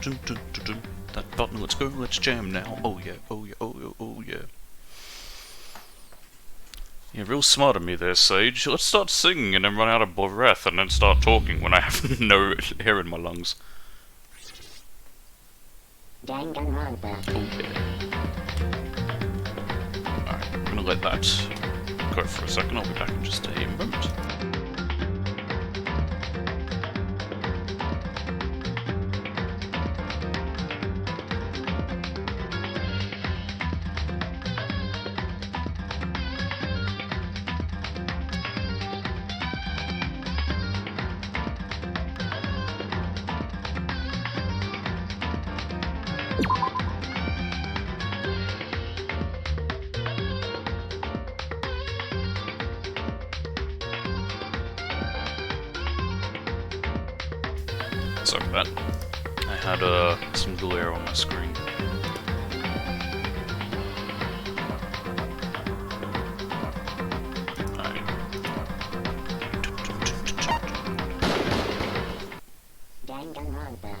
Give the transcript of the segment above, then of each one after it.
Dun, dun, dun, dun. That button, let's go, let's jam now. Oh yeah, oh yeah, oh yeah, oh yeah. Yeah, real smart of me there, Sage. Let's start singing and then run out of breath and then start talking when I have no air in my lungs. Danganronpa. Oh yeah. Alright, I'm gonna let that go for a second. I'll be back in just a moment. Sorry about that. I had some glare on my screen. Alright. Danganronpa.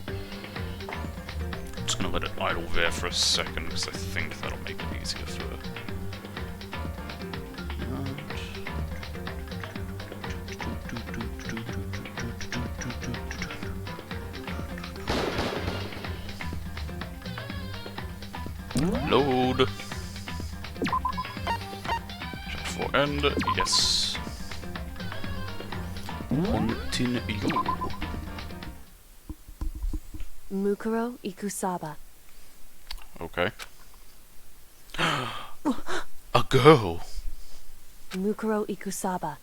Just gonna let it idle there for a second because I think that'll make it easier for. Load. Check for end. Yes. Continue. Mukuro Ikusaba. Okay. A girl. Mukuro Ikusaba,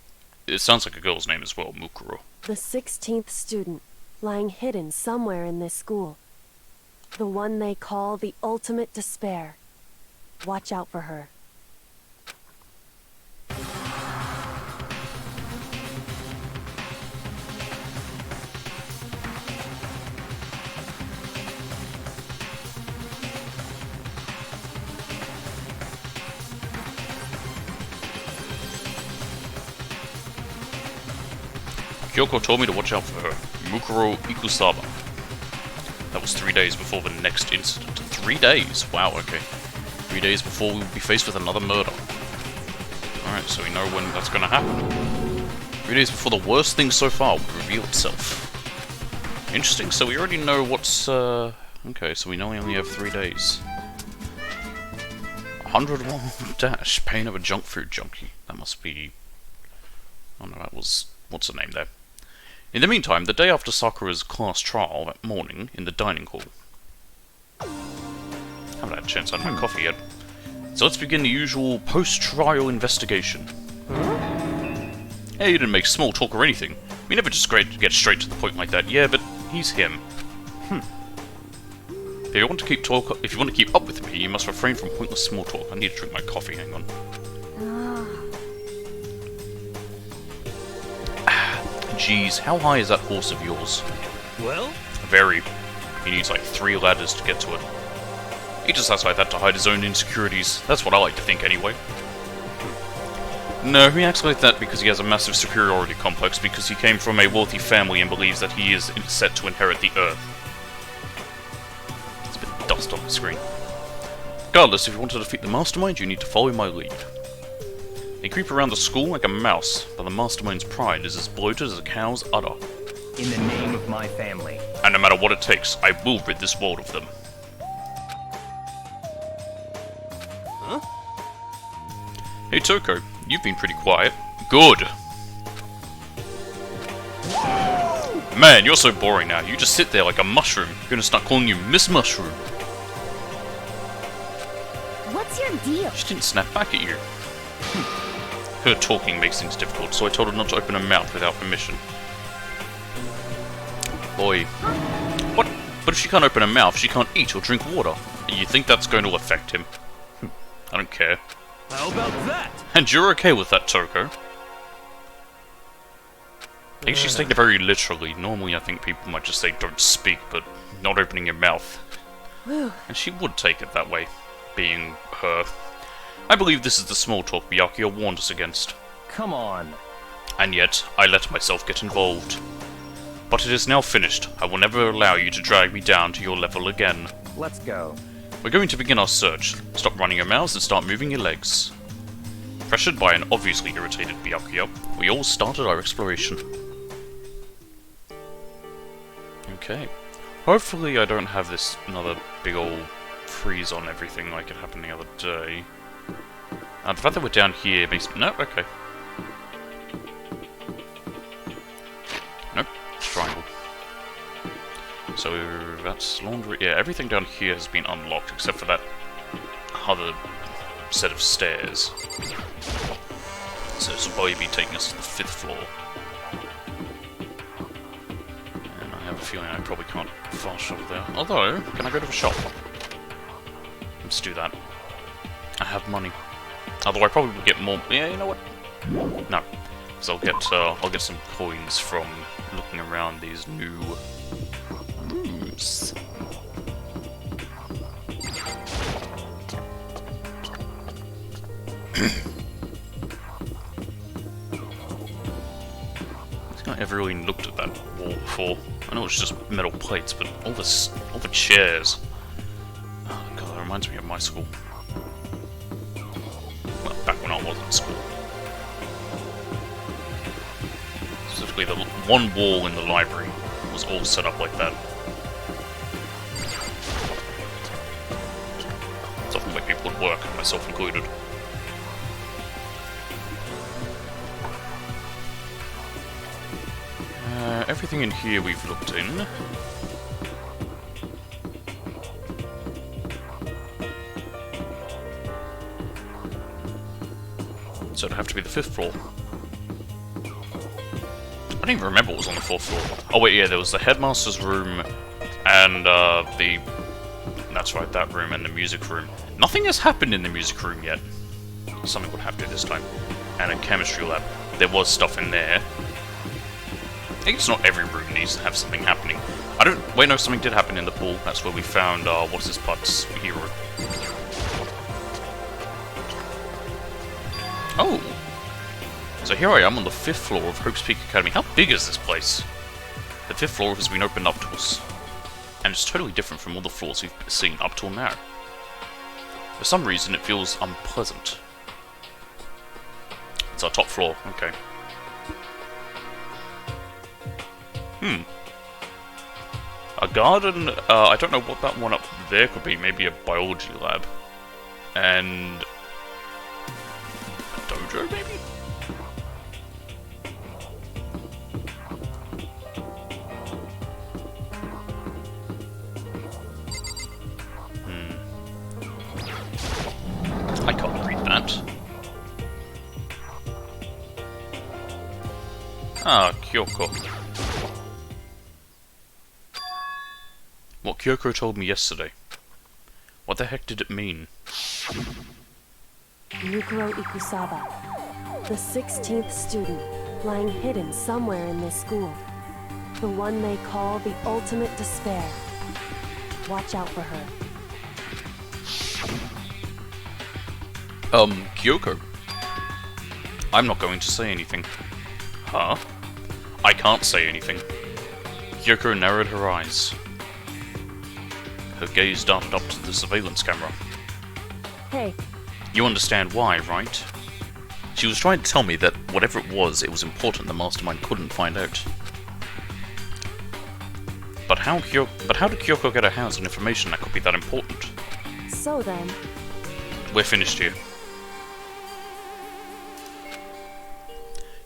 It sounds like a girl's name as well, Mukuro. the 16th student, lying hidden somewhere in this school. The one they call the ultimate despair. Watch out for her. Kyoko told me to watch out for her. Mukuro Ikusaba. That was 3 days before the next incident. 3 days? Wow, okay. 3 days before we will be faced with another murder. Alright, so we know when that's gonna happen. 3 days before the worst thing so far will reveal itself. Interesting, so we already know what's, okay, so we know we only have 3 days. 101 dash, pain of a junk food junkie. That must be... Oh no, that was... What's the name there? In the meantime, the day after Sakura's class trial that morning in the dining hall. Haven't had a chance to have my coffee yet. So let's begin the usual post-trial investigation. Hey, you didn't make small talk or anything. We never just get straight to the point like that. Yeah, but he's him. If you want to keep up with me, you must refrain from pointless small talk. I need to drink my coffee. Hang on. Jeez, how high is that horse of yours? Well? Very. He needs like 3 ladders to get to it. He just acts like that to hide his own insecurities. That's what I like to think anyway. No, he acts like that because he has a massive superiority complex because he came from a wealthy family and believes that he is set to inherit the earth. There's a bit of dust on the screen. Regardless, if you want to defeat the mastermind, you need to follow my lead. They creep around the school like a mouse, but the mastermind's pride is as bloated as a cow's udder. In the name of my family. And no matter what it takes, I will rid this world of them. Huh? Hey Toko, you've been pretty quiet. Good! Man, you're so boring now. You just sit there like a mushroom. I'm gonna start calling you Miss Mushroom. What's your deal? She didn't snap back at you. Her talking makes things difficult, so I told her not to open her mouth without permission. Boy. What? But if she can't open her mouth, she can't eat or drink water. You think that's going to affect him? I don't care. How about that? And you're okay with that, Toko? I think she's taking it very literally. Normally I think people might just say don't speak, but not opening your mouth. And she would take it that way, being her. I believe this is the small talk Byakuya warned us against. Come on. And yet, I let myself get involved. But it is now finished. I will never allow you to drag me down to your level again. Let's go. We're going to begin our search. Stop running your mouths and start moving your legs. Pressured by an obviously irritated Byakuya, we all started our exploration. Okay. Hopefully I don't have this another big old freeze on everything like it happened the other day. The fact that we're down here makes... No, okay. Nope, it's triangle. So that's laundry. Yeah, everything down here has been unlocked except for that other set of stairs. So this will probably be taking us to the 5th floor. And I have a feeling I probably can't fast travel there. Although, can I go to the shop? Let's do that. I have money. Although I probably will get more. Yeah, you know what? No, because I'll get some coins from looking around these new rooms. I never really looked at that wall before. I know it's just metal plates, but all the chairs. Oh god, that reminds me of my school. Well, back when I was in school. Specifically, the one wall in the library was all set up like that. It's often where people would work, myself included. Everything in here we've looked in. So it'd have to be the 5th floor. I don't even remember what was on the 4th floor. Oh wait, yeah, there was the headmaster's room and that's right, that room and the music room. Nothing has happened in the music room yet. Something would have to this time. And a chemistry lab. There was stuff in there. I think it's not every room needs to have something happening. Wait, no, something did happen in the pool. That's where we found, what's his butt's hero. Oh! So here I am on the 5th floor of Hope's Peak Academy. How big is this place? The 5th floor has been opened up to us. And it's totally different from all the floors we've seen up till now. For some reason, it feels unpleasant. It's our top floor, okay. A garden, I don't know what that one up there could be, maybe a biology lab. And... a dojo, maybe? I can't read that. Ah, Kyoko. What Kyoko told me yesterday. What the heck did it mean? Mukuro Ikusaba, the 16th student, lying hidden somewhere in this school. The one they call the ultimate despair. Watch out for her. Kyoko. I'm not going to say anything. Huh? I can't say anything. Kyoko narrowed her eyes. Her gaze darted up to the surveillance camera. Hey. You understand why, right? She was trying to tell me that whatever it was important the Mastermind couldn't find out. But how did Kyoko get her hands on information that could be that important? So then... We're finished here.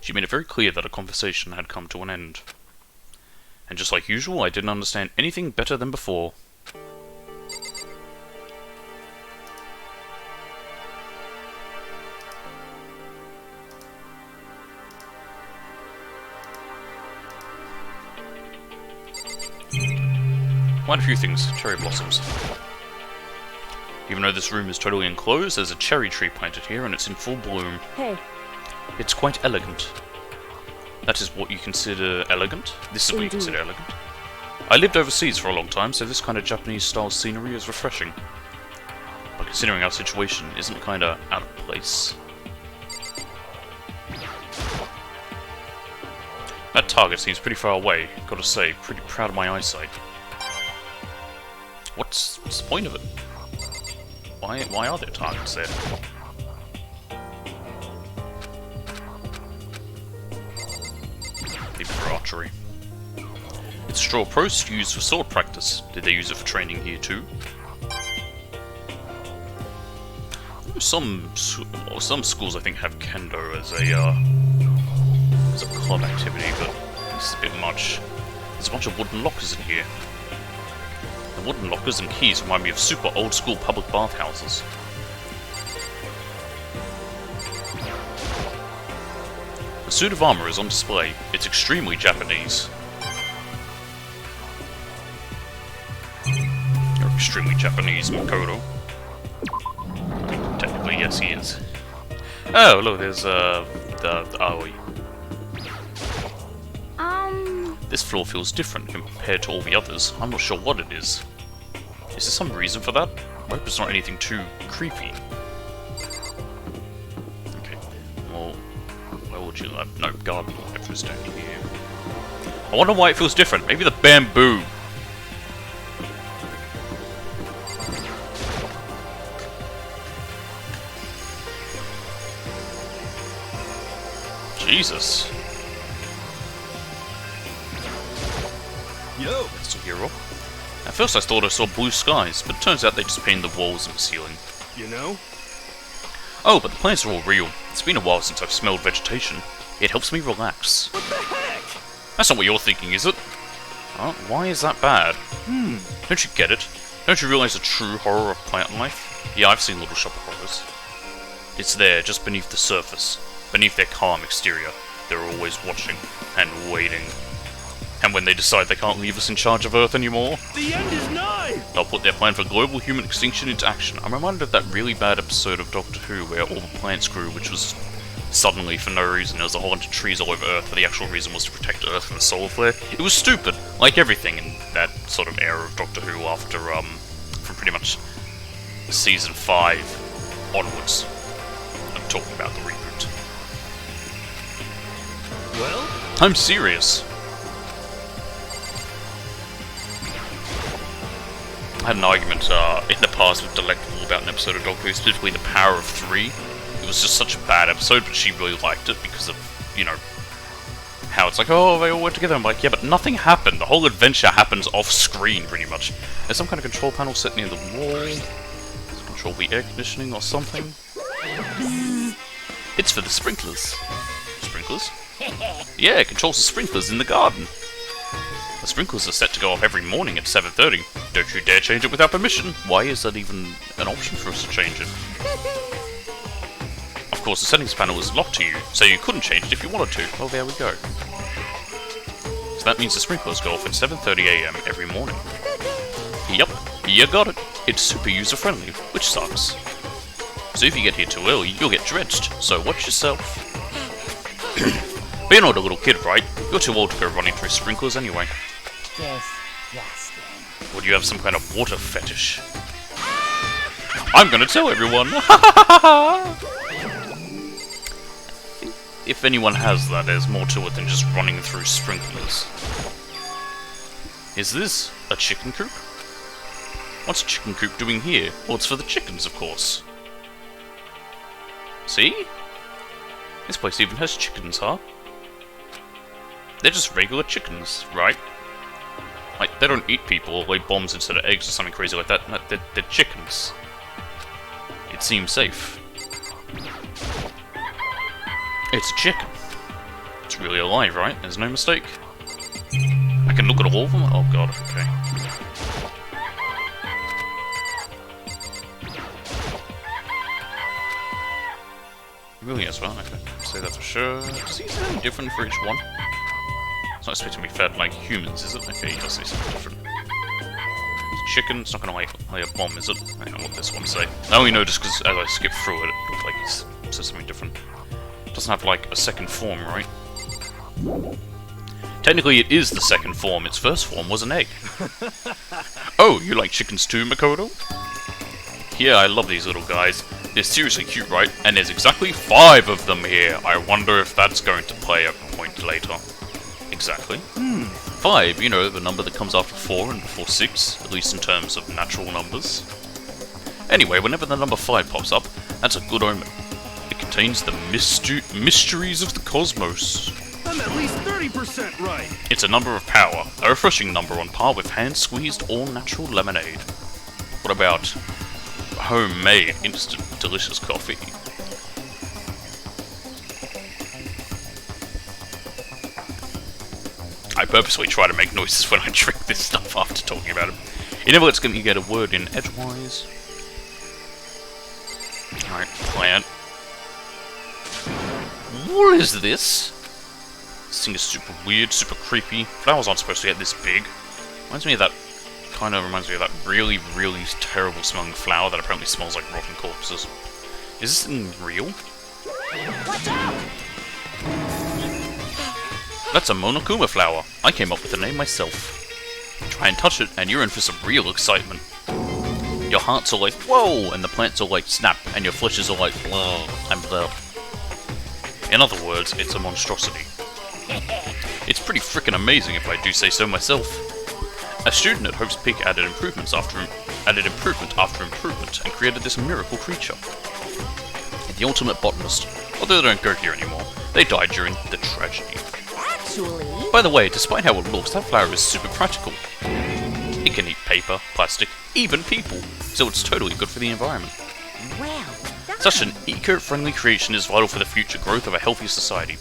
She made it very clear that our conversation had come to an end. And just like usual, I didn't understand anything better than before. Quite a few things. Cherry blossoms. Even though this room is totally enclosed, there's a cherry tree planted here and it's in full bloom. Hey. It's quite elegant. That is what you consider elegant? This is what you consider elegant. I lived overseas for a long time, so this kind of Japanese-style scenery is refreshing. But considering our situation, isn't it kinda out of place? That target seems pretty far away, gotta say. Pretty proud of my eyesight. What's the point of it? Why are there targets there? Maybe for archery. It's a straw post used for sword practice. Did they use it for training here too? Some schools I think have kendo as a club activity, but it's a bit much. There's a bunch of wooden lockers in here. The wooden lockers and keys remind me of super old school public bathhouses. The suit of armor is on display. It's extremely Japanese. You're extremely Japanese, Makoto. Technically, yes, he is. Oh, look, there's the Aoi. This floor feels different compared to all the others. I'm not sure what it is. Is there some reason for that? I hope it's not anything too creepy. Okay, well, where would you like? No, garden whatever's down here. I wonder why it feels different. Maybe the bamboo. Jesus. Yo! That's a hero. At first I thought I saw blue skies, but it turns out they just painted the walls and the ceiling. You know? Oh, but the plants are all real. It's been a while since I've smelled vegetation. It helps me relax. What the heck? That's not what you're thinking, is it? Why is that bad? Don't you get it? Don't you realize the true horror of plant life? Yeah, I've seen Little Shop of Horrors. It's there, just beneath the surface. Beneath their calm exterior. They're always watching and waiting. And when they decide they can't leave us in charge of Earth anymore, The end is nigh! they'll put their plan for global human extinction into action. I'm reminded of that really bad episode of Doctor Who where all the plants grew, which was suddenly for no reason. There was a whole bunch of trees all over Earth, but the actual reason was to protect Earth from the solar flare. It was stupid, like everything in that sort of era of Doctor Who after, from pretty much season 5 onwards. I'm talking about the reboot. Well? I'm serious. I had an argument in the past with Delectable about an episode of Doctor Who, specifically The Power of Three. It was just such a bad episode, but she really liked it because of, you know, how it's like, oh, they all work together. I'm like, yeah, but nothing happened. The whole adventure happens off-screen, pretty much. There's some kind of control panel set near the wall. Let's control the air conditioning or something. It's for the sprinklers. Sprinklers? Yeah, it controls the sprinklers in the garden. The sprinklers are set to go off every morning at 7:30. Don't you dare change it without permission. Why is that even an option for us to change it? Of course, the settings panel is locked to you, so you couldn't change it if you wanted to. Well, there we go. So that means the sprinklers go off at 7:30 AM every morning. Yep, you got it. It's super user-friendly, which sucks. So if you get here too early, you'll get drenched, so watch yourself. But you're not a little kid, right? You're too old to go running through sprinklers anyway. Disgusting. Or do you have some kind of water fetish? I'm gonna tell everyone! If anyone has that, there's more to it than just running through sprinklers. Is this a chicken coop? What's a chicken coop doing here? Well, it's for the chickens, of course. See? This place even has chickens, huh? They're just regular chickens, right? Like, they don't eat people or lay bombs instead of eggs or something crazy like that. No, they're chickens. It seems safe. It's a chicken. It's really alive, right? There's no mistake. I can look at all of them? Oh god, okay. Really is, well, I can say that for sure. Does he say something different for each one? It's not expected to be fed like humans, is it? Okay, he does say something different. It's a chicken, it's not gonna lay a bomb, is it? I don't know what this one say. I only know just because as I skip through it, it looked like he said something different. It doesn't have like a second form, right? Technically it is the second form, its first form was an egg. Oh, you like chickens too, Makoto? Yeah, I love these little guys. They're seriously cute, right? And there's exactly 5 of them here. I wonder if that's going to play a point later. Exactly. 5, you know, the number that comes after 4 and before 6, at least in terms of natural numbers. Anyway, whenever the number 5 pops up, that's a good omen. It contains the mysteries of the cosmos. I'm at least 30% right. It's a number of power, a refreshing number on par with hand-squeezed all-natural lemonade. What about homemade, instant, delicious coffee? I purposely try to make noises when I drink this stuff after talking about it. It never lets me get a word in edgewise. Alright, plant. What is this? This thing is super weird, super creepy. Flowers aren't supposed to get this big. Reminds me of that really, really terrible smelling flower that apparently smells like rotten corpses. Is this thing real? Watch out! That's a Monokuma flower. I came up with the name myself. Try and touch it, and you're in for some real excitement. Your hearts are like, whoa, and the plants are like, snap, and your fleshes are like, blah, and blah. In other words, it's a monstrosity. It's pretty frickin' amazing if I do say so myself. A student at Hope's Peak added improvement after improvement and created this miracle creature. The ultimate botanist, although they don't go here anymore, they died during the tragedy. Actually... By the way, despite how it looks, that flower is super practical. It can eat paper, plastic, even people, so it's totally good for the environment. Well done. Such an eco-friendly creation is vital for the future growth of a healthy society.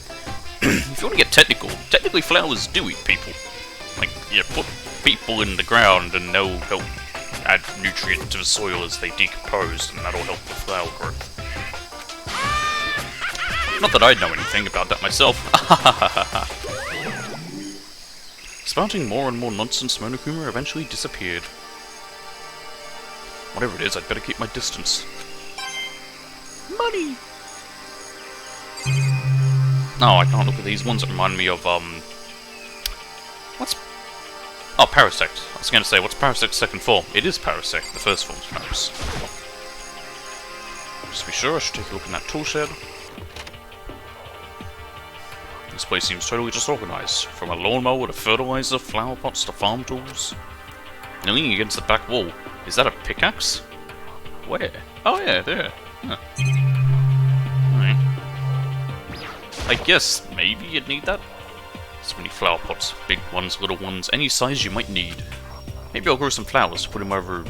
If you want to get technically flowers do eat people. Like, yeah, put people in the ground and they'll help add nutrient to the soil as they decompose, and that'll help the flower growth. Not that I know anything about that myself. Spouting more and more nonsense, Monokuma eventually disappeared. Whatever it is, I'd better keep my distance. Money! Oh, I can't look at these ones that remind me of, what's... Oh, Parasect. I was going to say, what's Parasect's second form? It is Parasect. The first form is Paras. Just to be sure, I should take a look in that tool shed. This place seems totally disorganized. From a lawnmower to fertilizer, flower pots to farm tools. And leaning against the back wall. Is that a pickaxe? Where? Oh yeah, there. Huh. Alright. I guess maybe you'd need that. So many flower pots. Big ones, little ones, any size you might need. Maybe I'll grow some flowers to put in over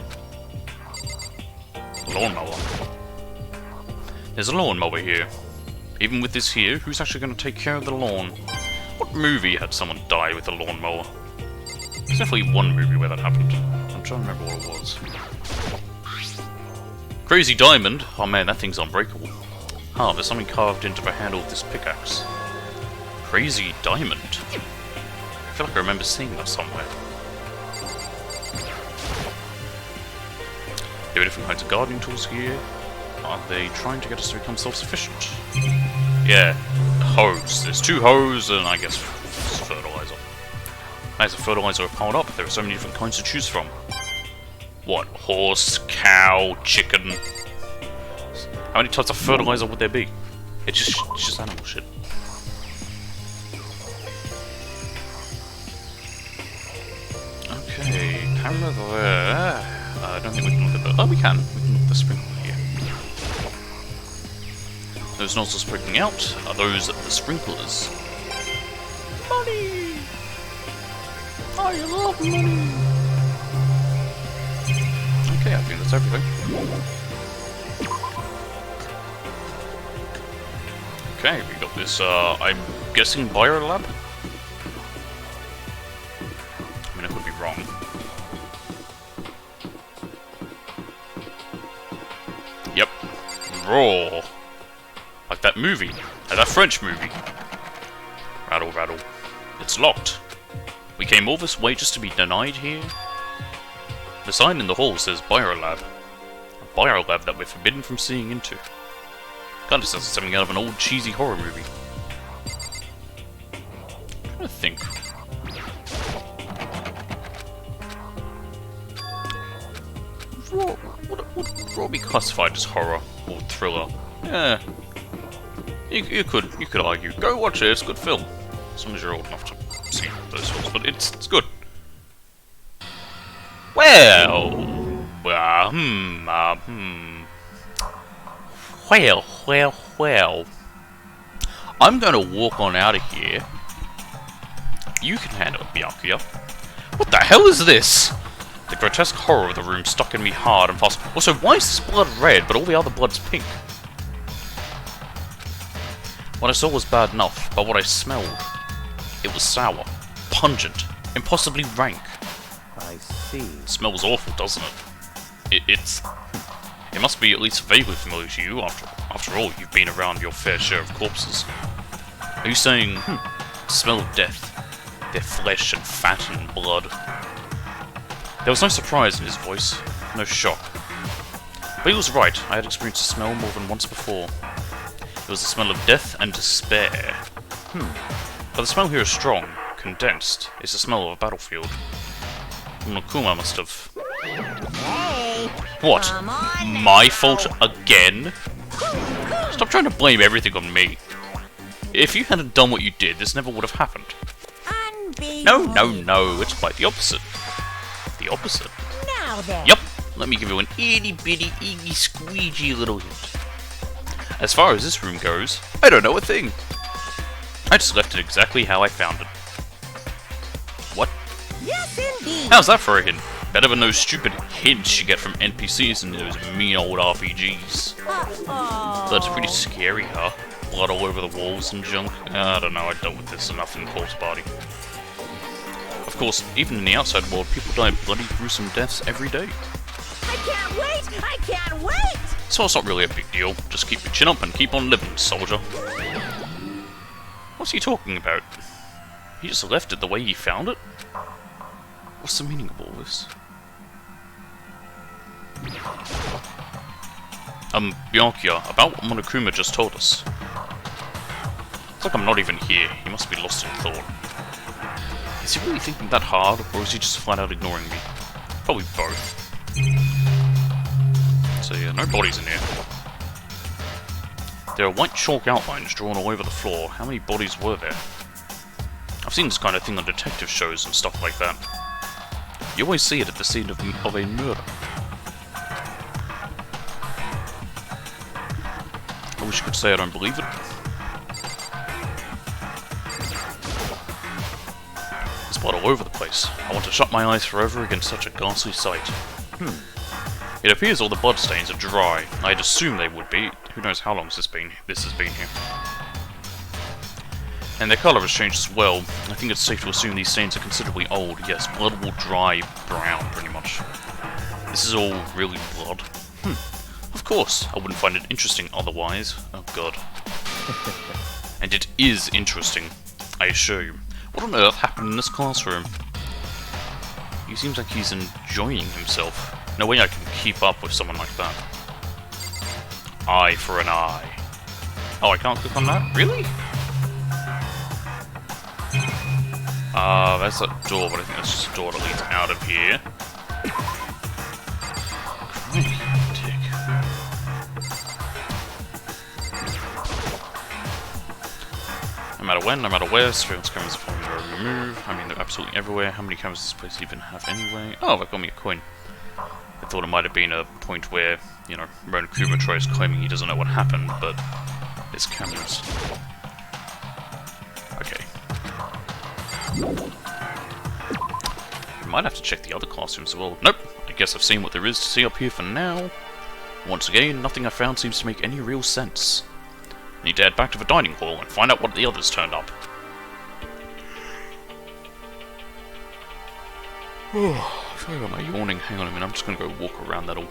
a lawnmower. There's a lawnmower here. Even with this here, who's actually going to take care of the lawn? What movie had someone die with a lawnmower? There's definitely one movie where that happened. I'm trying to remember what it was. Crazy Diamond? Oh man, that thing's unbreakable. Ah, there's something carved into the handle of this pickaxe. Crazy Diamond? I feel like I remember seeing that somewhere. There are different kinds of gardening tools here. Are they trying to get us to become self-sufficient? Yeah, hose. There's 2 hose and I guess fertilizer. As the fertilizer are piled up, there are so many different kinds to choose from. What? Horse, cow, chicken? How many types of fertilizer would there be? It's just animal shit. Okay, camera there. I don't think we can look at the... Oh, we can. We can look at the sprinkler here. Those nozzles sprinkling out are those the sprinklers. Money! I love money! Okay, I think that's everything. Okay, we got this, I'm guessing biolab? I mean, I could be wrong. Yep. Raw. Like that movie. Like that French movie. Rattle, rattle. It's locked. We came all this way just to be denied here? The sign in the hall says biolab. A biolab that we're forbidden from seeing into. Kinda sounds like something out of an old cheesy horror movie. I'm trying to think. Would Raw be classified as horror or thriller? Yeah. You could argue. Go watch it, it's a good film. As long as you're old enough to. see those films, but it's good. Well, well. I'm gonna walk on out of here. You can handle it, Byakuya. What the hell is this? The grotesque horror of the room stuck in me hard and fast. Also, why is this blood red, but all the other blood's pink? What I saw was bad enough, but what I smelled, it was sour, pungent, impossibly rank. I see. It smells awful, doesn't it? It must be at least vaguely familiar to you. After all, you've been around your fair share of corpses. Are you saying, smell of death, their flesh and fat and blood? There was no surprise in his voice, no shock. But he was right. I had experienced the smell more than once before. It was the smell of death and despair. But the smell here is strong, condensed. It's the smell of a battlefield. Monokuma must have... Hey! What? Come on My now. fault again? Stop trying to blame everything on me. If you hadn't done what you did, this never would have happened. No, it's quite the opposite. The opposite? Now then. Yup, let me give you an itty bitty iggy squeegee little hint. As far as this room goes, I don't know a thing. I just left it exactly how I found it. What? Yes, indeed. How's that for a hint? Better than those stupid hints you get from NPCs in those mean old RPGs. That's pretty scary, huh? Blood all over the walls and junk. I don't know, I dealt with this enough in Corpse Party. Of course, even in the outside world, people die bloody gruesome deaths every day. I can't wait! I can't wait! So it's not really a big deal. Just keep your chin up and keep on living, soldier. What's he talking about? He just left it the way he found it? What's the meaning of all this? Byakuya, about what Monokuma just told us. It's like I'm not even here. He must be lost in thought. Is he really thinking that hard, or is he just flat out ignoring me? Probably both. So yeah, no bodies in here. There are white chalk outlines drawn all over the floor. How many bodies were there? I've seen this kind of thing on detective shows and stuff like that. You always see it at the scene of a murder. I wish you could say I don't believe it. There's blood all over the place. I want to shut my eyes forever against such a ghastly sight. It appears all the bloodstains are dry. I'd assume they would be. Who knows how long this has been here. And their colour has changed as well. I think it's safe to assume these stains are considerably old. Yes, blood will dry brown, pretty much. This is all really blood. Of course, I wouldn't find it interesting otherwise. Oh god. And it is interesting, I assure you. What on earth happened in this classroom? He seems like he's enjoying himself. No way I can keep up with someone like that. Eye for an eye. Oh, I can't click on that? Really? That's that door, but I think that's just a door that leads out of here. Dick. No matter when, no matter where, surveillance cameras are falling wherever you move. I mean, they're absolutely everywhere. How many cameras does this place even have anyway? Oh, that got me a coin. I thought it might have been a point where, you know, Monokuma tries claiming he doesn't know what happened, but there's cameras. Okay. We might have to check the other classrooms as well. Nope, I guess I've seen what there is to see up here for now. Once again, nothing I found seems to make any real sense. I need to head back to the dining hall and find out what the others turned up. Sorry about my yawning. Hang on a minute, I'm just gonna go walk around, that'll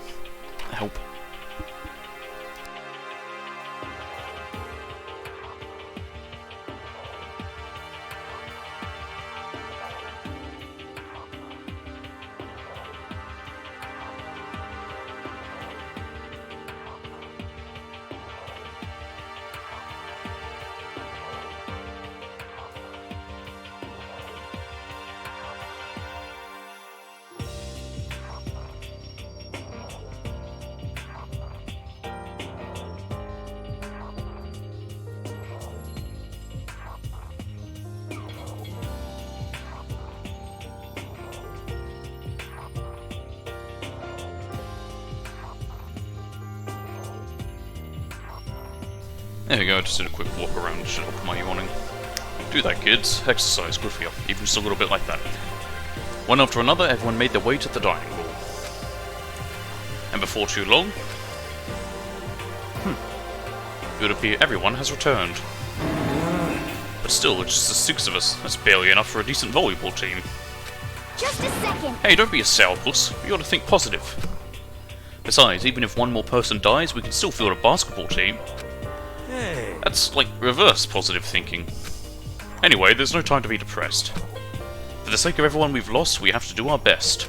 help. There we go, just did a quick walk around, should help my yawning. Do that, kids. Exercise, good for you. Even just a little bit like that. One after another, everyone made their way to the dining hall. And before too long... it would appear everyone has returned. But still, it's just the 6 of us. That's barely enough for a decent volleyball team. Just a second. Hey, don't be a sourpuss. You ought to think positive. Besides, even if one more person dies, we can still field a basketball team. Hey. That's like reverse positive thinking. Anyway, there's no time to be depressed. For the sake of everyone we've lost, we have to do our best.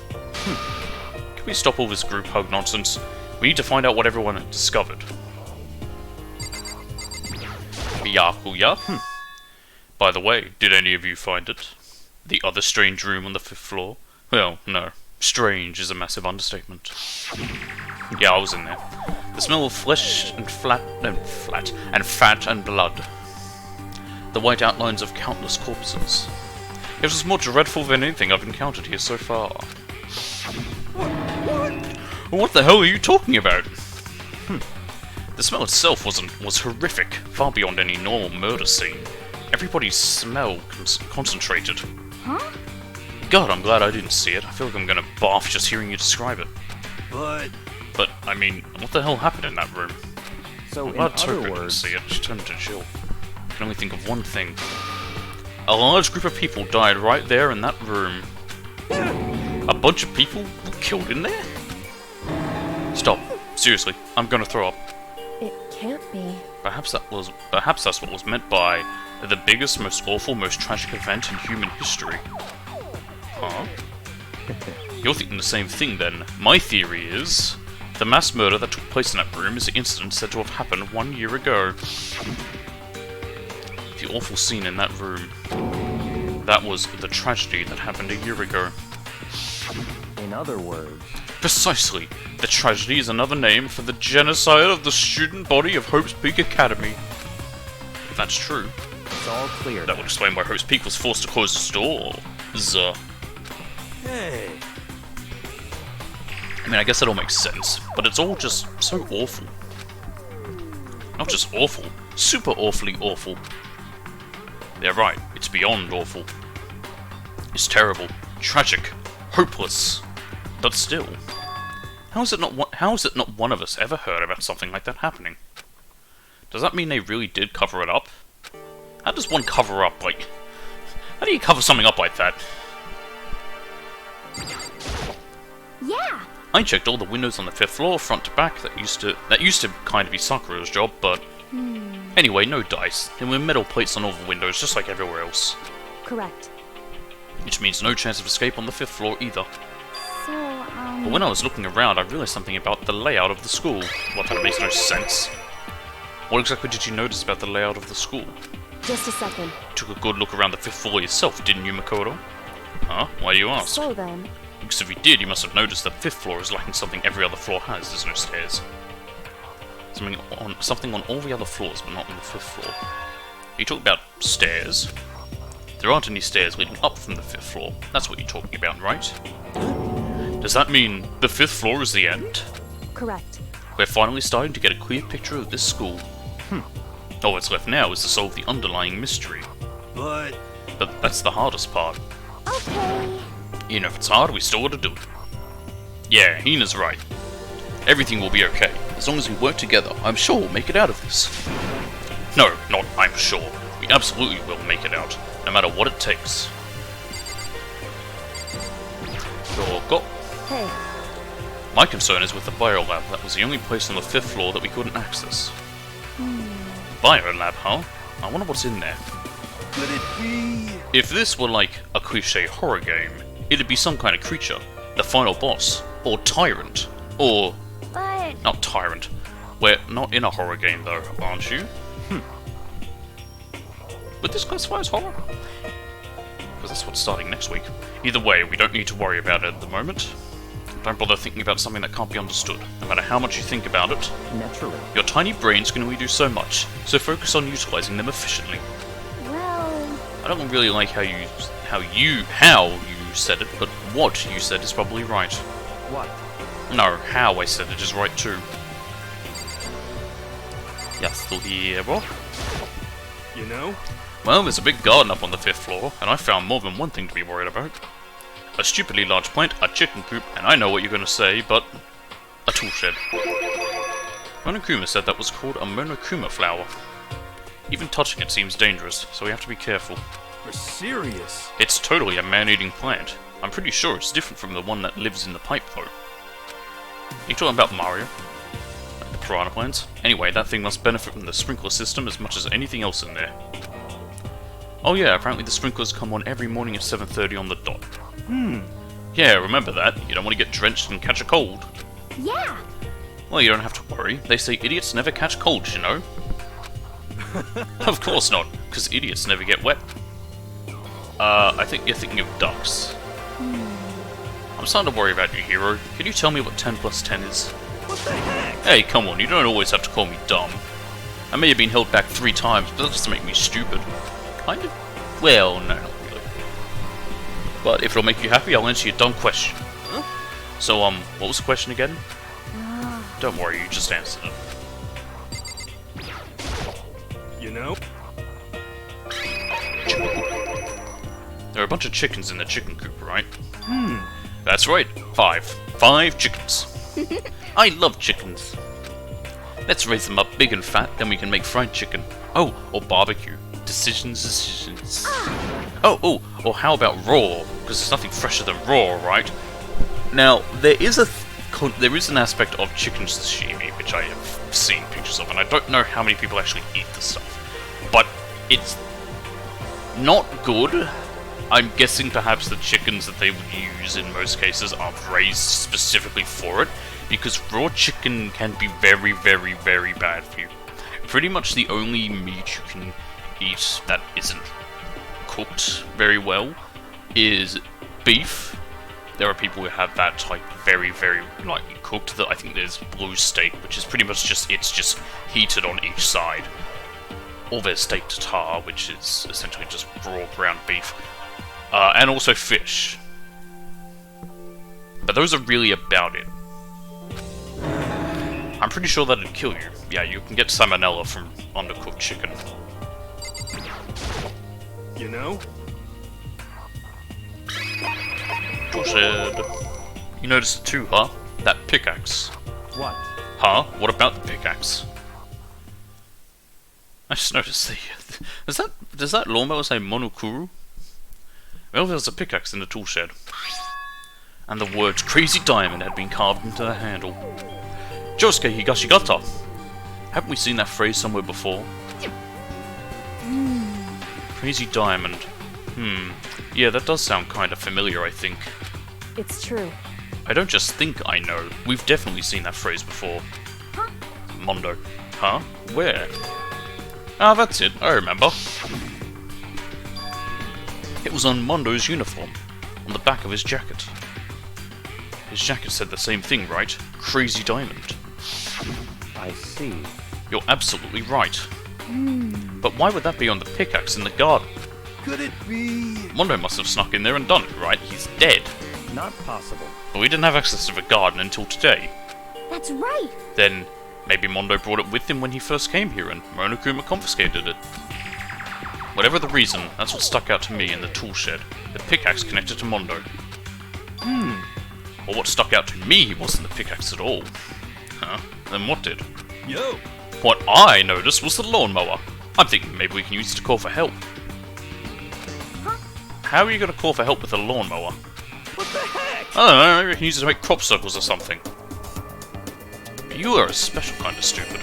Can we stop all this group hug nonsense? We need to find out what everyone had discovered. Byakuya? By the way, did any of you find it? The other strange room on the 5th floor? Well, no. Strange is a massive understatement. Yeah, I was in there. The smell of flesh and fat and blood. The white outlines of countless corpses. It was more dreadful than anything I've encountered here so far. What the hell are you talking about? The smell itself was horrific, far beyond any normal murder scene. Everybody's smell concentrated. Huh? God, I'm glad I didn't see it. I feel like I'm gonna barf just hearing you describe it. But, I mean, what the hell happened in that room? So, I'm in glad other Toko didn't words, see it. She turned into Jill. I can only think of one thing. A large group of people died right there in that room. A bunch of people were killed in there? Stop. Seriously, I'm gonna throw up. It can't be. Perhaps that's what was meant by the biggest, most awful, most tragic event in human history. Huh? You're thinking the same thing then. My theory is... the mass murder that took place in that room is the incident said to have happened 1 year ago. The awful scene in that room. That was the tragedy that happened a year ago. in other words, Precisely. The tragedy is another name for the genocide of the student body of Hope's Peak Academy. If that's true, it's all clear. that would explain why Hope's Peak was forced to close its doors. Hey. I mean, I guess that all makes sense, but it's all just so awful. Not just awful, super awfully awful. They're right, it's beyond awful. It's terrible, tragic, hopeless. But still, how is it not one of us ever heard about something like that happening? Does that mean they really did cover it up? How does one cover up, like... how do you cover something up like that? Yeah. I checked all the windows on the 5th floor, front to back. That used to kind of be Sakura's job, but... Anyway, no dice. There were metal plates on all the windows, just like everywhere else. Correct. Which means no chance of escape on the 5th floor either. So, But when I was looking around, I realized something about the layout of the school. What, that makes no sense? What exactly did you notice about the layout of the school? Just a second. You took a good look around the 5th floor yourself, didn't you, Makoto? Huh? Why do you ask? So then, Because if you did, you must have noticed that 5th floor is lacking something every other floor has. There's no stairs. Something on all the other floors, but not on the 5th floor. You talk about stairs. There aren't any stairs leading up from the 5th floor. That's what you're talking about, right? Does that mean the 5th floor is the end? correct. We're finally starting to get a clear picture of this school. All that's left now is to solve the underlying mystery. But But that's the hardest part. okay. Even if it's hard, we still gotta do it. Yeah, Hina's right. Everything will be okay. As long as we work together, I'm sure we'll make it out of this. No, not I'm sure. We absolutely will make it out, no matter what it takes. Go. Hey, My concern is with the biolab. That was the only place on the 5th floor that we couldn't access. Biolab, huh? I wonder what's in there. could it be? If this were like a cliche horror game, it'd be some kind of creature, the final boss, or tyrant, or... But not tyrant. We're not in a horror game though, aren't you? Would this classify as horror? Because that's what's starting next week. Either way, we don't need to worry about it at the moment. Don't bother thinking about something that can't be understood. No matter how much you think about it, Naturally. your tiny brains can only do so much, so focus on utilizing them efficiently. well, I don't really like how you said it, but what you said is probably right. What? No, how I said it is right too. Yasuhiro? You know? Well, there's a big garden up on the 5th floor, and I found more than one thing to be worried about. A stupidly large plant, a chicken coop, and I know what you're gonna say, but... a tool shed. Monokuma said that was called a Monokuma flower. Even touching it seems dangerous, so we have to be careful. You're serious? It's totally a man-eating plant. I'm pretty sure it's different from the one that lives in the pipe, though. You talking about Mario? Like the piranha plants? Anyway, that thing must benefit from the sprinkler system as much as anything else in there. Oh yeah, apparently the sprinklers come on every morning at 7:30 on the dot. Yeah, remember that. You don't want to get drenched and catch a cold. Yeah. Well, you don't have to worry. They say idiots never catch colds, you know. Of course not, because idiots never get wet. I think you're thinking of ducks. I'm starting to worry about you, Hero. Can you tell me what 10 plus 10 is? What the heck? Hey, come on, you don't always have to call me dumb. I may have been held back 3 times, but that doesn't make me stupid. Kind of? Well, no, not really. But if it'll make you happy, I'll answer your dumb question. Huh? So, what was the question again? Don't worry, you just answered it. You know? There are a bunch of chickens in the chicken coop, right? That's right, 5. 5 chickens. I love chickens. Let's raise them up big and fat, then we can make fried chicken. Oh, or barbecue. Decisions. Oh, or how about raw? Because there's nothing fresher than raw, right? Now, there is an aspect of chicken sashimi, which I have seen pictures of, and I don't know how many people actually eat the stuff. But it's not good. I'm guessing perhaps the chickens that they would use in most cases aren't raised specifically for it, because raw chicken can be very, very, very bad for you. Pretty much the only meat you can eat that isn't cooked very well is beef. There are people who have that type very, very lightly cooked. I think there's blue steak, which is pretty much just heated on each side. Or there's steak tartare, which is essentially just raw ground beef. And also fish. But those are really about it. I'm pretty sure that'd kill you. Yeah, you can get salmonella from undercooked chicken. You know? Bullshit. You noticed it too, huh? That pickaxe. What? Huh? What about the pickaxe? I just noticed does that lawnmower say Monokuru? Well, there's a pickaxe in the tool shed. And the words Crazy Diamond had been carved into the handle. Josuke Higashigata! Haven't we seen that phrase somewhere before? Crazy Diamond. Yeah, that does sound kind of familiar, I think. It's true. I don't just think I know. We've definitely seen that phrase before. Huh? Mondo. Huh? Where? Ah, that's it. I remember. It was on Mondo's uniform, on the back of his jacket. His jacket said the same thing, right? Crazy Diamond. I see. You're absolutely right. But why would that be on the pickaxe in the garden? Could it be? Mondo must have snuck in there and done it, right? He's dead. Not possible. But we didn't have access to the garden until today. That's right. Then, maybe Mondo brought it with him when he first came here and Monokuma confiscated it. Whatever the reason, that's what stuck out to me in the tool shed. The pickaxe connected to Mondo. Or what stuck out to me wasn't the pickaxe at all. Huh? Then what did? Yo! What I noticed was the lawnmower. I'm thinking maybe we can use it to call for help. Huh? How are you going to call for help with a lawnmower? What the heck? I don't know, maybe we can use it to make crop circles or something. You are a special kind of stupid.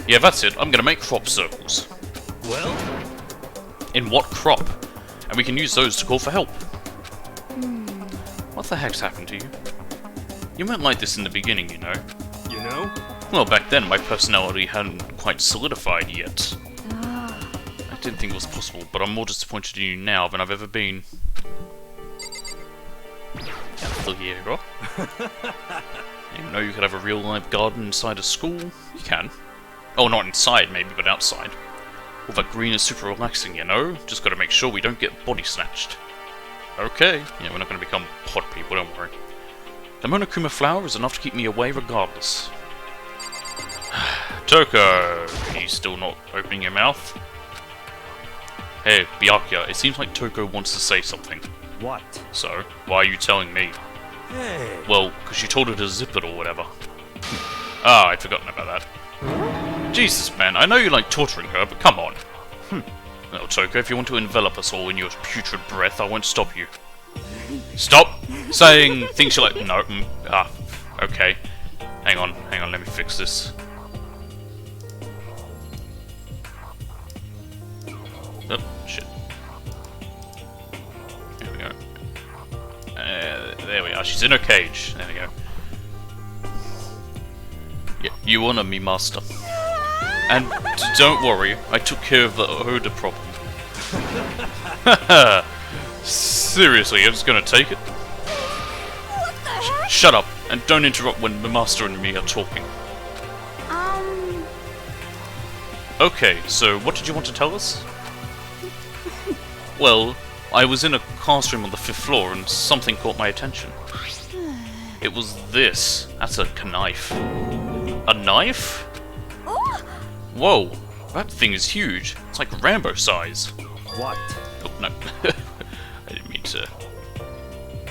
Yeah, that's it. I'm going to make crop circles. Well? In what crop? And we can use those to call for help. What the heck's happened to you? You weren't like this in the beginning, you know. You know? Well, back then my personality hadn't quite solidified yet. I didn't think it was possible, but I'm more disappointed in you now than I've ever been. Yasuhiro. Even though you could have a real live garden inside a school, you can. Oh, not inside maybe, but outside. All that green is super relaxing, you know? Just gotta make sure we don't get body snatched. Okay, yeah, we're not gonna become pod people, don't worry. The Monokuma flower is enough to keep me away regardless. Toko! Are you still not opening your mouth? Hey, Byakuya, it seems like Toko wants to say something. What? So, why are you telling me? Hey. Well, because you told her to zip it or whatever. Ah, I'd forgotten about that. Jesus, man, I know you like torturing her, but come on. No, Toko, if you want to envelop us all in your putrid breath, I won't stop you. Stop saying things you like. No, okay. Hang on, let me fix this. Oh, shit. Here we go. There we are, she's in her cage. There we go. Yeah, you honor me, master. And don't worry, I took care of the odor problem. Seriously, you're just gonna take it? What the heck? Shut up, and don't interrupt when the master and me are talking. Okay, so what did you want to tell us? Well, I was in a classroom on the 5th floor and something caught my attention. It was this. That's a knife. A knife? Oh, Whoa, that thing is huge. It's like Rambo size. What? Oh, no. I didn't mean to.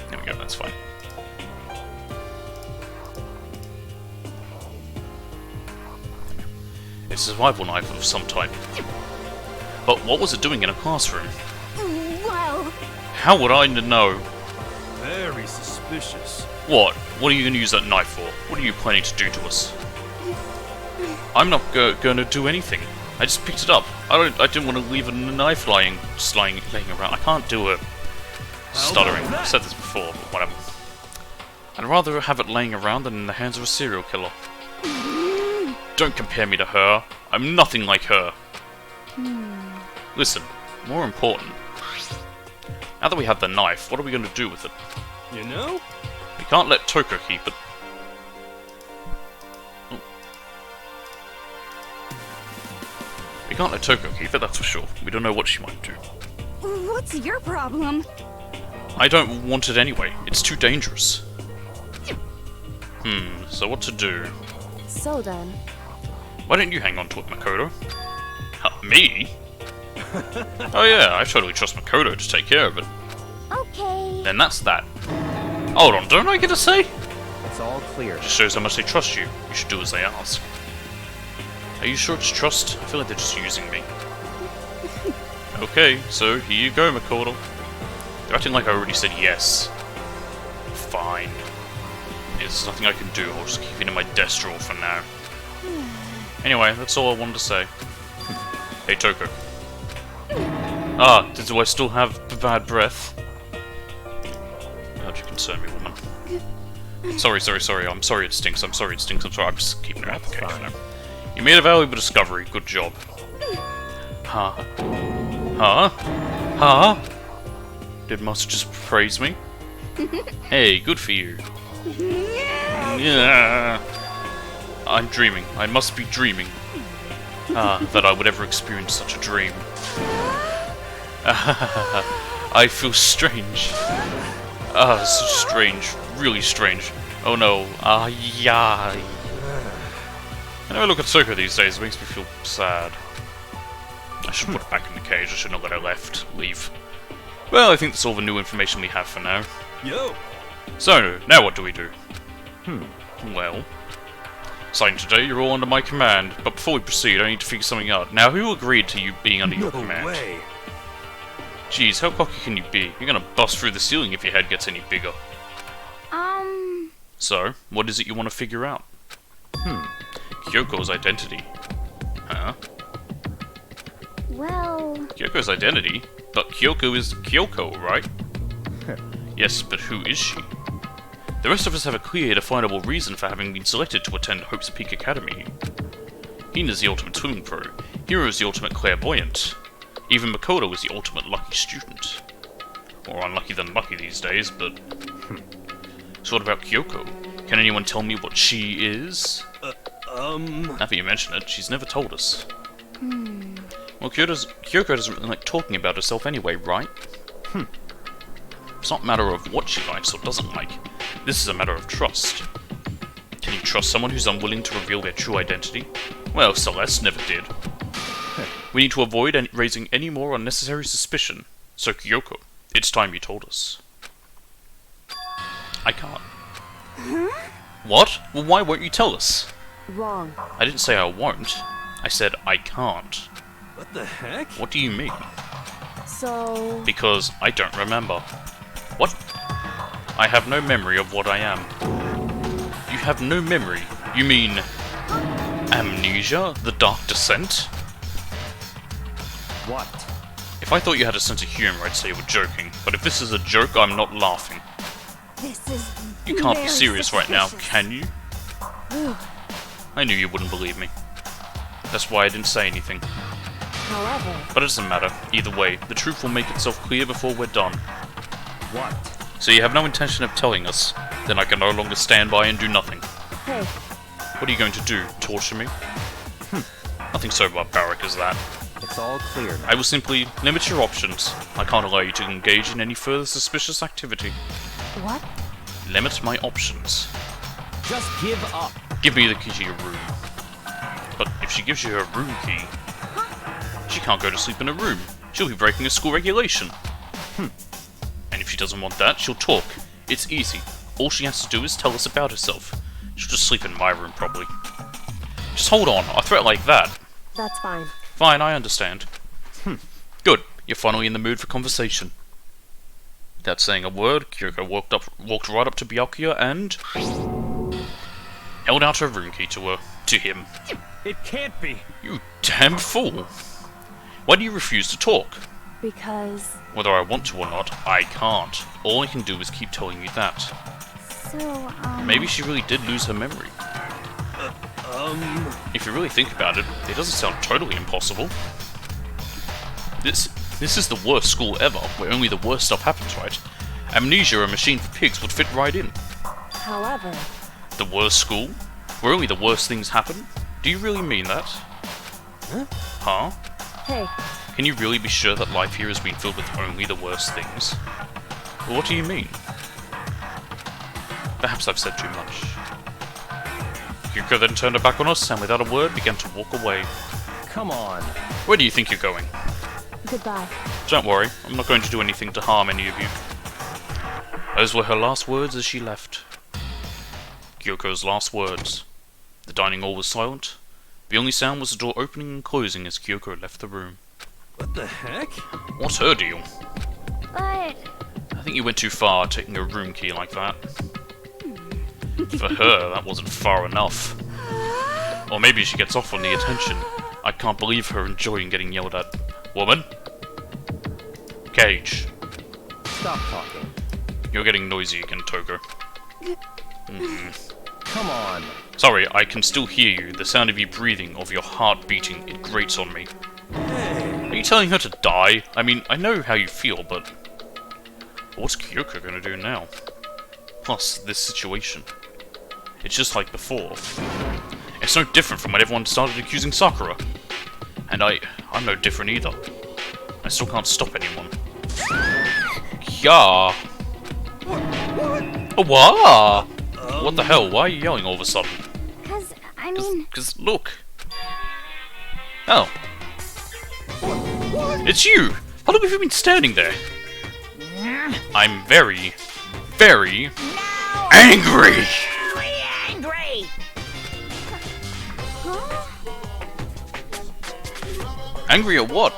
There we go, that's fine. It's a survival knife of some type. But what was it doing in a classroom? well, How would I know? Very suspicious. What? What are you going to use that knife for? What are you planning to do to us? I'm not going to do anything. I just picked it up. I didn't want to leave a knife laying around. I can't do it. Stuttering. I've said this before, but whatever. I'd rather have it laying around than in the hands of a serial killer. Don't compare me to her. I'm nothing like her. Listen, more important. Now that we have the knife, what are we going to do with it? You know? We can't let Toko keep it. We can't let Toko keep it, that's for sure. We don't know what she might do. what's your problem? I don't want it anyway. It's too dangerous. So what to do? So then, Why don't you hang on to it, Makoto? Me? Oh yeah, I totally trust Makoto to take care of it. Okay. Then that's that. Hold on, don't I get a say? It's all clear. Just shows how much they trust you. You should do as they ask. Are you sure it's trust? I feel like they're just using me. Okay, so here you go, Makoto. They're acting like I already said yes. Fine. There's nothing I can do, I'll just keep it in my desk drawer for now. Anyway, that's all I wanted to say. Hey, Toko. Ah, do I still have bad breath? How'd you concern me, woman? Sorry. I'm sorry it stinks. I'm sorry. I'm just keeping it out the cave now. You made a valuable discovery. Good job. Huh? Did Master just praise me? Hey, good for you. Yeah. I'm dreaming. I must be dreaming. That I would ever experience such a dream. I feel strange. So strange. Really strange. Oh no. Yeah. Whenever I look at Toko these days, it makes me feel sad. I should put it back in the cage. I should not let her leave. Well, I think that's all the new information we have for now. Yo. So, now what do we do? Well, starting today, you're all under my command. But before we proceed, I need to figure something out. Now, who agreed to you being under your No command? way. Jeez, how cocky can you be? You're gonna bust through the ceiling if your head gets any bigger. So, what is it you want to figure out? Kyoko's identity. Huh? Well, Kyoko's identity? But Kyoko is Kyoko, right? Yes, but who is she? The rest of us have a clear, definable reason for having been selected to attend Hope's Peak Academy. Hina's the ultimate swimming pro. Hiro is the ultimate clairvoyant. Even Makoto is the ultimate lucky student. More unlucky than lucky these days, but... So what about Kyoko? Can anyone tell me what she is? Now that you mention it, she's never told us. Well, Kyoko doesn't really like talking about herself anyway, right? It's not a matter of what she likes or doesn't like. This is a matter of trust. Can you trust someone who's unwilling to reveal their true identity? Well, Celeste never did. We need to avoid raising any more unnecessary suspicion. So, Kyoko, it's time you told us. I can't. What? Well, why won't you tell us? Wrong. I didn't say I won't. I said I can't. What the heck? What do you mean? So... Because I don't remember. What? I have no memory of what I am. You have no memory? You mean... amnesia? The Dark Descent? What? If I thought you had a sense of humor, I'd say you were joking. But if this is a joke, I'm not laughing. This is You can't be very serious right now, suspicious. can you? I knew you wouldn't believe me. That's why I didn't say anything. However... But it doesn't matter. Either way, the truth will make itself clear before we're done. What? So you have no intention of telling us? Then I can no longer stand by and do nothing. Hey, What are you going to do? Torture me? Nothing so barbaric as that. It's all clear now. I will simply limit your options. I can't allow you to engage in any further suspicious activity. what? Limit my options. Just give up. Give me the key to your room. But if she gives you her room key, she can't go to sleep in a room. She'll be breaking a school regulation. And if she doesn't want that, she'll talk. It's easy. All she has to do is tell us about herself. She'll just sleep in my room, probably. Just hold on, a threat like that. That's fine. Fine, I understand. Good. You're finally in the mood for conversation. Without saying a word, Kyoko walked right up to Byakuya and... held out her room key to him. It can't be. You damn fool! Why do you refuse to talk? Because... Whether I want to or not, I can't. All I can do is keep telling you that. So, Maybe she really did lose her memory. If you really think about it, it doesn't sound totally impossible. This is the worst school ever, where only the worst stuff happens, right? Amnesia, a machine for pigs, would fit right in. However... The worst school? Where only the worst things happen? Do you really mean that? Huh? Hey, Can you really be sure that life here has been filled with only the worst things? Well, what do you mean? Perhaps I've said too much. Yuko then turned her back on us and without a word began to walk away. Come on. Where do you think you're going? goodbye. Don't worry, I'm not going to do anything to harm any of you. Those were her last words as she left. Kyoko's last words. The dining hall was silent. The only sound was the door opening and closing as Kyoko left the room. What the heck? What's her deal? but I think you went too far taking a room key like that. For her, that wasn't far enough. Or maybe she gets off on the attention. I can't believe her enjoying getting yelled at. Woman? Cage. Stop talking. You're getting noisy again, Toko. Come on. Sorry, I can still hear you. The sound of you breathing, of your heart beating, it grates on me. Are you telling her to die? I mean, I know how you feel, but... what's Kyoko gonna do now? Plus, this situation. It's just like before. It's no different from when everyone started accusing Sakura. And I'm no different either. I still can't stop anyone. Yeah. Oh, what? What the hell? Why are you yelling all of a sudden? because I mean, Cause look. Oh. It's you! How long have you been standing there? I'm very, very angry! Angry at what?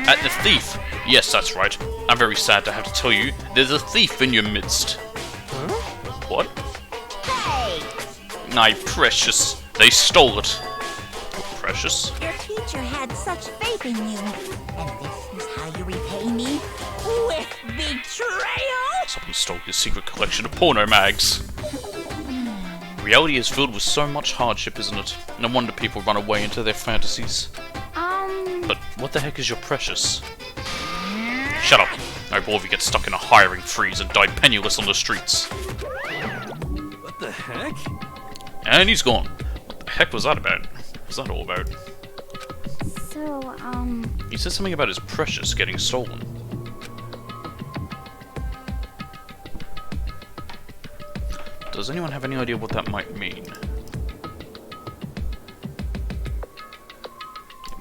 At the thief. Yes, that's right. I'm very sad to have to tell you, there's a thief in your midst. What? My precious. They stole it. Precious? Your teacher had such faith in you. And this is how you repay me? With betrayal? Someone stole his secret collection of porno mags. Reality is filled with so much hardship, isn't it? No wonder people run away into their fantasies. But what the heck is your precious? Shut up. I hope all of you get stuck in a hiring freeze and die penniless on the streets. What the heck? And he's gone. What the heck was that about? What was that all about? so, He said something about his precious getting stolen. Does anyone have any idea what that might mean?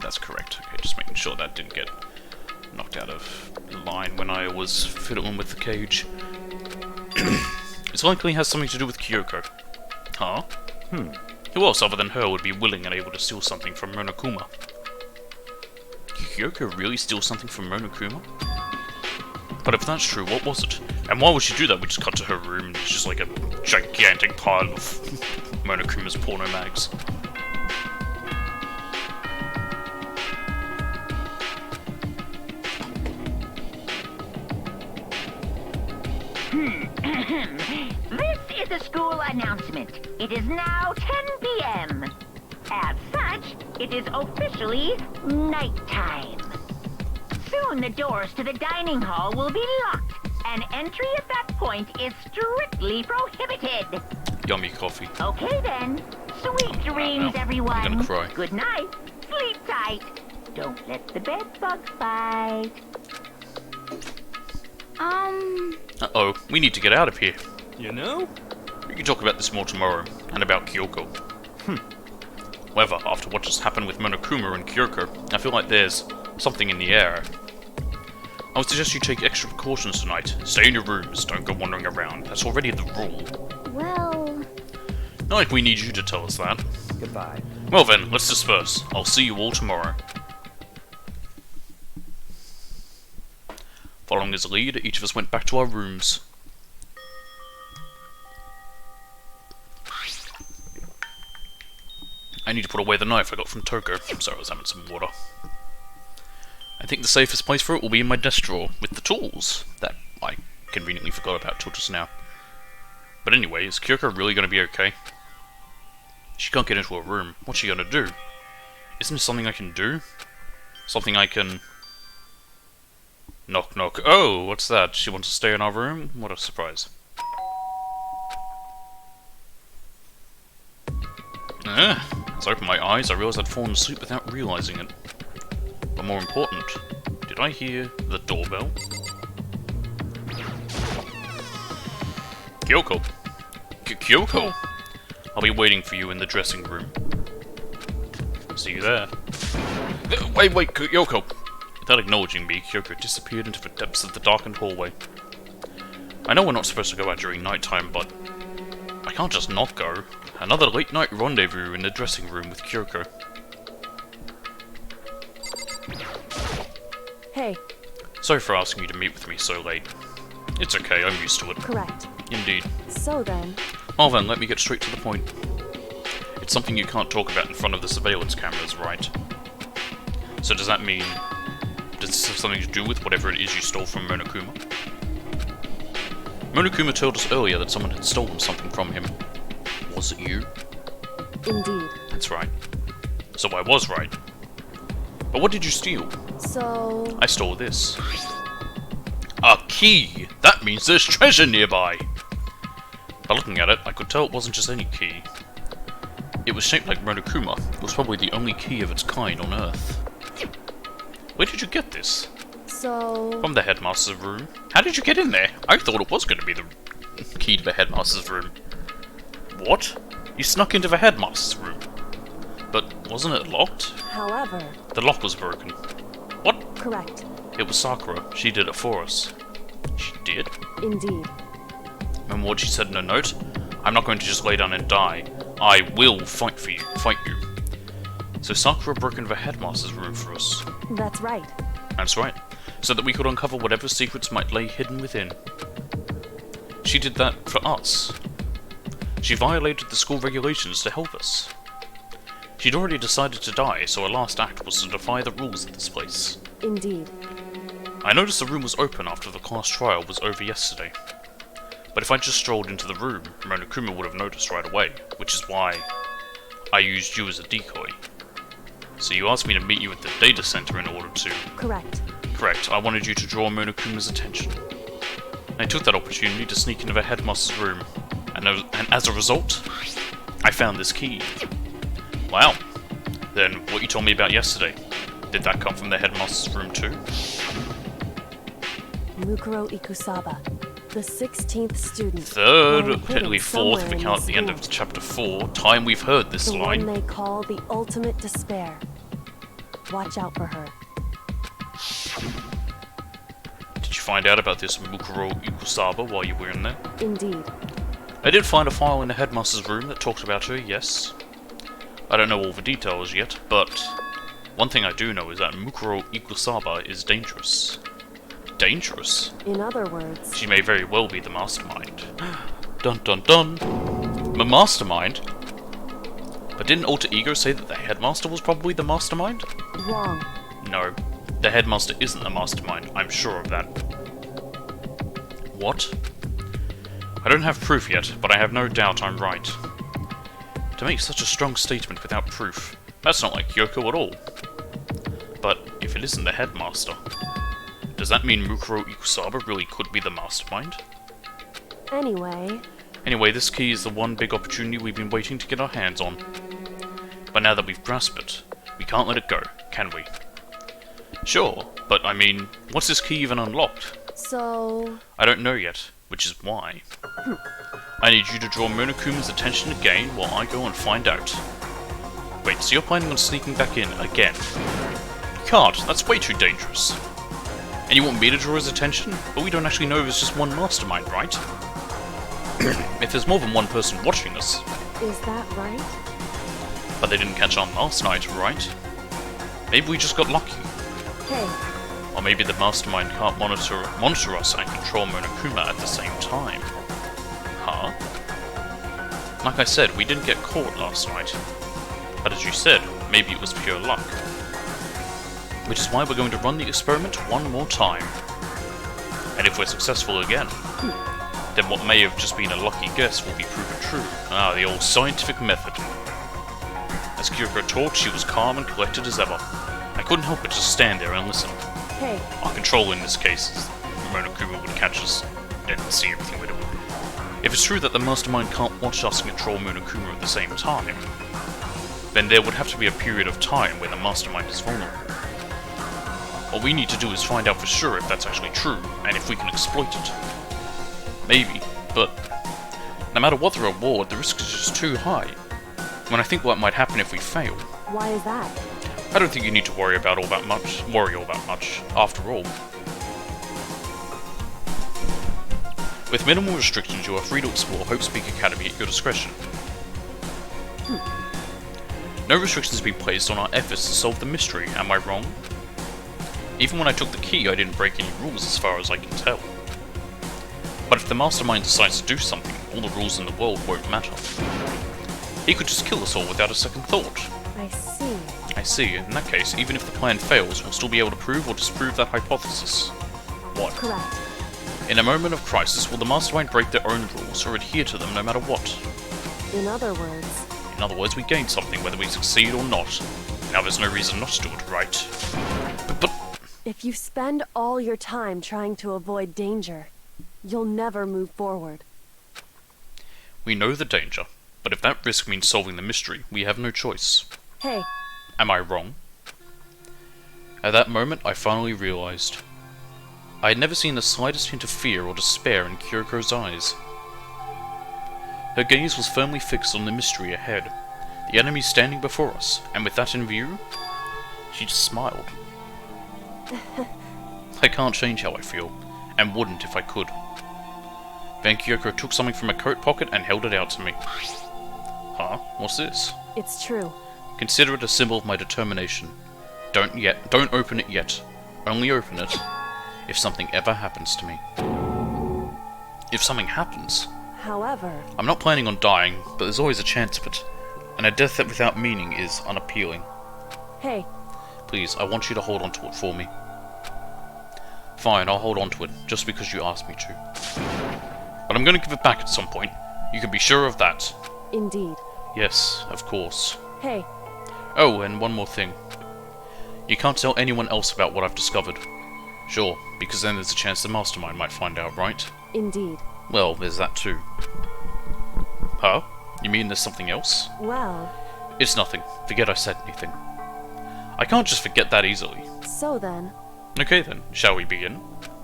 That's correct. Okay, just making sure that didn't get knocked out of line when I was fiddling with the cage. It's likely has something to do with Kyoko. Huh? Who else other than her would be willing and able to steal something from Monokuma? Kyoko really steal something from Monokuma? But if that's true, what was it? And why would she do that? We just cut to her room and it's just like a gigantic pile of Monokuma's porno mags. This is a school announcement. It is now 10 p.m. As such, it is officially nighttime. Soon the doors to the dining hall will be locked, and entry at that point is strictly prohibited. Yummy coffee. Okay then. Sweet dreams, no. everyone. I'm gonna cry. Good night. Sleep tight. Don't let the bed bugs bite. Uh-oh, we need to get out of here. You know? We can talk about this more tomorrow, and about Kyoko. However, after what just happened with Monokuma and Kyoko, I feel like there's something in the air. I would suggest you take extra precautions tonight. Stay in your rooms, don't go wandering around. That's already the rule. Well, Not like we need you to tell us that. Goodbye. Well then, let's disperse. I'll see you all tomorrow. Following his lead, each of us went back to our rooms. I need to put away the knife I got from Toko. Sorry, I was having some water. I think the safest place for it will be in my desk drawer, with the tools that I conveniently forgot about till just now. But anyway, is Kyoko really going to be okay? She can't get into her room. What's she going to do? Isn't it something I can do? Something I can... Knock knock. Oh, what's that? She wants to stay in our room? What a surprise. As I opened my eyes, I realized I'd fallen asleep without realizing it. But more important, did I hear the doorbell? Kyoko! Kyoko! I'll be waiting for you in the dressing room. See you there. Wait, Kyoko! Without acknowledging me, Kyoko disappeared into the depths of the darkened hallway. I know we're not supposed to go out during nighttime, but I can't just not go. Another late-night rendezvous in the dressing room with Kyoko. Hey, Sorry for asking you to meet with me so late. It's okay, I'm used to it. correct. Indeed. So then, Well then, let me get straight to the point. It's something you can't talk about in front of the surveillance cameras, right? So does that mean... Does this have something to do with whatever it is you stole from Monokuma? Monokuma told us earlier that someone had stolen something from him. Was it you? indeed. That's right. So I was right. But what did you steal? So, I stole this. A key! That means there's treasure nearby! By looking at it, I could tell it wasn't just any key. It was shaped like Monokuma. It was probably the only key of its kind on Earth. Where did you get this? so, From the headmaster's room. How did you get in there? I thought it was going to be the key to the headmaster's room. What? You snuck into the headmaster's room? But wasn't it locked? however, The lock was broken. What? correct. It was Sakura. She did it for us. She did? Indeed. Remember what she said in her note? I'm not going to just lay down and die. I will fight for you. Fight you. So Sakura broke into the headmaster's room for us. That's right. That's right. So that we could uncover whatever secrets might lay hidden within. She did that for us. She violated the school regulations to help us. She'd already decided to die, so her last act was to defy the rules of this place. Indeed. I noticed the room was open after the class trial was over yesterday. But if I just strolled into the room, Monokuma would have noticed right away, which is why I used you as a decoy. So you asked me to meet you at the data center in order to... Correct. Correct, I wanted you to draw Monokuma's attention. I took that opportunity to sneak into the headmaster's room, and as a result, I found this key. Wow. Then, what you told me about yesterday, did that come from the headmaster's room too? Mukuro Ikusaba, The 16th student. Third, lying technically hidden fourth if somewhere we in count this the end of school. chapter 4. Time we've heard this The line. one they call the ultimate despair. Watch out for her. Did you find out about this Mukuro Ikusaba while you were in there? Indeed. I did find a file in the headmaster's room that talked about her, yes. I don't know all the details yet, but one thing I do know is that Mukuro Ikusaba is dangerous. Dangerous? In other words, She may very well be the mastermind. Dun dun dun! The mastermind? But didn't Alter Ego say that the headmaster was probably the mastermind? wrong. No, the headmaster isn't the mastermind, I'm sure of that. What? I don't have proof yet, but I have no doubt I'm right. To make such a strong statement without proof, that's not like Kyoko at all. But if it isn't the headmaster, does that mean Mukuro Ikusaba really could be the mastermind? Anyway, This key is the one big opportunity we've been waiting to get our hands on. But now that we've grasped it, we can't let it go, can we? Sure, but I mean, what's this key even unlocked? so... I don't know yet, which is why. I need you to draw Monokuma's attention again while I go and find out. Wait, so you're planning on sneaking back in again? You can't, that's way too dangerous. And you want me to draw his attention? But we don't actually know if it's just one mastermind, right? If there's more than one person watching us, Is that right? but they didn't catch on last night, right? Maybe we just got lucky. Hey, Or maybe the mastermind can't monitor us and control Monokuma at the same time. Huh? Like I said, we didn't get caught last night. But as you said, maybe it was pure luck. Which is why we're going to run the experiment one more time. And if we're successful again, then what may have just been a lucky guess will be proven true. Ah, the old scientific method. As Kyoko talked, she was calm and collected as ever. I couldn't help but just stand there and listen. hey, Our control in this case is Monokuma would catch us and see everything we do. If it's true that the mastermind can't watch us and control Monokuma at the same time, then there would have to be a period of time where the mastermind is vulnerable. What we need to do is find out for sure if that's actually true, and if we can exploit it. Maybe, but no matter what the reward, the risk is just too high. When I think what might happen if we fail, why is that? I don't think you need to worry about all that much. After all. With minimal restrictions, you are free to explore Hope's Peak Academy at your discretion. No restrictions have been placed on our efforts to solve the mystery, am I wrong? Even when I took the key, I didn't break any rules as far as I can tell. But if the mastermind decides to do something, all the rules in the world won't matter. He could just kill us all without a second thought. I see. I see. In that case, even if the plan fails, we'll still be able to prove or disprove that hypothesis. What? Correct. In a moment of crisis, will the mastermind break their own rules or adhere to them no matter what? In other words, We gain something whether we succeed or not. Now there's no reason not to do it, right? But if you spend all your time trying to avoid danger, you'll never move forward. we know the danger. But if that risk means solving the mystery, we have no choice. Hey, Am I wrong? At that moment, I finally realized. I had never seen the slightest hint of fear or despair in Kyoko's eyes. Her gaze was firmly fixed on the mystery ahead, the enemy standing before us, and with that in view, she just smiled. I can't change how I feel, and wouldn't if I could. Then Kyoko took something from her coat pocket and held it out to me. Huh? What's this? it's true. Consider it a symbol of my determination. Don't open it yet. Only open it if something ever happens to me. If something happens? However, I'm not planning on dying, but there's always a chance of it. And a death that without meaning is unappealing. hey, Please, I want you to hold on to it for me. Fine, I'll hold on to it, just because you asked me to. But I'm going to give it back at some point. You can be sure of that. indeed. Yes, of course. Hey, Oh, and one more thing. You can't tell anyone else about what I've discovered. Sure, because then there's a chance the mastermind might find out, right? indeed. Well, there's that too. Huh? You mean there's something else? Well, It's nothing. Forget I said anything. I can't just forget that easily. so then, Okay then, shall we begin?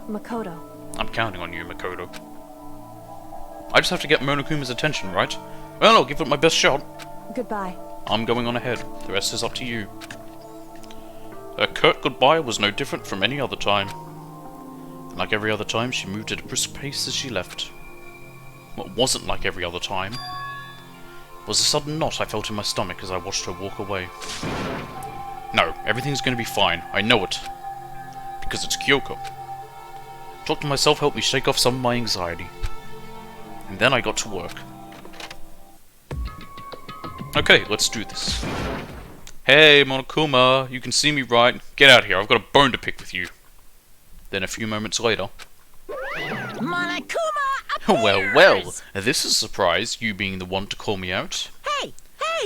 Makoto, I'm counting on you, Makoto. I just have to get Monokuma's attention, right? Well, I'll give it my best shot. Goodbye. I'm going on ahead. The rest is up to you. Her curt goodbye was no different from any other time. And like every other time, she moved at a brisk pace as she left. What wasn't like every other time was a sudden knot I felt in my stomach as I watched her walk away. No, everything's going to be fine. I know it. Because it's Kyoko. Talk to myself helped me shake off some of my anxiety. And then I got to work. Okay, let's do this. Hey, Monokuma, you can see me right? Get out here, I've got a bone to pick with you. Then a few moments later... Monokuma Well, this is a surprise, you being the one to call me out. Hey!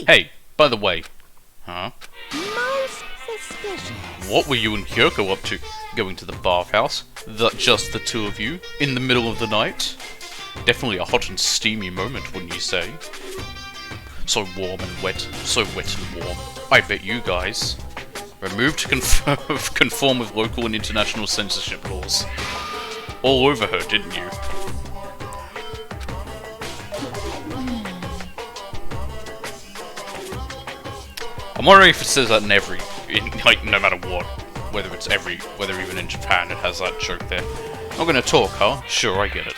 Hey, by the way... Huh? Most suspicious. What were you and Kyoko up to? Going to the bathhouse? Just the two of you? In the middle of the night? Definitely a hot and steamy moment, wouldn't you say? So warm and wet, so wet and warm. I bet you guys. Removed to conform with local and international censorship laws. All over her, didn't you? I'm wondering if it says that like, no matter what. Whether even in Japan it has that joke there. I'm gonna talk, huh? Sure, I get it.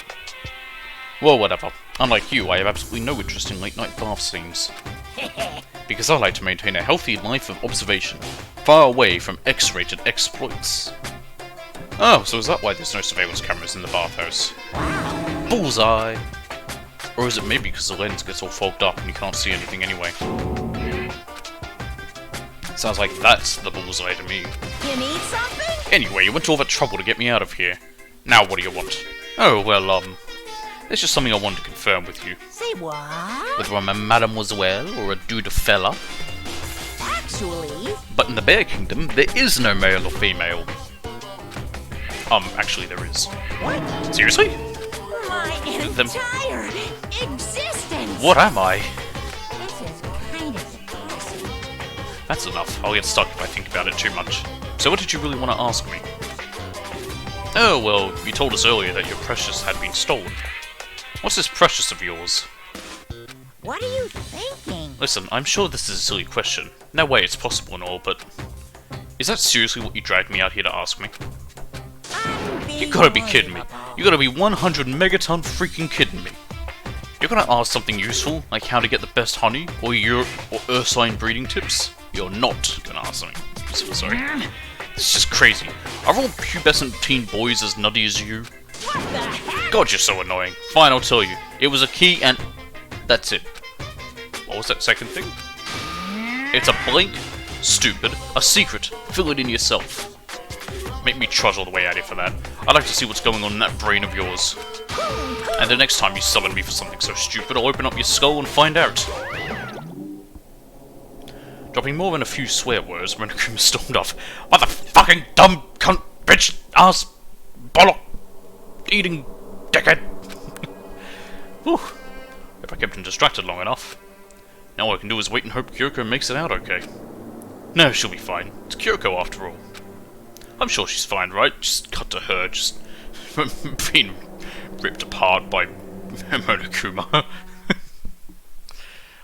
Well, whatever. Unlike you, I have absolutely no interest in late-night bath scenes. Because I like to maintain a healthy life of observation, far away from X-rated exploits. Oh, so is that why there's no surveillance cameras in the bathhouse? Bullseye! Or is it maybe because the lens gets all fogged up and you can't see anything anyway? Sounds like that's the bullseye to me. You need something? Anyway, you went to all that trouble to get me out of here. Now what do you want? Oh, well, there's just something I wanted to confirm with you. Say what? Whether I'm a mademoiselle or a dude fella. Actually... But in the Bear Kingdom, there is no male or female. Actually there is. What? Seriously? My entire existence! What am I? This is kind of depressing. That's enough. I'll get stuck if I think about it too much. So what did you really want to ask me? Oh, well, you told us earlier that your precious had been stolen. What's this precious of yours? What are you thinking? Listen, I'm sure this is a silly question. No way it's possible and all, but... Is that seriously what you dragged me out here to ask me? You gotta be kidding me. You gotta be 100 megaton freaking kidding me. You're gonna ask something useful, like how to get the best honey, or ursine breeding tips? You're not gonna ask something useful, sorry. It's just crazy. Are all pubescent teen boys as nutty as you? What the heck? God, you're so annoying. Fine, I'll tell you. It was a key and... That's it. What was that second thing? It's a blank, stupid, a secret. Fill it in yourself. Make me trudge all the way out here for that. I'd like to see what's going on in that brain of yours. And the next time you summon me for something so stupid, I'll open up your skull and find out. Dropping more than a few swear words, Monokuma stormed off. Motherfucking dumb cunt, bitch, ass, bollock, eating dickhead. Whew. If I kept him distracted long enough. Now all I can do is wait and hope Kyoko makes it out okay. No, she'll be fine. It's Kyoko after all. I'm sure she's fine, right? Just cut to her, just being ripped apart by Monokuma.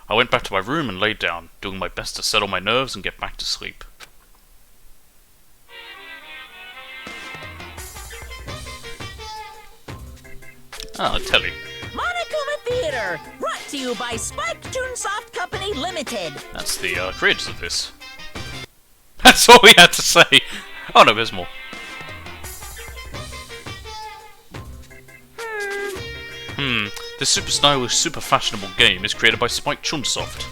I went back to my room and laid down, doing my best to settle my nerves and get back to sleep. Ah, Telly. Monokuma Theater, brought to you by Spike Toonsoft Company Limited. That's the creators of this. That's all we had to say. Oh no, there's more. This super stylish, super fashionable game is created by Spike Chunsoft.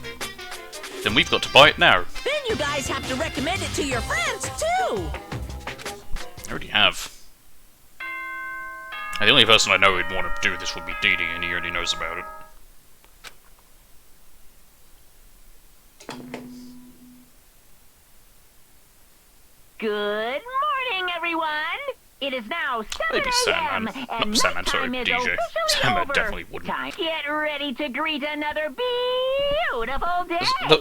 Then we've got to buy it now. Then you guys have to recommend it to your friends, too! I already have. And the only person I know who'd want to do this would be Dee Dee, and he already knows about it. Good morning, everyone! It is now 7 Maybe a.m. Sandman. and Not Sandman, sorry, nighttime is DJ. officially Sandman over. definitely wouldn't. Time. Get ready to greet another beautiful day!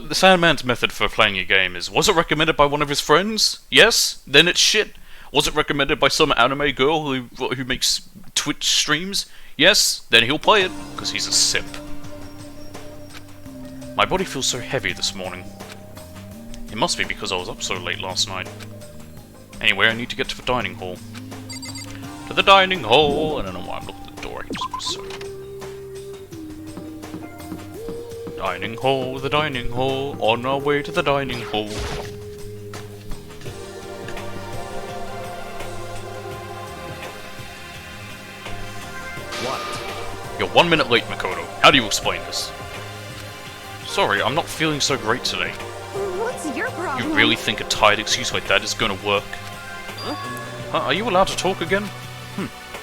The Sandman's method for playing a game is, was it recommended by one of his friends? Yes? Then it's shit. Was it recommended by some anime girl who makes Twitch streams? Yes, then he'll play it, because he's a simp. My body feels so heavy this morning. It must be because I was up so late last night. Anyway, I need to get to the dining hall. To the dining hall! I don't know why I'm looking at the door, I can just be so... Dining hall, the dining hall, on our way to the dining hall. What? You're 1 minute late, Makoto. How do you explain this? Sorry, I'm not feeling so great today. What's your problem? You really think a tired excuse like that is gonna work? Huh? Are you allowed to talk again?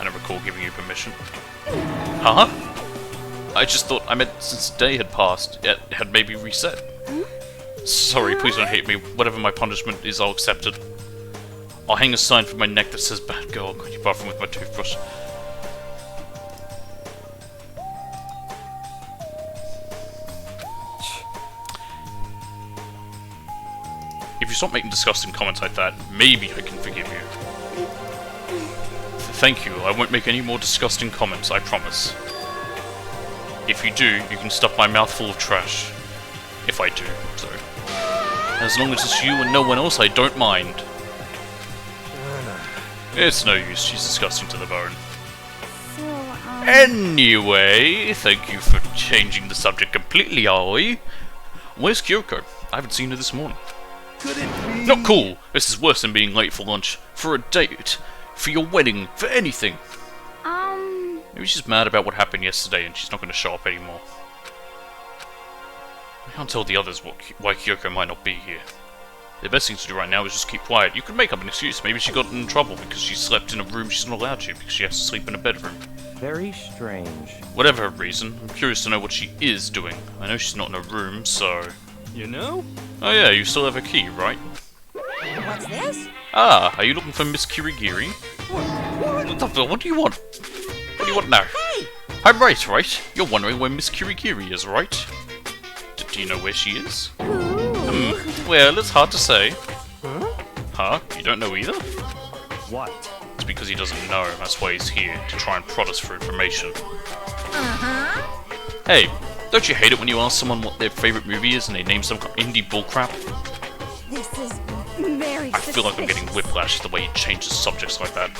I don't recall giving you permission. Huh? I just thought I meant since the day had passed, it had maybe reset. Sorry, please don't hate me. Whatever my punishment is, I'll accept it. I'll hang a sign from my neck that says, "Bad girl, can you bathroom with my toothbrush?" If you stop making disgusting comments like that, maybe I can forgive you. Thank you, I won't make any more disgusting comments, I promise. If you do, you can stuff my mouth full of trash. If I do, so. As long as it's you and no one else, I don't mind. It's no use, she's disgusting to the bone. So, Anyway, thank you for changing the subject completely, Aoi. Where's Kyoko? I haven't seen her this morning. Could it be? Not cool! This is worse than being late for lunch, for a date, for your wedding, for anything. Maybe she's mad about what happened yesterday and she's not going to show up anymore. I can't tell the others why Kyoko might not be here. The best thing to do right now is just keep quiet. You could make up an excuse. Maybe she got in trouble because she slept in a room she's not allowed to because she has to sleep in a bedroom. Very strange. Whatever her reason, I'm curious to know what she is doing. I know she's not in a room, so... You know? Oh yeah, you still have a key, right? What's this? Ah, are you looking for Miss Kirigiri? What do you want? What do you want now? Hey! I'm right? You're wondering where Miss Kirigiri is, right? Do you know where she is? Well, it's hard to say. Huh? You don't know either? What? It's because he doesn't know, that's why he's here, to try and prod us for information. Hey, don't you hate it when you ask someone what their favourite movie is and they name some indie bullcrap? this is very I feel like I'm getting whiplash the way he changes subjects like that.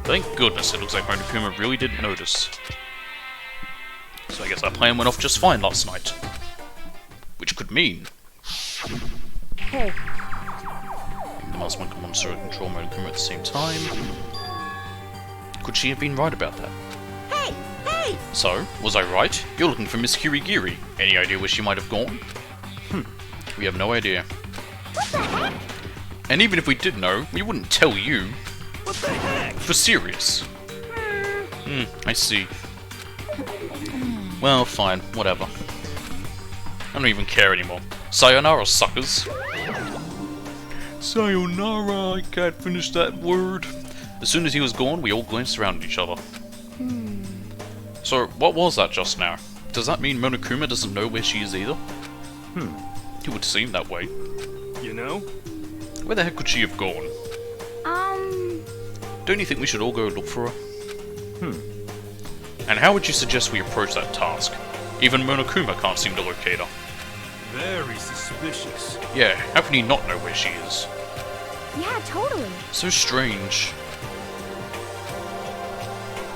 Thank goodness, it looks like Monokuma really didn't notice. So I guess our plan went off just fine last night. Which could mean... Hey, the last one could monster control Monokuma at the same time. Could she have been right about that? Hey! Hey! So, was I right? You're looking for Miss Kirigiri. Any idea where she might have gone? We have no idea. And even if we did know, we wouldn't tell you. What the heck? For serious. I see. Well, fine, whatever. I don't even care anymore. Sayonara, suckers. Sayonara, I can't finish that word. As soon as he was gone, we all glanced around at each other. So, what was that just now? Does that mean Monokuma doesn't know where she is either? It would seem that way. You know? Where the heck could she have gone? Don't you think we should all go look for her? And how would you suggest we approach that task? Even Monokuma can't seem to locate her. Very suspicious. Yeah, how can he not know where she is? yeah, totally. So strange.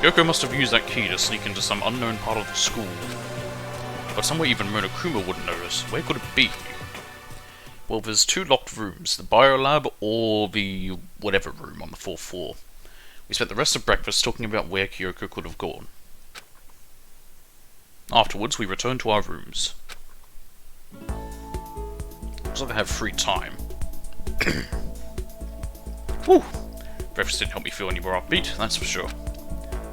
Yoko must have used that key to sneak into some unknown part of the school. But somewhere even Monokuma wouldn't notice. Where could it be? Well, there's two locked rooms. The biolab or the whatever room on the 4th floor. We spent the rest of breakfast talking about where Kyoko could have gone. Afterwards, we returned to our rooms. Looks like I have free time. Whew! Breakfast didn't help me feel any more upbeat, that's for sure.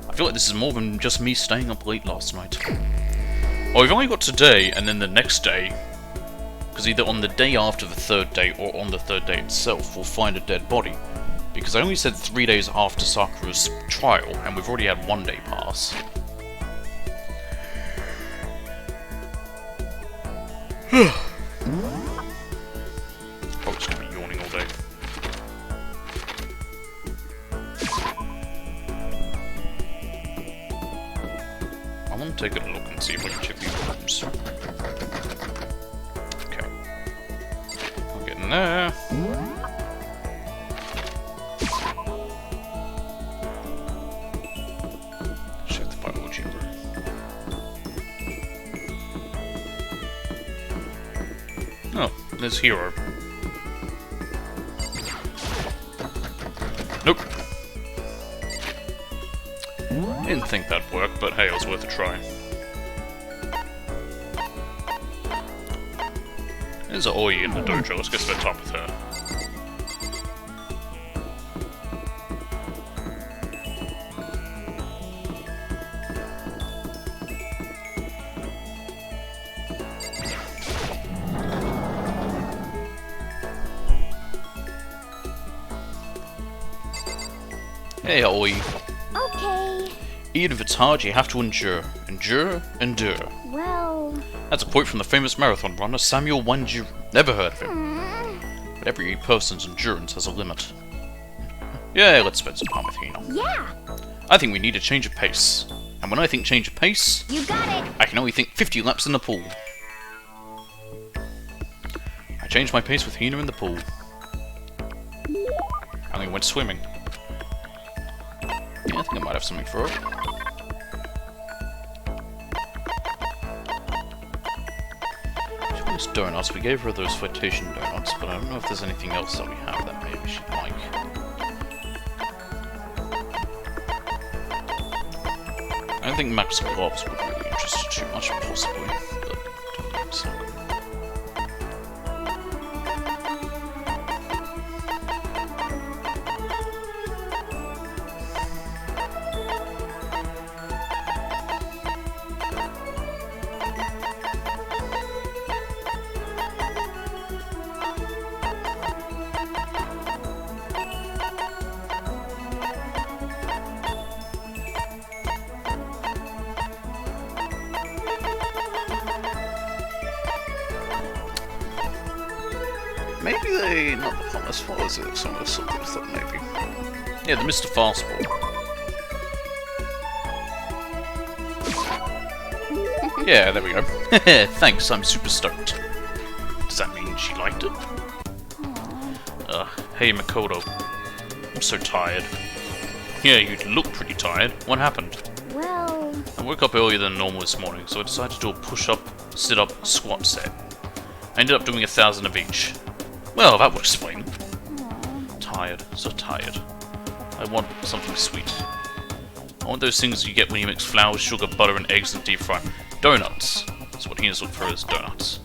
I feel like this is more than just me staying up late last night. Well, we've only got today and then the next day. Because either on the day after the 3rd day or on the 3rd day itself, we'll find a dead body. Because I only said 3 days after Sakura's trial, and we've already had 1 day pass. Probably just gonna be yawning all day. there. Check the biology room. Oh, there's Hero. Nope. Didn't think that'd work, but hey, it was worth a try. There's Oi in the dojo, let's go spend time with her. Hey Oi. Okay. Even if it's hard, you have to endure. Endure, endure. Well... That's a quote from the famous marathon runner Samuel Wanjiru. Never heard of him. But every person's endurance has a limit. Yeah, let's spend some time with Hina. Yeah. I think we need a change of pace. And when I think change of pace, You got it. I can only think 50 laps in the pool. I changed my pace with Hina in the pool. I only went swimming. Yeah, I think I might have something for her. Those donuts, we gave her those flotation donuts, but I don't know if there's anything else that we have that maybe she'd like. I don't think Max gloves would really interest her too much, possibly, but don't think so. Maybe they... not the Thomas, what was it? Some of the others that maybe. Yeah, the Mr. Fastball. Yeah, there we go. Thanks, I'm super stoked. Does that mean she liked it? Hey Makoto. I'm so tired. Yeah, you look pretty tired. What happened? Well... I woke up earlier than normal this morning, so I decided to do a push-up, sit-up, squat set. I ended up doing 1,000 of each. Well, that would explain. Tired, so tired. I want something sweet. I want those things you get when you mix flour, sugar, butter, and eggs and deep fry. Donuts! That's what Hina's looking for, is donuts.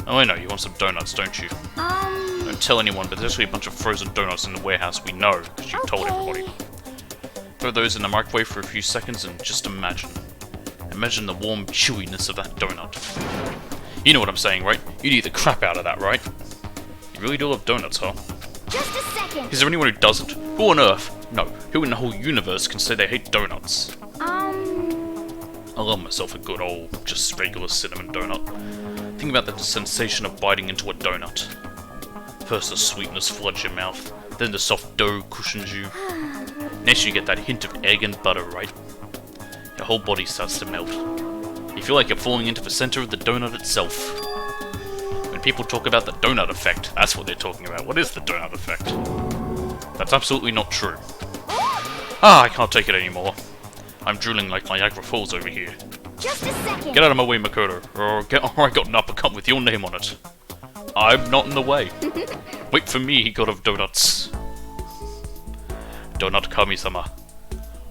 Oh, I know, you want some donuts, don't you? Don't tell anyone, but there's actually a bunch of frozen donuts in the warehouse, we know, because you told everybody. Throw those in the microwave for a few seconds and just imagine. Imagine the warm chewiness of that donut. You know what I'm saying, right? You'd eat the crap out of that, right? You really do love donuts, huh? Just a second. Is there anyone who doesn't? Who on Earth? No, who in the whole universe can say they hate donuts? I love myself a good old, just regular cinnamon donut. Think about the sensation of biting into a donut. First the sweetness floods your mouth, then the soft dough cushions you. Next you get that hint of egg and butter, right? Your whole body starts to melt. You feel like you're falling into the center of the donut itself. When people talk about the donut effect, that's what they're talking about. What is the donut effect? That's absolutely not true. Ah, I can't take it anymore. I'm drooling like Niagara Falls over here. Just a second. Get out of my way, Makoto, or I got an uppercut with your name on it. I'm not in the way. Wait for me, God of Donuts. Donut Kami-sama.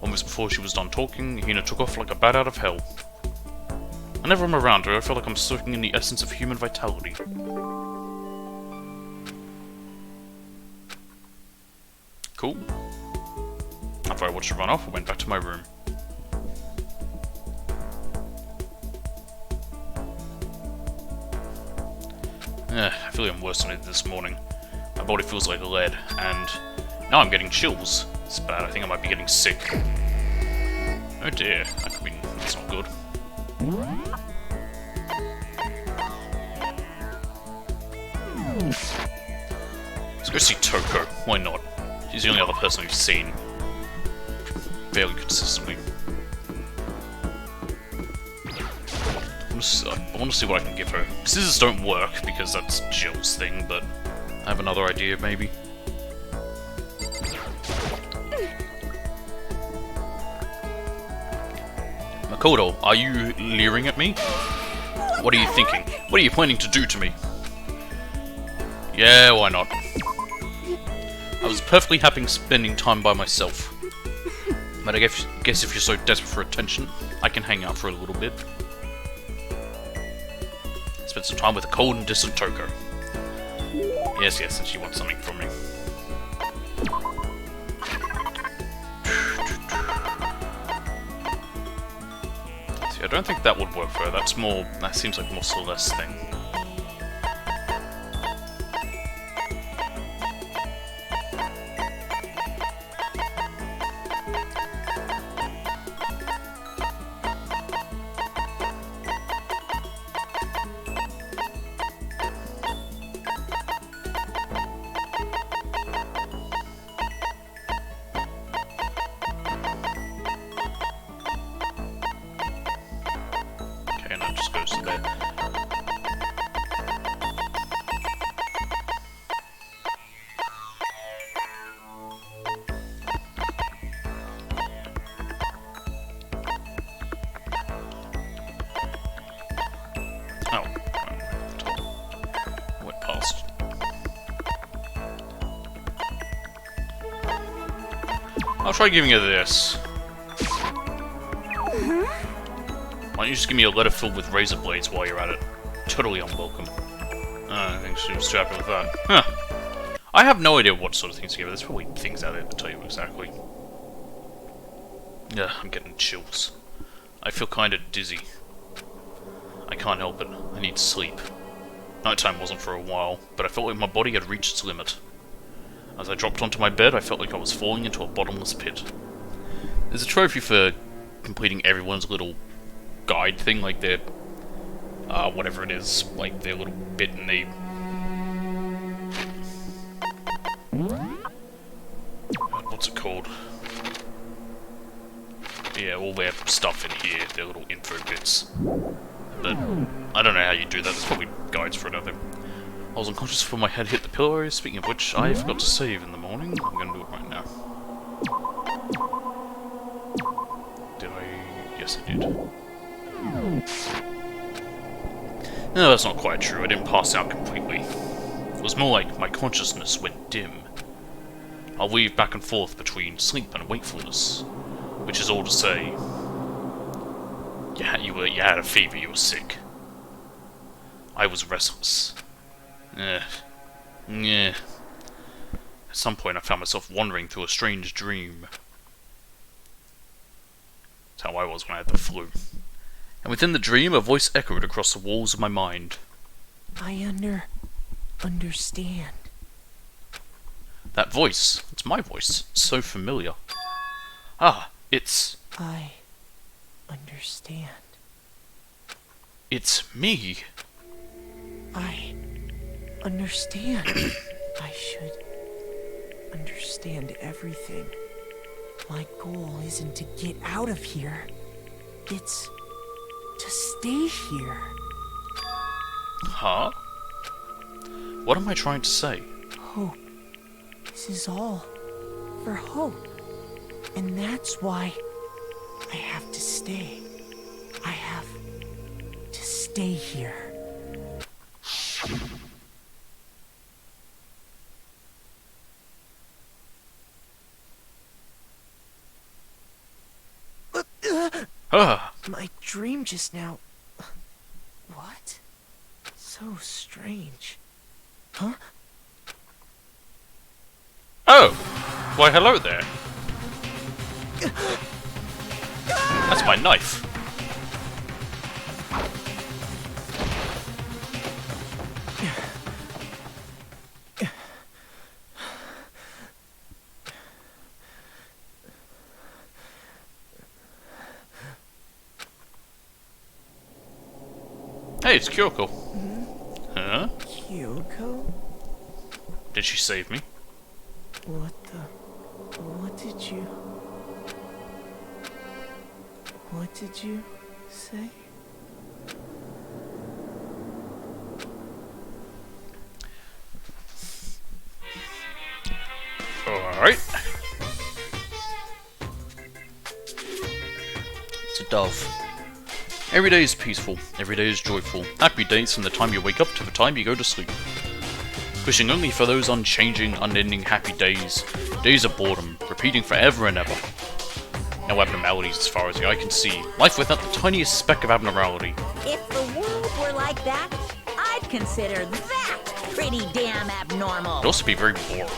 Almost before she was done talking, Hina took off like a bat out of hell. Whenever I'm around her, I feel like I'm soaking in the essence of human vitality. Cool. After I watched her run off, I went back to my room. I feel I'm worse than I did this morning. My body feels like lead, and now I'm getting chills. It's bad, I think I might be getting sick. Oh dear, that could be... that's not good. Let's go see Toko, why not? She's the only other person we've seen fairly consistently. I want to see what I can give her. Scissors don't work because that's Jill's thing, but I have another idea maybe. Makoto, are you leering at me? What are you thinking? What are you planning to do to me? Yeah, why not? I was perfectly happy spending time by myself. But I guess if you're so desperate for attention, I can hang out for a little bit. Spend some time with a cold and distant Toko. Yes, and she wants something from me. See, I don't think that would work for her. That seems like more Celeste's thing. And that just goes to there. Oh, went past. I'll try giving her this. Why don't you just give me a letter filled with razor blades while you're at it? Totally unwelcome. I think she was happy with that. Huh. I have no idea what sort of things to give her. There's probably things out there to tell you exactly. Yeah, I'm getting chills. I feel kinda dizzy. I can't help it. I need sleep. Nighttime wasn't for a while, but I felt like my body had reached its limit. As I dropped onto my bed, I felt like I was falling into a bottomless pit. There's a trophy for completing everyone's little guide thing, like their whatever it is, like their little bit, and they what's it called? Yeah, all their stuff in here, their little info bits. But I don't know how you do that. There's probably guides for it out there. I was unconscious before my head hit the pillow. Speaking of which, I forgot to save in the morning. I'm gonna do it right now. Did I? Yes, I did. No, that's not quite true. I didn't pass out completely. It was more like my consciousness went dim. I'll weave back and forth between sleep and wakefulness, which is all to say, you had a fever, you were sick. I was restless. At some point I found myself wandering through a strange dream. That's how I was when I had the flu. And within the dream, a voice echoed across the walls of my mind. I understand. That voice, it's my voice, it's so familiar. Ah, it's... I understand. It's me. I understand. I should understand everything. My goal isn't to get out of here. It's to stay here. Huh? What am I trying to say? Hope. This is all for hope. And that's why I have to stay. I have to stay here. Ah! My dream just now... What? So strange. Huh? Oh! Why, hello there. That's my knife. Hey, it's Kyoko. Huh? Kyoko? Did she save me? What did you say? Alright. It's a dove. Every day is peaceful, every day is joyful. Happy days from the time you wake up to the time you go to sleep. Wishing only for those unchanging, unending happy days. Days of boredom, repeating forever and ever. No abnormalities as far as the eye can see. Life without the tiniest speck of abnormality. If the world were like that, I'd consider that pretty damn abnormal. It'd also be very boring.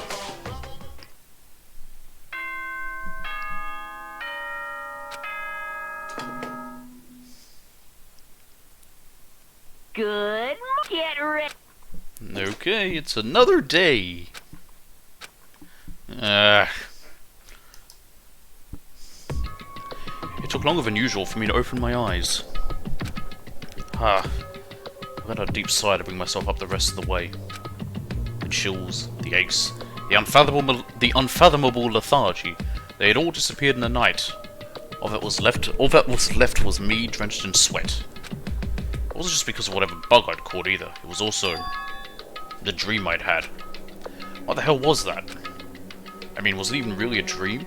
Good. Get ready. Okay, it's another day. It took longer than usual for me to open my eyes. I let out a deep sigh to bring myself up the rest of the way. The chills, the aches, the unfathomable lethargy, they had all disappeared in the night. All that was left was me drenched in sweat. It wasn't just because of whatever bug I'd caught either, it was also the dream I'd had. What the hell was that? I mean, was it even really a dream?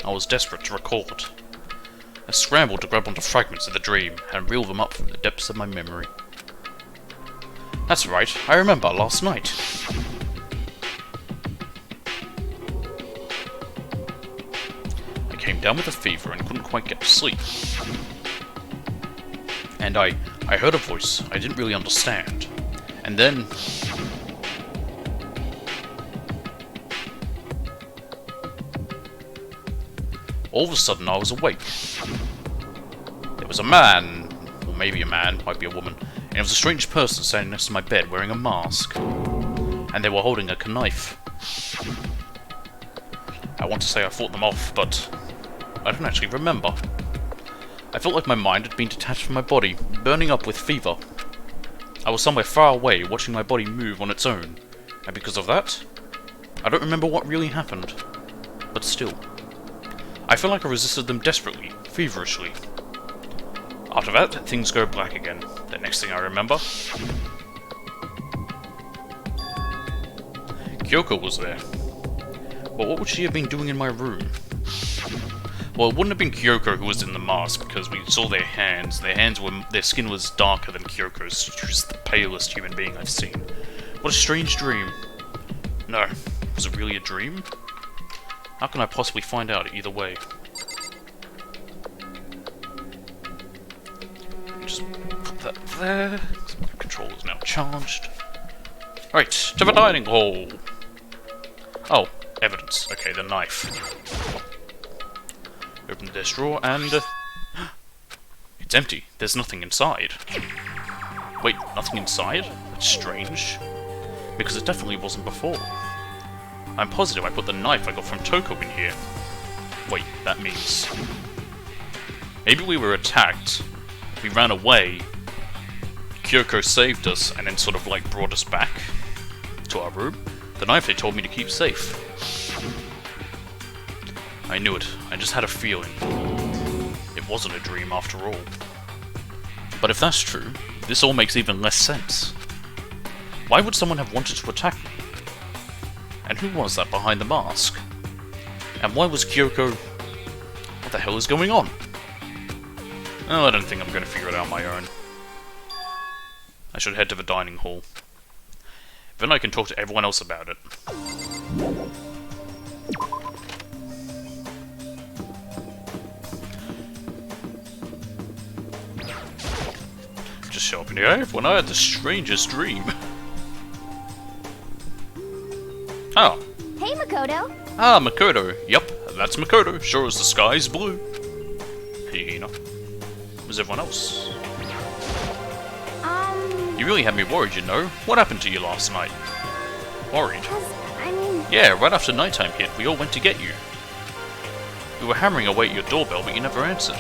I was desperate to recall it. I scrambled to grab onto fragments of the dream and reel them up from the depths of my memory. That's right, I remember last night. I came down with a fever and couldn't quite get to sleep. And I heard a voice I didn't really understand. And then... all of a sudden I was awake. There was a man, or maybe a man, might be a woman, and it was a strange person standing next to my bed wearing a mask. And they were holding a knife. I want to say I fought them off, but I don't actually remember. I felt like my mind had been detached from my body, burning up with fever. I was somewhere far away, watching my body move on its own, and because of that, I don't remember what really happened. But still, I feel like I resisted them desperately, feverishly. After that, things go black again. The next thing I remember... Kyoko was there. But what would she have been doing in my room? Well, it wouldn't have been Kyoko who was in the mask, because we saw their hands. Their skin was darker than Kyoko's. She was the palest human being I've seen. What a strange dream. No, was it really a dream? How can I possibly find out either way? Just put that there. My controller is now charged. Right, to the dining hall. Oh, evidence. Okay, the knife. Open the desk drawer and... it's empty. There's nothing inside. Wait, nothing inside? That's strange. Because it definitely wasn't before. I'm positive I put the knife I got from Toko in here. Wait, that means... maybe we were attacked, we ran away, Kyoko saved us, and then sort of like brought us back to our room. The knife they told me to keep safe. I knew it, I just had a feeling. It wasn't a dream after all. But if that's true, this all makes even less sense. Why would someone have wanted to attack me? And who was that behind the mask? And why was Kyoko... what the hell is going on? Oh, I don't think I'm going to figure it out on my own. I should head to the dining hall. Then I can talk to everyone else about it. Just show up in here when I had the strangest dream. Oh. Hey, Makoto. Ah, Makoto. Yup, that's Makoto. Sure as the sky's blue. Hey, Hina. Where's everyone else? You really had me worried, you know. What happened to you last night? Worried? I mean... Yeah, right after nighttime hit, we all went to get you. We were hammering away at your doorbell, but you never answered.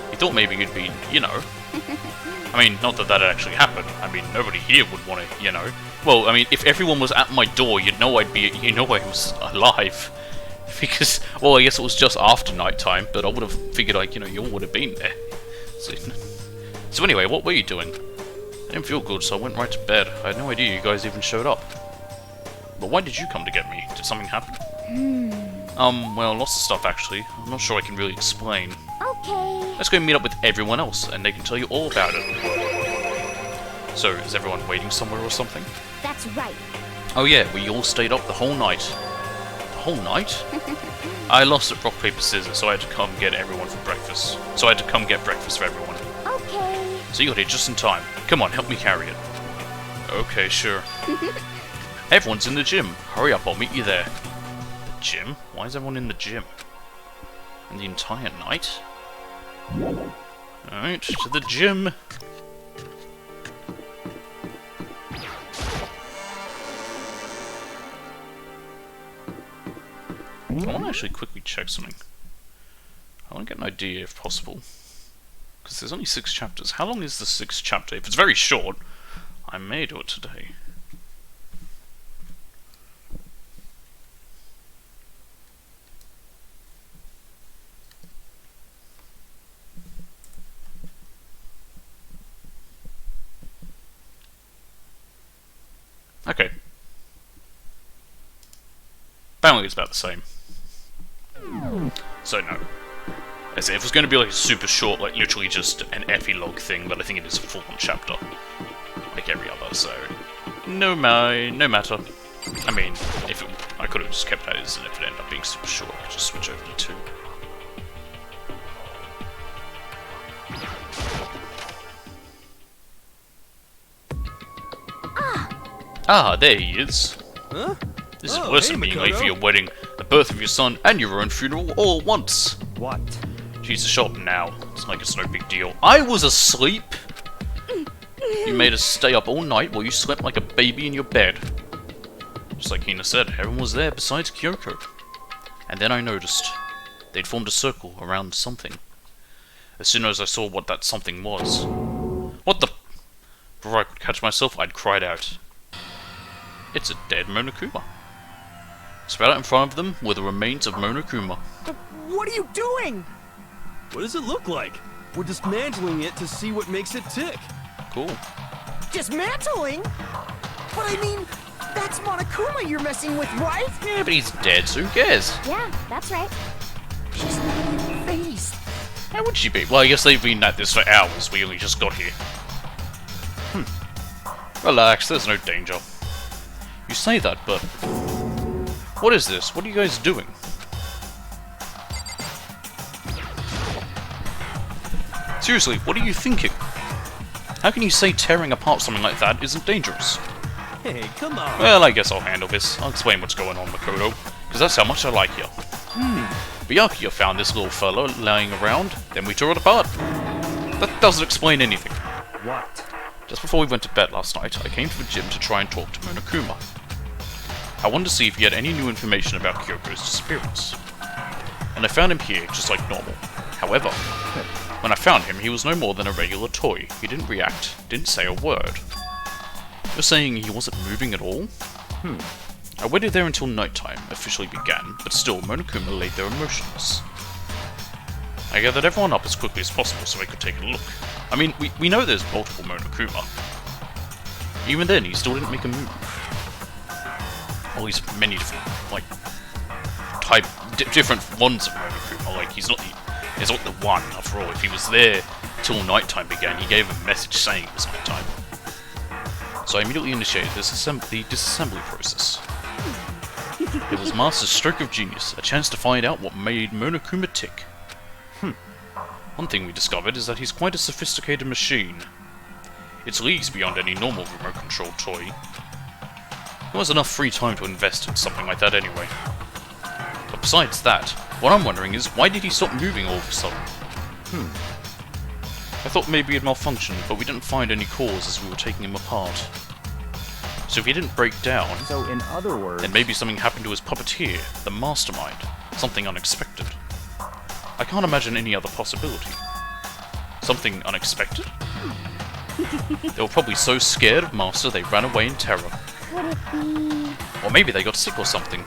We thought maybe you'd be, you know... I mean, not that that actually happened. I mean, nobody here would want to, you know... Well, I mean, if everyone was at my door, you'd know I was alive. Because, well, I guess it was just after nighttime, but I would have figured, like, you know, you all would have been there. So anyway, what were you doing? I didn't feel good, so I went right to bed. I had no idea you guys even showed up. But why did you come to get me? Did something happen? Well, lots of stuff actually. I'm not sure I can really explain. Okay. Let's go meet up with everyone else, and they can tell you all about it. So, is everyone waiting somewhere or something? That's right. Oh yeah, we all stayed up the whole night. The whole night? I lost at rock, paper, scissors, so I had to come get everyone for breakfast. So I had to come get breakfast for everyone. Okay. So you got here just in time. Come on, help me carry it. Okay, sure. Everyone's in the gym. Hurry up, I'll meet you there. The gym? Why is everyone in the gym? And the entire night? Alright, to the gym. I want to actually quickly check something. I want to get an idea if possible. Because there's only 6 chapters. How long is the 6th chapter? If it's very short, I may do it today. Okay. Apparently it's about the same. So no. As if it was going to be like a super short, like literally just an epilogue thing, but I think it is a full-on chapter. Like every other, so... No matter. I mean, if it, I could have just kept it as, and if it ended up being super short, I could just switch over to 2. Ah, there he is. Huh? This is Oh, worse hey, than being late for Makoto. your wedding, the birth of your son, and your own funeral all at once. What? Jesus, show up now. It's like it's no big deal. I was asleep! You made us stay up all night while you slept like a baby in your bed. Just like Hina said, everyone was there besides Kyoko. And then I noticed. They'd formed a circle around something. As soon as I saw what that something was... What the... Before I could catch myself, I'd cried out. It's a dead Monokuma. Spread out in front of them were the remains of Monokuma. What are you doing? What does it look like? We're dismantling it to see what makes it tick. Cool. Dismantling? But I mean, that's Monokuma you're messing with, right? Yeah, but he's dead, so who cares? Yeah, that's right. She's not even phased. How would she be? Well, I guess they've been at this for hours. We only just got here. Relax, there's no danger. You say that, but... What is this? What are you guys doing? Seriously, what are you thinking? How can you say tearing apart something like that isn't dangerous? Hey, come on. Well, I guess I'll handle this. I'll explain what's going on, Makoto, because that's how much I like you. Byakuya found this little fellow lying around, then we tore it apart. That doesn't explain anything. What? Just before we went to bed last night, I came to the gym to try and talk to Monokuma. I wanted to see if he had any new information about Kyoko's disappearance. And I found him here, just like normal. However, when I found him, he was no more than a regular toy. He didn't react, didn't say a word. You're saying he wasn't moving at all? I waited there until nighttime officially began, but still Monokuma lay there motionless. I gathered everyone up as quickly as possible so I could take a look. I mean, we know there's multiple Monokuma. Even then, he still didn't make a move. Well, he's many different, like, different ones of Monokuma. Like, he's not the one, after all. If he was there till nighttime began, he gave a message saying it was nighttime. So I immediately initiated the disassembly process. It was Master's stroke of genius, a chance to find out what made Monokuma tick. One thing we discovered is that he's quite a sophisticated machine. It's leagues beyond any normal remote-controlled toy. There was enough free time to invest in something like that anyway. But besides that, what I'm wondering is, why did he stop moving all of a sudden? I thought maybe it malfunctioned, but we didn't find any cause as we were taking him apart. So if he didn't break down, So in other words... then maybe something happened to his puppeteer, the mastermind. Something unexpected. I can't imagine any other possibility. Something unexpected? They were probably so scared of Master they ran away in terror. Could it be... Or maybe they got sick or something.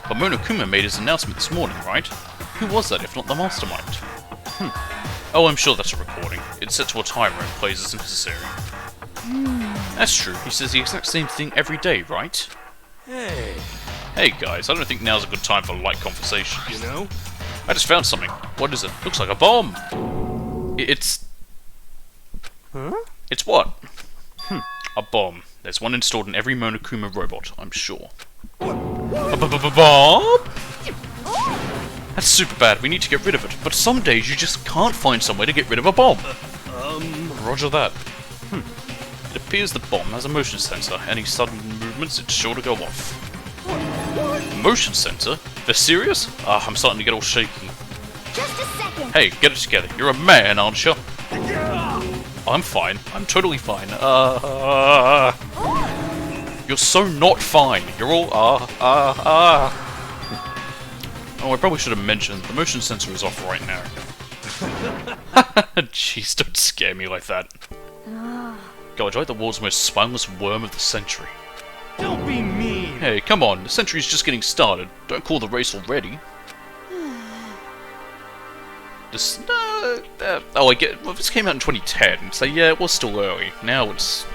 But Monokuma made his announcement this morning, right? Who was that if not the mastermind? Oh, I'm sure that's a recording. It's set to a timer and plays as necessary. That's true, he says the exact same thing every day, right? Hey, Hey guys, I don't think now's a good time for light conversation. You know? I just found something. What is it? Looks like a bomb. It's... Huh? It's what? A bomb. There's one installed in every Monokuma robot, I'm sure. Bomb? That's super bad. We need to get rid of it. But some days you just can't find somewhere to get rid of a bomb. Roger that. It appears the bomb has a motion sensor. Any sudden movements, it's sure to go off. Motion sensor? They're serious? I'm starting to get all shaky. Just a second. Hey, get it together. You're a man, aren't you? I'm fine. I'm totally fine. You're so not fine. You're all, Oh, I probably should have mentioned, the motion sensor is off right now. Jeez, don't scare me like that. God, you're like the world's most spineless worm of the century. Don't be mean! Hey, come on, the century's just getting started. Don't call the race already. I get. Well, this came out in 2010, so yeah, it was still early. Now it's.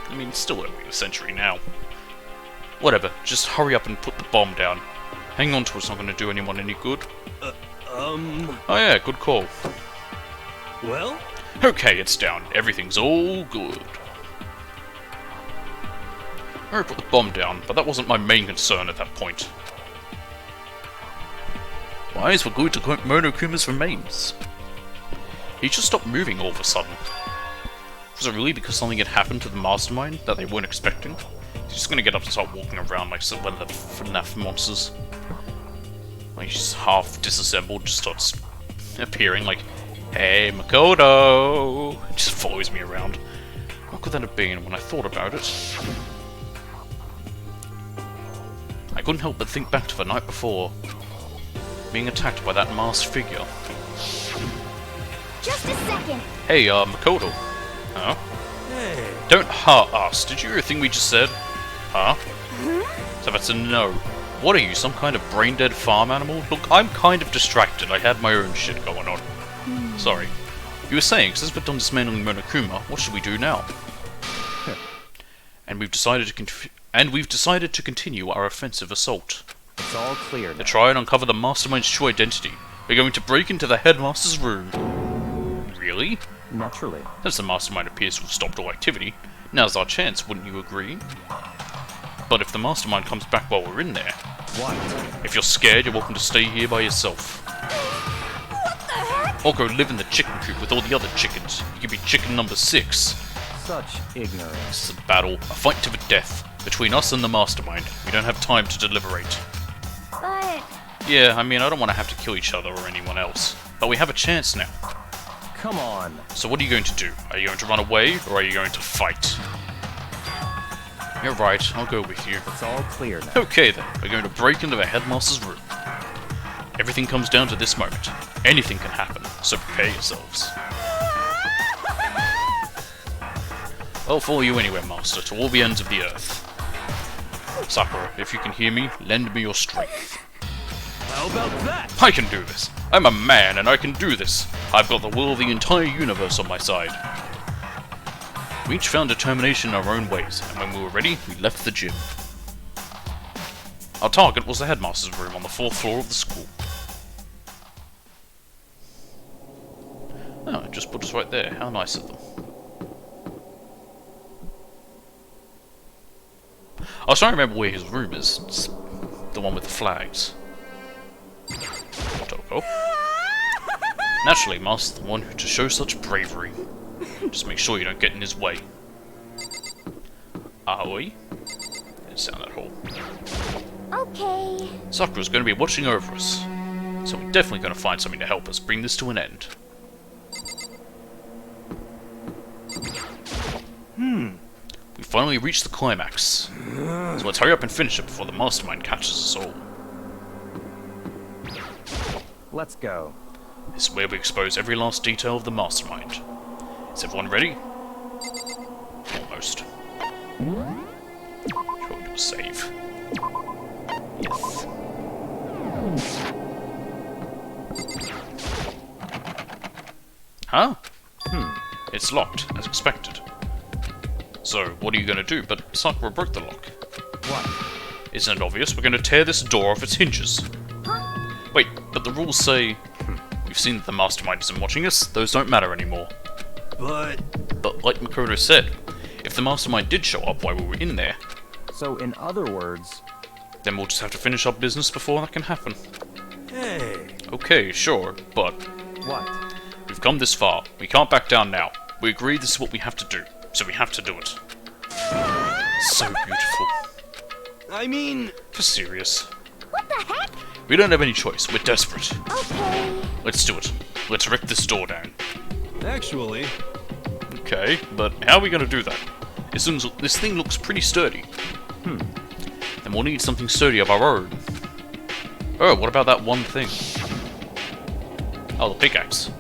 I mean, it's still early in the century now. Whatever, just hurry up and put the bomb down. Hang on to it's not going to do anyone any good. Oh yeah, good call. Well? Okay, it's down. Everything's all good. I put the bomb down, but that wasn't my main concern at that point. My eyes were glued to Monokuma's remains. He just stopped moving all of a sudden. Was it really because something had happened to the mastermind that they weren't expecting? He's just gonna get up and start walking around like one of the FNAF monsters. Like he's half disassembled, just starts appearing like, "Hey, Makoto!" Just follows me around. What could that have been when I thought about it? I couldn't help but think back to the night before, being attacked by that masked figure. Just a second. Hey, Makoto. Huh? Hey. Don't us. Did you hear a thing we just said? Huh? So that's a no. What are you, some kind of brain-dead farm animal? Look, I'm kind of distracted. I had my own shit going on. Sorry. You were saying, since we're done dismantling Monokuma, what should we do now? And we've decided to continue our offensive assault. It's all clear To now. try and uncover the mastermind's true identity, we're going to break into the headmaster's room. Really? Naturally. Since the mastermind appears to have stopped all activity, now's our chance, wouldn't you agree? But if the mastermind comes back while we're in there, What? if you're scared, you're welcome to stay here by yourself. Or go live in the chicken coop with all the other chickens. You could be chicken number 6. Such ignorance. This is a battle, a fight to the death, between us and the mastermind. We don't have time to deliberate. But Yeah, I mean, I don't want to have to kill each other or anyone else. But we have a chance now. Come on. So what are you going to do? Are you going to run away, or are you going to fight? You're right, I'll go with you. It's all clear now. Okay then, we're going to break into the headmaster's room. Everything comes down to this moment. Anything can happen, so prepare yourselves. I'll follow you anywhere, Master, to all the ends of the earth. Sakura, if you can hear me, lend me your strength. How about that? I can do this. I'm a man and I can do this. I've got the will of the entire universe on my side. We each found determination in our own ways, and when we were ready, we left the gym. Our target was the headmaster's room on the 4th floor of the school. Oh, it just put us right there. How nice of them. I was trying to remember where his room is. It's the one with the flags. Toko. Naturally, Master's the one to show such bravery. Just make sure you don't get in his way. Aoi? Didn't sound that whole. okay. Sakura's going to be watching over us, so we're definitely going to find something to help us bring this to an end. We finally reached the climax, so let's hurry up and finish it before the mastermind catches us all. Let's go. This is where we expose every last detail of the mastermind. Is everyone ready? Almost. Sure, do a save. Yes. Huh? It's locked, as expected. So, what are you gonna do? But Sakura broke the lock. What? Isn't it obvious? We're going to tear this door off its hinges. Wait, but the rules say... We've seen that the mastermind isn't watching us. Those don't matter anymore. But like Makoto said, if the mastermind did show up while we were in there... So, in other words... Then we'll just have to finish our business before that can happen. Hey. Okay, sure, but... What? We've come this far. We can't back down now. We agreed this is what we have to do, so we have to do it. So beautiful. I mean... For serious. What the heck? We don't have any choice. We're desperate. Okay. Let's do it. Let's rip this door down. Actually... Okay, but how are we going to do that? This thing looks pretty sturdy. Then we'll need something sturdy of our own. Oh, what about that one thing? Oh, the pickaxe.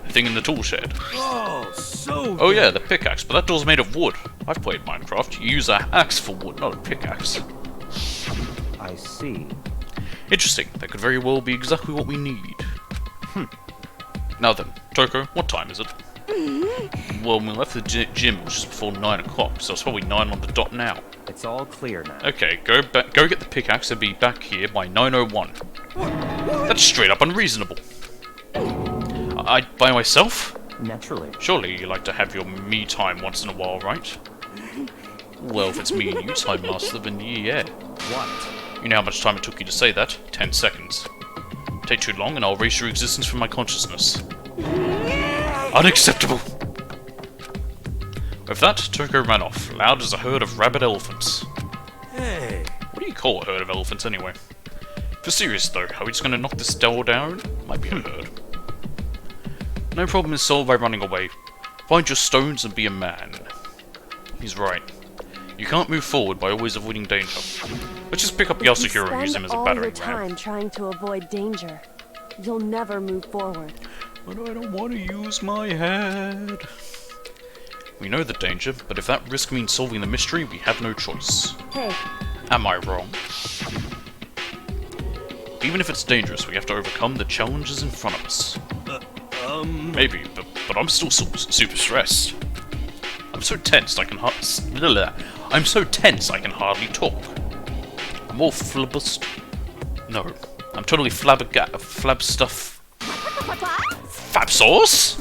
The thing in the tool shed. Oh, so Oh yeah, the pickaxe, but that door's made of wood. I've played Minecraft. You use an axe for wood, not a pickaxe. I see. Interesting. That could very well be exactly what we need. Now then, Toko, what time is it? Well, we left the gym just before 9 o'clock, so it's probably 9 on the dot now. It's all clear now. Okay, go get the pickaxe and be back here by 9:01. That's straight up unreasonable. I by myself? Naturally. Surely you like to have your me time once in a while, right? Well, if it's me and you time, Master, then yeah. What? You know how much time it took you to say that? 10 seconds. Take too long and I'll erase your existence from my consciousness. Unacceptable! With that, Toko ran off, loud as a herd of rabid elephants. Hey. What do you call a herd of elephants anyway? For serious though, are we just gonna knock this door down? Might be a herd. No problem is solved by running away. Find your stones and be a man. He's right. You can't move forward by always avoiding danger. Let's just pick up Yasuhiro and use him as a all battering your time ram. trying to avoid danger. You'll never move forward. But I don't want to use my head. We know the danger, but if that risk means solving the mystery, we have no choice. Hey, Am I wrong? Even if it's dangerous, we have to overcome the challenges in front of us. Maybe, but I'm still super stressed. I'm so tense I can I'm so tense I can hardly talk. I'm all flabust. No, I'm totally flab stuff. Fab sauce?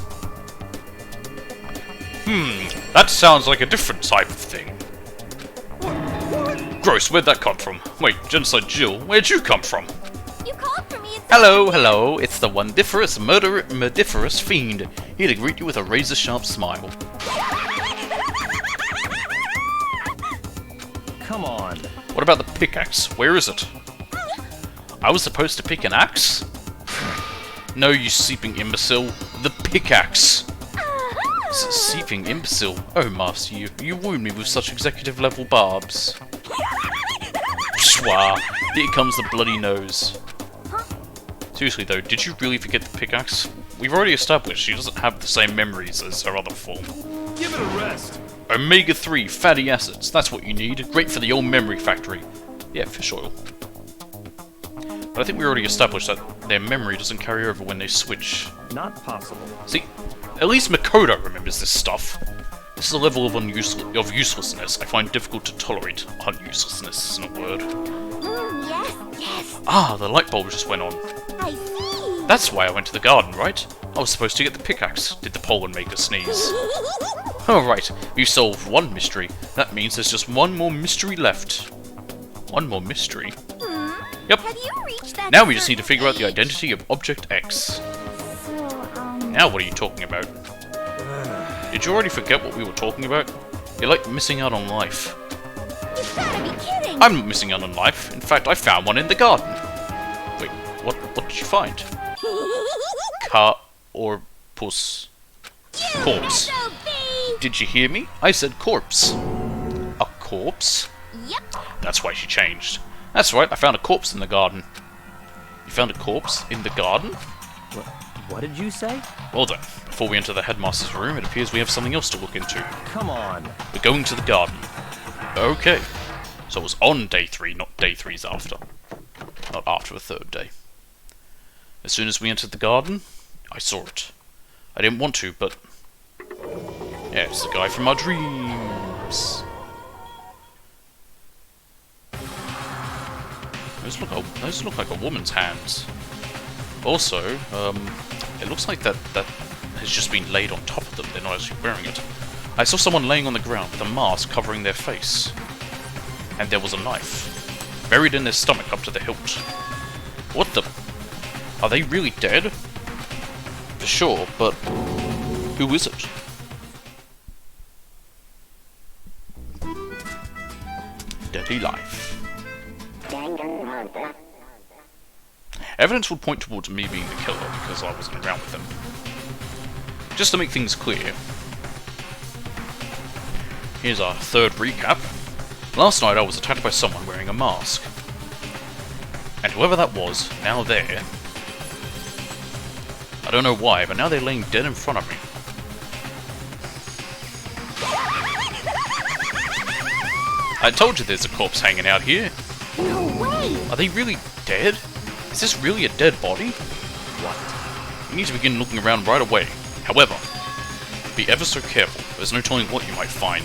That sounds like a different type of thing. Gross, where'd that come from? Wait, Genocide Jill, where'd you come from? You called for me. Hello, it's the wondiferous, murdiferous fiend, here to greet you with a razor-sharp smile. Come on. What about the pickaxe? Where is it? I was supposed to pick an axe? No, you seeping imbecile. The pickaxe! Seeping imbecile? Oh, Master, you wound me with such executive-level barbs. Schwa! Here comes the bloody nose. Seriously though, did you really forget the pickaxe? We've already established she doesn't have the same memories as her other form. Give it a rest. Omega-3 fatty acids, that's what you need. Great for the old memory factory. Yeah, fish oil. But I think we already established that their memory doesn't carry over when they switch. Not possible. See, at least Makoto remembers this stuff. This is a level of uselessness I find difficult to tolerate. Unuselessness isn't a word. Yes. Ah, the light bulb just went on. I see. That's why I went to the garden, right? I was supposed to get the pickaxe. Did the pollen maker sneeze? Alright, we've solved one mystery. That means there's just one more mystery left. One more mystery? Yep. Have you reached that? Now we just need to certain figure out the age? identity of Object X. So, Now what are you talking about? Did you already forget what we were talking about? You're like missing out on life. You've gotta be kidding. I'm not missing out on life. In fact, I found one in the garden. Wait, what did you find? Car or puss? Corpse. SOB! Did you hear me? I said corpse. A corpse? Yep. That's why she changed. That's right, I found a corpse in the garden. You found a corpse in the garden? What did you say? Well then, before we enter the headmaster's room, it appears we have something else to look into. Come on. We're going to the garden. Okay. So it was on day 3, not day 3's after. Not after the third day. As soon as we entered the garden, I saw it. I didn't want to, but... yeah, it's the guy from our dreams. Those look like a woman's hands. Also, it looks like that has just been laid on top of them. They're not actually wearing it. I saw someone laying on the ground with a mask covering their face. And there was a knife, buried in their stomach up to the hilt. What the... Are they really dead? For sure, but... Who is it? Dirty life. Danganronpa. Evidence would point towards me being the killer because I wasn't around with them. Just to make things clear, here's our third recap. Last night I was attacked by someone wearing a mask. And whoever that was, now there... I don't know why, but now they're laying dead in front of me. I told you there's a corpse hanging out here. No way! Are they really dead? Is this really a dead body? What? You need to begin looking around right away. However, be ever so careful. There's no telling what you might find.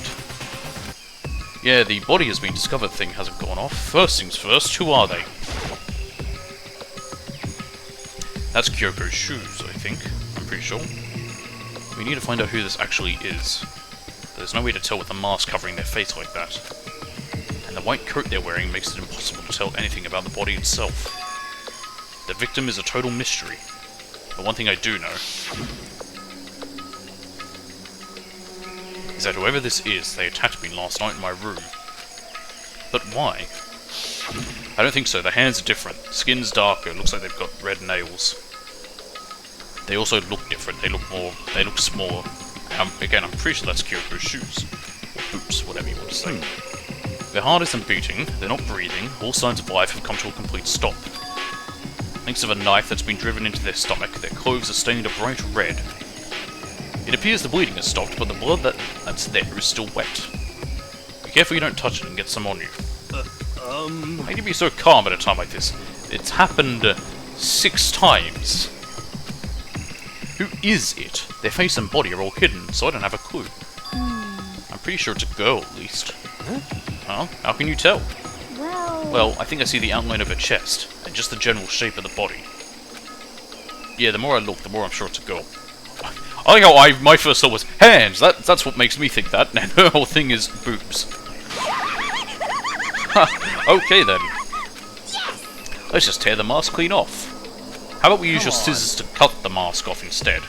Yeah, the body has been discovered thing hasn't gone off. First things first, who are they? That's Kyoko's shoes, I think. I'm pretty sure. We need to find out who this actually is. There's no way to tell with a mask covering their face like that. And the white coat they're wearing makes it impossible to tell anything about the body itself. The victim is a total mystery. But one thing I do know is that whoever this is, they attacked me last night in my room. But why? I don't think so. The hands are different. Skin's darker. It looks like they've got red nails. They also look different. They look smaller. Again, I'm pretty sure that's Kyoko's shoes. Or boots, whatever you want to say. Their heart isn't beating. They're not breathing. All signs of life have come to a complete stop. Thanks of a knife that's been driven into their stomach, their clothes are stained a bright red. It appears the bleeding has stopped, but the blood that's there is still wet. Be careful you don't touch it and get some on you. How can you be so calm at a time like this? It's happened 6 times. Who is it? Their face and body are all hidden, so I don't have a clue. I'm pretty sure it's a girl, at least. Huh? How can you tell? Well, I think I see the outline of her chest, and just the general shape of the body. Yeah, the more I look, the more I'm sure it's a girl. I like how my first thought was hands. That's what makes me think that, and her whole thing is boobs. Okay then. Let's just tear the mask clean off. How about we use your scissors to cut the mask off instead?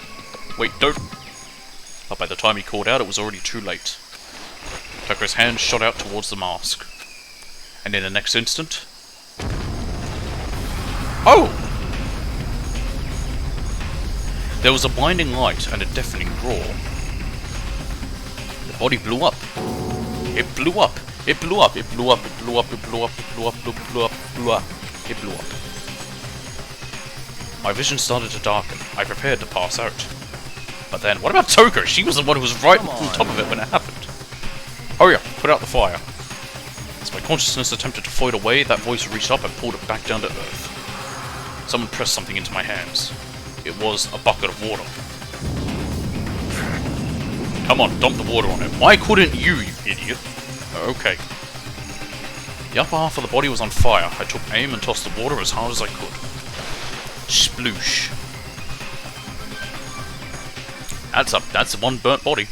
Wait, don't... But by the time he called out, it was already too late. Tucker's hand shot out towards the mask. And in the next instant... Oh! There was a blinding light and a deafening roar. The body blew up. It blew up. It blew up. It blew up. It blew up. It blew up. It blew up. It blew up. It blew up. It blew up. My vision started to darken. I prepared to pass out. But then, what about Toko? She was the one who was right on top of it when it happened. Hurry up, put out the fire. As my consciousness attempted to float away, that voice reached up and pulled it back down to earth. Someone pressed something into my hands. It was a bucket of water. Come on, dump the water on it. Why couldn't you idiot? Okay. The upper half of the body was on fire. I took aim and tossed the water as hard as I could. Sploosh. That's one burnt body.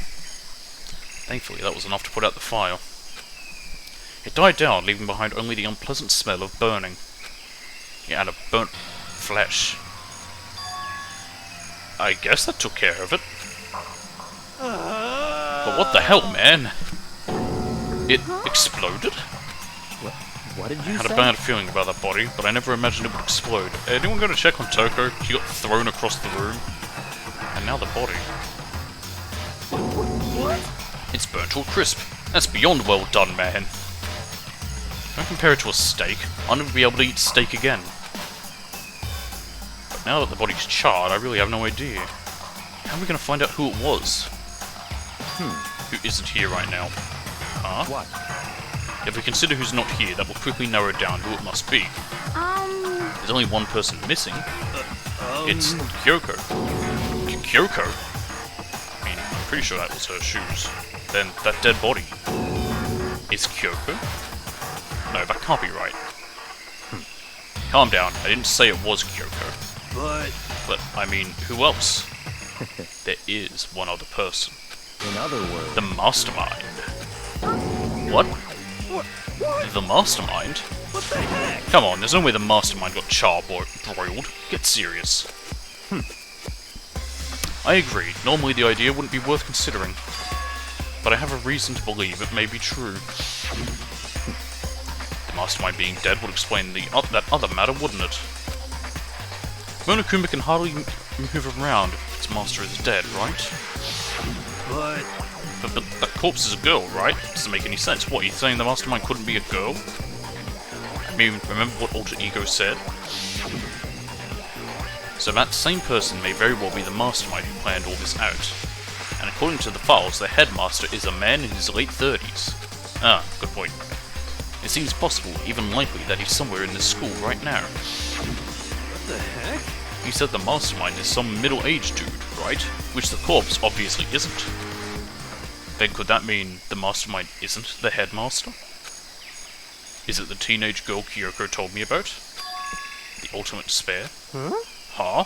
Thankfully, that was enough to put out the fire. It died down, leaving behind only the unpleasant smell of burning. Yeah, and of burnt flesh. I guess that took care of it. But what the hell, man? It exploded? What did you I had say? a bad feeling about that body, but I never imagined it would explode. Anyone go to check on Toko? She got thrown across the room. And now the body. What? It's burnt to a crisp. That's beyond well done, man. Don't compare it to a steak. I'll never be able to eat steak again. But now that the body's charred, I really have no idea. How are we going to find out who it was? Who isn't here right now? Huh? What? If we consider who's not here, that will quickly narrow down who it must be. There's only one person missing. It's Kyoko. Kyoko? I mean, I'm pretty sure that was her shoes. Then that dead body. Is Kyoko? No, that can't be right. calm down. I didn't say it was Kyoko. But But, I mean, who else? There is one other person. In other words, The Mastermind. What? what? The Mastermind? What the heck? Come on, there's no way the Mastermind got broiled. Get serious. I agree. Normally the idea wouldn't be worth considering. But I have a reason to believe it may be true. The Mastermind being dead would explain that other matter, wouldn't it? Monokuma can hardly move around if its master is dead, right? But But that corpse is a girl, right? Doesn't make any sense. What, are you saying the Mastermind couldn't be a girl? I mean, remember what Alter Ego said? So that same person may very well be the Mastermind who planned all this out. And according to the files, the headmaster is a man in his late 30s. Ah, good point. It seems possible, even likely, that he's somewhere in this school right now. what the heck? You said the Mastermind is some middle-aged dude, right? Which the corpse obviously isn't. Then could that mean the Mastermind isn't the headmaster? Is it the teenage girl Kyoko told me about? The ultimate despair? Huh?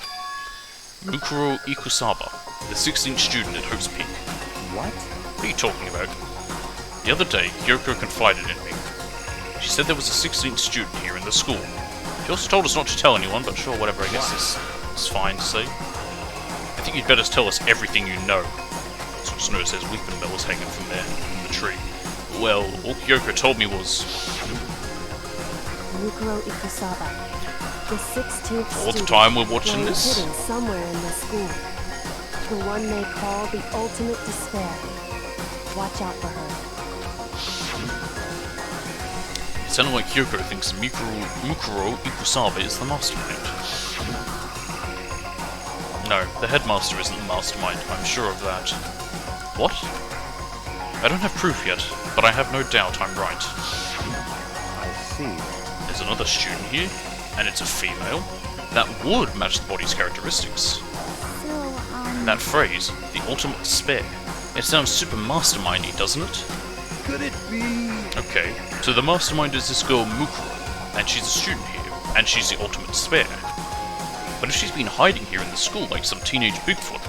Mukuro Ikusaba, the 16th student at Hope's Peak. what? What are you talking about? The other day, Kyoko confided in me. She said there was a 16th student here in the school. She also told us not to tell anyone, but sure, whatever, I guess this is fine to say. I think you'd better tell us everything you know. So just noticed there's weeping bells hanging from there, from the tree. Well, all Kyoko told me was... Mukuro Ikusaba, the 16th All the student, time we're watching lying this? hidden somewhere in the school. The one they call the ultimate despair. Watch out for her. It sounded like Kyoko thinks Mukuro Ikusaba is the mastermind. No, the headmaster isn't the mastermind, I'm sure of that. What? I don't have proof yet, but I have no doubt I'm right. I see. There's another student here, and it's a female. That would match the body's characteristics. So, That phrase, the ultimate despair, it sounds super mastermindy, doesn't it? Could it be? Okay, so the mastermind is this girl Mukuro, and she's a student here, and she's the ultimate despair. But if she's been hiding here in the school like some teenage Bigfoot,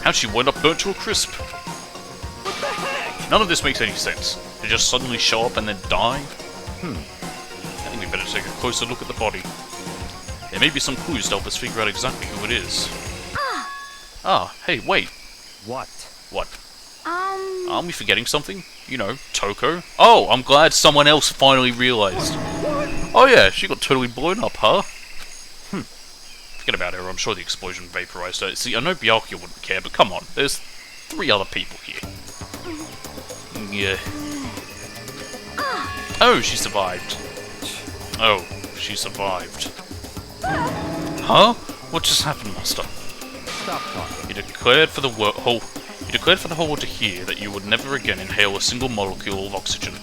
how'd she wind up burnt to a crisp? What the heck? None of this makes any sense. They just suddenly show up and then die? I think we better take a closer look at the body. There may be some clues to help us figure out exactly who it is. Ah, hey, wait. What? What? Aren't we forgetting something? You know, Toko? Oh, I'm glad someone else finally realized. Oh yeah, she got totally blown up, huh? Forget about her, I'm sure the explosion vaporized her. See, I know Byakuya wouldn't care, but come on, there's 3 other people here. Yeah. Oh, she survived. Oh, she survived. Huh? What just happened, Master? Stop talking. You declared for the whole world to hear that you would never again inhale a single molecule of oxygen.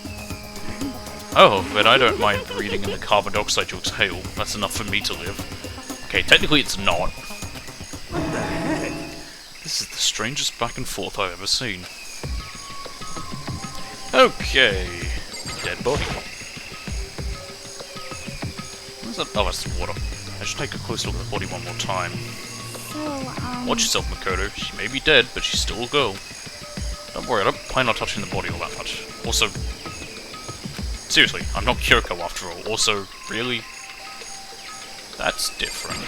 Oh, but I don't mind breathing in the carbon dioxide you exhale. That's enough for me to live. Okay, technically it's not. What the heck? This is the strangest back and forth I've ever seen. Okay. Dead body. What's that? Oh, that's the water. I should take a close look at the body one more time. so, Watch yourself, Makoto. She may be dead, but she's still a girl. Don't worry, I don't plan on touching the body all that much. Also... Seriously, I'm not Kyoko after all. Also, really? That's different.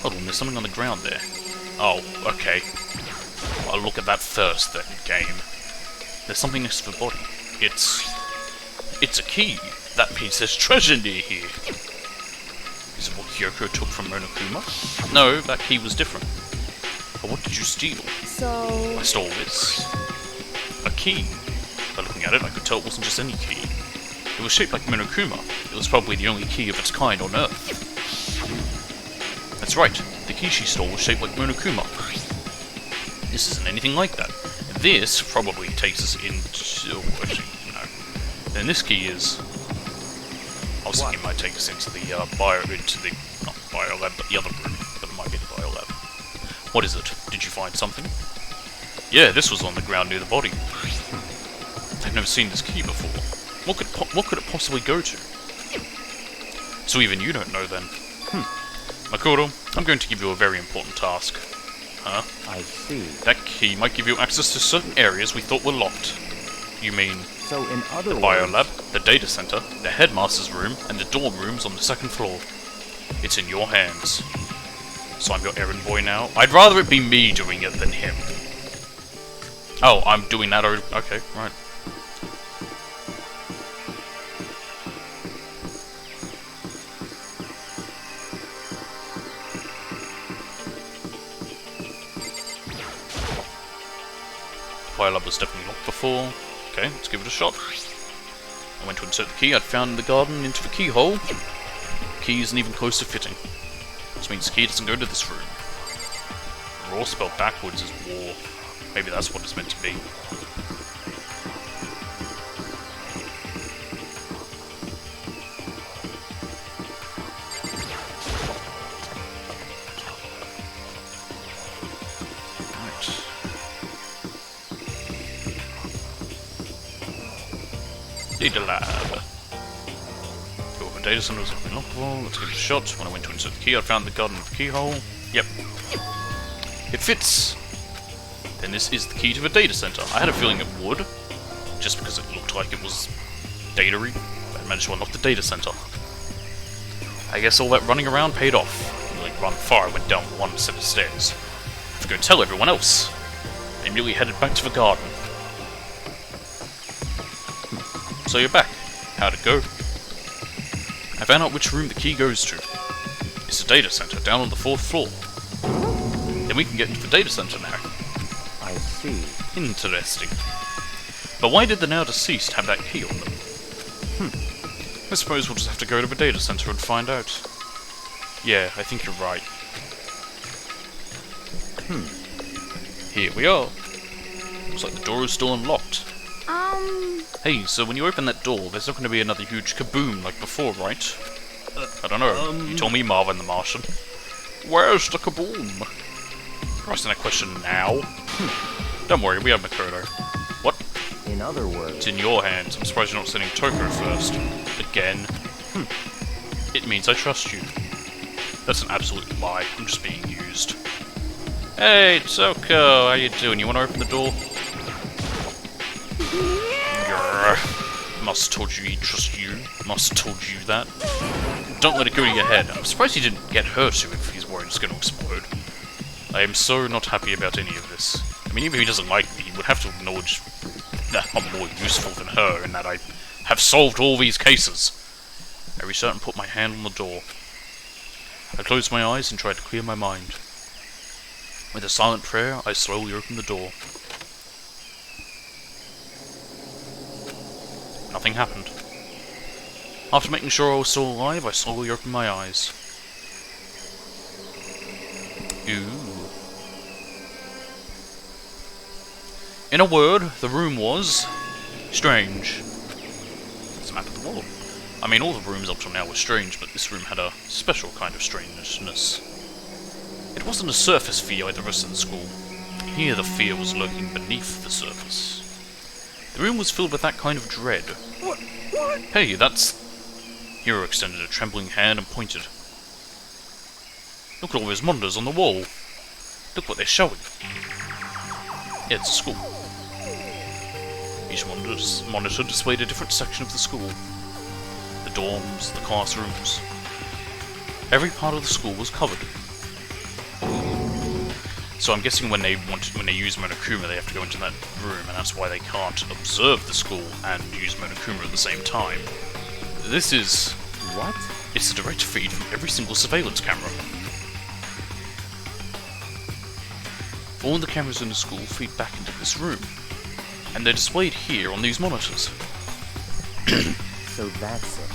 Hold on, there's something on the ground there. Oh, okay. I'll look at that first then, game. There's something next to the body. It's a key. That means there's treasure near here. Is it what Kyoko took from Monokuma? No, that key was different. But what did you steal? So, I stole this. A key. By looking at it, I could tell it wasn't just any key. It was shaped like Monokuma. It was probably the only key of its kind on Earth. That's right. The key she stole was shaped like Monokuma. This isn't anything like that. This probably takes us into... actually, no. Then this key is... I was thinking it might take us into the not biolab, but the other room. But it might be the biolab. What is it? Did you find something? Yeah, this was on the ground near the body. I've never seen this key before. What could it possibly go to? So even you don't know then. Makoto, I'm going to give you a very important task. Huh? I see. That key might give you access to certain areas we thought were locked. You mean So in other the words... biolab, the data center, the headmaster's room, and the dorm rooms on the second floor. It's in your hands. So I'm your errand boy now. I'd rather it be me doing it than him. Oh, I'm doing that already. Okay, right. The biolab was definitely locked before. Okay, let's give it a shot. I went to insert the key I'd found in the garden into the keyhole. The key isn't even close to fitting. Which means the key doesn't go to this room. Raw spelled backwards is war. Maybe that's what it's meant to be. Data lab. Door of a data center was unlockable. Let's give it a shot. When I went to insert the key, I found the garden of the keyhole. Yep. It fits! Then this is the key to the data center. I had a feeling it would, just because it looked like it was data-y, but I managed to unlock the data center. I guess all that running around paid off. I didn't really run far, I went down one set of stairs. I was going to tell everyone else. I immediately headed back to the garden. So you're back. How'd it go? I found out which room the key goes to. It's a data center down on the 4th floor. Then we can get into the data center now. I see. Interesting. But why did the now deceased have that key on them? I suppose we'll just have to go to the data center and find out. Yeah, I think you're right. Here we are. Looks like the door is still unlocked. Hey, so when you open that door, there's not going to be another huge kaboom like before, right? I don't know. You told me Marvin the Martian. Where's the kaboom? You're asking that question now? Don't worry, we have Makoto. What? In other words... It's in your hands. I'm surprised you're not sending Toko first. Again. It means I trust you. That's an absolute lie. I'm just being used. Hey, Toko, how you doing? You want to open the door? Must told you he'd trust you. Must told you that. Don't let it go to your head. I'm surprised he didn't get her too if he's worried it's going to explode. I am so not happy about any of this. I mean, even if he doesn't like me, he would have to acknowledge that I'm more useful than her and that I have solved all these cases. I reached out and put my hand on the door. I closed my eyes and tried to clear my mind. With a silent prayer, I slowly opened the door. Nothing happened. After making sure I was still alive, I slowly opened my eyes. Ooh. In a word, the room was... strange. It's a map of the world. I mean, all the rooms up till now were strange, but this room had a special kind of strangeness. It wasn't a surface fear like the rest of the school. Here the fear was lurking beneath the surface. The room was filled with that kind of dread. What? Hey, that's... Hero extended a trembling hand and pointed. Look at all those monitors on the wall. Look what they're showing. Yeah, it's a school. Each monitor displayed a different section of the school. The dorms, the classrooms. Every part of the school was covered. So I'm guessing when they use Monokuma, they have to go into that room, and that's why they can't observe the school and use Monokuma at the same time. This is... What? It's a direct feed from every single surveillance camera. All the cameras in the school feed back into this room, and they're displayed here on these monitors. So that's it.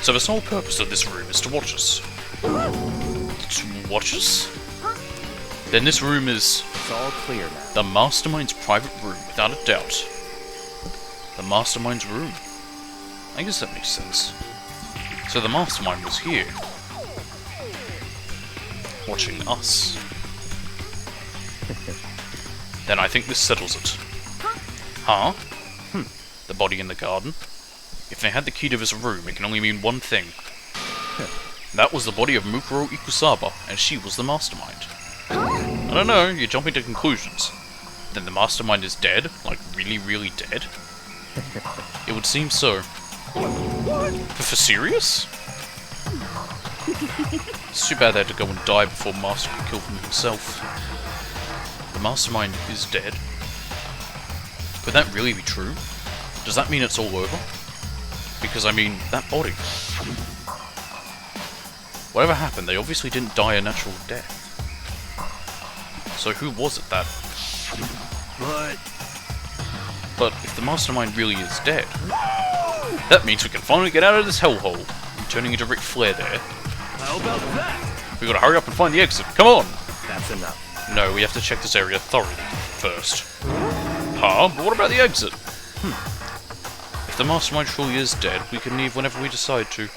So the sole purpose of this room is to watch us. To watch us? Then this room is... It's all clear now. the Mastermind's private room, without a doubt. The Mastermind's room. I guess that makes sense. So the Mastermind was here. Watching us. Then I think this settles it. Huh? The body in the garden. If they had the key to this room, it can only mean one thing. That was the body of Mukuro Ikusaba, and she was the mastermind. I don't know, you're jumping to conclusions. Then the mastermind is dead? Like, really, really dead? It would seem so. For serious? It's too bad they had to go and die before Master could kill them himself. The mastermind is dead. Could that really be true? Does that mean it's all over? Because, I mean, that body... Whatever happened, they obviously didn't die a natural death. So who was it that... But if the mastermind really is dead, that means we can finally get out of this hellhole. Turning into Ric Flair there. How about that? We gotta hurry up and find the exit. Come on! That's enough. No, we have to check this area thoroughly first. Huh? But what about the exit? If the mastermind truly is dead, we can leave whenever we decide to.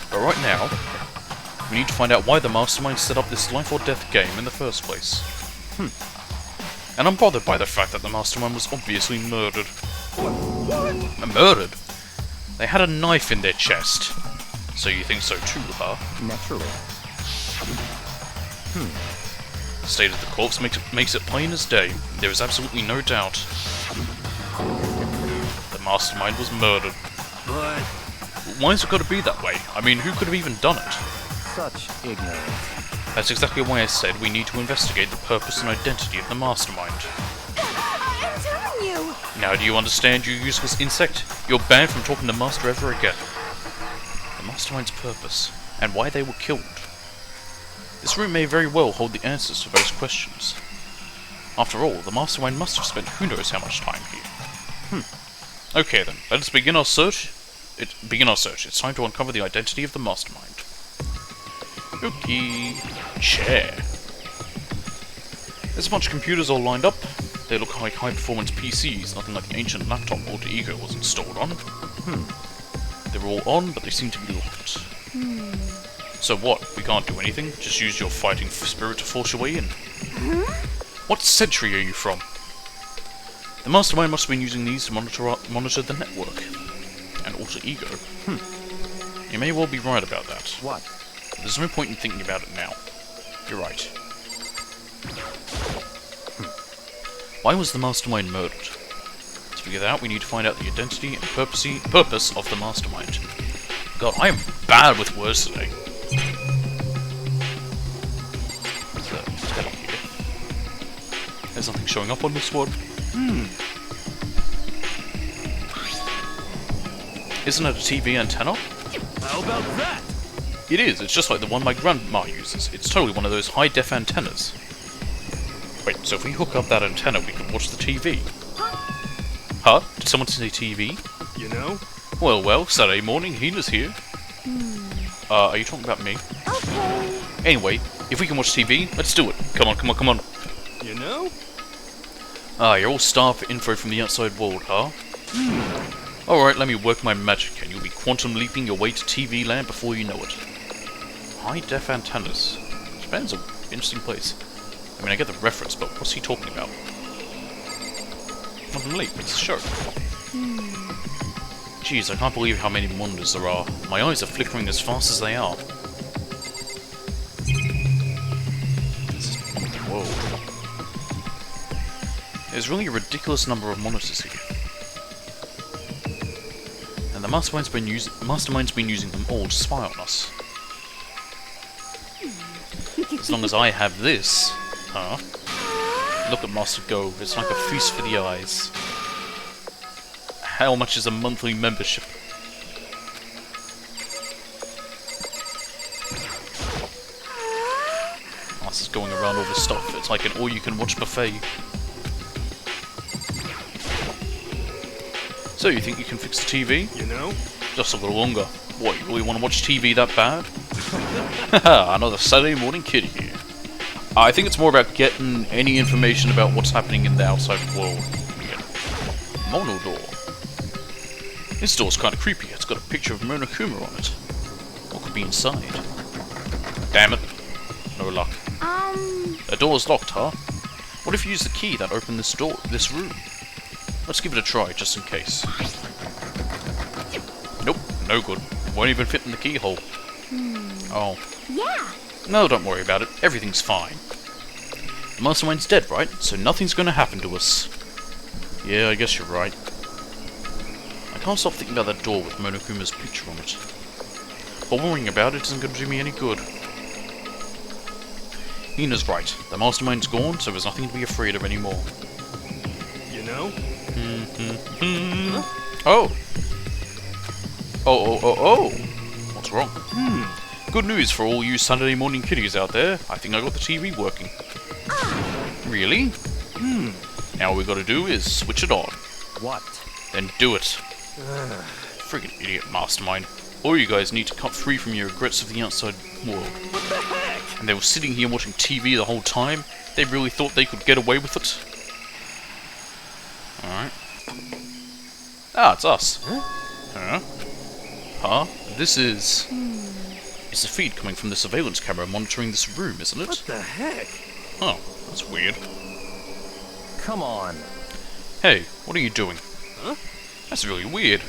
But right now, we need to find out why the mastermind set up this life or death game in the first place. And I'm bothered by the fact that the mastermind was obviously murdered. Murdered? They had a knife in their chest. So you think so too, huh? Naturally. The state of the corpse makes it plain as day. There is absolutely no doubt. The mastermind was murdered. But Why has it got to be that way? I mean, who could have even done it? Such ignorance. That's exactly why I said we need to investigate the purpose and identity of the mastermind. I'm telling you! Now do you understand, you useless insect? You're banned from talking to Master ever again. The mastermind's purpose, and why they were killed. This room may very well hold the answers to those questions. After all, the mastermind must have spent who knows how much time here. Okay then, let us begin our search. It's time to uncover the identity of the mastermind. Okay. Chair. There's a bunch of computers all lined up. They look like high-performance PCs, nothing like the ancient laptop Alter Ego was installed on. They're all on, but they seem to be locked. So what? We can't do anything? Just use your fighting spirit to force your way in? What century are you from? The mastermind must have been using these to monitor the network. And Alter Ego. You may well be right about that. What? There's no point in thinking about it now. You're right. Why was the mastermind murdered? To figure that out, we need to find out the identity and purpose of the mastermind. God, I am bad with words today. What's that on here? There's nothing showing up on this one. Isn't it a TV antenna? how about that? It is, it's just like the one my grandma uses. It's totally one of those high-def antennas. Wait, so if we hook up that antenna, we can watch the TV? Huh? Did someone say TV? You know? Well, Saturday morning, Hina's here. Are you talking about me? Okay. Anyway, if we can watch TV, let's do it. Come on. You know? You're all starved for info from the outside world, huh? Alright, let me work my magic, and you'll be quantum leaping your way to TV land before you know it. High-def antennas. Japan's an interesting place. I mean, I get the reference, but what's he talking about? Quantum leap, it's a show. Jeez, I can't believe how many wonders there are. My eyes are flickering as fast as they are. Whoa. There's really a ridiculous number of monitors here. And the mastermind's been using them all to spy on us. As long as I have this, huh? Look at Master Go, it's like a feast for the eyes. How much is a monthly membership? Master's going around all this stuff, it's like an all-you-can-watch buffet. So, you think you can fix the TV? You know? Just a little longer. What, you really want to watch TV that bad? Haha, another Saturday morning kid here. I think it's more about getting any information about what's happening in the outside world. Yeah. Mono door. This door's kind of creepy. It's got a picture of Monokuma on it. What could be inside? Damn it. No luck. The door's locked, huh? What if you use the key that opened this room? Let's give it a try, just in case. Nope, no good. Won't even fit in the keyhole. Oh. Yeah. No, don't worry about it. Everything's fine. The mastermind's dead, right? So nothing's gonna happen to us. Yeah, I guess you're right. I can't stop thinking about that door with Monokuma's picture on it. But worrying about it isn't gonna do me any good. Hina's right. The mastermind's gone, so there's nothing to be afraid of anymore. You know? Oh! Oh! What's wrong? Good news for all you Saturday morning kiddies out there. I think I got the TV working. Really? Now all we gotta do is switch it on. What? Then do it. Friggin' idiot mastermind. All you guys need to cut free from your regrets of the outside world. What the heck? And they were sitting here watching TV the whole time. They really thought they could get away with it. Alright. Ah, it's us. Huh? This is... It's a feed coming from the surveillance camera monitoring this room, isn't it? What the heck? Oh, that's weird. Come on. Hey, what are you doing? Huh? That's really weird.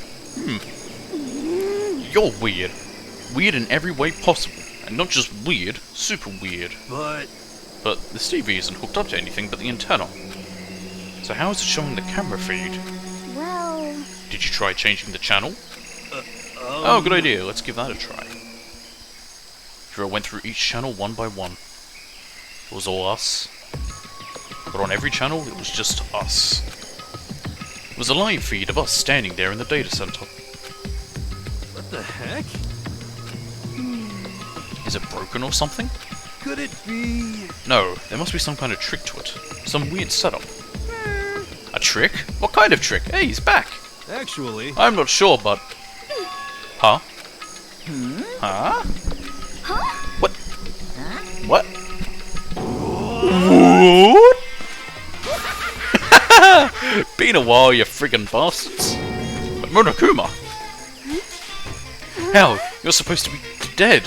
You're weird. Weird in every way possible. And not just weird, super weird. But But this TV isn't hooked up to anything but the antenna. So how is it showing the camera feed? Well, Did you try changing the channel? Oh, good idea. Let's give that a try. Hiro went through each channel one by one. It was all us. But on every channel, it was just us. It was a live feed of us standing there in the data center. what the heck? Is it broken or something? Could it be? No, there must be some kind of trick to it. Some weird setup. A trick? What kind of trick? Hey, he's back! Actually, I'm not sure, but... Huh? Huh? What? What? What? Been a while, you friggin' bastards. But Monokuma! Hell, you're supposed to be dead.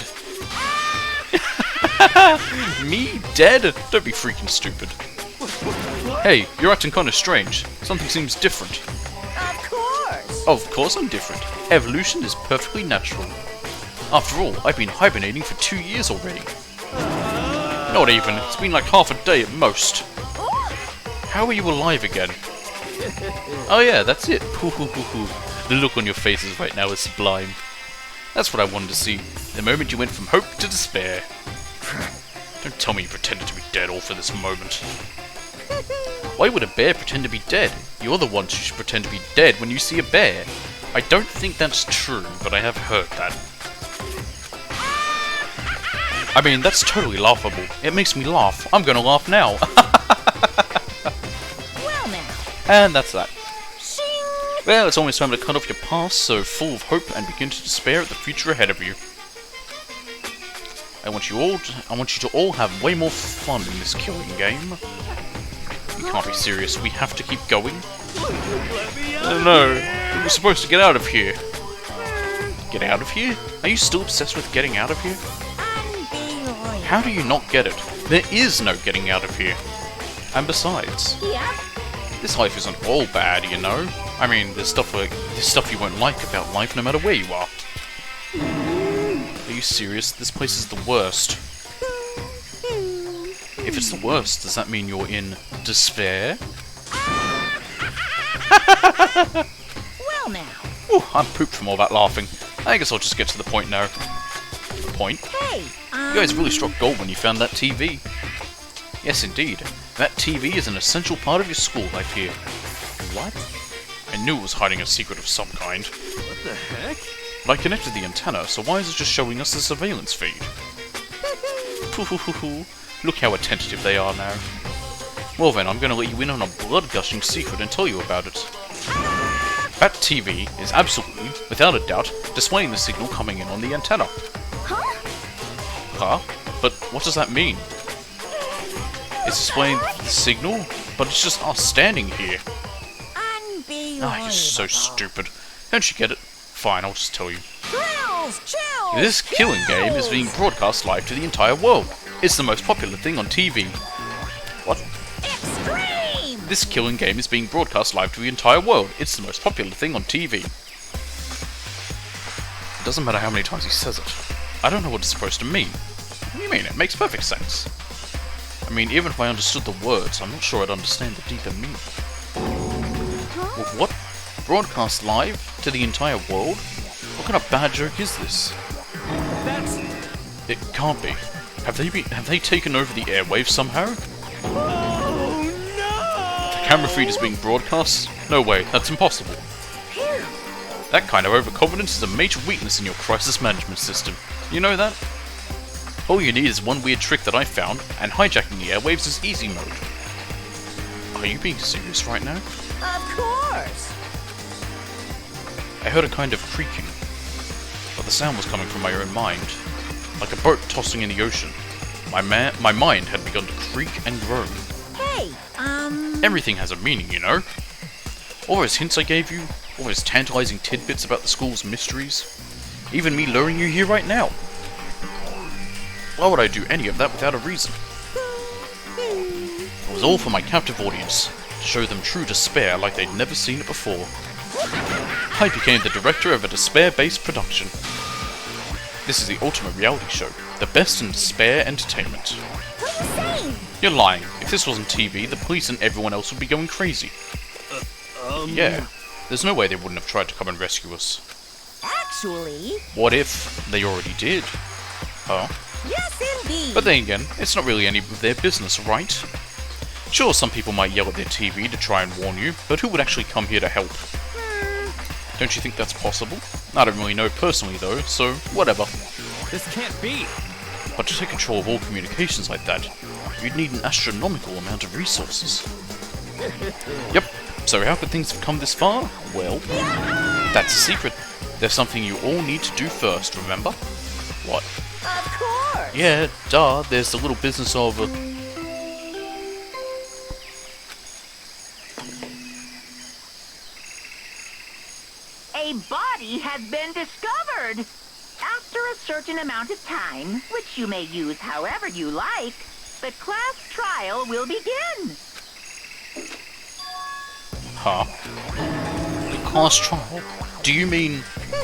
Me? Dead? Don't be freaking stupid. Hey, you're acting kinda strange. Something seems different. of course. Of course I'm different. Evolution is perfectly natural. After all, I've been hibernating for 2 years already. Not even. It's been like half a day at most. How are you alive again? Oh yeah, that's it. The look on your faces right now is sublime. That's what I wanted to see. The moment you went from hope to despair. Don't tell me you pretended to be dead all for this moment. Why would a bear pretend to be dead? You're the ones who should pretend to be dead when you see a bear. I don't think that's true, but I have heard that. I mean, that's totally laughable. It makes me laugh. I'm gonna laugh now. Well now. And that's that. Shing. Well, it's almost time to cut off your past, so full of hope and begin to despair at the future ahead of you. I want you to all have way more fun in this killing game. You can't be serious. We have to keep going. let me out. No, we're supposed to get out of here. Get out of here? Are you still obsessed with getting out of here? Unbelievable. How do you not get it? There is no getting out of here. And besides, Yep. this life isn't all bad, you know. I mean, there's stuff you won't like about life no matter where you are. Are you serious? This place is the worst. If it's the worst, does that mean you're in despair? Well now. Ooh, I'm pooped from all that laughing. I guess I'll just get to the point now. The point? Hey. You guys really struck gold when you found that TV. Yes, indeed. That TV is an essential part of your school life here. What? I knew it was hiding a secret of some kind. What the heck? But I connected the antenna, so why is it just showing us the surveillance feed? Look how attentive they are now. Well then, I'm gonna let you in on a blood-gushing secret and tell you about it. That TV is absolutely, without a doubt, displaying the signal coming in on the antenna. Huh? Huh? But what does that mean? It's displaying the signal, but it's just us standing here. Unbelievable. Ah, you're so stupid. Don't you get it? Fine, I'll just tell you. Chills, chills. This killing game is being broadcast live to the entire world. It's the most popular thing on TV. What? Extreme This killing game is being broadcast live to the entire world. It's the most popular thing on TV. It doesn't matter how many times he says it. I don't know what it's supposed to mean. What do you mean? It makes perfect sense. I mean, even if I understood the words, I'm not sure I'd understand the deeper meaning. What? Broadcast live to the entire world? What kind of bad joke is this? That's... It can't be. Have they taken over the airwaves somehow? Oh, no! The camera feed is being broadcast? No way, that's impossible. That kind of overconfidence is a major weakness in your crisis management system. You know that? All you need is one weird trick that I found, and hijacking the airwaves is easy mode. Are you being serious right now? Of course. I heard a kind of creaking, but the sound was coming from my own mind, like a boat tossing in the ocean. My mind had begun to creak and groan. Hey, Everything has a meaning, you know. All those hints I gave you, all those tantalizing tidbits about the school's mysteries, even me luring you here right now. Why would I do any of that without a reason? It was all for my captive audience, to show them true despair like they'd never seen it before. I became the director of a despair-based production. This is the ultimate reality show, the best in despair entertainment. what are you saying? You're lying. If this wasn't TV, the police and everyone else would be going crazy. Yeah, there's no way they wouldn't have tried to come and rescue us. Actually, What if they already did? Huh? yes indeed. But then again, it's not really any of their business, right? Sure, some people might yell at their TV to try and warn you, but who would actually come here to help? Don't you think that's possible? I don't really know personally though, so whatever. This can't be. But to take control of all communications like that, you'd need an astronomical amount of resources. Yep, so how could things have come this far? Well, that's a secret. There's something you all need to do first, remember? What? Of course. Yeah, duh, there's the little business of... A body has been discovered. After a certain amount of time, which you may use however you like, the class trial will begin. Huh? The class trial? Do you mean... It's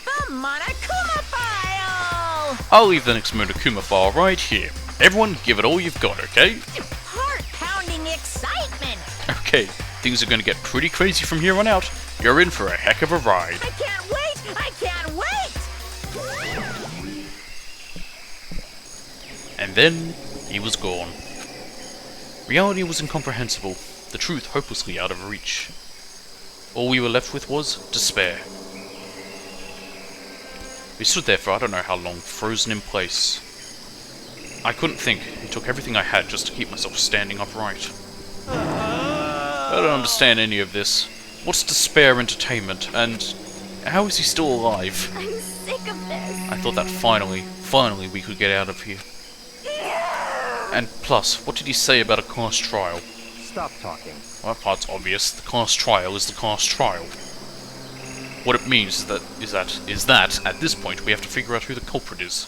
the Monokuma file. I'll leave the next Monokuma file right here. Everyone, give it all you've got, okay? Heart-pounding excitement. Okay, things are gonna get pretty crazy from here on out. You're in for a heck of a ride. I can't wait. I can't wait. And then, he was gone. Reality was incomprehensible, the truth hopelessly out of reach. All we were left with was despair. We stood there for I don't know how long, frozen in place. I couldn't think. It took everything I had just to keep myself standing upright. I don't understand any of this. What's despair entertainment, and how is he still alive? I'm sick of this. I thought that finally we could get out of here. And plus, what did he say about a class trial? Stop talking. Well, that part's obvious. The class trial is the class trial. What it means is that at this point we have to figure out who the culprit is.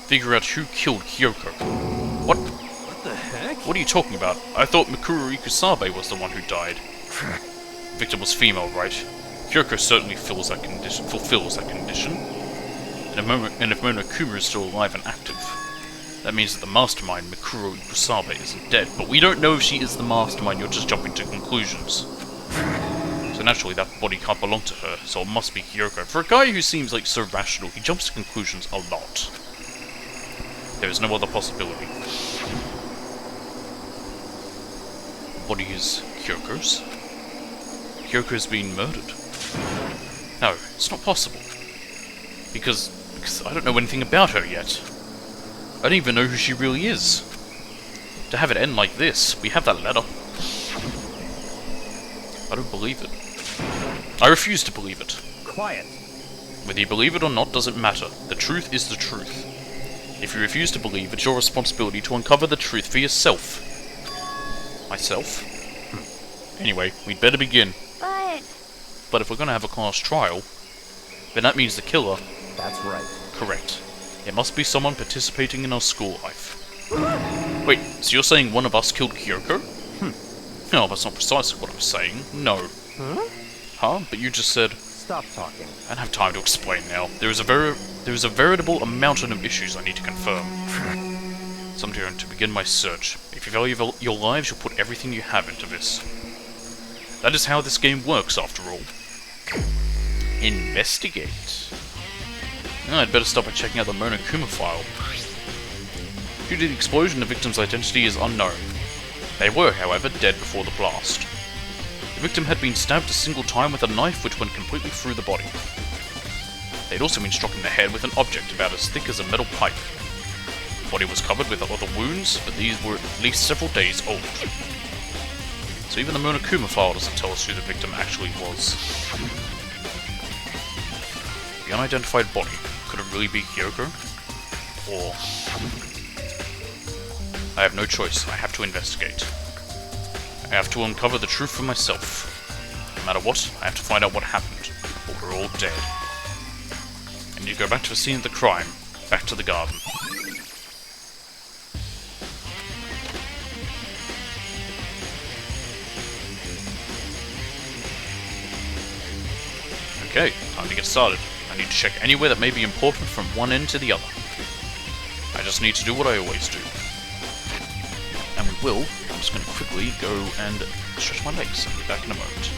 Figure out who killed Kyoko. What? What the heck? What are you talking about? I thought Mikuru Ikusabe was the one who died. Victim was female, right? Kyoko certainly fulfills that condition. And if Monokuma is still alive and active, that means that the mastermind, Mikuru Ikusabe, isn't dead. But we don't know if she is the mastermind, you're just jumping to conclusions. So naturally that body can't belong to her, so it must be Kyoko. For a guy who seems like so rational, he jumps to conclusions a lot. There is no other possibility. The body is Kyoko's. Kyoko's been murdered. No, it's not possible. Because I don't know anything about her yet. I don't even know who she really is. To have it end like this, we have that letter. I don't believe it. I refuse to believe it. Quiet. Whether you believe it or not doesn't matter. The truth is the truth. If you refuse to believe, it's your responsibility to uncover the truth for yourself. Myself? Anyway, we'd better begin. But if we're gonna have a class trial, then that means the killer... That's right. Correct. It must be someone participating in our school life. Wait, so you're saying one of us killed Kyoko? No, that's not precisely what I was saying. No. Huh? But you just said... Stop talking. I don't have time to explain now. There is a veritable mountain of issues I need to confirm. So I'm going to begin my search. If you value your lives, you'll put everything you have into this. That is how this game works, after all. Investigate. Oh, I'd better start by checking out the Monokuma file. Due to the explosion, the victim's identity is unknown. They were, however, dead before the blast. The victim had been stabbed a single time with a knife which went completely through the body. They'd also been struck in the head with an object about as thick as a metal pipe. The body was covered with other wounds, but these were at least several days old. So even the Monokuma file doesn't tell us who the victim actually was. The unidentified body, could it really be Kyoko? Or... I have no choice, I have to investigate. I have to uncover the truth for myself. No matter what, I have to find out what happened, or we're all dead. I need to go back to the scene of the crime, back to the garden. Okay, time to get started. I need to check anywhere that may be important from one end to the other. I just need to do what I always do. And we will. I'm just going to quickly go and stretch my legs. I'll be back in a moment.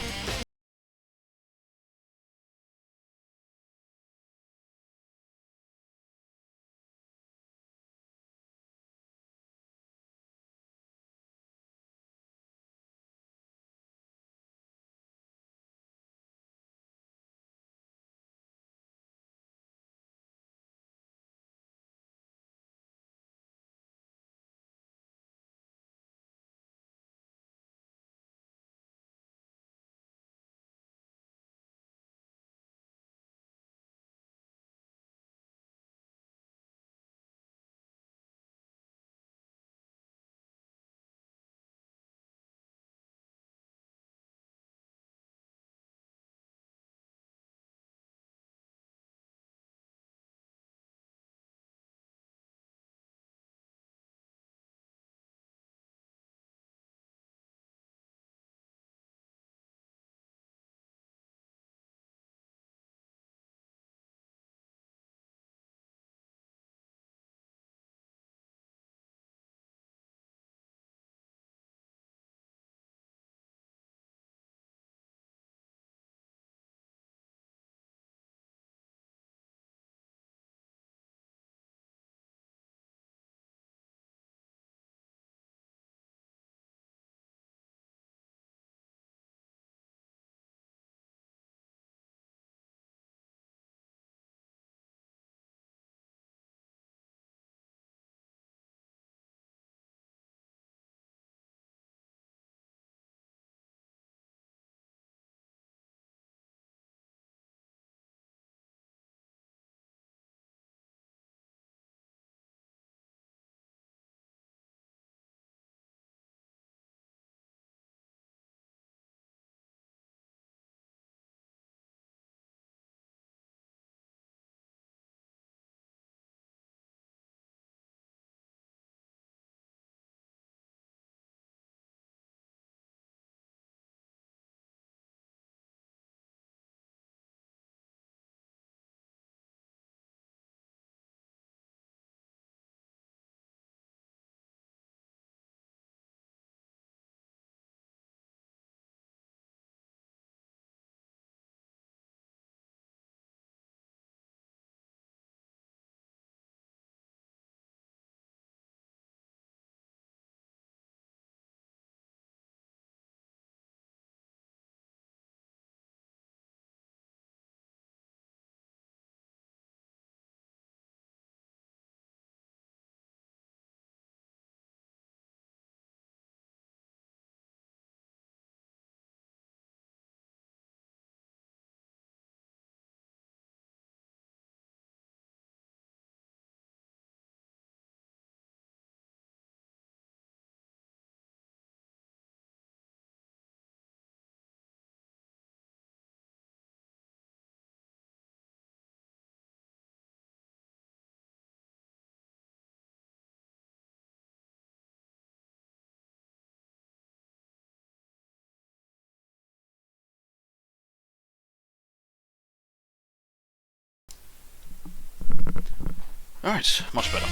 Alright, much better.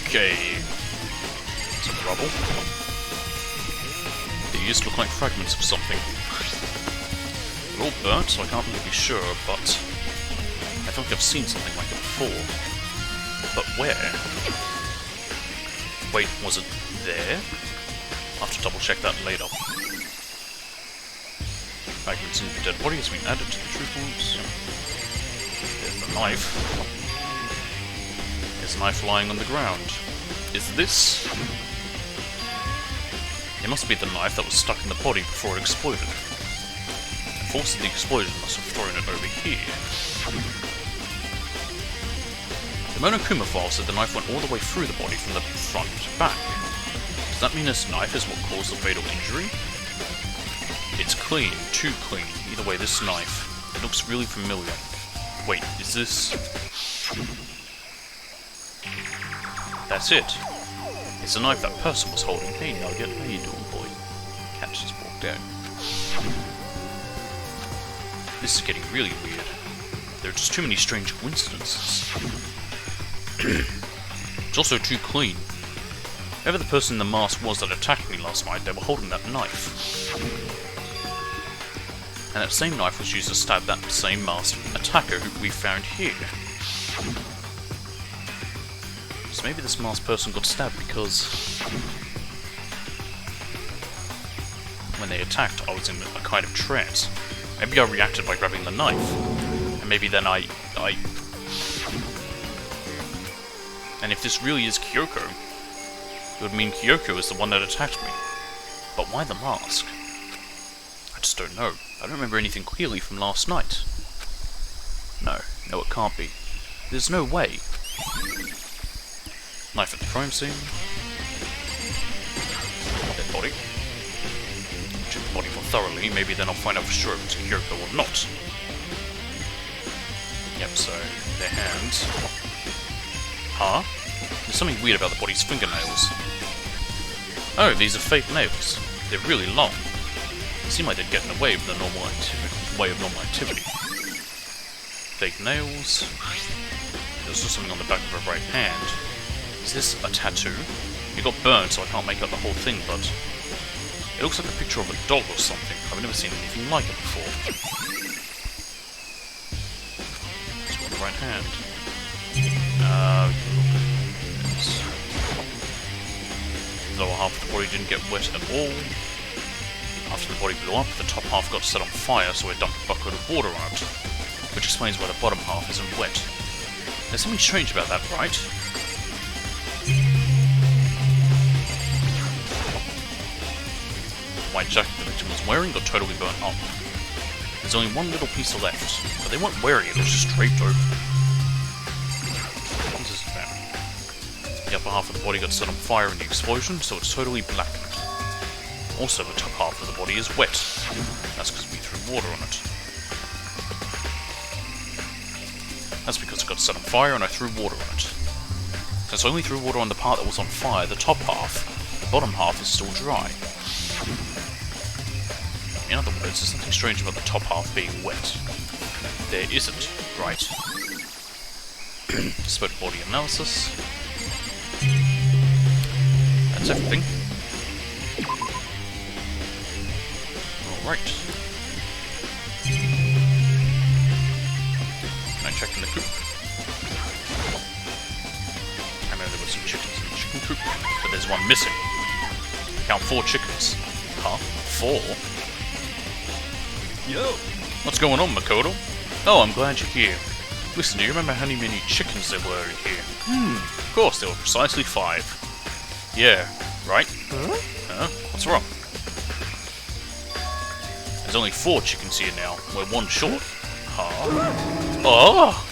Okay. Some rubble. These look like fragments of something. They're all burnt, so I can't really be sure, but I feel like I've seen something like it before. But where? Wait, was it there? I'll have to double check that later. Fragments in the dead body has been added to the true points. There's the knife. There's a knife lying on the ground. Is this? It must be the knife that was stuck in the body before it exploded. The force of the explosion must have thrown it over here. The Monokuma file said the knife went all the way through the body from the front to back. Does that mean this knife is what caused the fatal injury? It's clean, too clean. Either way, this knife, it looks really familiar. Wait, is this... That's it. It's the knife that person was holding. Hey Nugget, how you doing, boy? Cat just walked out. This is getting really weird. There are just too many strange coincidences. It's also too clean. Whoever the person in the mask was that attacked me last night, they were holding that knife. And that same knife was used to stab that same masked attacker who we found here. So maybe this masked person got stabbed because when they attacked, I was in a kind of trance. Maybe I reacted by grabbing the knife, and maybe then I... And if this really is Kyoko, it would mean Kyoko is the one that attacked me. But why the mask? I just don't know. I don't remember anything clearly from last night. No, it can't be. There's no way. Knife at the crime scene. Dead body. Check the body more thoroughly, maybe then I'll find out for sure if it's Kyoko or not. Yep, so, their hands. Huh? There's something weird about the body's fingernails. Oh, these are fake nails. They're really long. They seem like they'd get in the way of the normal activity. Fake nails. There's also something on the back of her right hand. Is this a tattoo? It got burned, so I can't make out the whole thing, but it looks like a picture of a dog or something. I've never seen anything like it before. It's on the right hand. Lower half of the body didn't get wet at all. After the body blew up, the top half got set on fire, so I dumped a bucket of water on it, which explains why the bottom half isn't wet. There's something strange about that, right? The white jacket the victim was wearing got totally burnt up. There's only one little piece left, but they weren't wearing it, it was just draped over. What is that? The upper half of the body got set on fire in the explosion, so it's totally blackened. Also, the top half of the body is wet. That's because we threw water on it. That's because it got set on fire and I threw water on it. Since I only threw water on the part that was on fire, the top half, the bottom half is still dry. In other words, there's something strange about the top half being wet. There isn't, right? Split body analysis. That's everything. Alright. Can I check in the coop? I know there were some chickens in the chicken coop, but there's one missing. Count 4 chickens. Huh? 4? Yo! What's going on, Makoto? Oh, I'm glad you're here. Listen, do you remember how many chickens there were in here? Of course, there were precisely 5. Yeah, right? Huh? What's wrong? There's only 4 chickens here now. We're 1 short. Huh? Oh!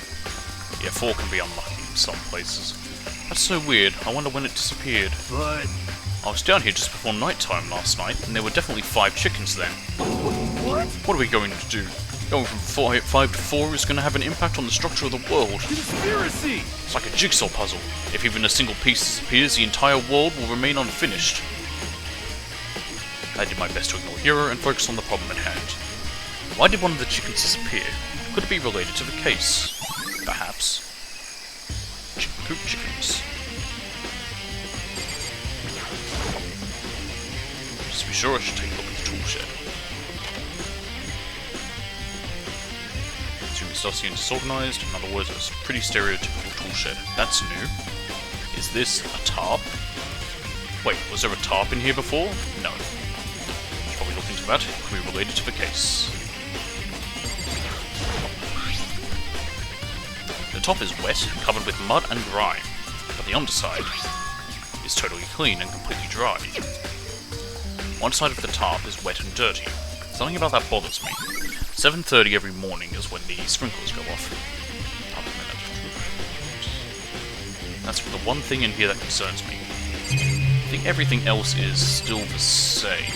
Yeah, 4 can be unlucky in some places. That's so weird. I wonder when it disappeared. But... I was down here just before night time last night, and there were definitely 5 chickens then. What? What are we going to do? Going from 5 to 4 is going to have an impact on the structure of the world. Conspiracy! It's like a jigsaw puzzle. If even a single piece disappears, the entire world will remain unfinished. I did my best to ignore Hero and focus on the problem at hand. Why did one of the chickens disappear? Could it be related to the case? Perhaps. Coop chickens. Just be sure I should take a look at the tool shed. Assuming it's dusty and disorganized. In other words, it's a pretty stereotypical tool shed. That's new. Is this a tarp? Wait, was there a tarp in here before? No. Should probably look into that. It could be related to the case. The top is wet, covered with mud and grime, but the underside is totally clean and completely dry. One side of the tarp is wet and dirty. Something about that bothers me. 7:30 every morning is when the sprinklers go off. That's the one thing in here that concerns me. I think everything else is still the same.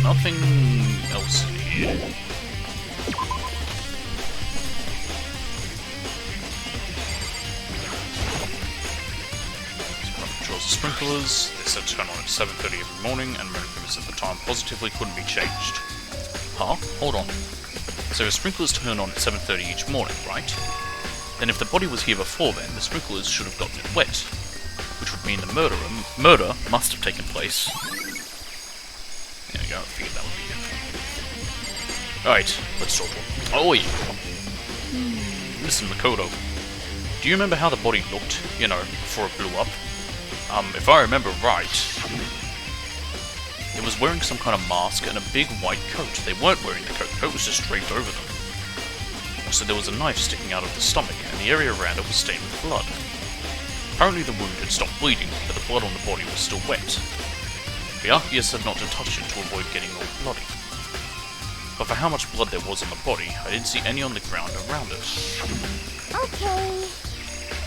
Nothing else in here. Controls the sprinklers. They said turn on at 7:30 every morning, and Monica said the time positively couldn't be changed. Huh? Hold on. So the sprinklers turn on at 7:30 each morning, right? Then if the body was here before then, the sprinklers should have gotten it wet, which would mean the murder must have taken place. There we go, I figured that would be it. Alright, let's talk to him. Oh, yeah. Listen, Makoto. Do you remember how the body looked, you know, before it blew up? If I remember right, it was wearing some kind of mask and a big white coat. They weren't wearing the coat. The coat was just draped over them. Also, there was a knife sticking out of the stomach, and the area around it was stained with blood. Apparently the wound had stopped bleeding, but the blood on the body was still wet. Byakuya said not to touch it to avoid getting all bloody. But for how much blood there was on the body, I didn't see any on the ground around it. Okay.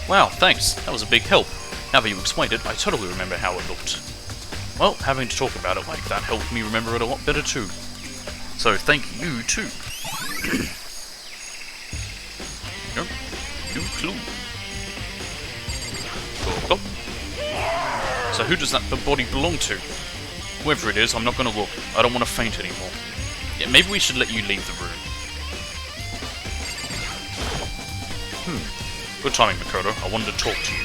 Wow, thanks. That was a big help. Now that you explained it, I totally remember how it looked. Well, having to talk about it like that helped me remember it a lot better too. So thank you too. Yep. New clue. Go. So who does that body belong to? Whoever it is, I'm not gonna look. I don't want to faint anymore. Yeah, maybe we should let you leave the room. Good timing, Makoto. I wanted to talk to you.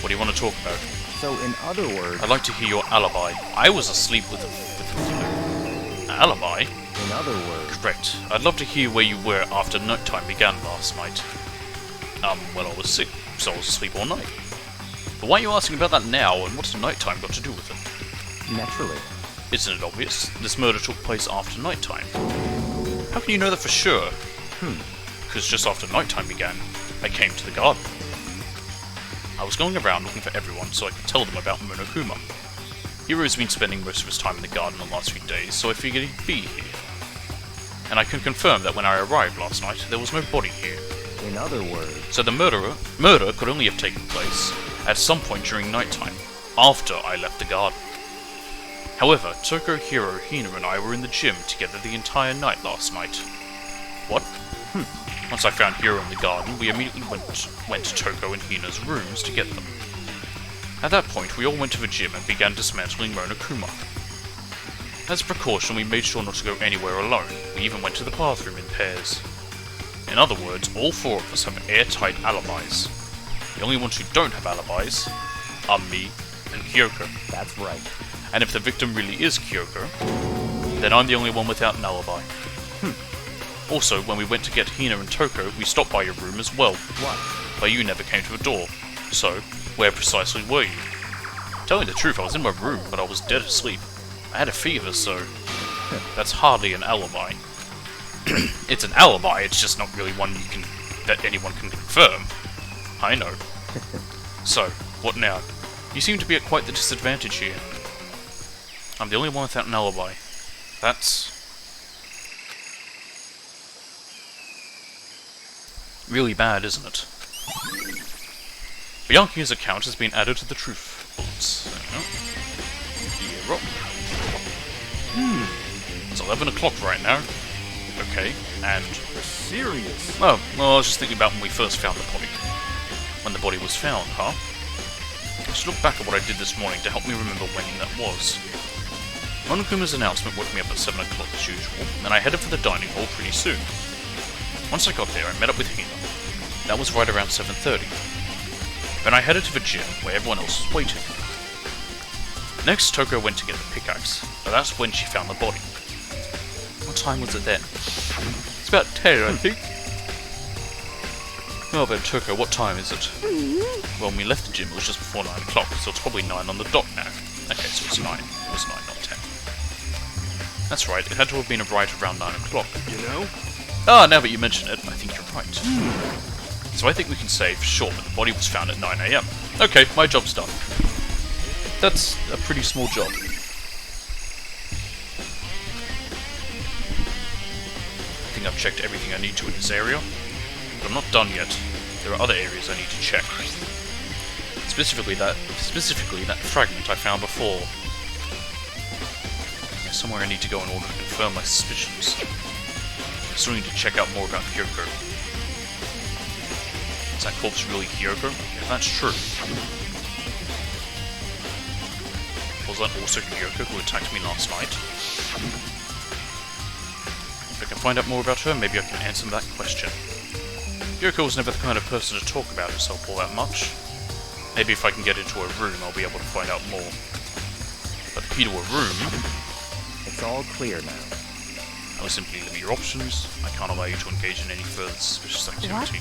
What do you want to talk about? So, in other words... I'd like to hear your alibi. I was asleep with the flu. Alibi? In other words... Correct. I'd love to hear where you were after nighttime began last night. Well, I was sick, so I was asleep all night. But why are you asking about that now, and what's nighttime got to do with it? Naturally. Isn't it obvious? This murder took place after nighttime. How can you know that for sure? Because just after nighttime began, I came to the garden. I was going around looking for everyone so I could tell them about Monokuma. Hiro's been spending most of his time in the garden the last few days, so I figured he'd be here. And I can confirm that when I arrived last night, there was no body here. In other words... So the murder could only have taken place at some point during nighttime, after I left the garden. However, Toko, Hiro, Hina and I were in the gym together the entire night last night. What? Once I found Hiro in the garden, we immediately went to Toko and Hina's rooms to get them. At that point, we all went to the gym and began dismantling Monokuma. As a precaution, we made sure not to go anywhere alone. We even went to the bathroom in pairs. In other words, all four of us have airtight alibis. The only ones who don't have alibis are me and Kyoko. That's right. And if the victim really is Kyoko, then I'm the only one without an alibi. Also, when we went to get Hina and Toko, we stopped by your room as well. What? But you never came to the door. So, where precisely were you? Telling the truth, I was in my room, but I was dead asleep. I had a fever, so... that's hardly an alibi. It's an alibi, it's just not really one that anyone can confirm. I know. So, what now? You seem to be at quite the disadvantage here. I'm the only one without an alibi. That's... really bad, isn't it? Bianchi's account has been added to the truth bullets. There we go. It's 11 o'clock right now. Okay, and... You're serious? Oh, well, I was just thinking about when we first found the body. When the body was found, huh? I should look back at what I did this morning to help me remember when that was. Monokuma's announcement woke me up at 7 o'clock as usual, and I headed for the dining hall pretty soon. Once I got there, I met up with Hina. That was right around 7:30. Then I headed to the gym, where everyone else was waiting. Next, Toko went to get the pickaxe, but that's when she found the body. What time was it then? It's about 10, I think. Well then, Toko, what time is it? Well, when we left the gym, it was just before 9 o'clock, so it's probably 9 on the dot now. Okay, so it's 9. It was 9, not 10. That's right, it had to have been right around 9 o'clock. You know? Ah, now that you mention it, I think you're right. So I think we can say for sure that the body was found at 9 AM. Okay, my job's done. That's a pretty small job. I think I've checked everything I need to in this area, but I'm not done yet. There are other areas I need to check. Specifically that fragment I found before. There's somewhere I need to go in order to confirm my suspicions. I still need to check out more about Hyoko. Is that corpse really Hyoko? If that's true. Was that also Hyoko who attacked me last night? If I can find out more about her, maybe I can answer that question. Hyoko was never the kind of person to talk about herself all that much. Maybe if I can get into her room, I'll be able to find out more. But the key to her room... It's all clear now. I will simply limit your options. I can't allow you to engage in any further suspicious activity.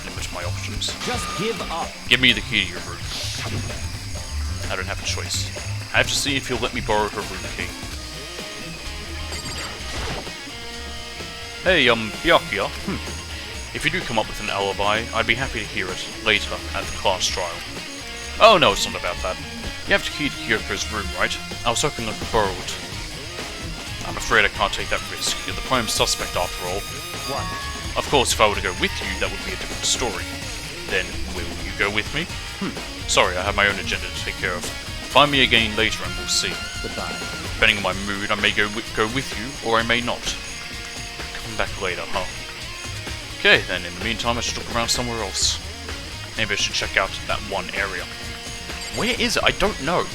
Limit my options. Just give up. Give me the key to your room. I don't have a choice. I have to see if you'll let me borrow her room key. Hey, Byakuya. If you do come up with an alibi, I'd be happy to hear it later at the class trial. Oh no, it's not about that. You have the key to Hyoko's room, right? I was hoping I could borrow it. I'm afraid I can't take that risk. You're the prime suspect after all. What? Of course, if I were to go with you, that would be a different story. Then, will you go with me? Sorry, I have my own agenda to take care of. Find me again later and we'll see. Goodbye. Depending on my mood, I may go with you, or I may not. Come back later, huh? Okay, then in the meantime I should look around somewhere else. Maybe I should check out that one area. Where is it? I don't know.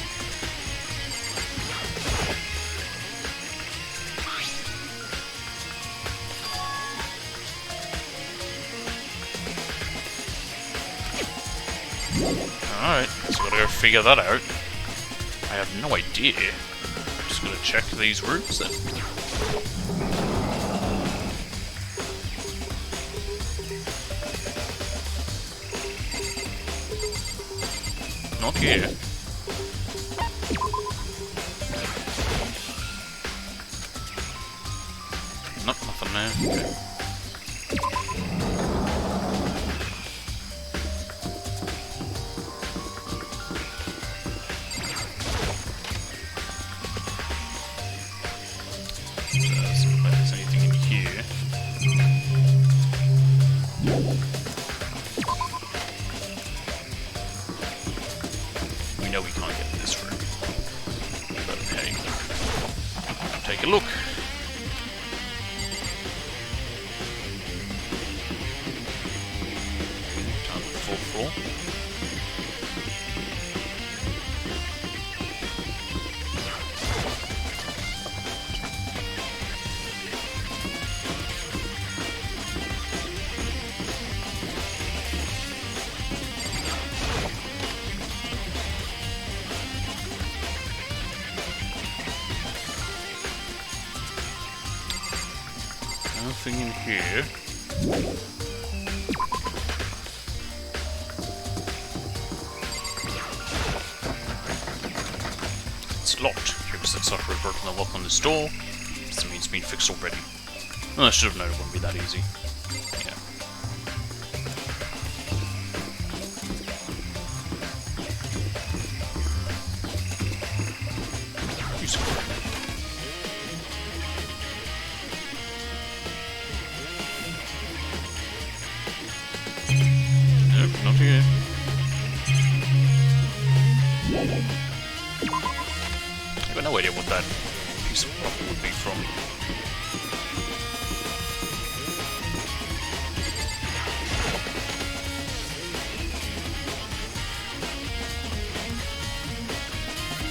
Alright, so gotta go figure that out. I have no idea. Just gonna check these rooms then. Not here. Nope, nothing there. Okay. Doesn't look like there's anything in here. We know we can't get in this room. But hey, take a look. Down to the fourth floor. Nothing in here. It's locked. Here was that sucker had broken the lock on this door. This means it's been fixed already. Well, I should have known it wouldn't be that easy. Yeah. Nope, not here. I've got no idea what that piece of rock would be from.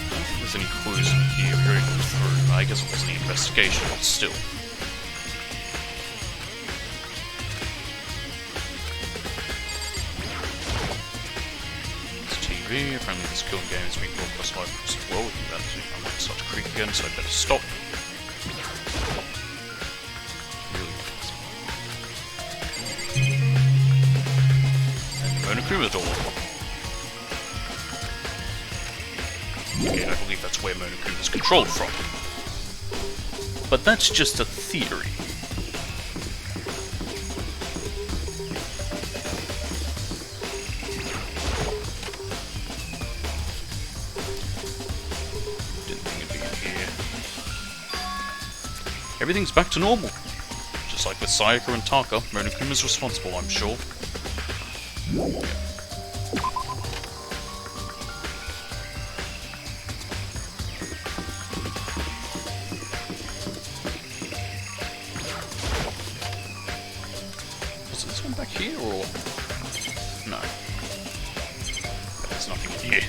I don't think there's any clues in here. Very good. I guess it wasn't the investigation, but still. It's TV. Apparently this killing game is being broadcast live across the world. I might start to creak again, so I better stop. Monokuma's door. Okay, I believe that's where Monokuma's controlled from. But that's just a theory. Didn't think it'd be in here. Everything's back to normal. Just like with Sayaka and Taka, Monokuma's responsible, I'm sure. Was this one back here, or...? No. There's nothing in here.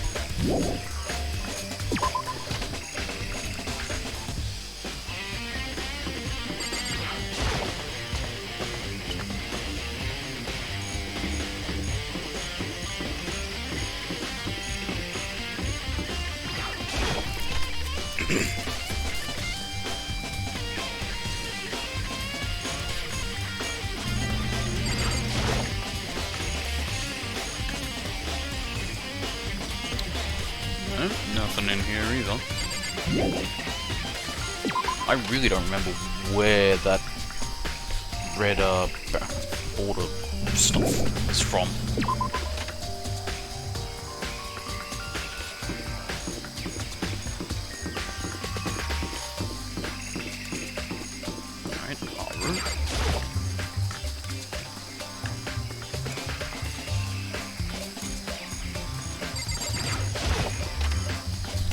Nothing in here either. I really don't remember where that red border stuff is from. Alright, Aru.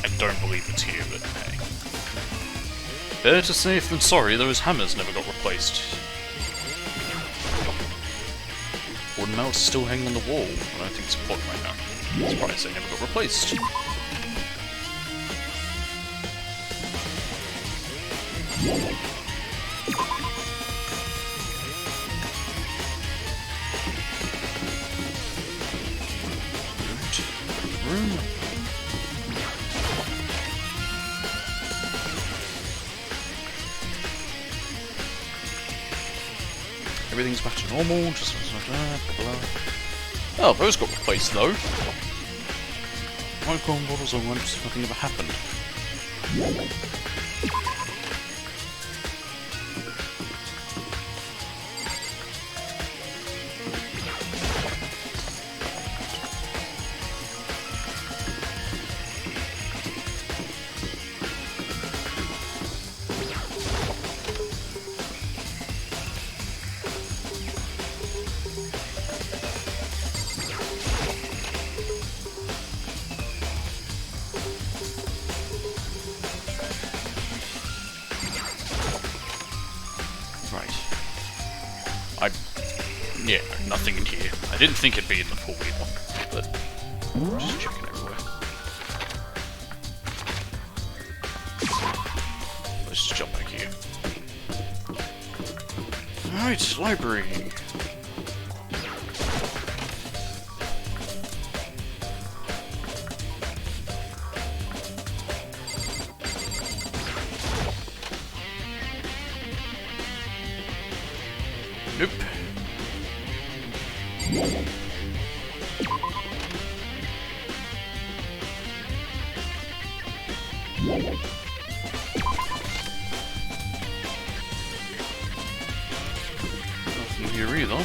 I don't believe it's here, but hey. Better to safe than sorry, those hammers never got replaced. Wooden mounts still hanging on the wall. I don't think it's important right now. Surprised they never got replaced. Room. Everything's back to normal, just like that, blah, blah. Oh, those got replaced though. Micron bottles on lunch, nothing ever happened. Yeah, nothing in here. I didn't think it'd be in the pool either, but just checking everywhere. Let's just jump back here. Alright, library. Nope. Nothing here either.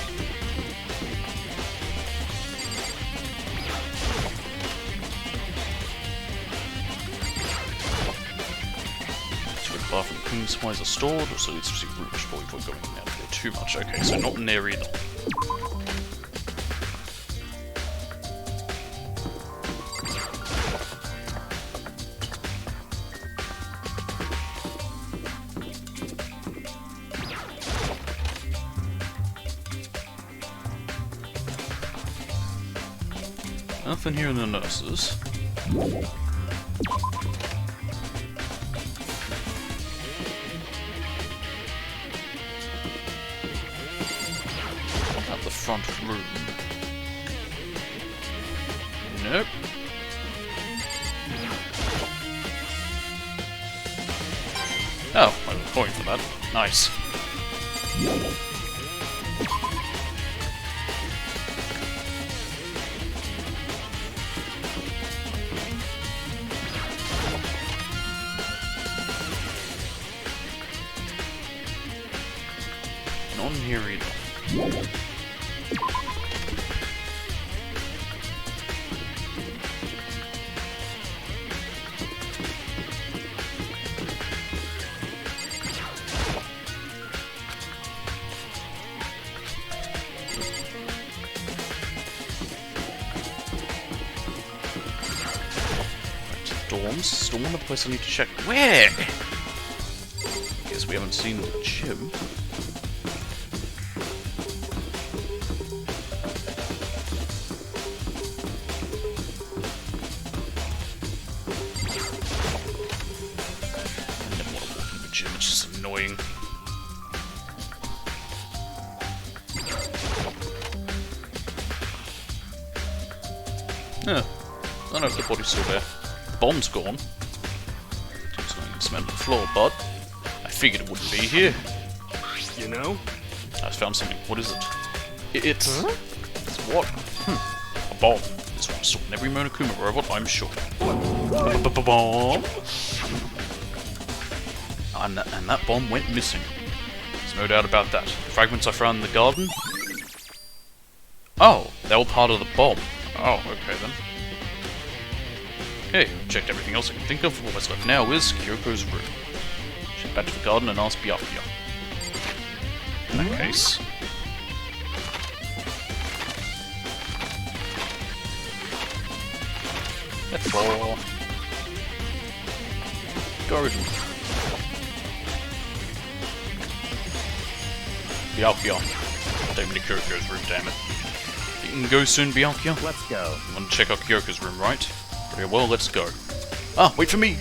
So the bathroom cleaning supplies are stored, so it's just room before we're going out there too much. Okay, so not in there either. Nothing here in the nurses. front room. Nope. Oh, I was going for that. Nice. Not here either. Dorms. Still one other place I need to check. Where? Guess we haven't seen the gym. I never want to walk in the gym. It's just annoying. Oh, I don't know if the body's still there. Bomb's gone. It's not even cement on the floor, but I figured it wouldn't be here. You know? I found something. What is it? It's what? A bomb. This one's stored in every Monokuma robot, I'm sure. Bomb. And that bomb went missing. There's no doubt about that. Fragments I found in the garden. Oh, they were part of the bomb. Oh, okay then. Okay, checked everything else I can think of. What's left now is Kyoko's room. Check back to the garden and ask Byakuya. In that case... F4... Garden. Byakuya. Take me to Kyoko's room, damn it. You can go soon, Byakuya? Let's go. You want to check out Kyoko's room, right? Very well, let's go. Ah, wait for me!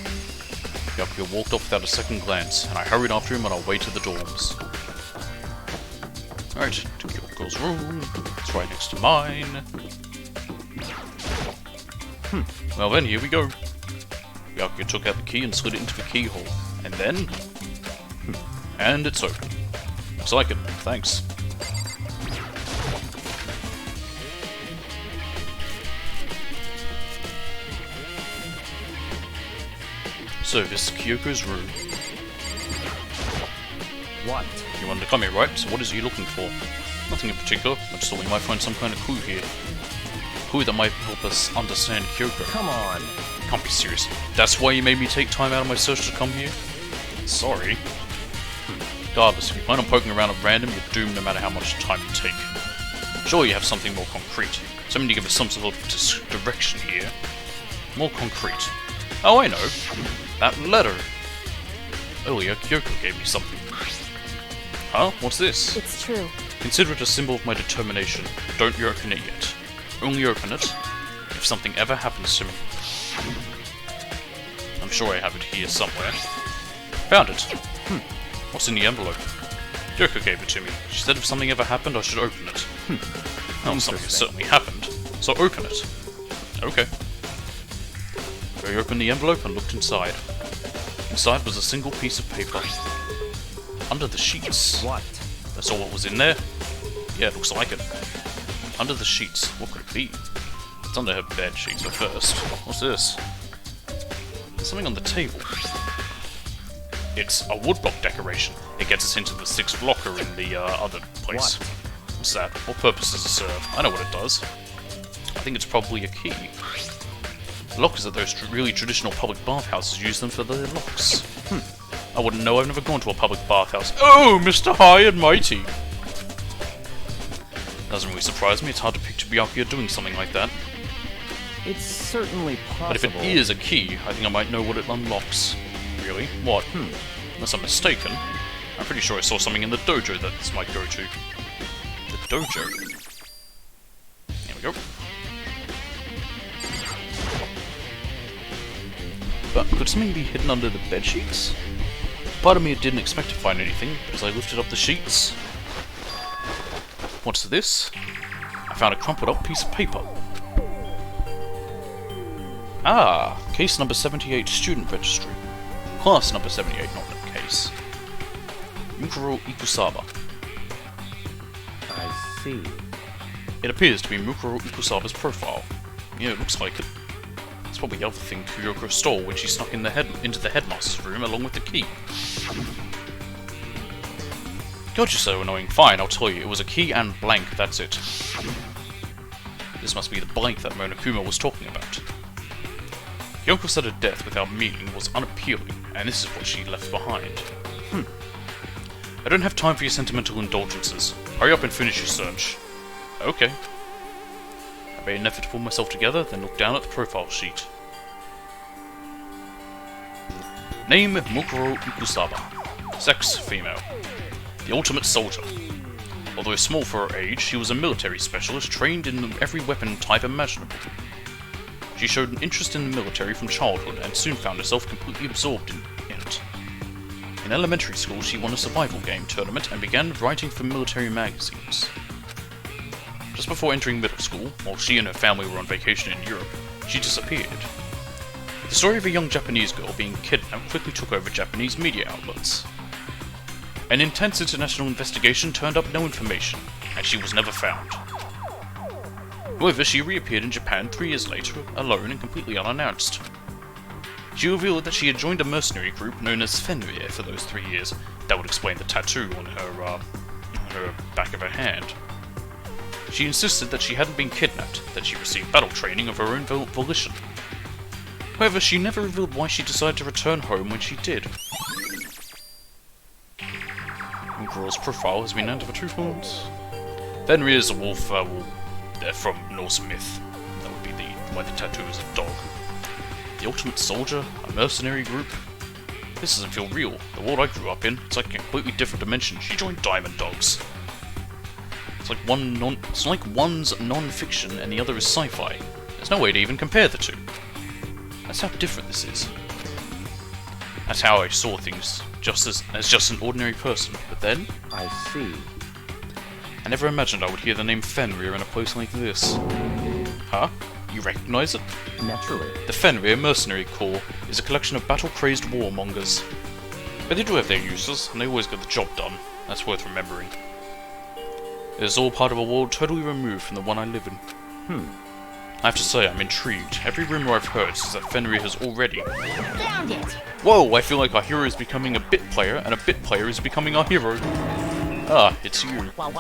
Byakuya walked off without a second glance, and I hurried after him on our way to the dorms. Alright, to Kyoko's room. It's right next to mine. Well then, here we go. Byakuya took out the key and slid it into the keyhole. And then... and it's open. Looks like it. Thanks. So, this is Kyoko's room. What? You wanted to come here, right? So what is he looking for? Nothing in particular. I just thought we might find some kind of clue here. A clue that might help us understand Kyoko. Come on. Can't be serious. That's why you made me take time out of my search to come here? Sorry. Regardless, if you plan on poking around at random, you're doomed no matter how much time you take. Sure, you have something more concrete. Something to give us some sort of direction here. More concrete. Oh, I know. That letter. Earlier, Kyoko gave me something. Huh? What's this? It's true. Consider it a symbol of my determination. Don't you open it yet. Only open it if something ever happens to me. I'm sure I have it here somewhere. Found it. What's in the envelope? Kyoko gave it to me. She said if something ever happened, I should open it. Well, something has certainly happened, so open it. Okay. I opened the envelope and looked inside. Inside was a single piece of paper. Under the sheets. What? That's all what was in there? Yeah, it looks like it. Under the sheets. What could it be? It's under her bed sheets, but first. What's this? There's something on the table. It's a woodblock decoration. It gets us into the 6th locker in the other place. What? What's that? What purpose does it serve? I know what it does. I think it's probably a key. Lockers at those really traditional public bathhouses use them for their locks. I wouldn't know, I've never gone to a public bathhouse. Oh, Mr. High and Mighty! Doesn't really surprise me, it's hard to picture Byakuya doing something like that. It's certainly possible. But if it is a key, I think I might know what it unlocks. Really? What? Unless I'm mistaken. I'm pretty sure I saw something in the dojo that this might go to. The dojo. Here we go. But could something be hidden under the bed sheets? Part of me didn't expect to find anything, but as I lifted up the sheets... What's this? found a crumpled up piece of paper. Ah, case number 78, student registry. Class number 78, not the case. Mukuro Ikusaba. I see. It appears to be Mukuro Ikusaba's profile. Yeah, it looks like it. It's probably the other thing Kyoko stole when she snuck into the headmaster's room along with the key. God, you're so annoying. Fine, I'll tell you. It was a key and blank, that's it. This must be the blank that Monokuma was talking about. Kyoko said her death without meaning was unappealing, and this is what she left behind. I don't have time for your sentimental indulgences. Hurry up and finish your search. Okay. I made an effort to pull myself together, then looked down at the profile sheet. Name Mukuro Ikusaba. Sex female. The ultimate soldier. Although small for her age, she was a military specialist trained in every weapon type imaginable. She showed an interest in the military from childhood and soon found herself completely absorbed in it. In elementary school, she won a survival game tournament and began writing for military magazines. Just before entering middle school, while she and her family were on vacation in Europe, she disappeared. The story of a young Japanese girl being kidnapped quickly took over Japanese media outlets. An intense international investigation turned up no information, and she was never found. However, she reappeared in Japan 3 years later, alone and completely unannounced. She revealed that she had joined a mercenary group known as Fenrir for those 3 years. That would explain the tattoo on her back of her hand. She insisted that she hadn't been kidnapped, that she received battle training of her own volition. However, she never revealed why she decided to return home when she did. Mukuro's profile has been entered for 2 points. Fenrir is a wolf, from Norse myth. That would be why the tattoo is a dog. The ultimate soldier, a mercenary group. This doesn't feel real. The world I grew up in, it's like a completely different dimension. She joined Diamond Dogs. It's like one's non-fiction and the other is sci-fi. There's no way to even compare the two. That's how different this is. That's how I saw things, as just an ordinary person. But then, I see. I never imagined I would hear the name Fenrir in a place like this. Huh? You recognize it? Naturally. The Fenrir Mercenary Corps is a collection of battle-crazed warmongers. But they do have their uses, and they always get the job done. That's worth remembering. It is all part of a world totally removed from the one I live in. I have to say, I'm intrigued. Every rumor I've heard says that Fenrir has already... Found it! Whoa, I feel like our hero is becoming a bit player, and a bit player is becoming our hero. Ah, it's you. What?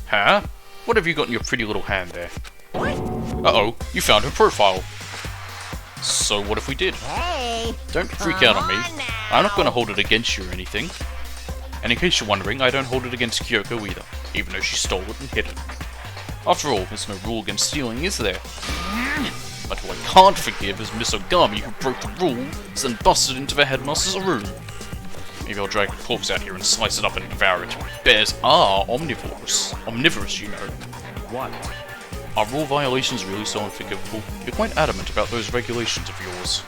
Huh? What have you got in your pretty little hand there? What? Uh-oh, you found her profile. So what if we did? Hey! Don't freak out on me. Come on now. I'm not going to hold it against you or anything. And in case you're wondering, I don't hold it against Kyoko either, even though she stole it and hid it. After all, there's no rule against stealing, is there? But who I can't forgive is Miss Ogami, who broke the rules and busted into the headmaster's room. Maybe I'll drag the corpse out here and slice it up and devour it. Bears are omnivores. Omnivorous, you know. What? Are rule violations really so unforgivable? You're quite adamant about those regulations of yours.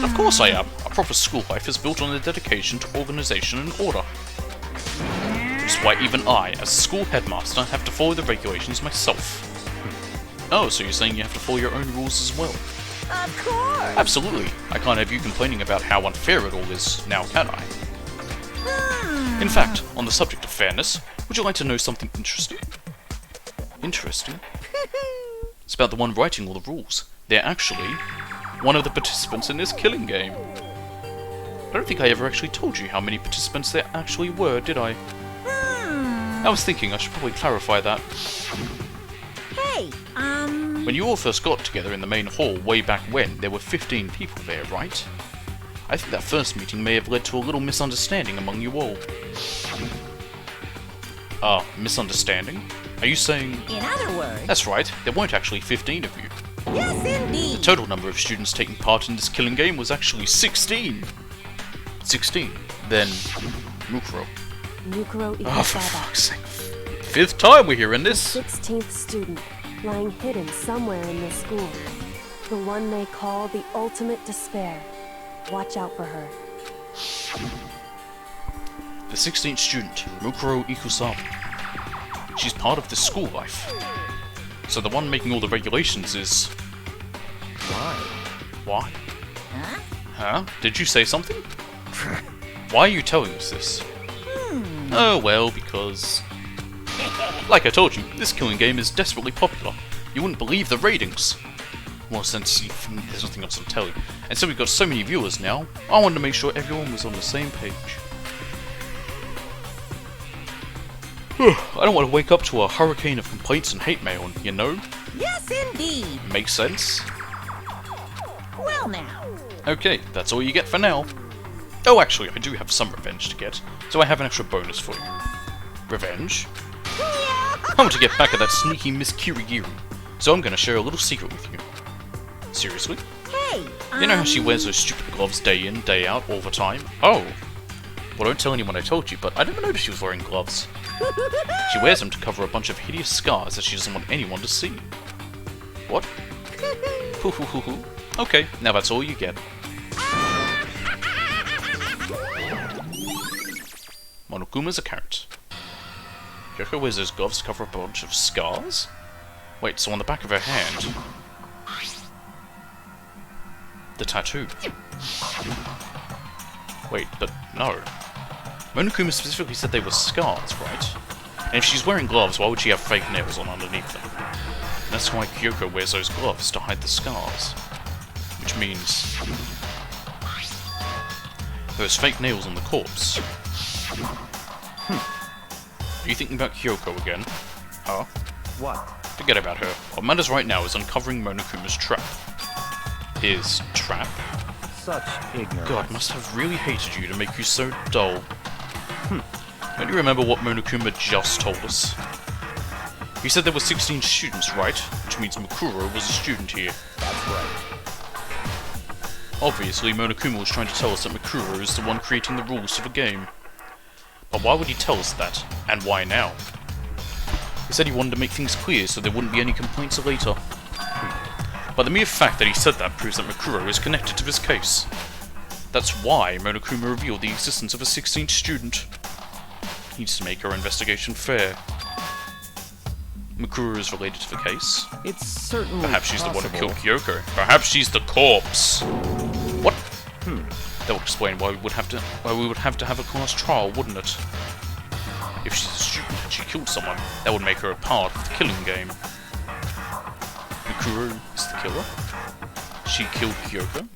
Of course I am. A proper school life is built on a dedication to organisation and order. Which is why even I, as a school headmaster, have to follow the regulations myself. Oh, so you're saying you have to follow your own rules as well? Of course! Absolutely. I can't have you complaining about how unfair it all is, now can I? In fact, on the subject of fairness, would you like to know something interesting? Interesting? It's about the one writing all the rules. They're actually one of the participants in this killing game. I don't think I ever actually told you how many participants there actually were, did I? I was thinking I should probably clarify that. Hey, When you all first got together in the main hall way back when, there were 15 people there, right? I think that first meeting may have led to a little misunderstanding among you all. Misunderstanding? Are you saying... in other words... That's right, there weren't actually 15 of you. Yes, indeed! The total number of students taking part in this killing game was actually 16! 16. Then... Mukuro. Mukuro Oh, for Ikusaba, fuck's sake. 5th time we're hearing the this! 16th student, lying hidden somewhere in this school. The one they call the ultimate despair. Watch out for her. The 16th student, Mukuro Ikusaba. She's part of the school life. So the one making all the regulations is... Why? Why? Huh? Did you say something? Why are you telling us this? Oh, well, because... Like I told you, this killing game is desperately popular. You wouldn't believe the ratings. Well, since there's nothing else on telly, and so we've got so many viewers now, I wanted to make sure everyone was on the same page. I don't want to wake up to a hurricane of complaints and hate mail, you know? Yes, indeed. Makes sense? Well now. Okay, that's all you get for now. Oh, actually, I do have some revenge to get, so I have an extra bonus for you. Revenge? I want to get back at that sneaky Miss Kirigiri, so I'm going to share a little secret with you. Seriously? Hey, You know how she wears those stupid gloves day in, day out, all the time? Oh! Well, don't tell anyone I told you, but I never noticed she was wearing gloves. She wears them to cover a bunch of hideous scars that she doesn't want anyone to see. What? Hoo hoo hoo hoo. Okay, now that's all you get. Monokuma's a carrot. Yoko wears those gloves to cover a bunch of scars? Wait, so on the back of her hand... The tattoo. Wait, but no. Monokuma specifically said they were scars, right? And if she's wearing gloves, why would she have fake nails on underneath them? And that's why Kyoko wears those gloves, to hide the scars. Which means... those fake nails on the corpse. Are you thinking about Kyoko again? Huh? What? Forget about her. What matters right now is uncovering Monokuma's trap. His trap? Such ignorance. God, must have really hated you to make you so dull. Don't you remember what Monokuma just told us? He said there were 16 students, right? Which means Mukuro was a student here. That's right. Obviously, Monokuma was trying to tell us that Mukuro is the one creating the rules for the game. But why would he tell us that? And why now? He said he wanted to make things clear so there wouldn't be any complaints later. But the mere fact that he said that proves that Mukuro is connected to this case. That's why Monokuma revealed the existence of a 16th student. He needs to make our investigation fair. Mukuro is related to the case. It's certainly Perhaps she's the one who possible. killed Kyoko. Perhaps she's the corpse. What? That would explain why we would have to have a class trial, wouldn't it? If she's a student and she killed someone, that would make her a part of the killing game. Mukuro is the killer? She killed Kyoko?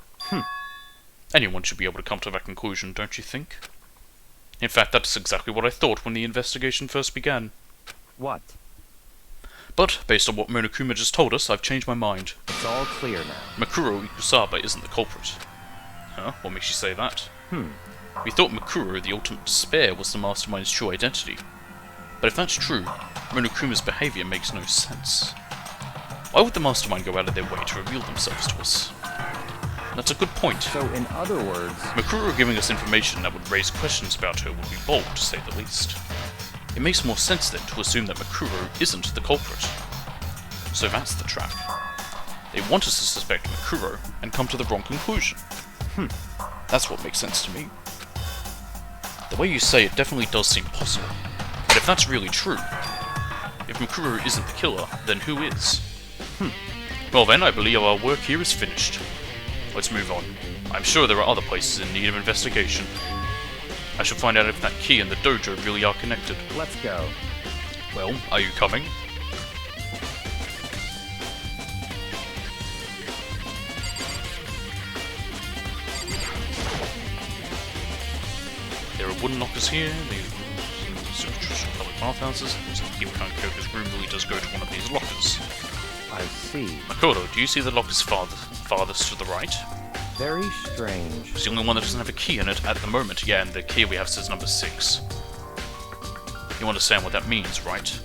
Anyone should be able to come to that conclusion, don't you think? In fact, that's exactly what I thought when the investigation first began. What? But, based on what Monokuma just told us, I've changed my mind. It's all clear now. Mukuro Ikusaba isn't the culprit. Huh? What makes you say that? We thought Mukuro, the ultimate despair, was the mastermind's true identity. But if that's true, Monokuma's behaviour makes no sense. Why would the mastermind go out of their way to reveal themselves to us? That's a good point. So, in other words, Mukuro giving us information that would raise questions about her would be bold, to say the least. It makes more sense then to assume that Mukuro isn't the culprit. So that's the trap. They want us to suspect Mukuro and come to the wrong conclusion. That's what makes sense to me. The way you say it definitely does seem possible. But if that's really true, if Mukuro isn't the killer, then who is? Well then, I believe our work here is finished. Let's move on. I'm sure there are other places in need of investigation. I should find out if that key and the dojo really are connected. let's go. Well, are you coming? There are wooden lockers here. These are traditional public bathhouses. Looks like the Kiwakan Kyoko's room really does go to one of these lockers. I see. Makoto, do you see the lockers farthest to the right? Very strange. It's the only one that doesn't have a key in it at the moment. Yeah, and the key we have says number 6. You understand what that means, right?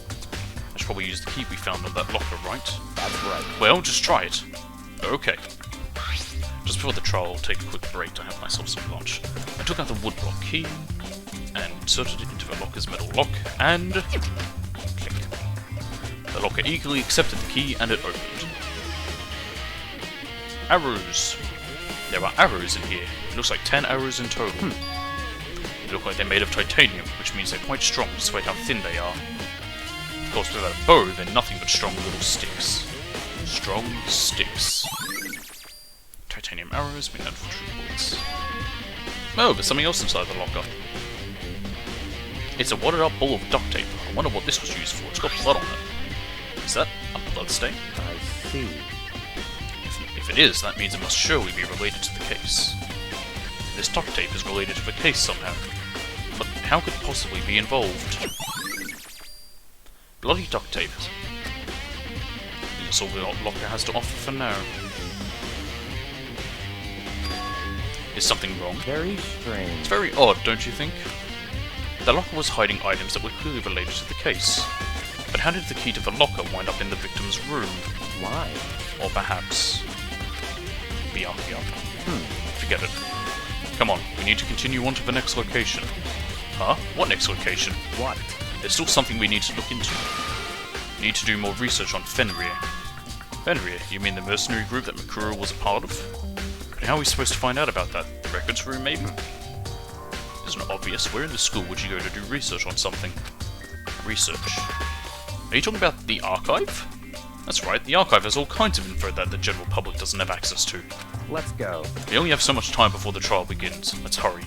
I should probably use the key we found on that locker, right? That's right. Well, just try it. Okay. Just before the trial, I'll take a quick break to have myself some lunch. I took out the woodblock key, and inserted it into the locker's metal lock, and... click. The locker eagerly accepted the key, and it opened. Arrows. There are arrows in here. It looks like 10 arrows in total. They look like they're made of titanium, which means they're quite strong despite how thin they are. Of course, without a bow, they're nothing but but strong little sticks. Strong sticks. Titanium arrows, midnight infantry bullets. Oh, there's something else inside the locker. It's a wadded up ball of duct tape. I wonder what this was used for. It's got blood on it. Is that a blood stain? I see. If it is, that means it must surely be related to the case. This duct tape is related to the case somehow. But how could it possibly be involved? Bloody duct tape. That's all the locker has to offer for now. Is something wrong? Very strange. It's very odd, don't you think? The locker was hiding items that were clearly related to the case. But how did the key to the locker wind up in the victim's room? Why? Or perhaps... Byakuya. Forget it. Come on, we need to continue on to the next location. Huh? What next location? What? There's still something we need to look into. We need to do more research on Fenrir. Fenrir? You mean the mercenary group that Mikuru was a part of? But how are we supposed to find out about that? The records room, maybe? Isn't obvious. Where in the school would you go to do research on something? Research. Are you talking about the archive? That's right, the archive has all kinds of info that the general public doesn't have access to. Let's go. We only have so much time before the trial begins. Let's hurry.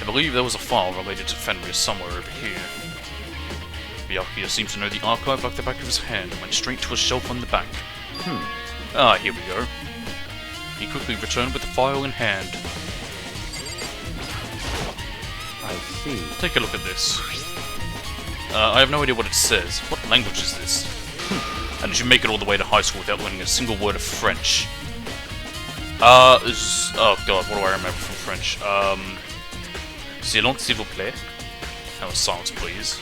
I believe there was a file related to Fenrir somewhere over here. Byakuya seems to know the archive like the back of his hand and went straight to a shelf on the back. Ah, here we go. He quickly returned with the file in hand. I see. Take a look at this. I have no idea what it says. What language is this? How did you make it all the way to high school without learning a single word of French? Oh god, what do I remember from French? Silence, s'il vous plaît. Have a silence, please.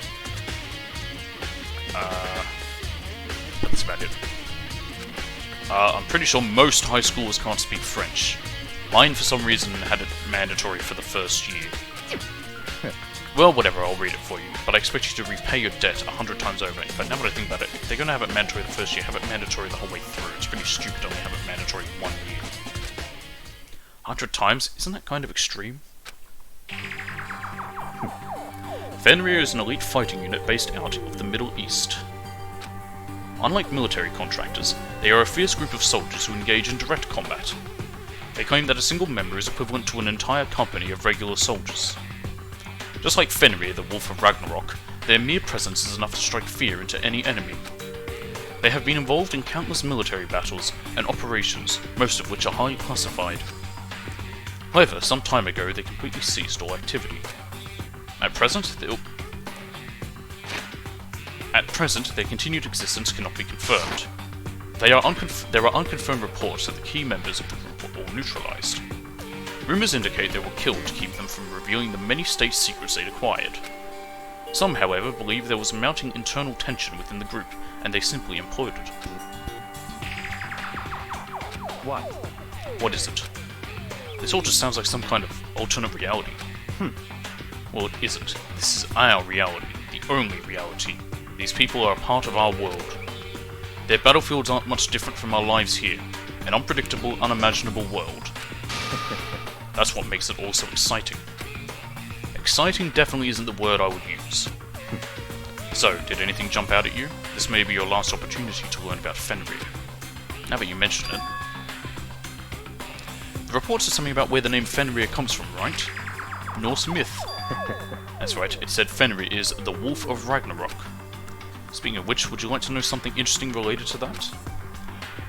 That's about it. I'm pretty sure most high schoolers can't speak French. Mine, for some reason, had it mandatory for the first year. Well, whatever, I'll read it for you, but I expect you to repay your debt 100 times over. In fact, now that I think about it, if they're going to have it mandatory the first year, have it mandatory the whole way through. It's pretty stupid to only have it mandatory 1 year. 100 times? Isn't that kind of extreme? Fenrir is an elite fighting unit based out of the Middle East. Unlike military contractors, they are a fierce group of soldiers who engage in direct combat. They claim that a single member is equivalent to an entire company of regular soldiers. Just like Fenrir, the Wolf of Ragnarok, their mere presence is enough to strike fear into any enemy. They have been involved in countless military battles and operations, most of which are highly classified. However, some time ago they completely ceased all activity. At present, their continued existence cannot be confirmed. There are unconfirmed reports that the key members of the group were all neutralized. Rumors indicate they were killed to keep them from revealing the many state secrets they'd acquired. Some, however, believe there was mounting internal tension within the group, and they simply imploded. What? What is it? This all just sounds like some kind of alternate reality. Well, it isn't. This is our reality, the only reality. These people are a part of our world. Their battlefields aren't much different from our lives here. An unpredictable, unimaginable world. That's what makes it all so exciting. Exciting definitely isn't the word I would use. So, did anything jump out at you? This may be your last opportunity to learn about Fenrir. Now that you mention it. The report said something about where the name Fenrir comes from, right? Norse myth. That's right, it said Fenrir is the Wolf of Ragnarok. Speaking of which, would you like to know something interesting related to that?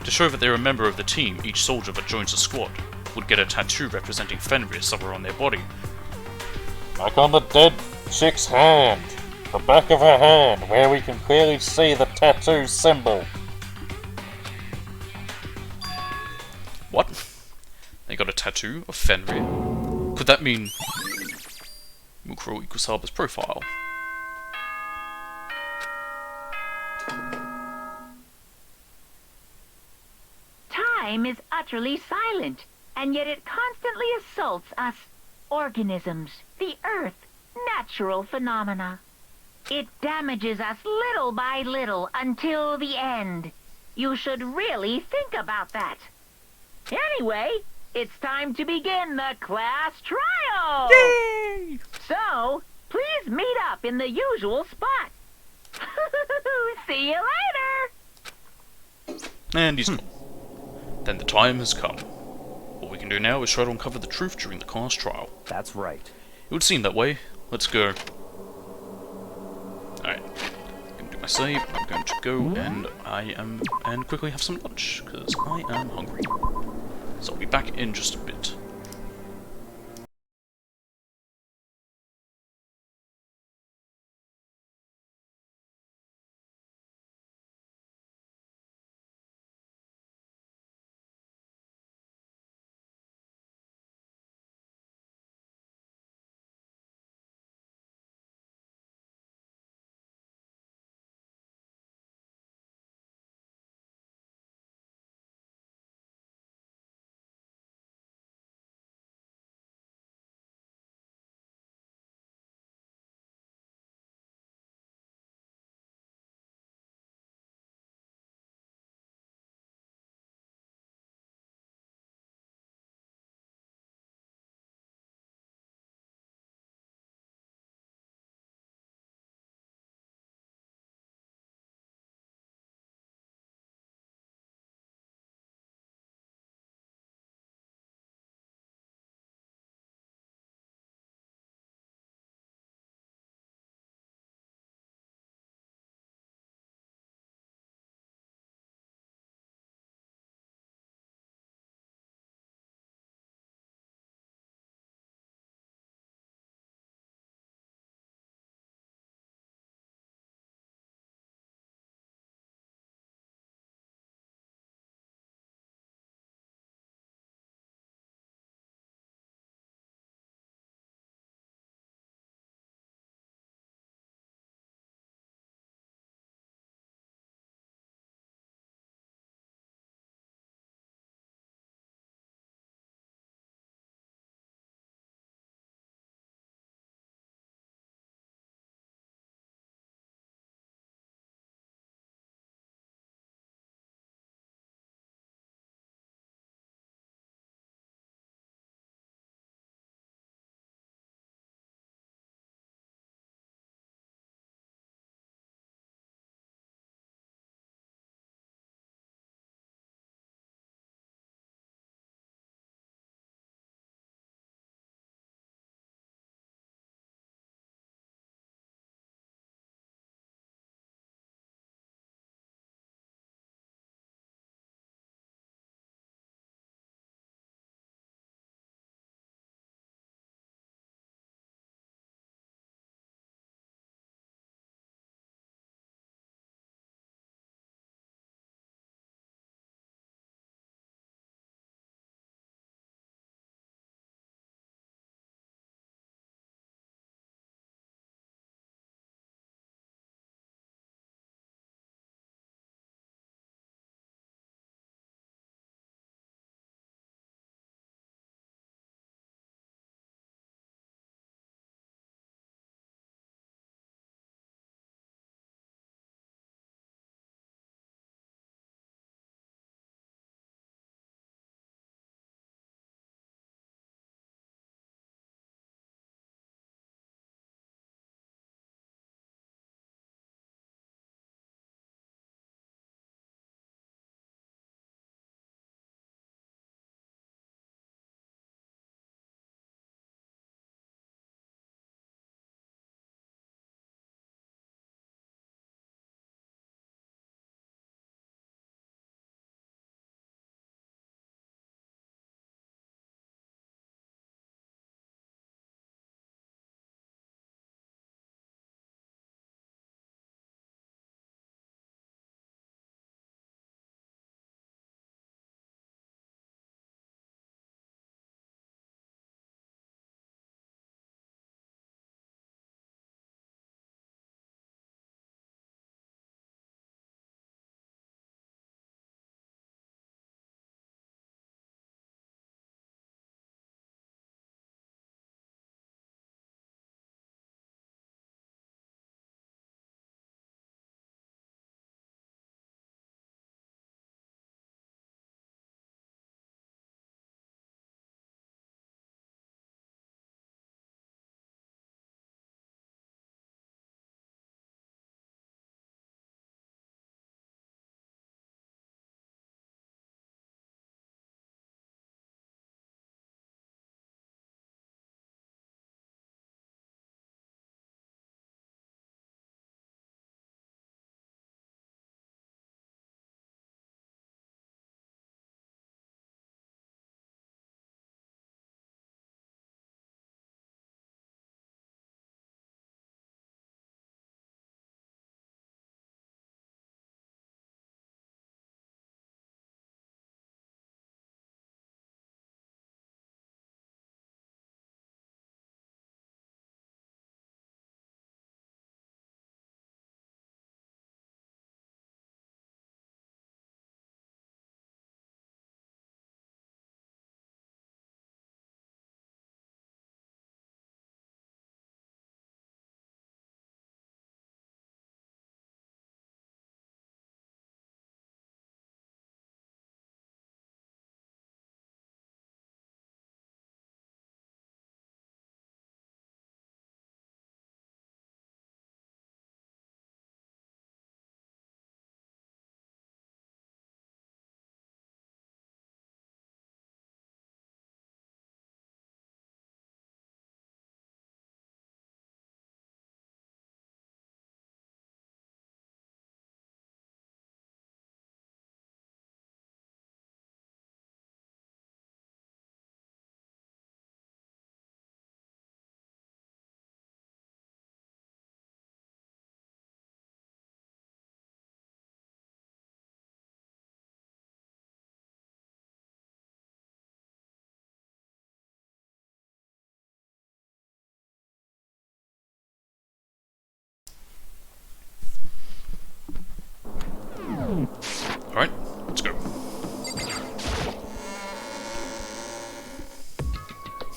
To show that they're a member of the team, each soldier that joins a squad would get a tattoo representing Fenrir somewhere on their body. Like on the dead chick's hand. The back of her hand, where we can clearly see the tattoo symbol. What? They got a tattoo of Fenrir? Could that mean Mukuro Ikusaba's profile? Time is utterly silent, and yet it constantly assaults us organisms, the Earth, natural phenomena. It damages us little by little until the end. You should really think about that. Anyway, it's time to begin the class trial! bingo! Yay! So, please meet up in the usual spot. See you later! And he's gone. Then the time has come. What we can do now is try to uncover the truth during the car's trial. That's right. It would seem that way. Let's go. Alright. I'm gonna do my save. I'm going to go and quickly have some lunch, because I am hungry. So I'll be back in just a bit.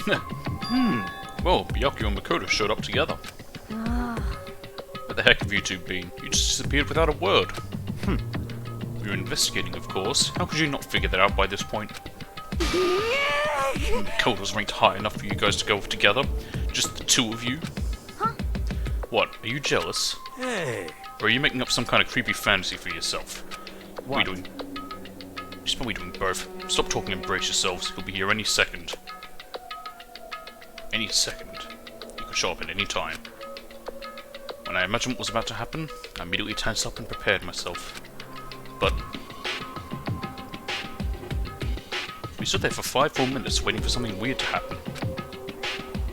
Well, Byakuya and Makoto showed up together. Where the heck have you two been? You just disappeared without a word. We were investigating, of course. How could you not figure that out by this point? Makoto's ranked high enough for you guys to go off together? Just the two of you? Huh? What, are you jealous? Hey. Or are you making up some kind of creepy fantasy for yourself? What are you doing? Just probably doing both. Stop talking and brace yourselves. He'll be here any second. Any second. He could show up at any time. When I imagined what was about to happen, I immediately tensed up and prepared myself. But we stood there for 5 full minutes waiting for something weird to happen.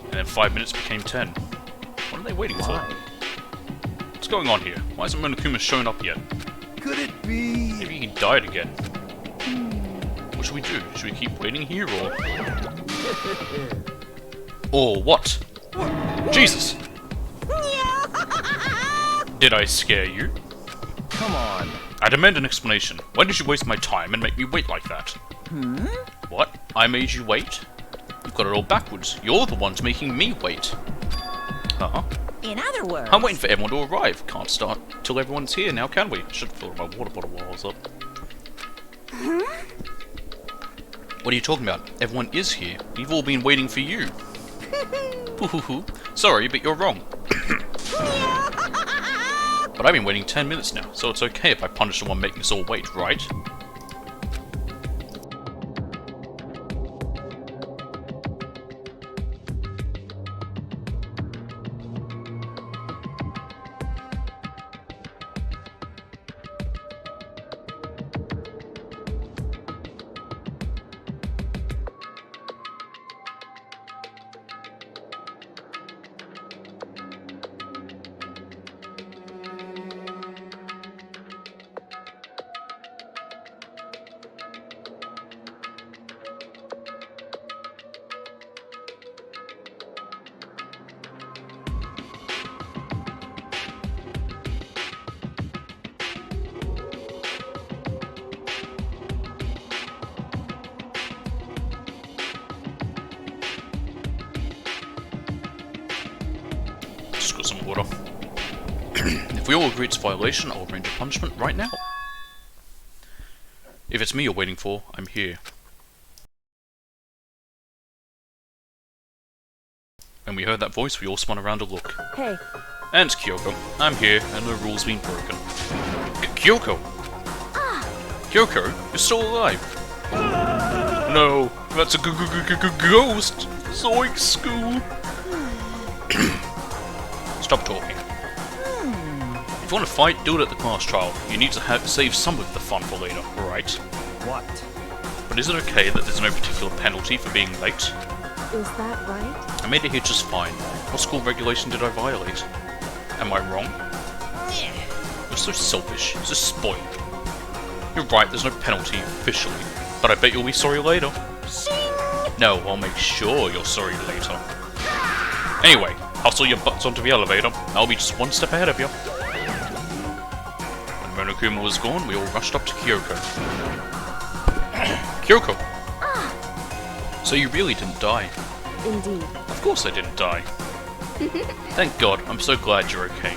And then 5 minutes became 10. What are they waiting for? What's going on here? Why hasn't Monokuma shown up yet? Could it be? Maybe he died again. What should we do? Should we keep waiting here, or... Or what? Jesus! Did I scare you? Come on. I demand an explanation. Why did you waste my time and make me wait like that? What? I made you wait? You've got it all backwards. You're the ones making me wait. In other words... I'm waiting for everyone to arrive. Can't start till everyone's here now, can we? Should have filled my water bottle while I was up. What are you talking about? Everyone is here. We've all been waiting for you. Sorry, but you're wrong. But I've been waiting 10 minutes now, so it's okay if I punish the one making us all wait, right? Just got some water. If we all agree it's a violation, I'll arrange a punishment right now. If it's me you're waiting for, I'm here. When we heard that voice, we all spun around to look. Hey, And Kyoko, I'm here, and the rule's been broken. Kyoko! Kyoko, you're still alive! No, that's a ghost! Zoink school! Stop talking. If you want to fight, do it at the class trial. You need to save some of the fun for later, right? What? But is it okay that there's no particular penalty for being late? is that right? I made it here just fine. What school regulation did I violate? Am I wrong? You're so selfish, so spoiled. You're right, there's no penalty officially, but I bet you'll be sorry later. No, I'll make sure you're sorry later. Anyway, hustle your butts onto the elevator. I'll be just one step ahead of you. When Monokuma was gone, we all rushed up to Kyoko. Kyoko! So you really didn't die? Indeed. Of course I didn't die. Thank God, I'm so glad you're okay.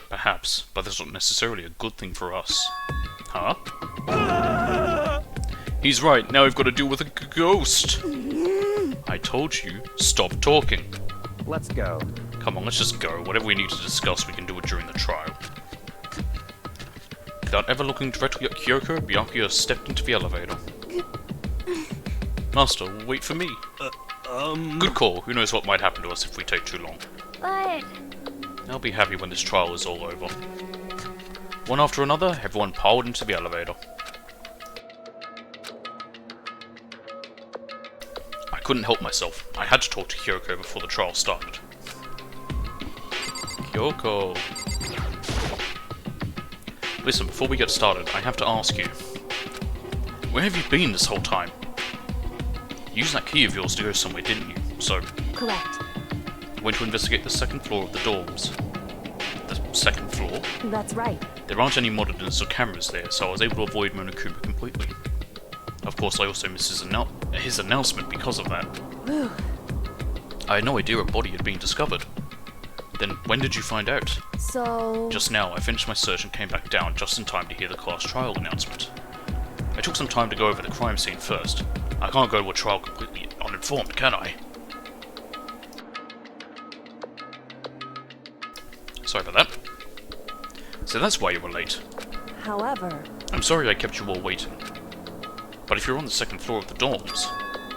Perhaps, but that's not necessarily a good thing for us. Huh? He's right, now we've got to deal with a ghost! I told you, stop talking. Let's go. Come on, let's just go. Whatever we need to discuss, we can do it during the trial. Without ever looking directly at Kyoko, Byakuya stepped into the elevator. Master, wait for me. Good call. Who knows what might happen to us if we take too long. But I'll be happy when this trial is all over. One after another, everyone piled into the elevator. I couldn't help myself. I had to talk to Kyoko before the trial started. Kyoko. Listen, before we get started, I have to ask you. Where have you been this whole time? You used that key of yours to go somewhere, didn't you? So, Correct. you went to investigate the second floor of the dorms. The second floor? That's right. There aren't any monitors or cameras there, so I was able to avoid Monokuma completely. Of course, I also missed his announcement because of that. Whew. I had no idea a body had been discovered. Then when did you find out? So... Just now, I finished my search and came back down just in time to hear the class trial announcement. I took some time to go over the crime scene first. I can't go to a trial completely uninformed, can I? Sorry about that. So that's why you were late. However... I'm sorry I kept you all waiting. But if you're on the second floor of the dorms,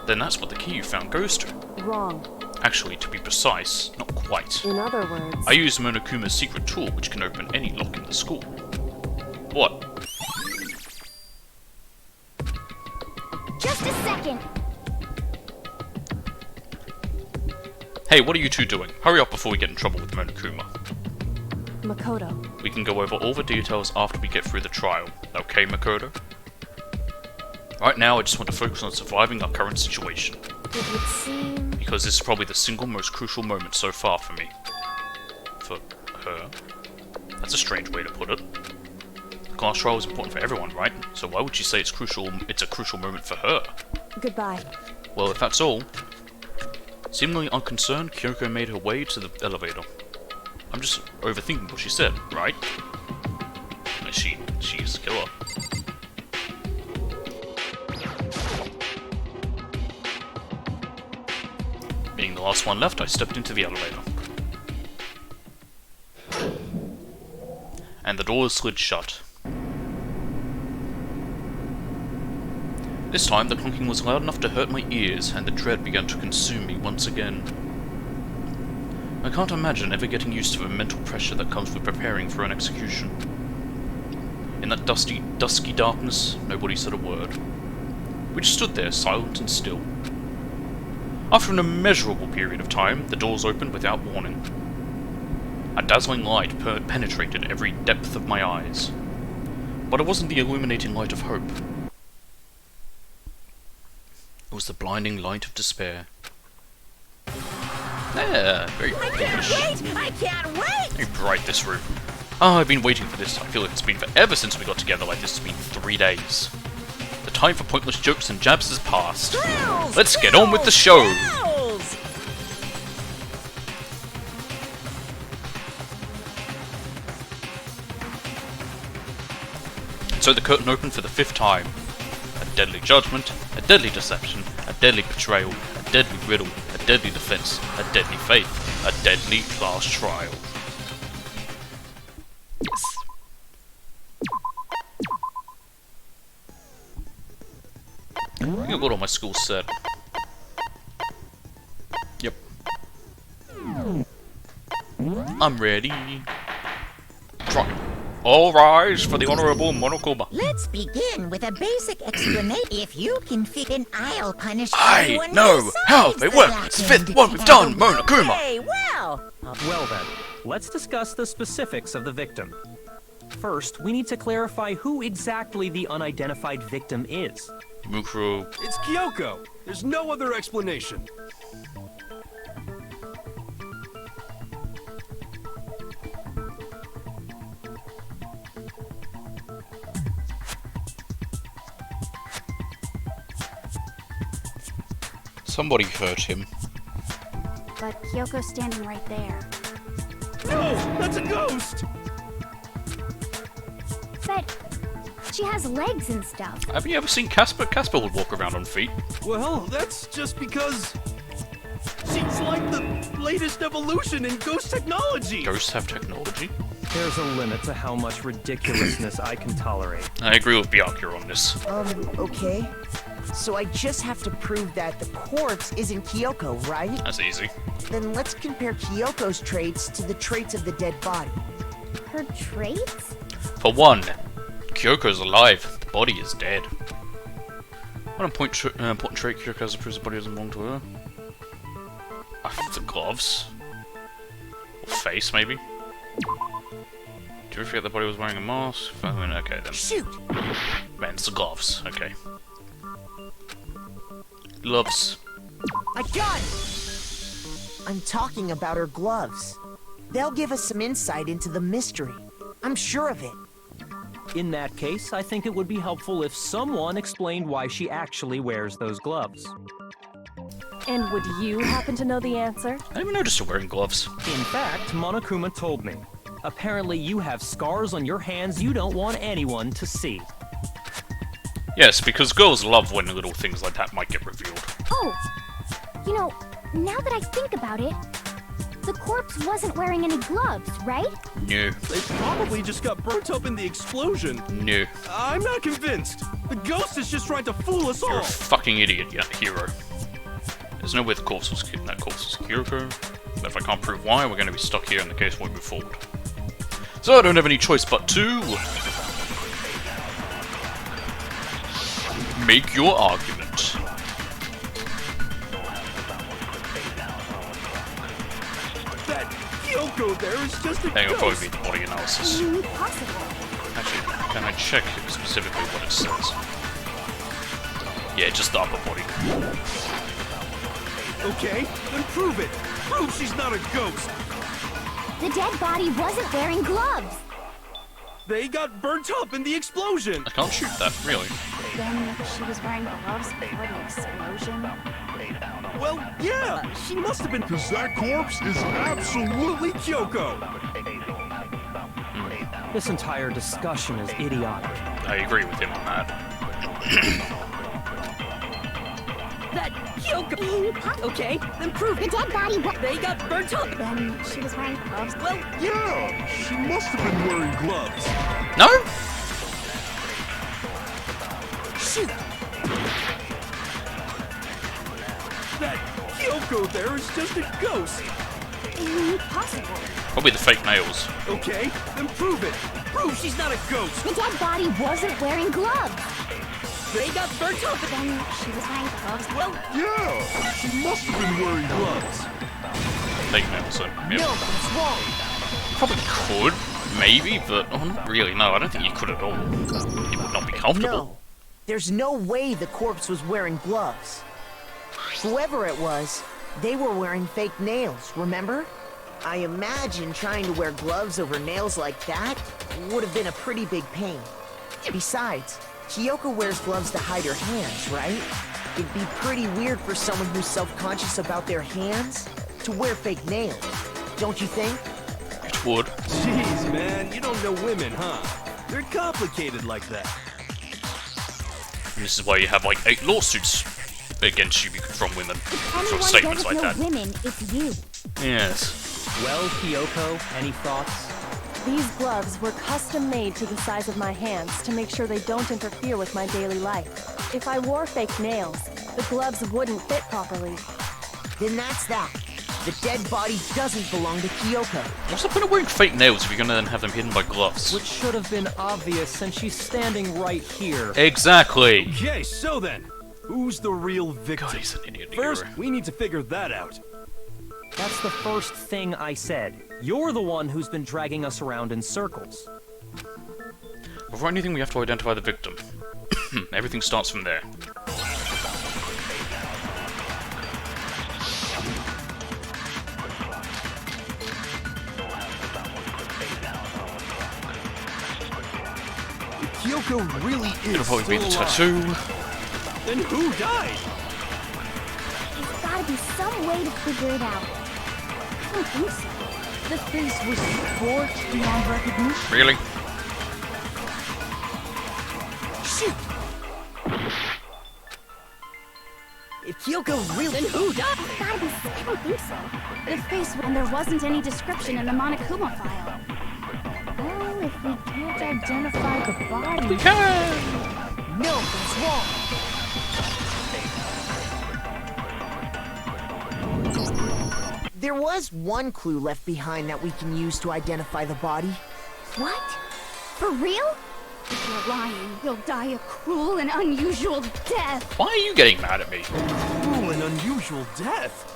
then that's what the key you found goes to. Wrong. Actually, to be precise, not quite. In other words... I used Monokuma's secret tool which can open any lock in the school. What? Just a second. Hey, what are you two doing? Hurry up before we get in trouble with Monokuma. Makoto. We can go over all the details after we get through the trial. Okay, Makoto? Right now, I just want to focus on surviving our current situation. It would seem... Because this is probably the single most crucial moment so far for me. For her? That's a strange way to put it. The class trial is important for everyone, right? So why would you say it's a crucial moment for her? Goodbye. Well, if that's all... Seemingly unconcerned, Kyoko made her way to the elevator. I'm just overthinking what she said, right? She's a killer. Being the last one left, I stepped into the elevator. And the doors slid shut. This time, the clunking was loud enough to hurt my ears, and the dread began to consume me once again. I can't imagine ever getting used to the mental pressure that comes with preparing for an execution. In that dusky darkness, nobody said a word. We just stood there, silent and still. After an immeasurable period of time, the doors opened without warning. A dazzling light penetrated every depth of my eyes. But it wasn't the illuminating light of hope. It was the blinding light of despair. Yeah, very English. I can't wait! Very bright, this room. Oh, I've been waiting for this. I feel like it's been forever since we got together like this. It's been 3 days. The time for pointless jokes and jabs has passed. Thrills, Let's get on with the show! thrills! So the curtain opened for the 5th time. A deadly judgment, a deadly deception, a deadly betrayal, a deadly riddle, a deadly defense, a deadly faith, a deadly class trial. Yes. I think I've got all my schools set. Yep. I'm ready. Try. All rise for the Honorable Monokuma. Let's begin with a basic explanation. If you can fit an I'll punish I everyone know how besides they the work. Black It's the 5th and one we've done, Monokuma. Okay, well, Well then, let's discuss the specifics of the victim. First, we need to clarify who exactly the unidentified victim is. Mukuro. It's Kyoko. There's no other explanation. Somebody hurt him. But Kyoko's standing right there. No, that's a ghost! But she has legs and stuff. Have you ever seen Casper? Casper would walk around on feet. Well, that's just because she's like the latest evolution in ghost technology. Ghosts have technology? There's a limit to how much ridiculousness I can tolerate. I agree with Byakuya on this. Okay. So I just have to prove that the corpse isn't Kyoko, right? That's easy. Then let's compare Kyoko's traits to the traits of the dead body. Her traits? For one, Kyoko's alive. The body is dead. What important trait Kyoko has proves the body doesn't belong to her? The gloves? Or face, maybe? Do you forget the body was wearing a mask? Okay then. Shoot! Man, it's the gloves. Okay. Gloves. My gun! I'm talking about her gloves. They'll give us some insight into the mystery. I'm sure of it. In that case, I think it would be helpful if someone explained why she actually wears those gloves. And would you happen to know the answer? I didn't even notice you're wearing gloves. In fact, Monokuma told me. Apparently you have scars on your hands you don't want anyone to see. Yes, because girls love when little things like that might get revealed. Oh, you know, now that I think about it, the corpse wasn't wearing any gloves, right? No. They probably just got burnt up in the explosion. No. I'm not convinced. The ghost is just trying to fool us You're all. a fucking idiot, hero. There's no way the corpse was killed. That corpse was Kyoko. But if I can't prove why, we're going to be stuck here and the case won't move forward. So I don't have any choice but to... make your argument. That Kyoko there is just a Hang on, ghost. probably be the body analysis. Impossible. Actually, can I check specifically what it says? Yeah, just the upper body. Okay, then prove it. Prove she's not a ghost. The dead body wasn't wearing gloves. They got burnt up in the explosion. I can't shoot that, really. Then she was wearing gloves before the explosion. Well, yeah, she must have been. Because that corpse is absolutely Kyoko. This entire discussion is idiotic. I agree with him on that. That Kyoko. Okay, then prove The it. dead body They got burnt up. Then she was wearing gloves. Well, Yeah, she must have been wearing gloves. No? shoot. That Kyoko there is just a ghost. Impossible. Probably the fake nails. Okay, then prove it. Prove she's not a ghost. The dead body wasn't wearing gloves. They got burnt up. Then she was wearing gloves. Well, Yeah, she must have been wearing gloves. Fake nails, so no, yeah. it's wrong. Probably could, maybe, but oh, not really. No, I don't think you could at all. It would not be comfortable. No, there's no way the corpse was wearing gloves. Whoever it was, they were wearing fake nails, remember? I imagine trying to wear gloves over nails like that would have been a pretty big pain. Besides, Kyoko wears gloves to hide her hands, right? It'd be pretty weird for someone who's self-conscious about their hands to wear fake nails, don't you think? It would. Jeez, man, you don't know women, huh? They're complicated like that. And this is why you have like 8 lawsuits against you from women for Anyone statements doesn't like know that. women, it's you. Yes. Well, Kyoko, any thoughts? These gloves were custom made to the size of my hands to make sure they don't interfere with my daily life. If I wore fake nails, the gloves wouldn't fit properly. Then that's that. The dead body doesn't belong to Kyoko. What's the point of wearing fake nails if you're gonna then have them hidden by gloves? Which should have been obvious since she's standing right here. Exactly. Okay, so then, who's the real victim? God, he's an idiot. First, hero. we need to figure that out. That's the first thing I said. You're the one who's been dragging us around in circles. Before anything, we have to identify the victim. Everything starts from there. If Kyoko really It'll is probably be still the alive, tattoo. then who died? There's gotta be some way to figure it out. I don't think so. The face was scorched beyond recognition. Really? Shoot. If Kyoko really, then who died? It's gotta be. I don't think so. The face, and there wasn't any description in the Monokuma file. Well, if we can't identify the body, We can! No, that's wrong. There was one clue left behind that we can use to identify the body. What? For real? If you're lying, you'll die a cruel and unusual death. Why are you getting mad at me? Cruel and unusual death.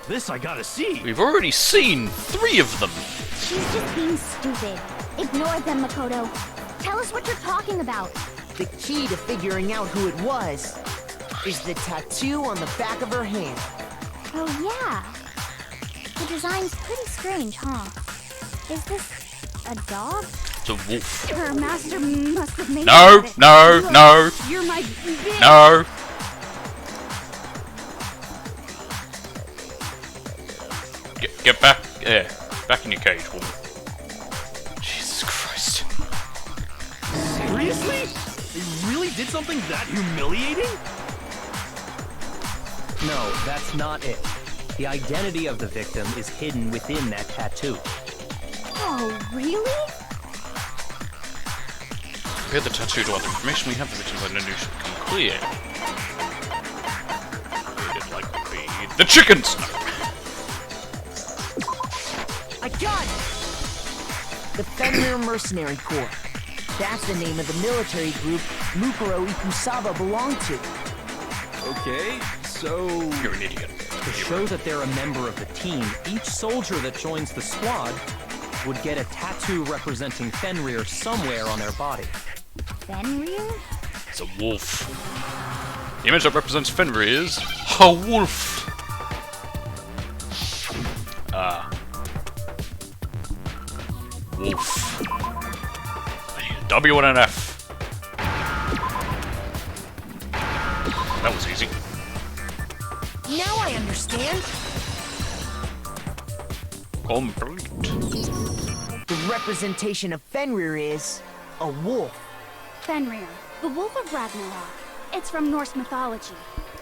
This I gotta see. We've already seen 3 of them. She's just being stupid. Ignore them, Makoto. Tell us what you're talking about. The key to figuring out who it was is the tattoo on the back of her hand. Oh, yeah. The design's pretty strange, huh? Is this a dog? It's a wolf. Her master must have made No, it. no, Look, no, You're my bitch. no. Get back, back in your cage, woman. Jesus Christ. Seriously? They really did something that humiliating? No, that's not it. The identity of the victim is hidden within that tattoo. Oh, really? Compare the tattoo to other information we have. The victim's identity should become clear. It'd likely be the chickens. I got it! The Fenrir Mercenary Corps. That's the name of the military group Mukuro Ikusaba belonged to. Okay, so... You're an idiot. To show that they're a member of the team, each soldier that joins the squad would get a tattoo representing Fenrir somewhere on their body. Fenrir? It's a wolf. The image that represents Fenrir is a wolf. Wolf. W and an F. That was easy. Now I understand. Complete. The representation of Fenrir is a wolf. Fenrir, the Wolf of Ragnarok. It's from Norse mythology.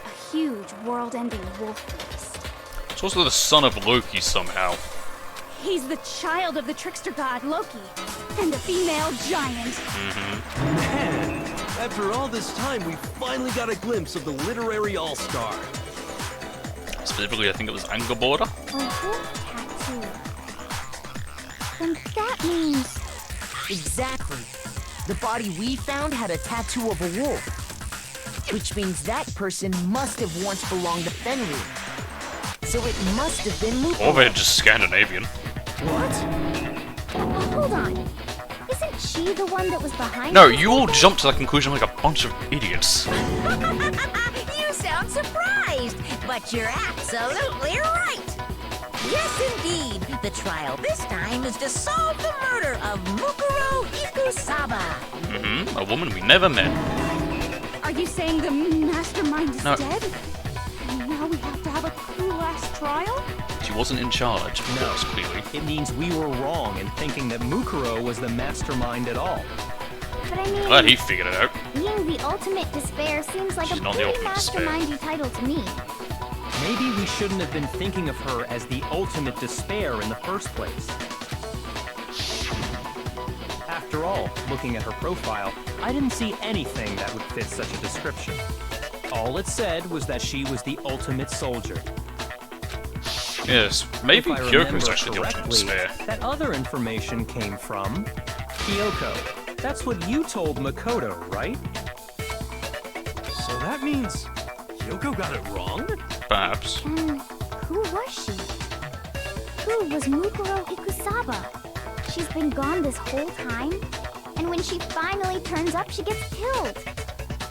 A huge, world-ending wolf beast. It's also the son of Loki somehow. He's the child of the trickster god Loki, and a female giant. Man, after all this time, we finally got a glimpse of the literary all-star. Specifically, I think it was Angerborda. A wolf tattoo. Then that means... Exactly. The body we found had a tattoo of a wolf. Which means that person must have once belonged to Fenrir. So it must have been Mukuro. Or they're just Scandinavian. What? Hold on. Isn't she the one that was behind No, this you all whole thing? jumped to that conclusion like a bunch of idiots. You sound surprised, but you're absolutely right. Yes, indeed. The trial this time is to solve the murder of Mukuro Ikusaba. A woman we never met. Are you saying the mastermind is No. dead? And now we have to have a cool-ass trial? She wasn't in charge, of No. course, clearly. It means we were wrong in thinking that Mukuro was the mastermind at all. But I mean, Glad he figured it out. being the ultimate despair seems like She's a not the pretty ultimate despair. mastermindy title to me. Maybe we shouldn't have been thinking of her as the ultimate despair in the first place. After all, looking at her profile, I didn't see anything that would fit such a description. All it said was that she was the ultimate soldier. Yes, maybe If I Kyoko's remember actually the ultimate correctly, despair. that other information came from Kyoko. That's what you told Makoto, right? So that means Kyoko got it wrong? Perhaps. And who was she? Who was Mukuro Ikusaba? She's been gone this whole time, and when she finally turns up, she gets killed.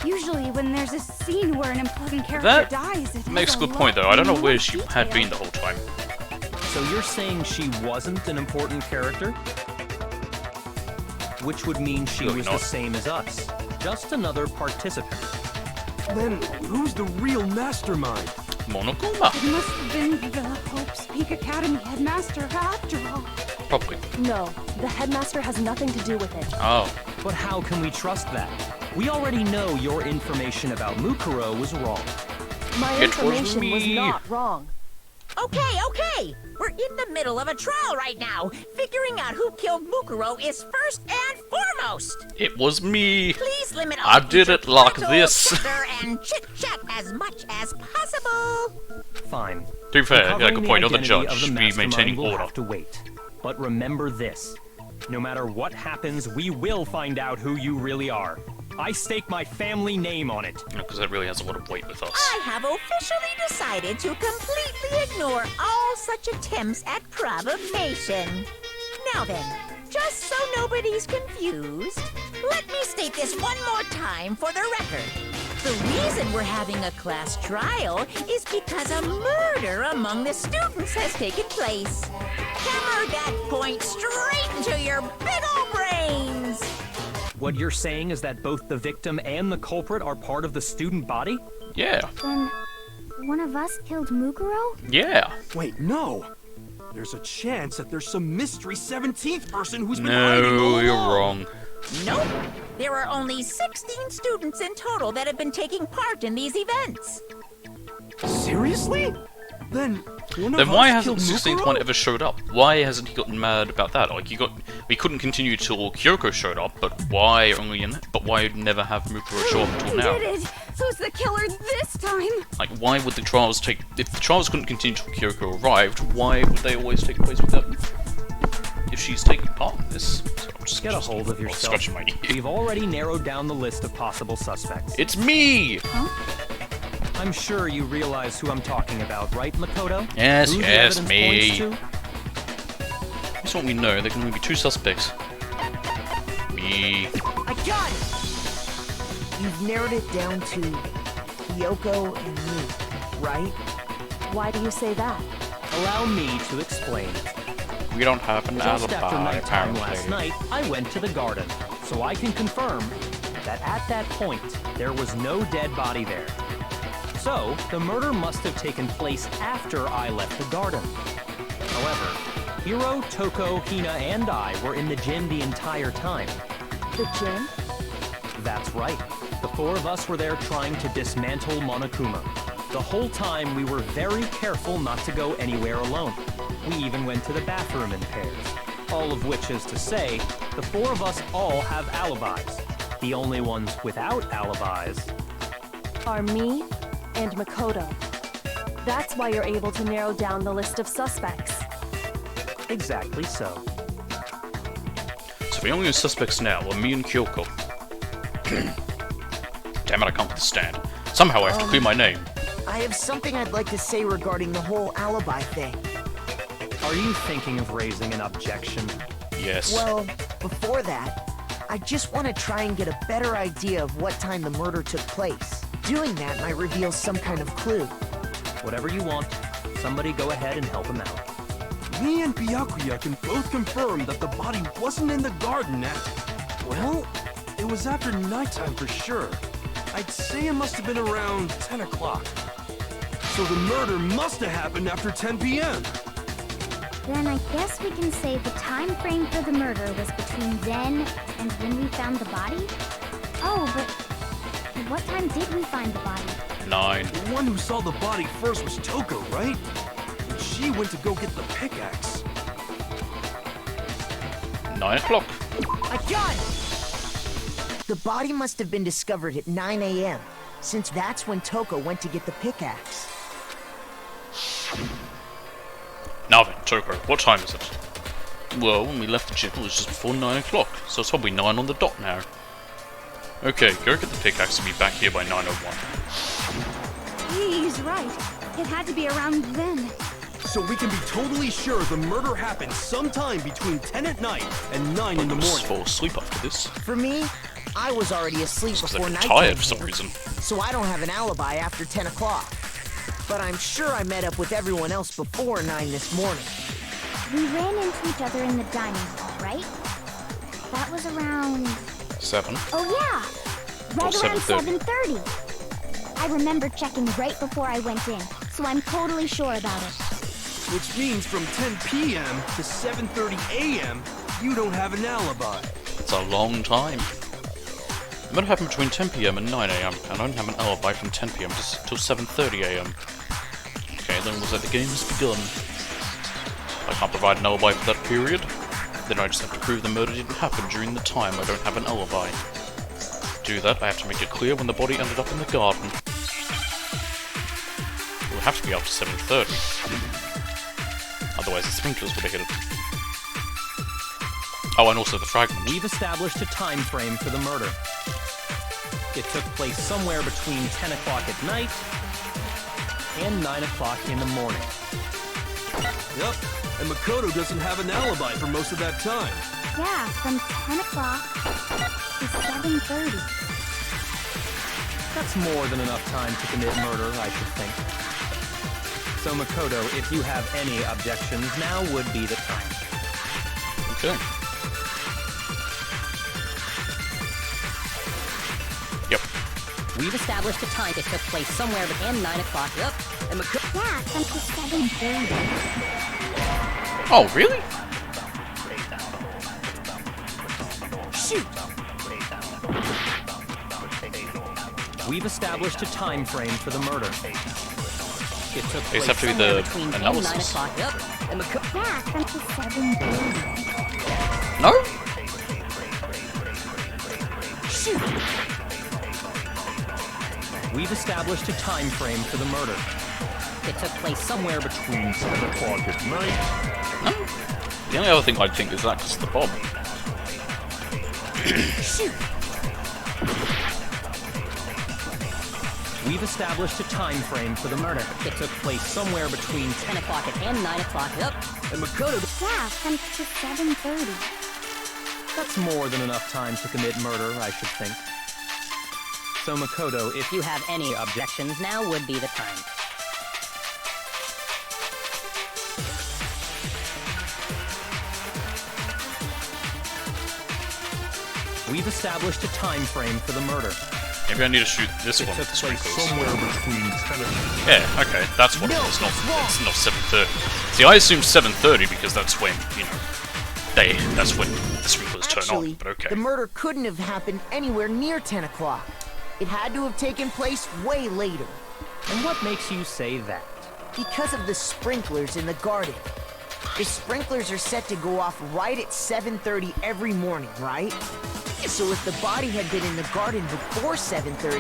Usually when there's a scene where an important character That dies, it makes a has good point, though. I don't know lot where more she had been detail. the whole time. So you're saying she wasn't an important character? Which would mean she Really was not. the same as us. Just another participant. Then who's the real mastermind? Monokuma. It must have been the Hope's Peak Academy headmaster after all. Probably. No, the headmaster has nothing to do with it. Oh. But how can we trust that? We already know your information about Mukuro was wrong. My It was information was me. not wrong. Okay. We're in the middle of a trial right now. Figuring out who killed Mukuro is first and foremost. It was me. Please limit I all did future it like prattle, this. chatter, and chit-chat as much as possible. Fine. To be fair, yeah, Uncovering good point. You're the identity judge. of the Be mastermind maintaining will order. have to wait. But remember this. No matter what happens, we will find out who you really are. I stake my family name on it. Because that really has a lot of weight with us. I have officially decided to completely ignore all such attempts at provocation. Now then, just so nobody's confused, let me state this one more time for the record. The reason we're having a class trial is because a murder among the students has taken place. Hammer that point straight into your big ol' brains! What you're saying is that both the victim and the culprit are part of the student body? Yeah. Then, one of us killed Mukuro? Yeah. Wait, no. There's a chance that there's some mystery 17th person who's been hiding all No, you're along. wrong. Nope. There are only 16 students in total that have been taking part in these events. Seriously? Then one of Then why us hasn't the killed 16th Mukuro? one ever showed up? Why hasn't he gotten mad about that? Like, we couldn't continue till Kyoko showed up, but why never have Mukuro show up until now? Did it? Who's the killer this time? Like, why would the trials take... If the trials couldn't continue till Kyoko arrived, why would they always take place with them? If she's taking part in this... So I'm just Get a hold of yourself. scratching my ear. We've already narrowed down the list of possible suspects. It's me! I'm sure you realize who I'm talking about, right, Makoto? Yes, Who the yes, evidence me. points to? Here's what we know, there can only be two suspects. Me. I got it! You've narrowed it down to Kyoko and me, right? Why do you say that? Allow me to explain. We don't have an Just after alibi, nighttime last apparently. night, I went to the garden, so I can confirm that at that point, there was no dead body there. So, the murder must have taken place after I left the garden. However, Hiro, Toko, Hina, and I were in the gym the entire time. The gym? That's right. The four of us were there trying to dismantle Monokuma. The whole time we were very careful not to go anywhere alone. We even went to the bathroom in pairs. All of which is to say, the four of us all have alibis. The only ones without alibis Are me and Makoto. That's why you're able to narrow down the list of suspects. exactly so. So the only suspects now are me and Kyoko. Damn it, I can't understand. Somehow I have to clear my name. I have something I'd like to say regarding the whole alibi thing. Are you thinking of raising an objection? Yes. Well, before that, I just want to try and get a better idea of what time the murder took place. Doing that might reveal some kind of clue. Whatever you want. Somebody go ahead and help him out. Me and Byakuya can both confirm that the body wasn't in the garden at... Well, it was after nighttime for sure. I'd say it must have been around 10 o'clock. So the murder must have happened after 10 p.m. Then I guess we can say the time frame for the murder was between then and when we found the body? Oh, but what time did we find the body? 9. The one who saw the body first was Toko, right? And she went to go get the pickaxe. 9 o'clock. I got it! The body must have been discovered at 9 a.m., since that's when Toko went to get the pickaxe. Now then, Toko, what time is it? Well, when we left the gym, it was just before 9 o'clock, so it's probably 9 on the dot now. Okay, go get the pickaxe and be back here by 9:01. He's right. It had to be around then. So we can be totally sure the murder happened sometime between 10 at night and 9 in the I'll just morning. fall asleep after this. For me, I was already asleep Because before I'm nighttime tired for some hit, reason. so I don't have an alibi after 10 o'clock. But I'm sure I met up with everyone else before 9 this morning. We ran into each other in the dining hall, right? That was around... 7. Oh yeah! Right Or around 7:30. 7:30. I remember checking right before I went in, so I'm totally sure about it. Which means from 10 p.m. to 7:30 a.m., you don't have an alibi. It's a long time. The murder happened between 10 p.m. and 9 a.m., and I don't have an alibi from 10 p.m. till 7:30 a.m. Okay, then was that the game has begun. I can't provide an alibi for that period. Then I just have to prove the murder didn't happen during the time I don't have an alibi. To do that, I have to make it clear when the body ended up in the garden. It will have to be after 7:30. Otherwise the sprinklers would have hit it. Oh, and also the fragment. We've established a time frame for the murder. It took place somewhere between 10 o'clock at night and 9 o'clock in the morning. Yep, and Makoto doesn't have an alibi for most of that time. Yeah, from 10 o'clock to 7:30. That's more than enough time to commit murder, I should think. So Makoto, if you have any objections, now would be the time. Okay. Yep. We've established a time that took place somewhere between 9 o'clock. Yep. And Yeah, from 7:30. Oh, really? Shoot! We've established a time frame for the murder. It took These place have to be Somewhere the between 10 and 9 analysis. o'clock. Yep. And Back until 7:30. No? We've established a time frame for the murder. it took place somewhere between 7 o'clock at night. No? The only other thing I'd think is that because the bomb. We've established a time frame for the murder. It took place somewhere between 10 o'clock and 9 o'clock. Yep. And Makoto... Yeah, until 7:30. That's more than enough time to commit murder, I should think. So Makoto, If you have any objections, now would be the time. we've established a time frame for the murder. Maybe I need to shoot this one It with took the place sprinklers. Somewhere between 10 and... Yeah, okay, that's what it was. It's not 7:30. See, I assumed 7:30 because that's when, you know, that's when the sprinklers turn Actually, on. But okay. the murder couldn't have happened anywhere near 10 o'clock. It had to have taken place way later. And what makes you say that? Because of the sprinklers in the garden. The sprinklers are set to go off right at 7:30 every morning, right? So if the body had been in the garden before 7:30,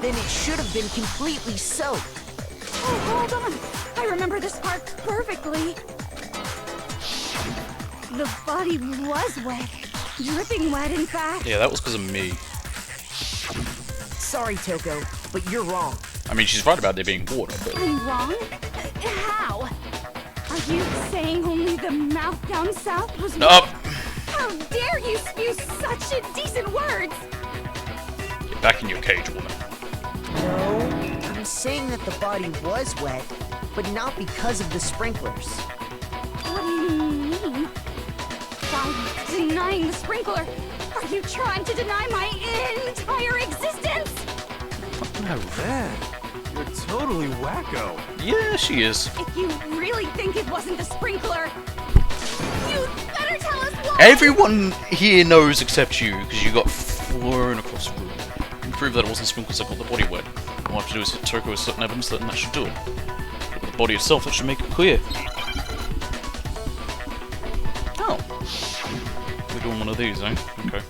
then it should have been completely soaked. Oh, hold on. I remember this part perfectly. The body was wet. Dripping wet, in fact. Yeah, that was because of me. Sorry, Toko, but you're wrong. I mean, she's right about there being water, but... I'm wrong? How? Are you saying only the mouth down south was No! wet? How dare you spew such indecent words? Get back in your cage, woman. No, I'm saying that the body was wet, but not because of the sprinklers. What do you mean? By denying the sprinkler, are you trying to deny my entire existence? No. Man, you're totally wacko. Yeah, she is. If you really think it wasn't the sprinkler, you better tell us why! Everyone here knows except you, because you got thrown across the room. You prove that it wasn't sprinklers that got the body wet. All I have to do is hit Toko with certain evidence, and that should do it. But the body itself, that should make it clear. Oh. We're doing one of these, eh? Okay.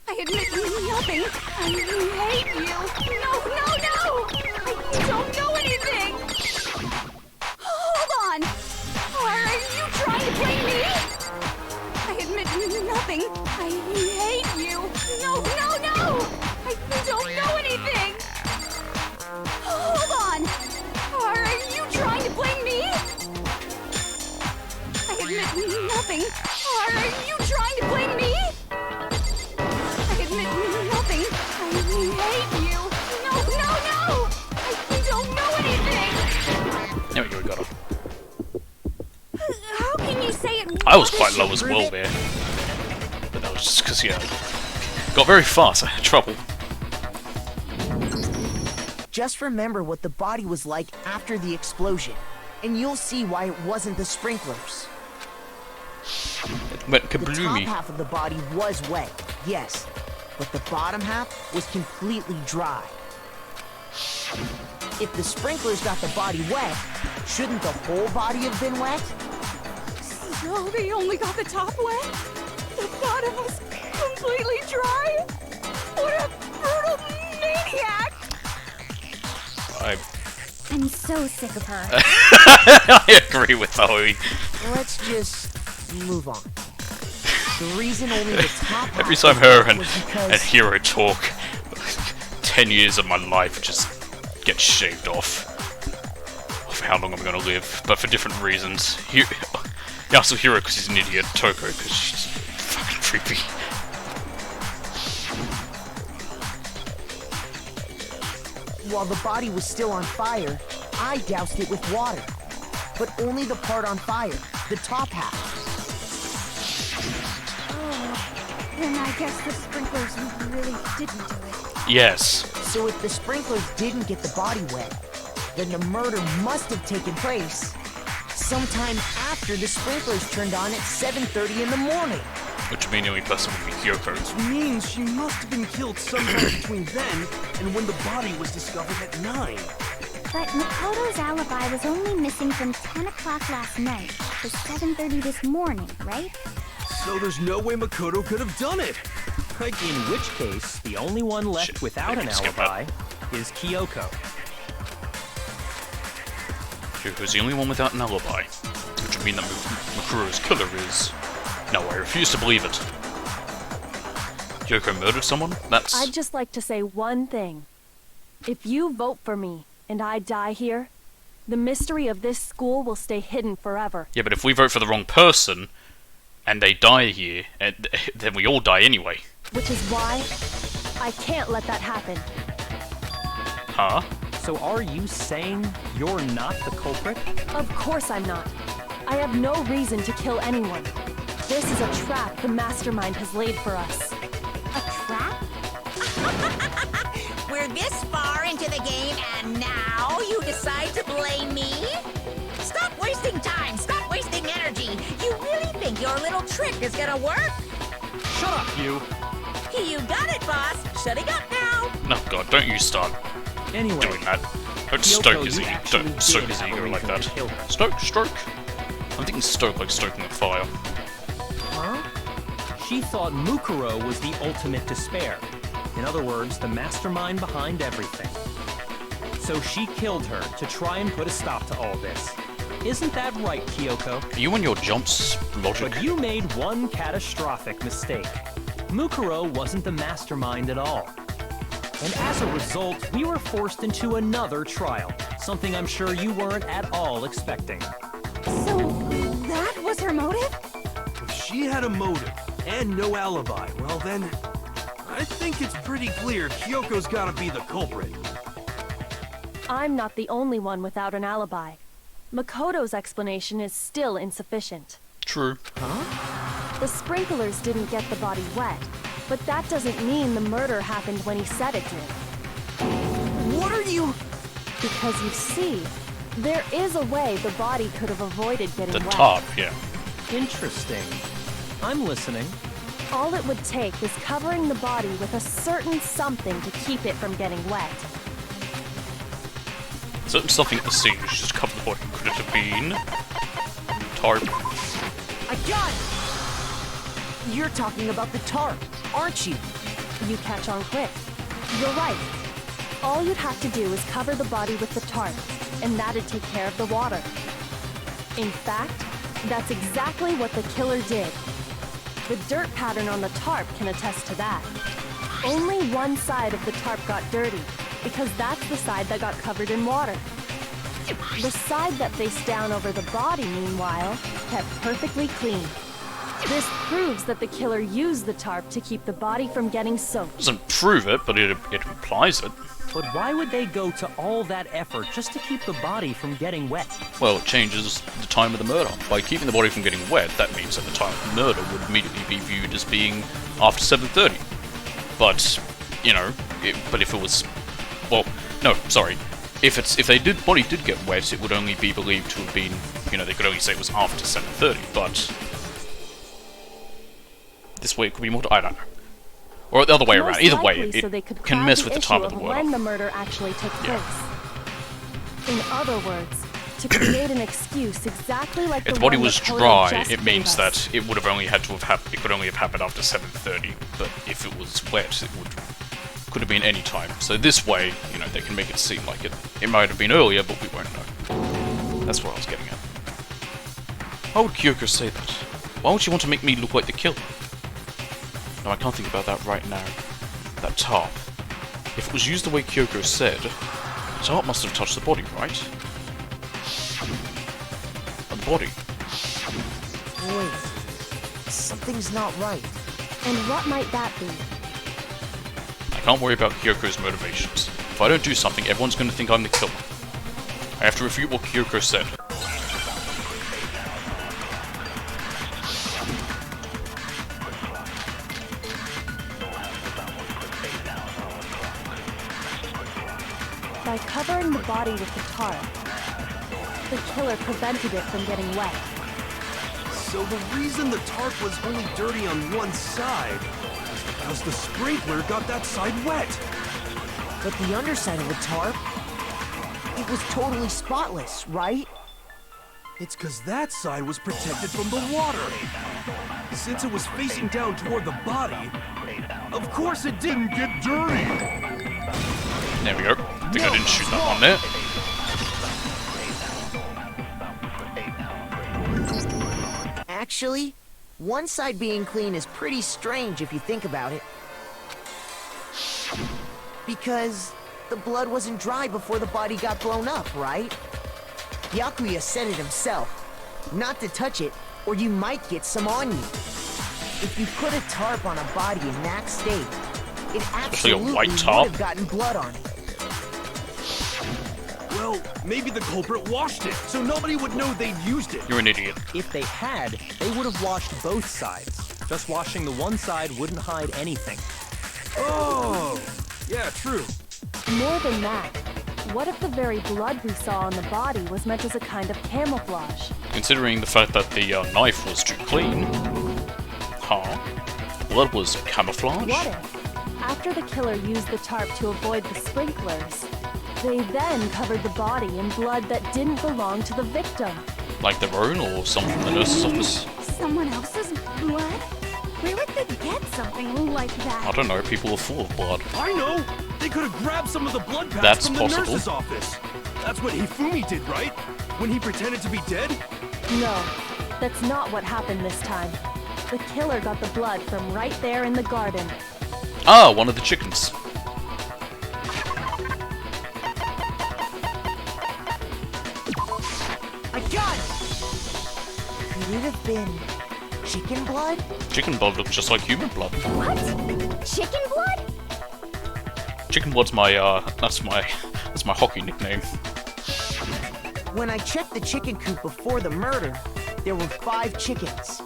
I admit nothing. I hate you. No, no, no! I don't know anything! Hold on! Are you trying to blame me? I admit nothing. I hate you. No, no, no! I don't know anything! Hold on! Are you trying to blame me? I admit nothing. Are you trying to blame me? I admit nothing. I hate you. No, no, no! I don't know anything! There we go, we got her. How can you say it? I was quite low as well there. But that was just because, yeah, got very fast. I had trouble. Just remember what the body was like after the explosion, and you'll see why it wasn't the sprinklers. It went The top kabloomy. half of the body was wet, yes, but the bottom half was completely dry. If the sprinklers got the body wet, shouldn't the whole body have been wet? So they only got the top wet? The bottom was completely dry? What a brutal maniac! I'm so sick of her. I agree with Zoe. Let's just move on. The reason only the top half Every time was her wet and was because Hero talk, 10 years of my life just get shaved off. For how long I'm gonna live, but for different reasons. Yeah, also Hero because he's an idiot, Toko because she's fucking creepy. while the body was still on fire, I doused it with water. But only the part on fire, the top half. Oh, then I guess the sprinklers really didn't do it. Yes. So if the sprinklers didn't get the body wet, then the murder must have taken place sometime after the sprinklers turned on at 7:30 in the morning. Which would mean the only person would be Kyoko. Which means she must have been killed sometime between then and when the body was discovered at 9. But Makoto's alibi was only missing from 10 o'clock last night to 7:30 this morning, right? So there's no way Makoto could have done it. In which case, the only one left without an alibi is Kyoko. Kyoko's the only one without an alibi. Which would mean that Mukuro's killer is... No, I refuse to believe it. Kyoko murdered someone? That's... I'd just like to say one thing. If you vote for me, and I die here, the mystery of this school will stay hidden forever. Yeah, but if we vote for the wrong person, and they die here, then we all die anyway. Which is why I can't let that happen. Huh? So are you saying you're not the culprit? Of course I'm not. I have no reason to kill anyone. This is a trap the mastermind has laid for us. A trap? We're this far into the game, and now you decide to blame me? Stop wasting time! Stop wasting energy! You really think your little trick is gonna work? Shut up, you! You got it, boss! Shutting up now! No, God, don't you start Anyway, doing that. Don't Kyoko, stoke his you ego. actually Don't stoke did his have a ego like reason that. to kill her. Stoke? I'm thinking stoke like stoking a fire. Huh? She thought Mukuro was the ultimate despair. In other words, the mastermind behind everything. So she killed her to try and put a stop to all this. Isn't that right, Kyoko? Are you and your jumps logic? But you made one catastrophic mistake. Mukuro wasn't the mastermind at all. And as a result, we were forced into another trial, something I'm sure you weren't at all expecting. So, that was her motive? If she had a motive and no alibi, well then, I think it's pretty clear Kyoko's gotta be the culprit. I'm not the only one without an alibi. Makoto's explanation is still insufficient. True. The sprinklers didn't get the body wet, but that doesn't mean the murder happened when he said it did. What are you... Because you see, there is a way the body could have avoided getting The wet. top, yeah. Interesting. I'm listening. All it would take is covering the body with a certain something to keep it from getting wet. Certain something at the scene which just covered the body. Could it have been... tarp? I got it! You're talking about the tarp, aren't you? You catch on quick. You're right. All you'd have to do is cover the body with the tarp, and that'd take care of the water. In fact, that's exactly what the killer did. The dirt pattern on the tarp can attest to that. Only one side of the tarp got dirty, because that's the side that got covered in water. The side that faced down over the body, meanwhile, kept perfectly clean. This proves that the killer used the tarp to keep the body from getting soaked. Doesn't prove it, but it implies it. But why would they go to all that effort just to keep the body from getting wet? Well, it changes the time of the murder. By keeping the body from getting wet, that means that the time of the murder would immediately be viewed as being after 7:30. But, you know, but if it was... Well, no, sorry. If the body did get wet, it would only be believed to have been... You know, they could only say it was after 7:30, but... This way it could be more... I don't know. Or the other way around. Either way, it so they could can mess with the time of the when murder. the murder actually took place. In other words, to create an excuse exactly like If the one body was Makoto dry, just it means gave us. that it would have only had to have happened. It could only have happened after 7:30. But if it was wet, it could have been any time. So this way, you know, they can make it seem like it might have been earlier, but we won't know. That's what I was getting at. Why would Kyoko say that? Why would she want to make me look like the killer? No, I can't think about that right now. That tarp. If it was used the way Kyoko said, the tarp must have touched the body, right? The body. Wait, something's not right. And what might that be? I can't worry about Kyoko's motivations. If I don't do something, everyone's going to think I'm the killer. I have to refute what Kyoko said. By covering the body with the tarp, The killer prevented it from getting wet. So the reason the tarp was only dirty on one side is because the sprinkler got that side wet. But the underside of the tarp, it was totally spotless, right? It's because that side was protected from the water. Since it was facing down toward the body, of course it didn't get dirty. There we go. I think I didn't shoot that one there. Actually, one side being clean is pretty strange if you think about it. Because the blood wasn't dry before the body got blown up, right? Byakuya said it himself. Not to touch it, or you might get some on you. If you put a tarp on a body in that state, it absolutely would have gotten blood on it. Well, maybe the culprit washed it, so nobody would know they'd used it. You're an idiot. If they had, they would have washed both sides. Just washing the one side wouldn't hide anything. Oh, yeah, true. More than that, what if the very blood we saw on the body was meant as a kind of camouflage? Considering the fact that the knife was too clean. Huh? Blood was camouflage? What if, after the killer used the tarp to avoid the sprinklers, they then covered the body in blood that didn't belong to the victim? Like their own or something from the nurse's office? Someone else's blood? Where would they get something like that? I don't know, people are full of blood. I know! They could have grabbed some of the blood pads That's from the possible. nurse's office. That's what Hifumi did, right? When he pretended to be dead? No, that's not what happened this time. The killer got the blood from right there in the garden. Ah, one of the chickens. I got it! Could it have been chicken blood? Chicken blood looks just like human blood. What? Chicken blood? Chicken blood's my, that's my hockey nickname. When I checked the chicken coop before the murder, there were 5 chickens.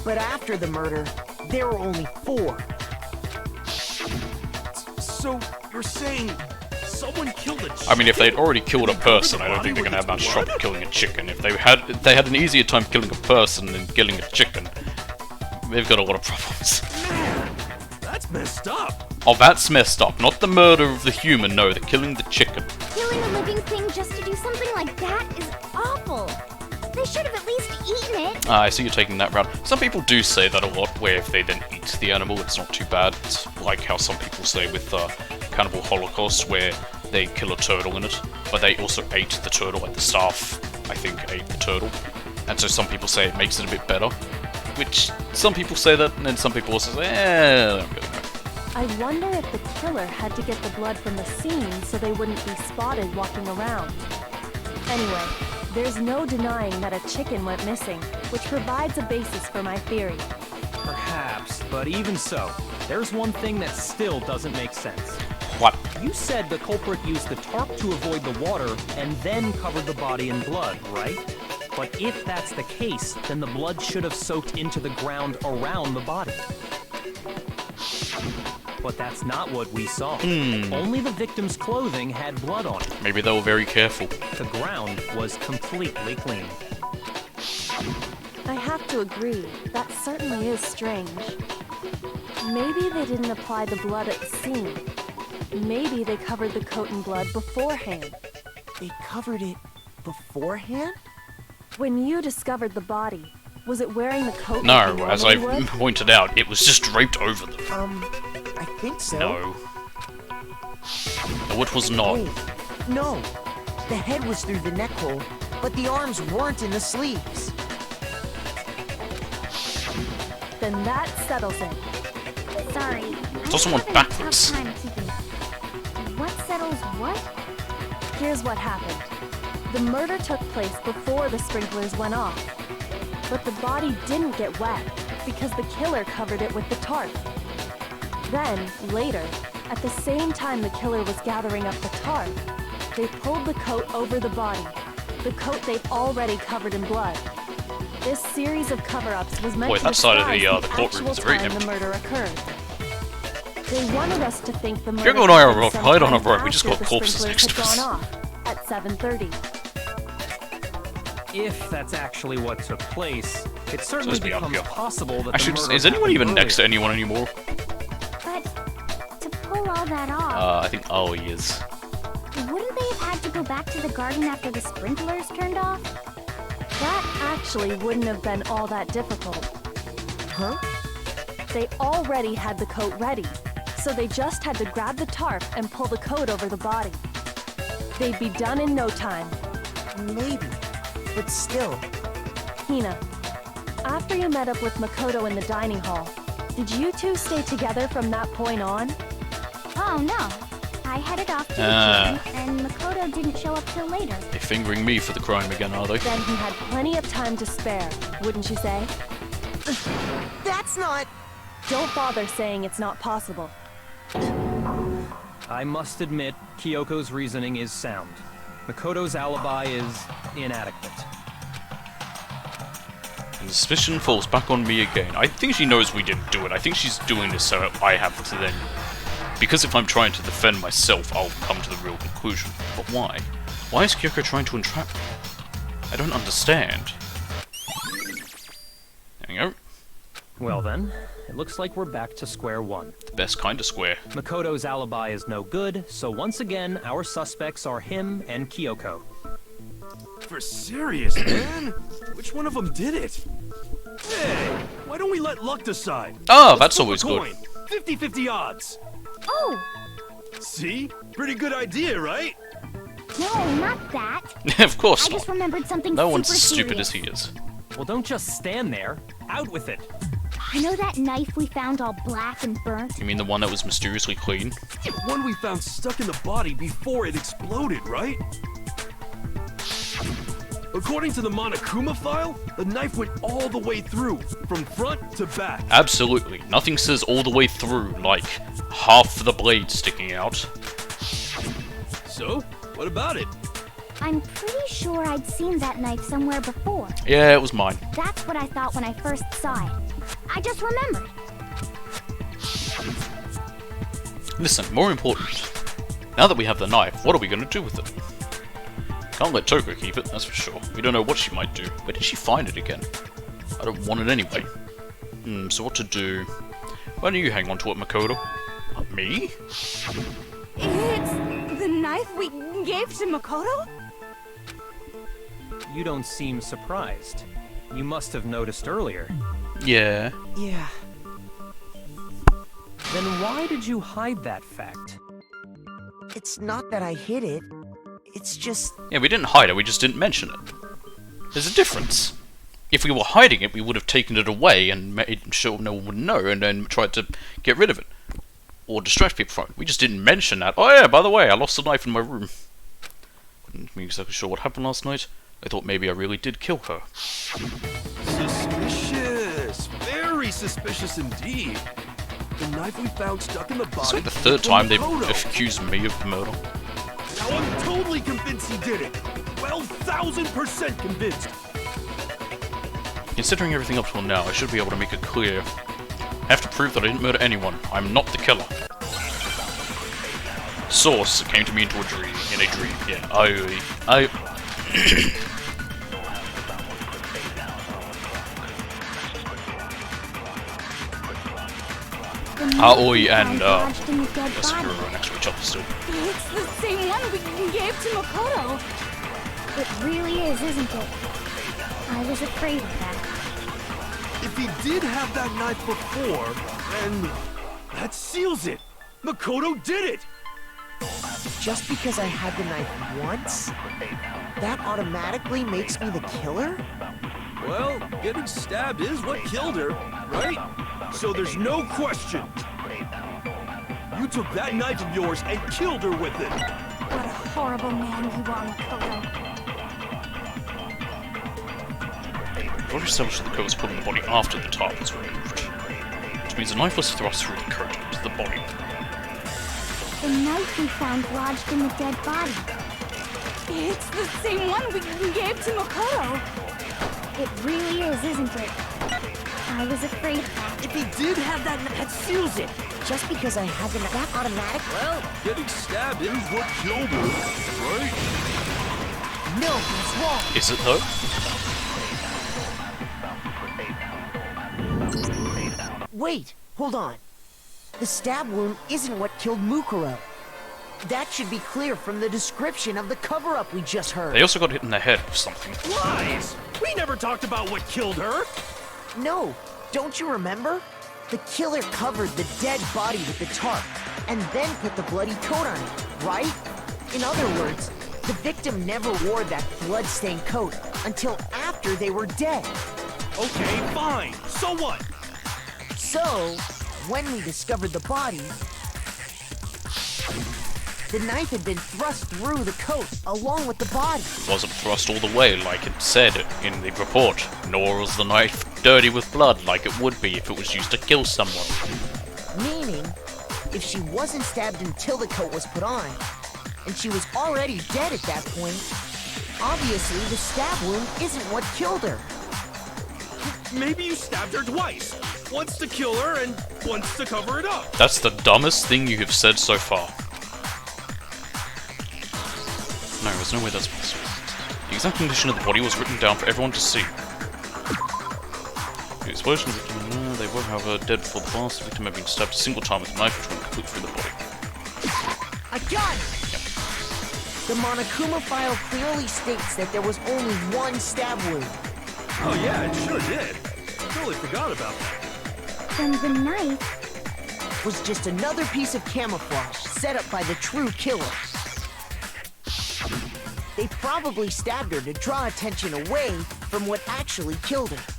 But after the murder, there were only 4. So, you're saying someone killed a chicken? I mean, if they'd already killed a person, I don't think they're gonna have much trouble killing a chicken. If they had an easier time killing a person than killing a chicken, they've got a lot of problems. Man, that's messed up. Oh, that's messed up. Not the murder of the human, no, the killing the chicken. Killing a living thing just to do something like that is awful. They should have at least eaten it. Ah, I see you're taking that route. Some people do say that a lot, where if they then eat the animal, it's not too bad. It's like how some people say with Cannibal Holocaust, where they kill a turtle in it, but they also ate the turtle, like the staff, I think, ate the turtle. And so some people say it makes it a bit better, which some people say that, and then some people also say, I don't really know. I wonder if the killer had to get the blood from the scene so they wouldn't be spotted walking around. Anyway, there's no denying that a chicken went missing, which provides a basis for my theory. Perhaps, but even so, there's one thing that still doesn't make sense. What? You said the culprit used the tarp to avoid the water and then covered the body in blood, right? But if that's the case, then the blood should have soaked into the ground around the body. But that's not what we saw. Only the victim's clothing had blood on it. Maybe they were very careful. The ground was completely clean. I have to agree, that certainly is strange. Maybe they didn't apply the blood at the scene. Maybe they covered the coat in blood beforehand. They covered it beforehand? When you discovered the body, was it wearing the coat? No, like as it I normally would? pointed out, it was just draped over them. I think so. No. No, it was not. Wait, no. The head was through the neck hole, but the arms weren't in the sleeves. Then that settles it. Sorry. It's also one backwards. What settles what? Here's what happened. The murder took place before the sprinklers went off. But the body didn't get wet because the killer covered it with the tarp. Then, later, at the same time the killer was gathering up the tarp, they pulled the coat over the body, the coat they'd already covered in blood. This series of cover-ups was meant Boy, to that side of disguise the courtroom actual is very time empty. the murder occurred. They wanted us to think the murder Jacob and I happened are right on a sometime road, we just after got the corpses sprinklers next to had us. gone off, at 7:30. If that's actually what took place, it So certainly let's be up becomes here. possible that Actually, the murder is anyone even happened next to earlier. anyone anymore? But to pull all that off, I think Ollie is. wouldn't they have had to go back to the garden after the sprinklers turned off? That actually wouldn't have been all that difficult. Huh? They already had the coat ready, so they just had to grab the tarp and pull the coat over the body. They'd be done in no time. Maybe. But still. Hina, after you met up with Makoto in the dining hall, did you two stay together from that point on? Oh no. I headed off to the Ah. gym, and Makoto didn't show up till later. They're fingering me for the crime again, are they? Then he had plenty of time to spare, wouldn't you say? That's not... Don't bother saying it's not possible. I must admit, Kyoko's reasoning is sound. Makoto's alibi is inadequate. And the suspicion falls back on me again. I think she knows we didn't do it. I think she's doing this so I have to then... Because if I'm trying to defend myself, I'll come to the real conclusion. But why? Why is Kyoko trying to entrap me? I don't understand. There we go. Well then, it looks like we're back to square one. The best kind of square. Makoto's alibi is no good, so once again, our suspects are him and Kyoko. For serious, man? Which one of them did it? Hey, why don't we let luck decide? Oh, Let's that's flip a always good. coin. 50-50 odds. Oh! See? Pretty good idea, right? No, not that. Of course I just not. remembered something No super one's as stupid serious. as he is. Well, don't just stand there. Out with it. You know that knife we found all black and burnt? You mean the one that was mysteriously clean? The one we found stuck in the body before it exploded, right? According to the Monokuma file, the knife went all the way through, from front to back. Absolutely. Nothing says all the way through, like half the blade sticking out. So, what about it? I'm pretty sure I'd seen that knife somewhere before. Yeah, it was mine. That's what I thought when I first saw it. I just remembered. Listen, more important. Now that we have the knife, what are we going to do with it? Can't let Toko keep it, that's for sure. We don't know what she might do. Where did she find it again? I don't want it anyway. So what to do? Why don't you hang on to it, Makoto? Me? It's the knife we gave to Makoto? You don't seem surprised. You must have noticed earlier. Yeah. Yeah. Then why did you hide that fact? It's not that I hid it. It's just... Yeah, we didn't hide it, we just didn't mention it. There's a difference. If we were hiding it, we would have taken it away and made sure no one would know and then tried to get rid of it. Or distract people from it. We just didn't mention that. Oh yeah, by the way, I lost a knife in my room. Wasn't exactly sure what happened last night. I thought maybe I really did kill her. Suspicious. Very suspicious indeed. The knife we found stuck in the body. It's like the third from time they've Makoto. accused me of murder. Now I'm totally convinced he did it. 12,000% convinced. Considering everything up till now, I should be able to make it clear. I have to prove that I didn't murder anyone. I'm not the killer. Source came to me into a dream. In a dream, yeah. I The knife Aoi we and found lodged in the dead Yasukuro body. are next to each other still. It's the same one we gave to Makoto. It really is, isn't it? I was afraid of that. If he did have that knife before, then that seals it. Makoto did it. Just because I had the knife once, that automatically makes me the killer? Well, getting stabbed is what killed her, right? So there's no question. You took that knife of yours and killed her with it. What a horrible man you are, Makoto. I've already established that the coat was put on the body after the tarp was removed. Which means the knife was thrust through the coat into the body. The knife we found lodged in the dead body. It's the same one we gave to Makoto. It really is, isn't it? I was afraid of that. If he did have that knife, that seals it. Just because I had the knife, that automatic? Well, getting stabbed is what killed her, right? No, it's wrong. Is it though? Wait, hold on. The stab wound isn't what killed Mukuro. That should be clear from the description of the cover-up we just heard. They also got hit in the head with something. Lies! We never talked about what killed her! No, don't you remember? The killer covered the dead body with the tarp, and then put the bloody coat on it, right? In other words, the victim never wore that blood-stained coat until after they were dead. Okay, fine. So what? So, when we discovered the body, the knife had been thrust through the coat along with the body. It wasn't thrust all the way like it said in the report, nor was the knife dirty with blood like it would be if it was used to kill someone. Meaning, if she wasn't stabbed until the coat was put on, and she was already dead at that point, obviously the stab wound isn't what killed her. Maybe you stabbed her twice. Once to kill her and once to cover it up. That's the dumbest thing you have said so far. No, there's no way that's possible. The exact condition of the body was written down for everyone to see. The explosion victim, they were, however, dead before the blast. The victim had been stabbed a single time with a knife which went completely through the body. I got it! The Monokuma file clearly states that there was only one stab wound. Oh yeah, it sure did. Totally forgot about that. Then the knife Was just another piece of camouflage set up by the true killer. They probably stabbed her to draw attention away from what actually killed her.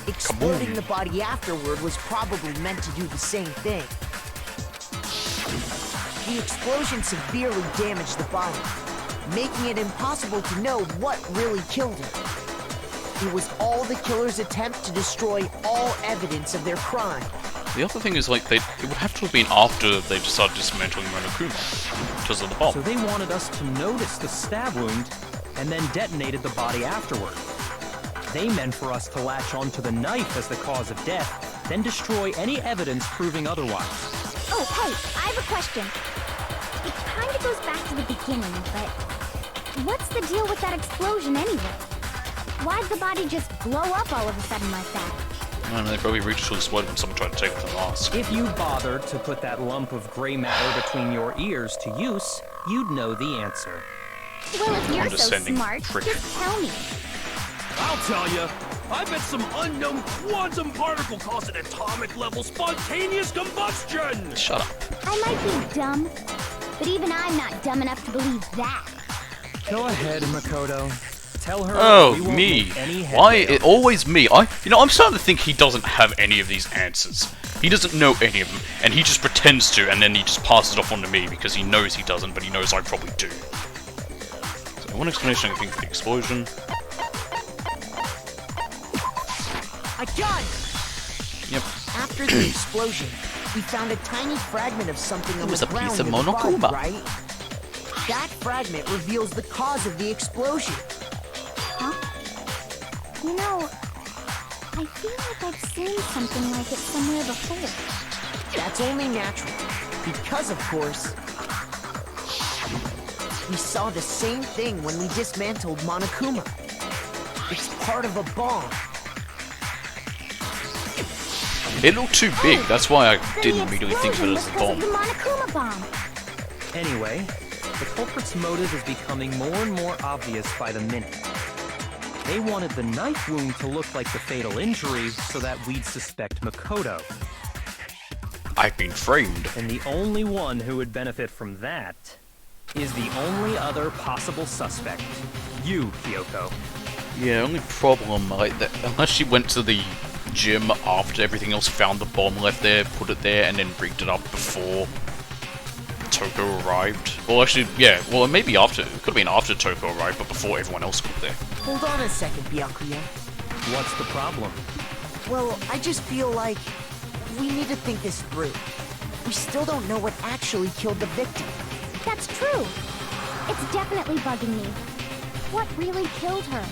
Exploding the body afterward was probably meant to do the same thing. The explosion severely damaged the body, making it impossible to know what really killed her. It was all the killer's attempt to destroy all evidence of their crime. The other thing is, like, it would have to have been after they decided dismantling Monokuma, because of the bomb. So they wanted us to notice the stab wound, and then detonated the body afterward. They meant for us to latch onto the knife as the cause of death, then destroy any evidence proving otherwise. Oh, hey, I have a question. It kind of goes back to the beginning, but what's the deal with that explosion anyway? Why'd the body just blow up all of a sudden like that? I don't know, they probably reached to explode when someone tried to take off the mask. If you bothered to put that lump of gray matter between your ears to use, you'd know the answer. Well, if you're so Condescending smart, prick. just tell me. I'll tell you. I bet some unknown quantum particle caused an atomic-level spontaneous combustion! Shut up. I might be dumb, but even I'm not dumb enough to believe that. Go ahead, Makoto. Tell her Oh, we won't me. make any Why? headway It always me. I'm starting to think he doesn't have any of these answers. He doesn't know any of them, and he just pretends to, and then he just passes it off onto me because he knows he doesn't, but he knows I probably do. So one explanation I think for the explosion. I got it! Yep. After the explosion, we found a tiny fragment of something on was the a ground piece of near the body, Monokuma. right? That fragment reveals the cause of the explosion. Huh? You know, I feel like I've seen something like it somewhere before. That's only natural, because of course, we saw the same thing when we dismantled Monokuma. It's part of a bomb. It looked too big, that's why I Then didn't the immediately think of it as a explosion bomb. was 'cause of the Monokuma bomb. Anyway, the culprit's motive is becoming more and more obvious by the minute. They wanted the knife wound to look like the fatal injury so that we'd suspect Makoto. I've been framed. And the only one who would benefit from that is the only other possible suspect. You, Kyoko. Yeah, only problem, like, that unless she went to the gym after everything else, found the bomb left there, put it there, and then rigged it up before Toko arrived. Well, actually, yeah, well, maybe after. It could have been after Toko arrived, but before everyone else got there. Hold on a second, Byakuya. What's the problem? Well, I just feel like we need to think this through. We still don't know what actually killed the victim. That's true. It's definitely bugging me. What really killed her?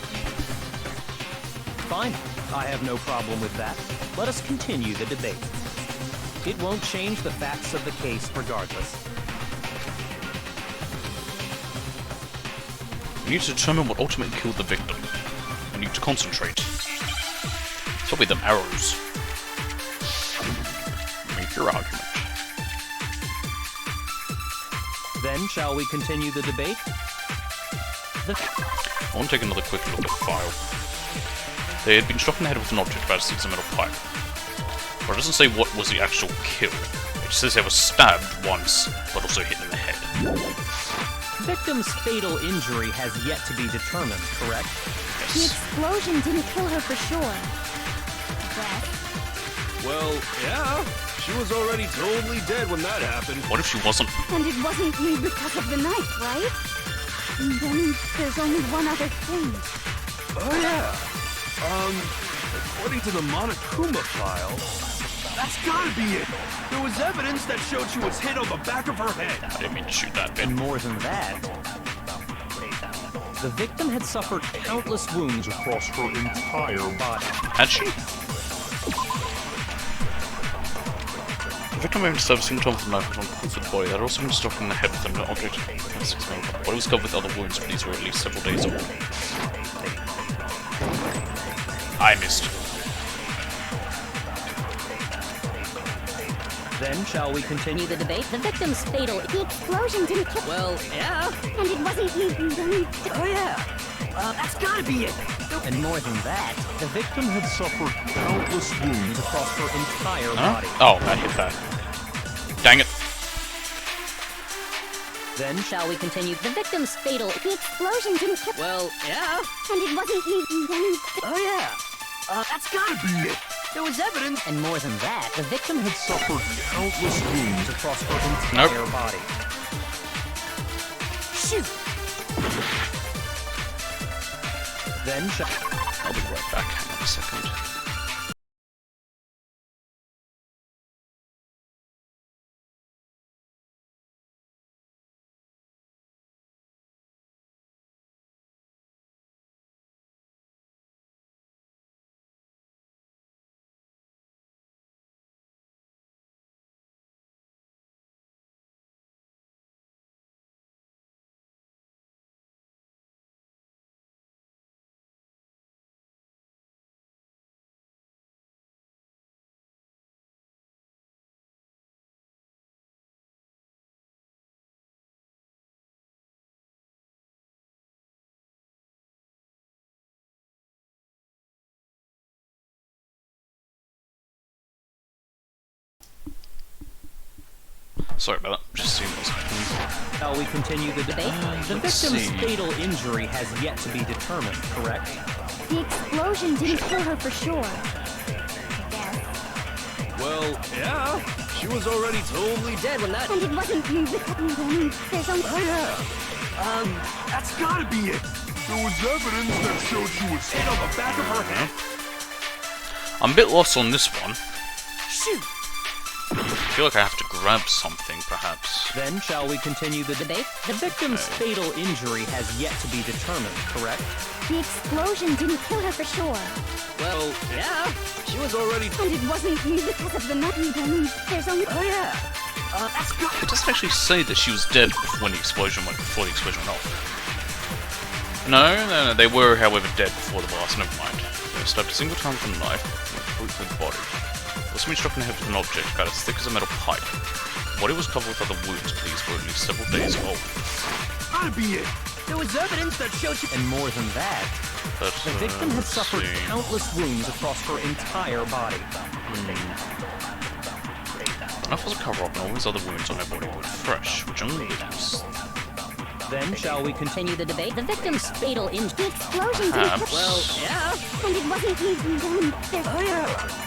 Fine. I have no problem with that. Let us continue the debate. It won't change the facts of the case regardless. We need to determine what ultimately killed the victim. We need to concentrate. It's probably them arrows. Make your argument. Then, shall we continue the debate? I want to take another quick look at the file. They had been struck in the head with an object about as thick as a metal pipe. But it doesn't say what was the actual kill. It just says they were stabbed once, but also hit in the head. Victim's fatal injury has yet to be determined, correct? The explosion didn't kill her for sure. Well, yeah. She was already totally dead when that happened. What if she wasn't? And it wasn't me because of the knife, right? And then there's only one other thing. Oh, yeah. According to the Monokuma file, that's gotta be it. There was evidence that showed she was hit on the back of her head. I didn't mean to shoot that bit. And more than that, the victim had suffered countless wounds across her entire body. Had she? The victim may have stabbed a single time with a knife on parts of the body that had also been struck in the head with an object. The body was covered with other wounds, but these were at least several days old. I missed. Then, shall we continue the debate? The victim's fatal. The explosion didn't kill. Well, yeah. And it wasn't me. And then Oh, yeah. That's gotta be it. And more than that, the victim had suffered countless wounds across her entire body. Oh, I hit that. Dang it. Then, Shall we continue? the victim's fatal. The explosion didn't kill. Well, yeah. And it wasn't me. And then Oh, yeah. That's gotta be it. There was evidence. and more than that, the victim had suffered countless wounds across her entire body. Shoot. Then, I'll be right back. Hang on a second. Sorry about that. Just seeing what's happening. shall we continue the debate? The let's victim's see. fatal injury has yet to be determined, correct? the explosion didn't kill her for sure. Well, yeah. She was already totally dead when that... And it wasn't me. And then there's only. Oh, yeah. That's gotta be it. There was evidence that showed she was hit on the back of her head. I'm a bit lost on this one. Shoot. I feel like I have to grab something, perhaps. Then, shall we continue the debate? The victim's fatal injury has yet to be determined, correct? The explosion didn't kill her for sure. Well, yeah. She was already... And it wasn't me because of the knife. And then there's only. Oh, yeah. That's good. It doesn't actually say that she was dead when the explosion went before the explosion went off. No, they were, however, dead before the blast. Never mind. They were stabbed a single time with a knife and went through the body. Also been struck in the head with an object about as thick as a metal pipe. The body was covered with other wounds, but these were at least several days old. Gotta be it. There was evidence that showed you. And more than that, But, the victim had let's suffered see. countless wounds across her entire body. The knife was a cover-up, and all these other wounds on her body were fresh, which only leaves. Then, shall we continue the debate? The victim's fatal injury. The explosion didn't Perhaps. kill. Well, yeah. And it wasn't me. And then there's. Oh, yeah.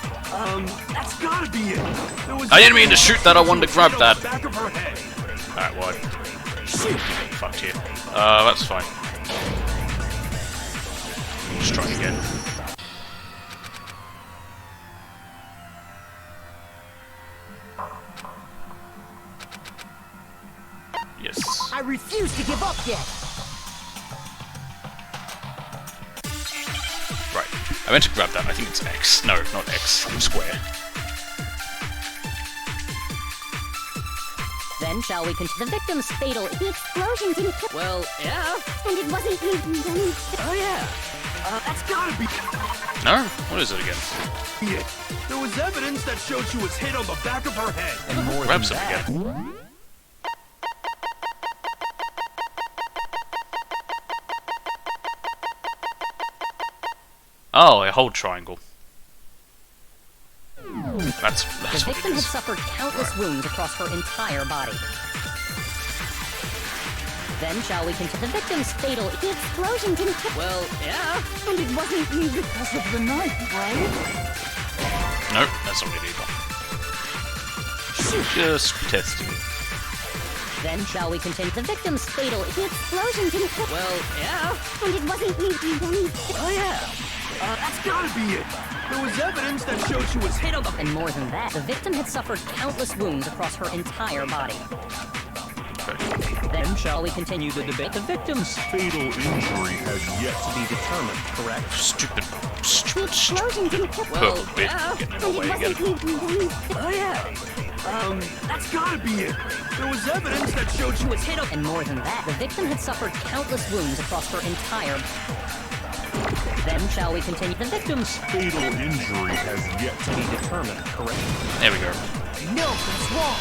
That's gotta be it. There was I didn't mean to shoot that, I wanted to grab hit on that. the back of her head. Alright, well, fucked here. That's fine. Let's try again. Yes. I refuse to give up yet. Right. I meant to grab that. I think it's X. No, not X. Square. Then, Then shall we continue? The victim's fatal. The explosion didn't kill. Well, yeah. And it wasn't even. Oh yeah. That's gotta be No? What is it again? it. There was evidence that showed she was hit on the back of her head. And more than Grabs him that, again. Oh, a whole triangle. That's The what it victim had is. suffered countless wounds across her entire body. Then shall we continue? The victim's fatal. The explosion didn't kill. Well, yeah. And it wasn't because of the knife, right? Nope, that's not it either. Just testing. Then shall we continue? The victim's fatal. The explosion didn't kill. Well, yeah. And it wasn't even. Oh yeah. That's gotta be it. There was evidence that showed she was hit on the... And more than that, the victim had suffered countless wounds across her entire body. Then shall we continue the debate? The victim's fatal injury has yet to be determined, correct? Stupid. The explosion didn't kill. well, Bit yeah. getting in And the it way again. wasn't even. Oh yeah. That's gotta be it. There was evidence that showed she was hit on... And more than that, the victim had suffered countless wounds across her entire. Then shall we continue? The victim's Fatal injury has yet to be determined, correct? There we go. Milton's wrong.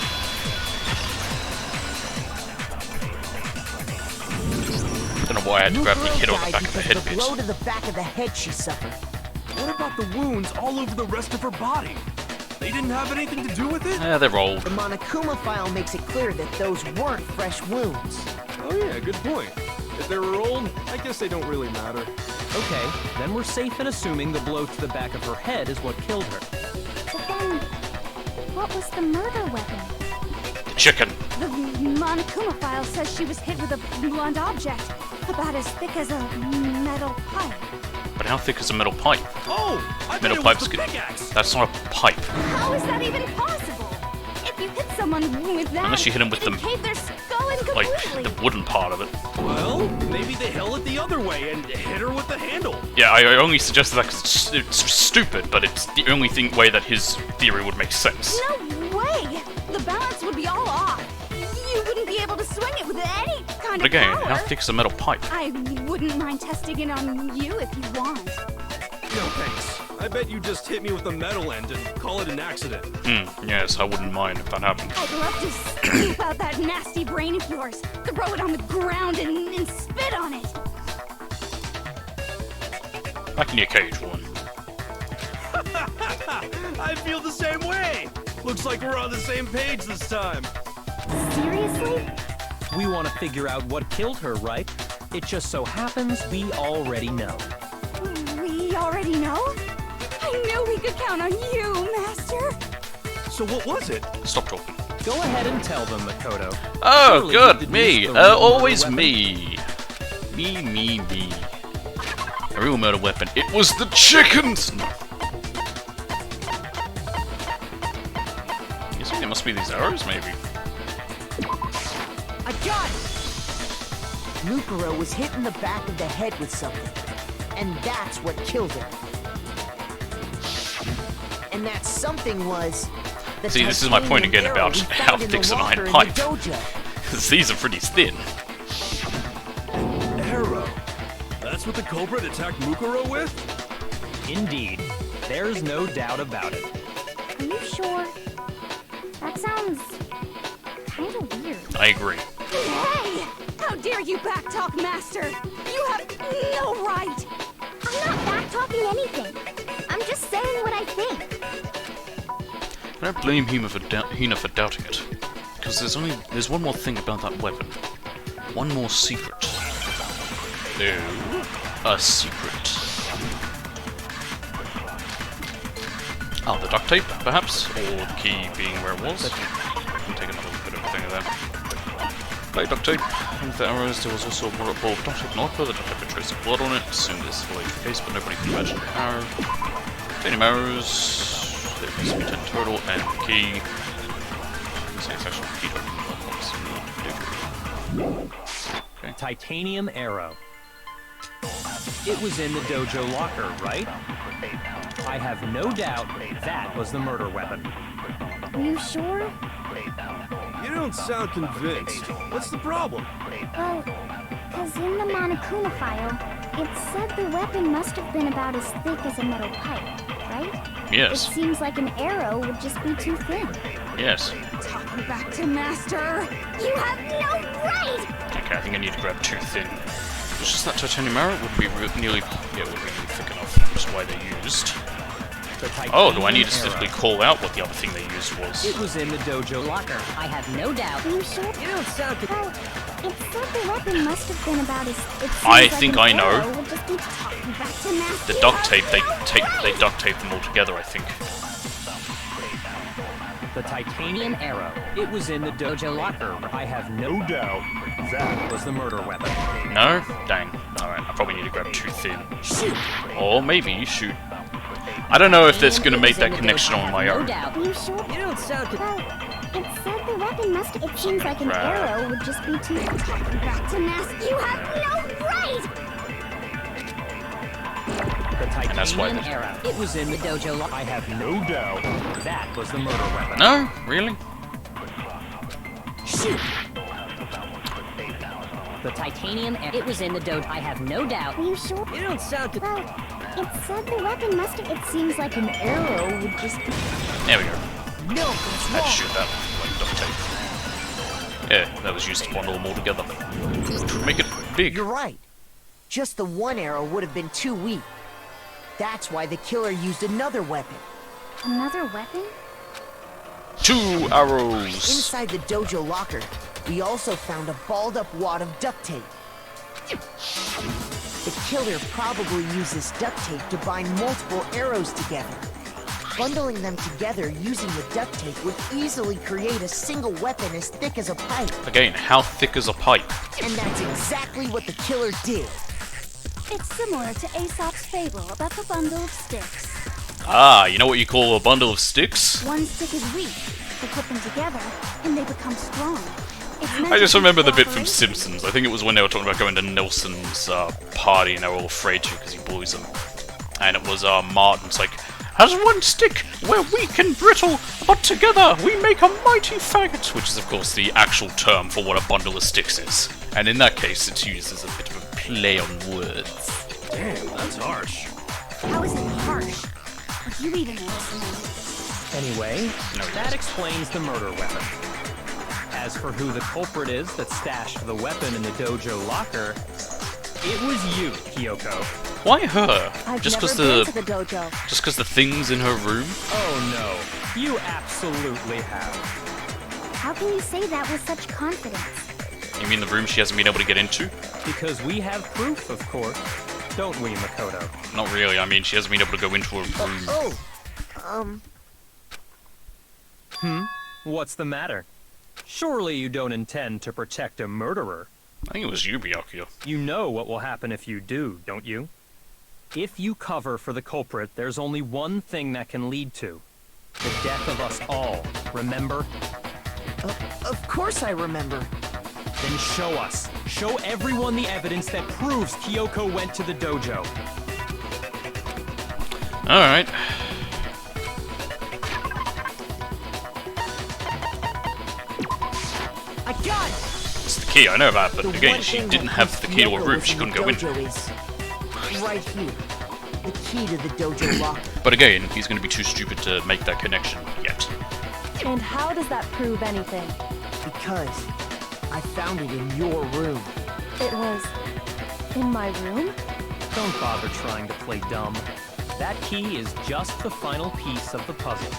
Don't know why I had to grab the Mukuro kid on the died back of the because head of the bit. blow to the back of the head she suffered. What about the wounds all over the rest of her body? They didn't have anything to do with it? Yeah, they're old. The Monokuma file makes it clear that those weren't fresh wounds. Oh yeah, good point. If they were old, I guess they don't really matter. Okay, then we're safe in assuming the blow to the back of her head is what killed her. But then, what was the murder weapon? The chicken. The Monokuma file says she was hit with a blunt object, about as thick as a metal pipe. But how thick is a metal pipe? Oh! I thought Metal it pipes was the could... pickaxe! That's not a pipe. How is that even possible? If you hit someone with that, Unless you hit 'em with it'd the- cave their skull in Like, completely. the wooden part of it. Well, maybe they held it the other way and hit her with the handle. Yeah, I only suggested that because it's stupid, but it's the only way that his theory would make sense. No way! The balance would be all off. You wouldn't be able to swing it with any kind But again, of power. how thick's a metal pipe? I wouldn't mind testing it on you if you want. No thanks. I bet you just hit me with the metal end and call it an accident. Yes, I wouldn't mind if that happened. I'd love to scoop out that nasty brain of yours, throw it on the ground and spit on it. Back in your cage, one. I feel the same way. Looks like we're on the same page this time. Seriously? We want to figure out what killed her, right? It just so happens we already know. We already know? I knew we could count on you, Master. So what was it? Stop talking. Go ahead and tell them, Makoto. Oh, Surely good, you me. deduced the real Always murder me. Me. A real murder weapon. It was the chickens! No. You think it must be these arrows, maybe? I got it! Mukuro was hit in the back of the head with something. And that's what killed her. And that something was... the See, this is my point again titanium about arrow we how found in the thick's an locker iron in pipe. the dojo. Because these are pretty thin. Arrow. That's what the Cobra attacked Mukuro with? Indeed. There's no doubt about it. Are you sure? That sounds kind of weird. I agree. Hey! How dare you backtalk, Master? You have no right! I'm not backtalking anything. I'm just saying what I think. I don't blame Hina for doubting it. Because there's one more thing about that weapon. One more secret. No. A secret. Oh, the duct tape, perhaps? Or the key being where it was? I can take another bit of a thing of that. Like duct tape. With the arrows, there was also a ball of duct tape not the duct tape had traces of blood on it. Assume this will be the case, but nobody can imagine the arrow. Titanium arrows. There must be 10 total, and the key. It's actually the key token. Okay. Titanium arrow. It was in the dojo locker, right? I have no doubt that was the murder weapon. Are you sure? You don't sound convinced. What's the problem? Well, because in the Monokuma file, it said the weapon must have been about as thick as a metal pipe, right? Yes. It seems like an arrow would just be too thin. Yes. Talking back to Master! You have no right! Okay, I think I need to grab too thin. It's just that titanium arrow would be nearly... Yeah, it would be nearly thick enough. That's why they used... Oh, do I need to specifically call out what the other thing they used was? It was in the dojo locker. I have no doubt. Are you sure? You don't sound good. Well, it said the weapon must have been about as... It seems I like think an I know. arrow would just be talking back to Master. The duct tape, they duct tape them all together, I think. The titanium arrow. It was in the dojo locker. I have no doubt that was the murder weapon. No? Dang. Alright, I probably need to grab too thin. Shoot! Or maybe shoot. I don't know if that's gonna make that connection on my No own. doubt. Are you sure? You don't sound good. Well, it said the weapon must... It seems like an Crap. arrow would just be too... Talking back to Master. You have no right! The that's why titanium they- arrow. It was in the dojo locker. I have no doubt that was the murder weapon. No? Really? Shoot! The titanium it was in the dojo. I have no doubt. Are you sure? You don't sound good. Well, it said the weapon must have... It seems like an arrow would just be... There we go. No, I it's had to wrong. shoot that like duct tape. Yeah, that was used to bundle them all together. Which would make it big. You're right. Just the one arrow would have been too weak. That's why the killer used another weapon. Another weapon? 2 arrows! Inside the dojo locker, we also found a balled-up wad of duct tape. The killer probably used this duct tape to bind multiple arrows together. Bundling them together using the duct tape would easily create a single weapon as thick as a pipe. Again, how thick is a pipe? And that's exactly what the killer did. It's similar to Aesop's fable about the bundle of sticks. Ah, you know what you call a bundle of sticks? One stick is weak, but put them together, and they become strong. It's meant I just to remember the keep bit from cooperation. Simpsons. I think it was when they were talking about going to Nelson's party and they were all afraid to because he bullies them. And it was Martin's like, as one stick, we're weak and brittle, but together we make a mighty faggot, which is of course the actual term for what a bundle of sticks is. And in that case, it's used as a bit of a play on words. Damn, that's harsh. How is it harsh? Would you even listen? Anyway, No, that explains the murder weapon. As for who the culprit is that stashed the weapon in the dojo locker, it was you, Kyoko. Why her? I've Just never because been to the dojo. just because the thing's in her room? Oh no, you absolutely have. How can you say that with such confidence? You mean the room she hasn't been able to get into? Because we have proof, of course. Don't we, Makoto? Not really. I mean, she hasn't been able to go into a room. What's the matter? Surely you don't intend to protect a murderer. I think it was you, Byakuya. You know what will happen if you do, don't you? If you cover for the culprit, there's only one thing that can lead to. The death of us all, remember? Of course I remember. Then show us. Show everyone the evidence that proves Kyoko went to the dojo. Alright. I got it! It's the key, I know that, but The again, one she thing didn't that have the key to a Kyoko room, was she in couldn't the go in. dojo is right here. The key to the dojo locker. But again, he's going to be too stupid to make that connection yet. And how does that prove anything? Because I found it in your room. It was in my room? Don't bother trying to play dumb. That key is just the final piece of the puzzle.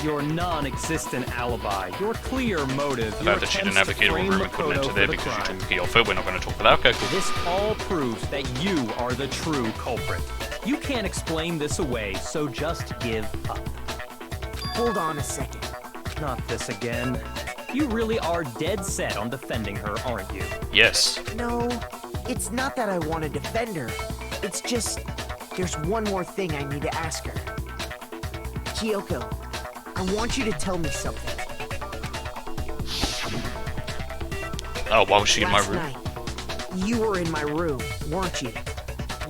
Your non-existent alibi, your clear motive, The your fact that she didn't have attempts the key to a frame room and couldn't Makoto enter for there the because you crime. took the key off her, we're not going to talk about that. Okay, cool. This all proves that you are the true culprit. You can't explain this away, so just give up. Hold on a second. Not this again. You really are dead set on defending her, aren't you? Yes. No, it's not that I want to defend her. It's just, there's one more thing I need to ask her. Kyoko, I want you to tell me something. Oh, why was she in my Last room? night, you were in my room, weren't you?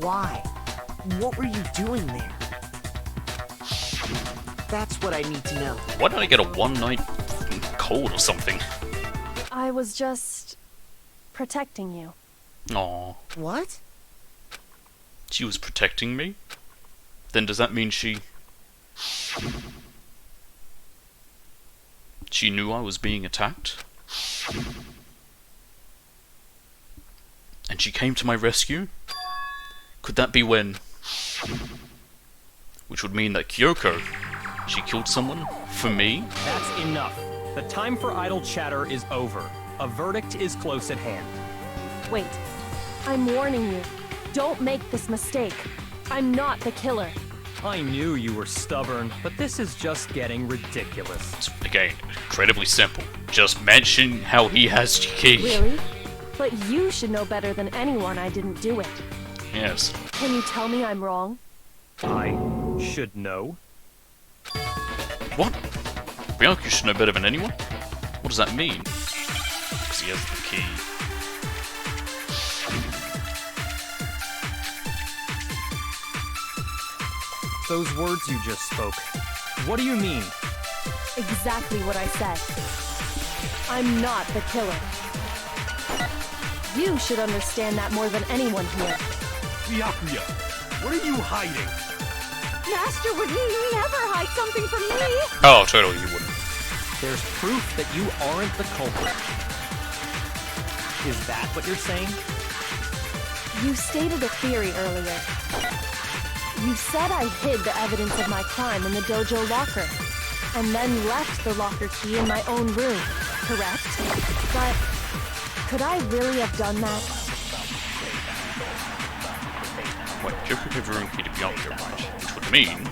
Why? What were you doing there? That's what I need to know. Why did I get a one-night cold or something. I was just protecting you. Aw. What? She was protecting me? Then does that mean she knew I was being attacked? And she came to my rescue? Could that be when... Which would mean that Kyoko, she killed someone for me? That's enough. The time for idle chatter is over. A verdict is close at hand. Wait. I'm warning you. Don't make this mistake. I'm not the killer. I knew you were stubborn, but this is just getting ridiculous. It's, again, incredibly simple. Just mention how he has key. Really? But you should know better than anyone I didn't do it. Yes. Can you tell me I'm wrong? I should know. What? Bianca should know better than anyone? What does that mean? Because he has the key. Those words you just spoke. What do you mean? Exactly what I said. I'm not the killer. You should understand that more than anyone here. Byakuya, what are you hiding? Master would never hide something from me. Oh, totally, he wouldn't. There's proof that you aren't the culprit. Is that what you're saying? You stated a theory earlier. You said I hid the evidence of my crime in the dojo locker, and then left the locker key in my own room, correct? But could I really have done that? Wait, Kyoko gave her own key to Bianca, right? Which would mean...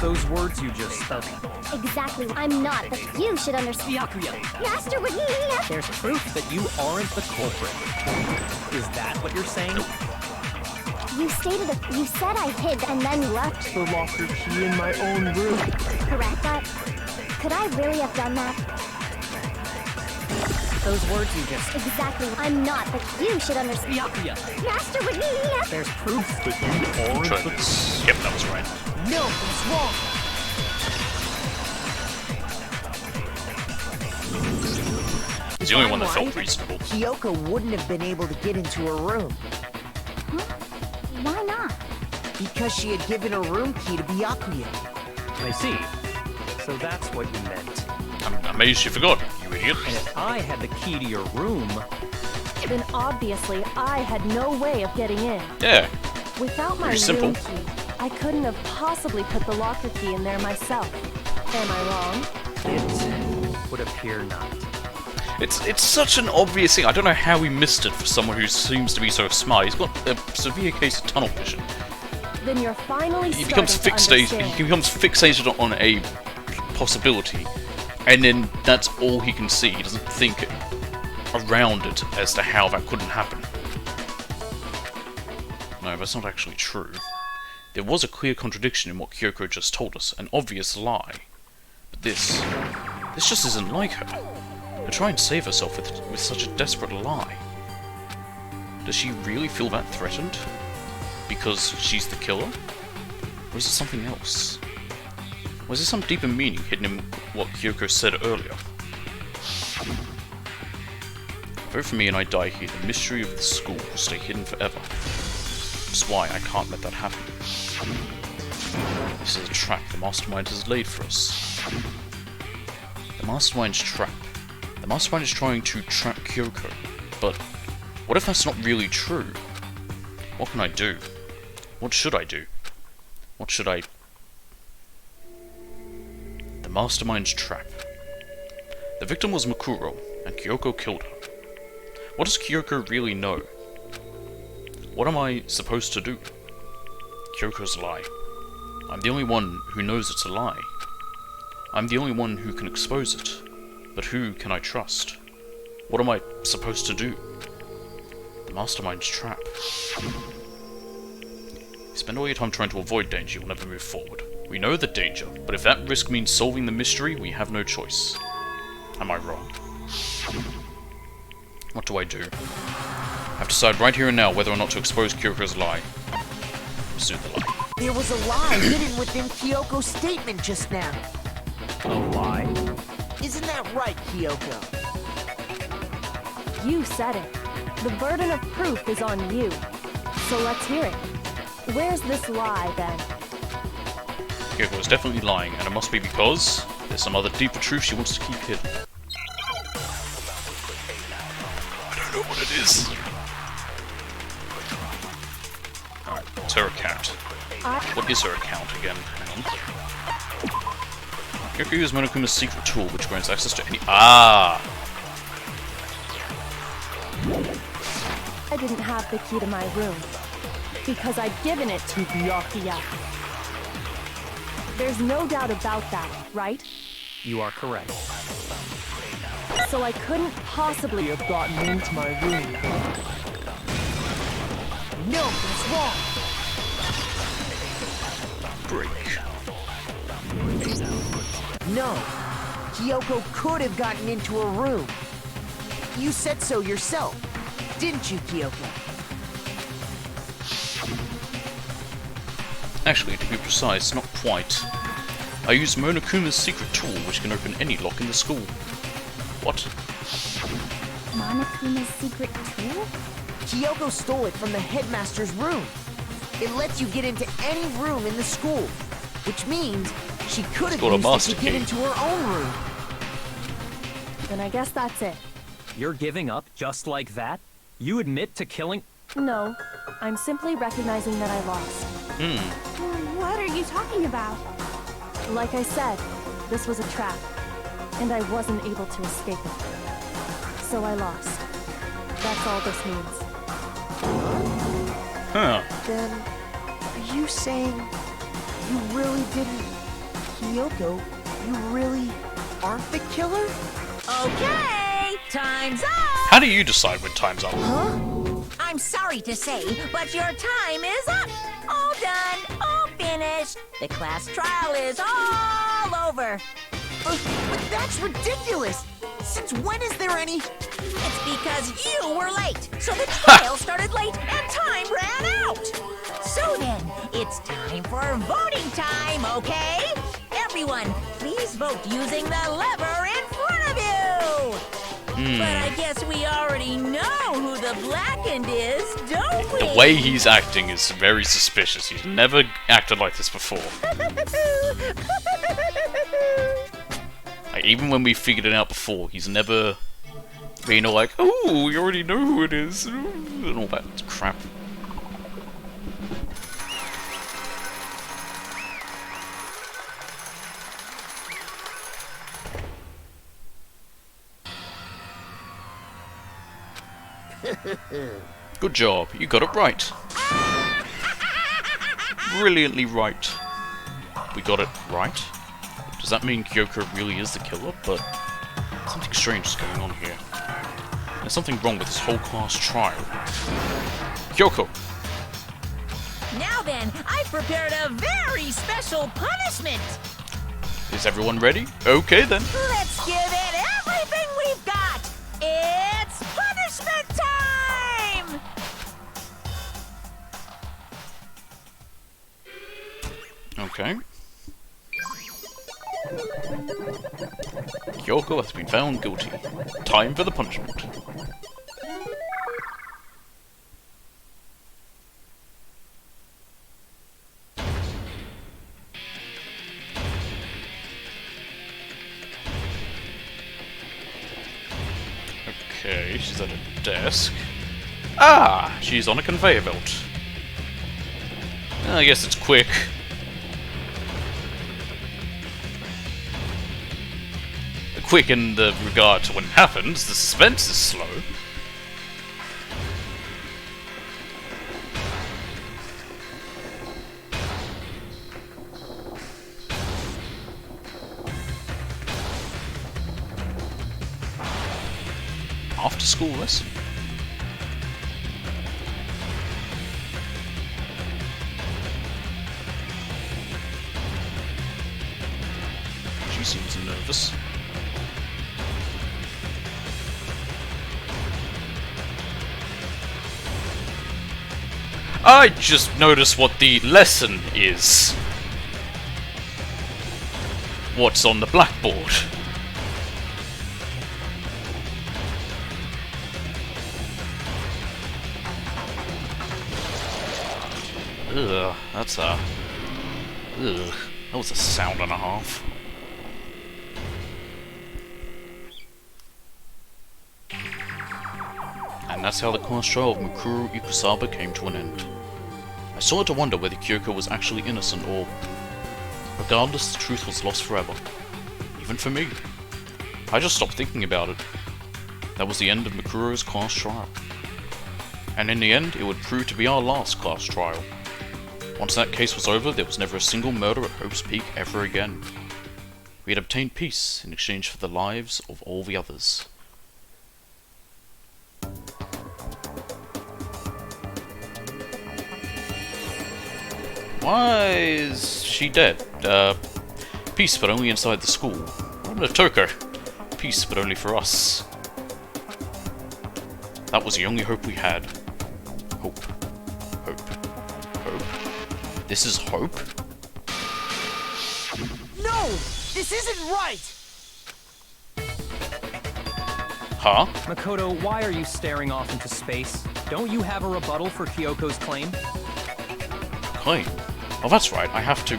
Those words you just spoke. Exactly. I'm not, but you should understand. Master would never. There's proof that you aren't the culprit. Is that what you're saying? You said I hid and then left The locker key in my own room. correct, but could I really have done that? Those words you just... Exactly. I'm not, but you should understand. Master would never. There's proof that you aren't the culprit. Yep, that was right. No, he's wrong. He's the only one that If I'm felt right, reasonable. Kyoko wouldn't have been able to get into her room Why not? because she had given her room key to Byakuya. I see. So that's what you meant. I'm amazed you forgot, you idiot. And if I had the key to your room, Then obviously I had no way of getting in. Yeah, Without my Pretty simple. room key, I couldn't have possibly put the locker key in there myself. Am I wrong? it would appear not. it's such an obvious thing. I don't know how he missed it for someone who seems to be so smart. He's got a severe case of tunnel vision. Then you're finally He becomes starting to understand. He becomes fixated on a possibility, and then that's all he can see. He doesn't think around it as to how that couldn't happen. No, that's not actually true. There was a clear contradiction in what Kyoko just told us, an obvious lie. But this just isn't like her. To try and save herself with such a desperate lie. Does she really feel that threatened? Because she's the killer? Or is it something else? Or is there some deeper meaning hidden in what Kyoko said earlier? Vote for me and I die here. The mystery of the school will stay hidden forever. That's why I can't let that happen. This is a trap the Mastermind has laid for us. The Mastermind's trap. The Mastermind is trying to trap Kyoko. But what if that's not really true? What can I do? What should I do? What should I... The Mastermind's trap. The victim was Mukuro, and Kyoko killed her. What does Kyoko really know? What am I supposed to do? Kyoko's lie. I'm the only one who knows it's a lie. I'm the only one who can expose it. But who can I trust? What am I supposed to do? The Mastermind's trap. You spend all your time trying to avoid danger, you'll never move forward. We know the danger, but if that risk means solving the mystery, we have no choice. Am I wrong? What do I do? I have to decide right here and now whether or not to expose Kyoko's lie. Pursue the lie. There was a lie hidden within Kyoko's statement just now. A lie? Isn't that right, Kyoko? You said it. The burden of proof is on you. So let's hear it. Where's this lie, then? Kyoko is definitely lying, and it must be because there's some other deeper truth she wants to keep hidden. I don't know what it is. Alright, it's her account. What is her account again? Hang on. Kyoko uses Monokuma's secret tool, which grants access to any— Ah! I didn't have the key to my room. Because I'd given it to Byakuya. There's no doubt about that, right? You are correct. So I couldn't possibly have gotten into my room. No, that's wrong. Break. No. Kyoko could have gotten into her room. You said so yourself, didn't you, Kyoko? Actually, to be precise, not quite. I used Monokuma's secret tool, which can open any lock in the school. What? Monokuma's secret tool? Kyoko stole it from the headmaster's room. It lets you get into any room in the school, which means she could have got a used master it to get key. into her own room. Then I guess that's it. You're giving up just like that? You admit to killing— No, I'm simply recognizing that I lost. What are you talking about? Like I said, this was a trap, and I wasn't able to escape it. So I lost. That's all this means. Huh. Then, are you saying you really didn't... Kyoko, you really aren't the killer? Okay, time's up! How do you decide when time's up? I'm sorry to say, but your time is up! All done, all finished. The class trial is all over. But that's ridiculous! Since when is there any... It's because you were late, so the trial started late and time ran out. So then, it's time for voting time, okay? Everyone, please vote using the lever in front of you. But I guess we already know who the blackened is, don't we? The way he's acting is very suspicious. He's never acted like this before. Like, even when we figured it out before, he's never been all like, "Oh, we already know who it is," and all that crap. Good job, you got it right. Brilliantly right. We got it right? Does that mean Kyoko really is the killer? But something strange is going on here. There's something wrong with this whole class trial. Kyoko! Now then, I've prepared a very special punishment. Is everyone ready? Okay then. Let's give it everything we've got. It's punishment time! Okay. Kyoko has been found guilty. Time for the punishment. Okay, she's at a desk. Ah! She's on a conveyor belt. I guess it's quick. Quick in the regard to when it happens, the suspense is slow. After school lesson. She seems nervous. I just noticed what the lesson is. What's on the blackboard? Ugh, that's a... Ugh, that was a sound and a half. And that's how the class trial of Mukuru Ikusaba came to an end. I started to wonder whether Kyoko was actually innocent or... Regardless, the truth was lost forever. Even for me. I just stopped thinking about it. That was the end of Mukuro's class trial. And in the end, it would prove to be our last class trial. Once that case was over, there was never a single murder at Hope's Peak ever again. We had obtained peace in exchange for the lives of all the others. Why is she dead? Peace, but only inside the school. What a Toko. Peace, but only for us. That was the only hope we had. Hope. Hope. Hope. This is hope? No! This isn't right! Huh? Makoto, why are you staring off into space? Don't you have a rebuttal for Kyoko's claim? Claim? Oh, that's right. I have to...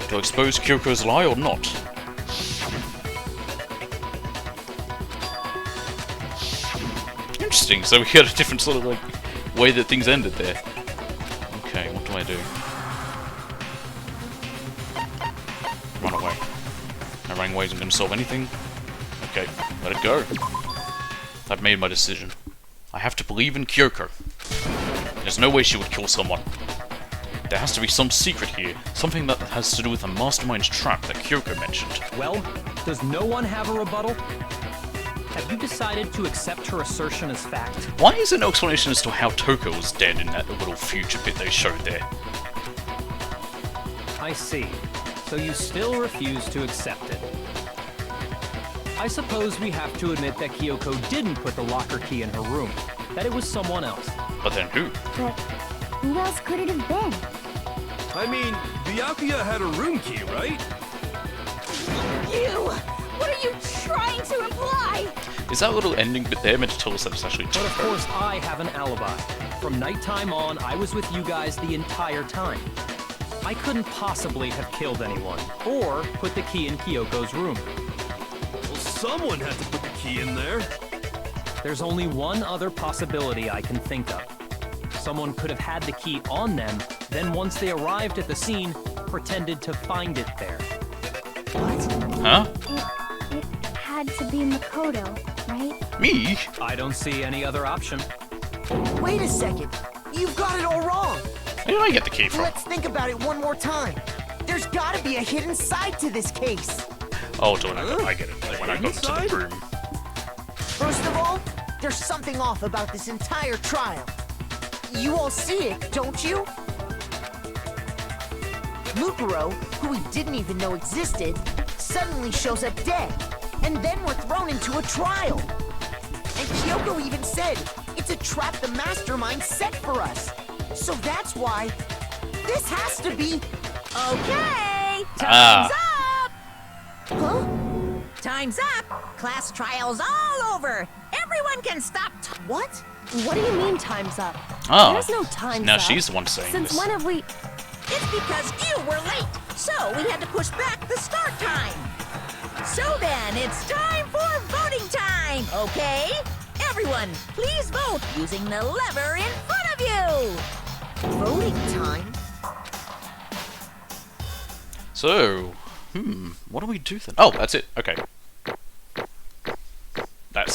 Do I expose Kyoko's lie or not? Interesting. So we had a different sort of, like, way that things ended there. Okay, what do I do? Run away. No running away isn't going to solve anything. Okay, let it go. I've made my decision. I have to believe in Kyoko. There's no way she would kill someone. There has to be some secret here. Something that has to do with the mastermind's trap that Kyoko mentioned. Well, does no one have a rebuttal? Have you decided to accept her assertion as fact? Why is there no explanation as to how Toko was dead in that little future bit they showed there? I see. So you still refuse to accept it. I suppose we have to admit that Kyoko didn't put the locker key in her room. That it was someone else. But then who? But who else could it have been? I mean, Byakuya had a room key, right? You! What are you trying to imply? Is that little ending bit there meant to tell us that it's actually But of Toko? course I have an alibi. From nighttime on, I was with you guys the entire time. I couldn't possibly have killed anyone, or put the key in Kyoko's room. Well, someone had to put the key in there. There's only one other possibility I can think of. Someone could have had the key on them, then once they arrived at the scene, pretended to find it there. Huh? It had to be Makoto, right? Me? I don't see any other option. Wait a second. You've got it all wrong. Where did I get the key from? Let's think about it one more time. There's gotta be a hidden side to this case. Oh, I get it. Like when I got to the room. First of all, there's something off about this entire trial. You all see it, don't you? Mukuro, who we didn't even know existed, suddenly shows up dead, and then we're thrown into a trial. And Kyoko even said, it's a trap the mastermind set for us. So that's why this has to be... Okay, time's up! Huh? Time's up! Class trial's all over! Everyone can stop What? What do you mean time's up? Oh. There's no time's Now up. she's the one saying Since this. when have we... It's because you were late, so we had to push back the start time. So then, it's time for voting time, okay? Everyone, please vote using the lever in front of you! Voting time? So, what do we do then? Oh, that's it. Okay. That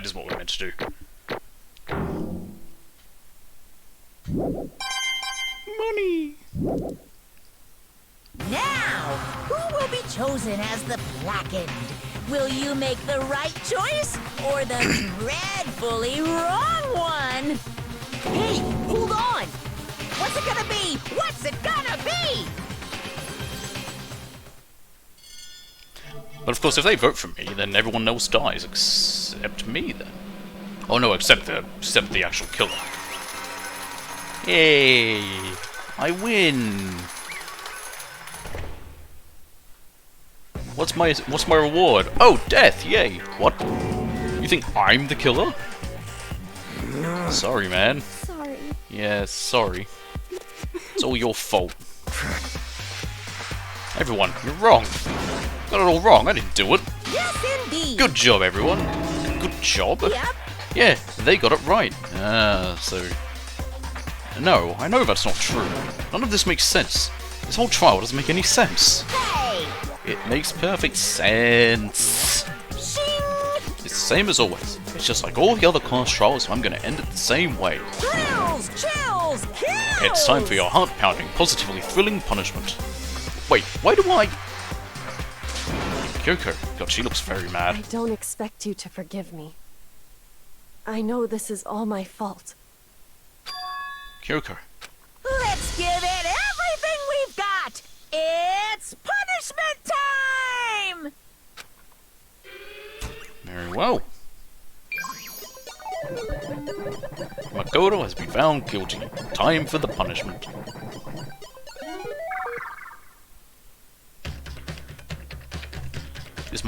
is what we're meant to do. Money! Now, who will be chosen as the blackened? Will you make the right choice or the dreadfully wrong one? Hey, hold on! What's it gonna be? What's it gonna be? But of course, if they vote for me, then everyone else dies except me. Then, oh no, except the actual killer. Yay! I win. What's my reward? Oh, death! Yay! What? You think I'm the killer? Sorry, man. Sorry. Yeah, sorry. It's all your fault. Everyone, you're wrong. Got it all wrong. I didn't do it. Yes, indeed. Good job, everyone. Good job. Yep. Yeah, they got it right. So... No, I know that's not true. None of this makes sense. This whole trial doesn't make any sense. Hey! It makes perfect sense. Shing! It's the same as always. It's just like all the other class trials, so I'm gonna end it the same way. Thrills! Chills! Kills! It's time for your heart-pounding, positively thrilling punishment. Wait, why do I... Kyoko. God, she looks very I mad. don't expect you to forgive me. I know this is all my fault. Kyoko. Let's give it everything we've got! It's punishment time! Very well. Makoto has been found guilty. Time for the punishment. Is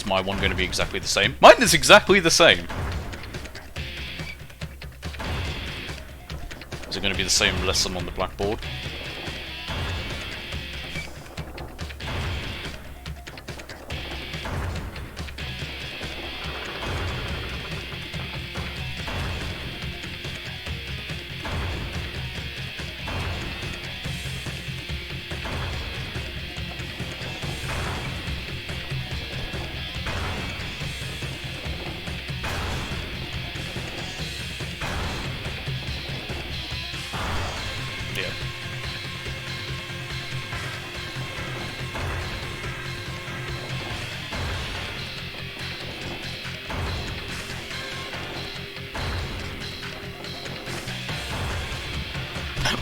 my one going to be exactly the same? Mine is exactly the same! Is it going to be the same lesson on the blackboard? Yeah.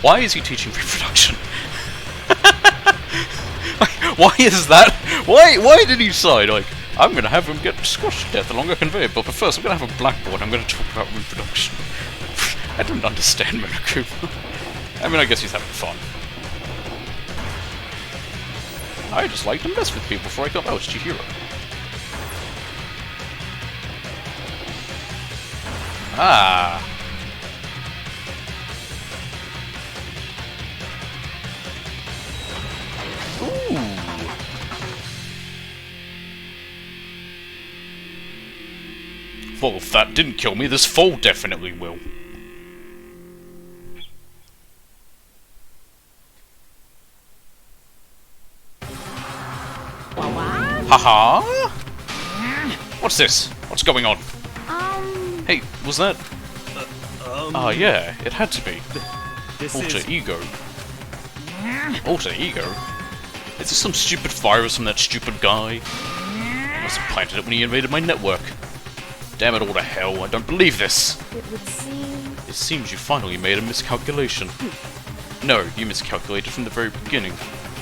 Why is he teaching reproduction? Why is that? Why did he decide, like, I'm gonna have him get squashed to death along a conveyor belt, but first I'm gonna have a blackboard, I'm gonna talk about reproduction. I don't understand Monokuma. I mean, I guess he's having fun. I just like to mess with people before I thought, oh, it's Chihiro. Ah. Ooh. Well, if that didn't kill me, this fall definitely will. Haha! What's this? What's going on? Hey, was that... yeah, it had to be. Alter Ego. Alter Ego? Is this some stupid virus from that stupid guy? He must have planted it when he invaded my network. Damn it all to hell, I don't believe this! It would seem... It seems you finally made a miscalculation. No, you miscalculated from the very beginning.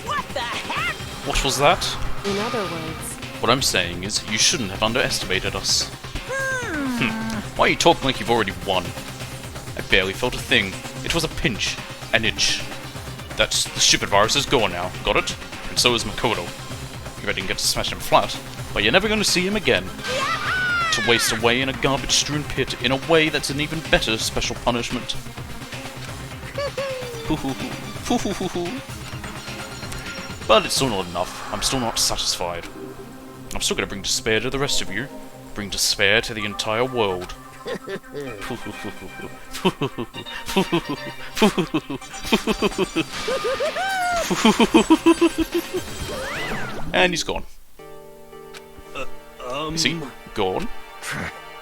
What the heck? What was that? In other words... What I'm saying is, you shouldn't have underestimated us. Why are you talking like you've already won? I barely felt a thing. It was a pinch. An inch. The stupid virus is gone now, got it? And so is Makoto. You didn't get to smash him flat, but you're never going to see him again. To waste away in a garbage-strewn pit in a way that's an even better special punishment. But it's still not enough. I'm still not satisfied. I'm still going to bring despair to the rest of you. Bring despair to the entire world. And he's gone. Is he gone?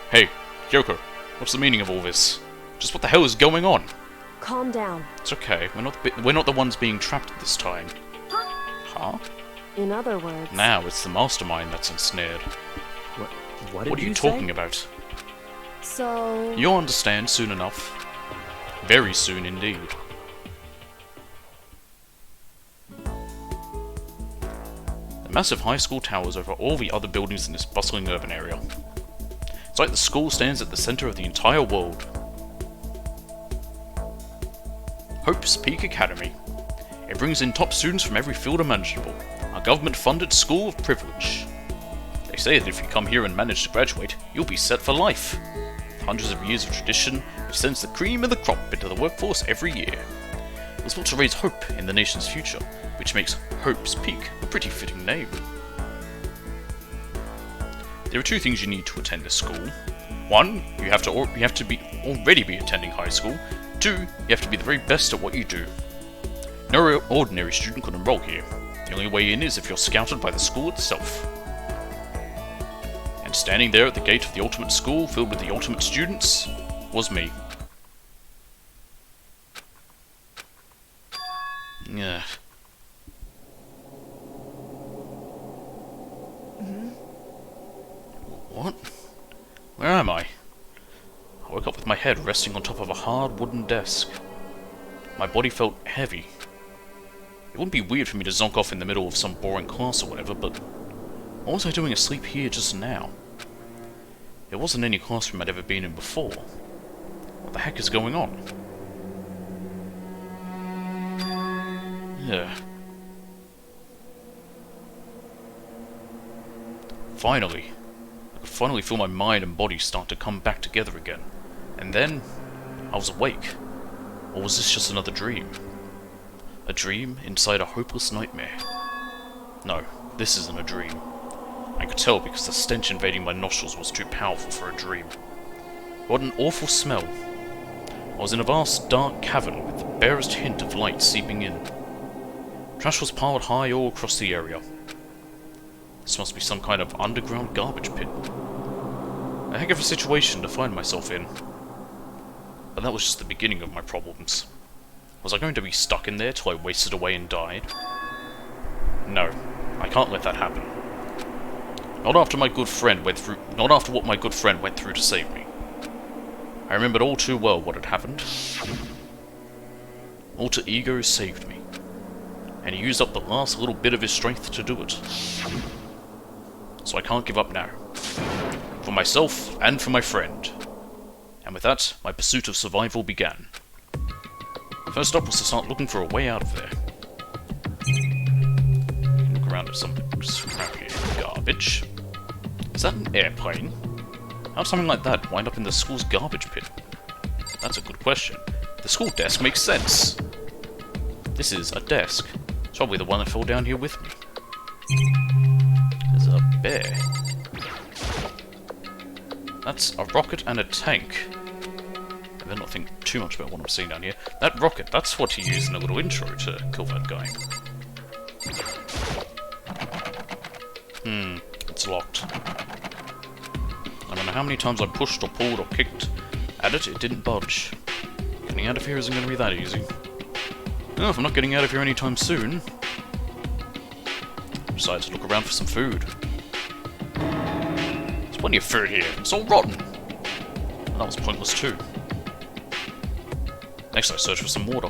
Hey, Kyoko, what's the meaning of all this? Just what the hell is going on? Calm down. It's okay. We're not the ones being trapped this time. Huh? In other words... Now it's the mastermind that's ensnared. What are you talking about? So... You'll understand soon enough. Very soon indeed. The massive high school towers over all the other buildings in this bustling urban area. It's like the school stands at the center of the entire world. Hope's Peak Academy. It brings in top students from every field imaginable. A government-funded school of privilege. They say that if you come here and manage to graduate, you'll be set for life. Hundreds of years of tradition, which sends the cream of the crop into the workforce every year. was built to raise hope in the nation's future, which makes Hope's Peak a pretty fitting name. There are two things you need to attend this school. One, you have to already be attending high school. Two, you have to be the very best at what you do. No ordinary student could enroll here. The only way in is if you're scouted by the school itself. And standing there at the gate of the ultimate school filled with the ultimate students was me. Yeah. What? Where am I? I woke up with my head resting on top of a hard wooden desk. My body felt heavy. It wouldn't be weird for me to zonk off in the middle of some boring class or whatever, but what was I doing asleep here just now? It wasn't any classroom I'd ever been in before. What the heck is going on? Yeah. Finally. I could finally feel my mind and body start to come back together again. And then, I was awake. Or was this just another dream? A dream inside a hopeless nightmare? No, this isn't a dream. I could tell because the stench invading my nostrils was too powerful for a dream. What an awful smell. I was in a vast dark cavern with the barest hint of light seeping in. Trash was piled high all across the area. This must be some kind of underground garbage pit. A heck of a situation to find myself in. But that was just the beginning of my problems. Was I going to be stuck in there till I wasted away and died? No, I can't let that happen. Not after what my good friend went through to save me. I remembered all too well what had happened. Alter Ego saved me, and he used up the last little bit of his strength to do it. So I can't give up now. For myself and for my friend. And with that, my pursuit of survival began. First up was to start looking for a way out of there. Look around at some crap here. Garbage. Is that an airplane? How'd something like that wind up in the school's garbage pit? That's a good question. The school desk makes sense. This is a desk. It's probably the one that fell down here with me. There's a bear. That's a rocket and a tank. I better not think too much about what I'm seeing down here. That rocket, that's what he used in a little intro to kill that guy. It's locked. I don't know how many times I pushed or pulled or kicked at it, it didn't budge. Getting out of here isn't going to be that easy. Well, if I'm not getting out of here anytime soon, I decided to look around for some food. There's plenty of food here, it's all rotten. And that was pointless too. Next I searched for some water.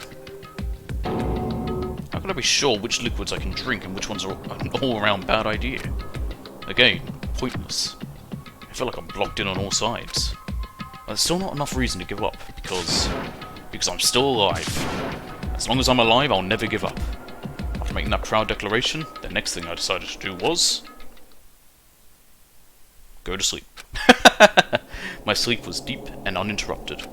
How can I be sure which liquids I can drink and which ones are an all-around bad idea? Again, pointless. I feel like I'm blocked in on all sides. But there's still not enough reason to give up, because I'm still alive. As long as I'm alive, I'll never give up. After making that proud declaration, the next thing I decided to do was go to sleep. My sleep was deep and uninterrupted.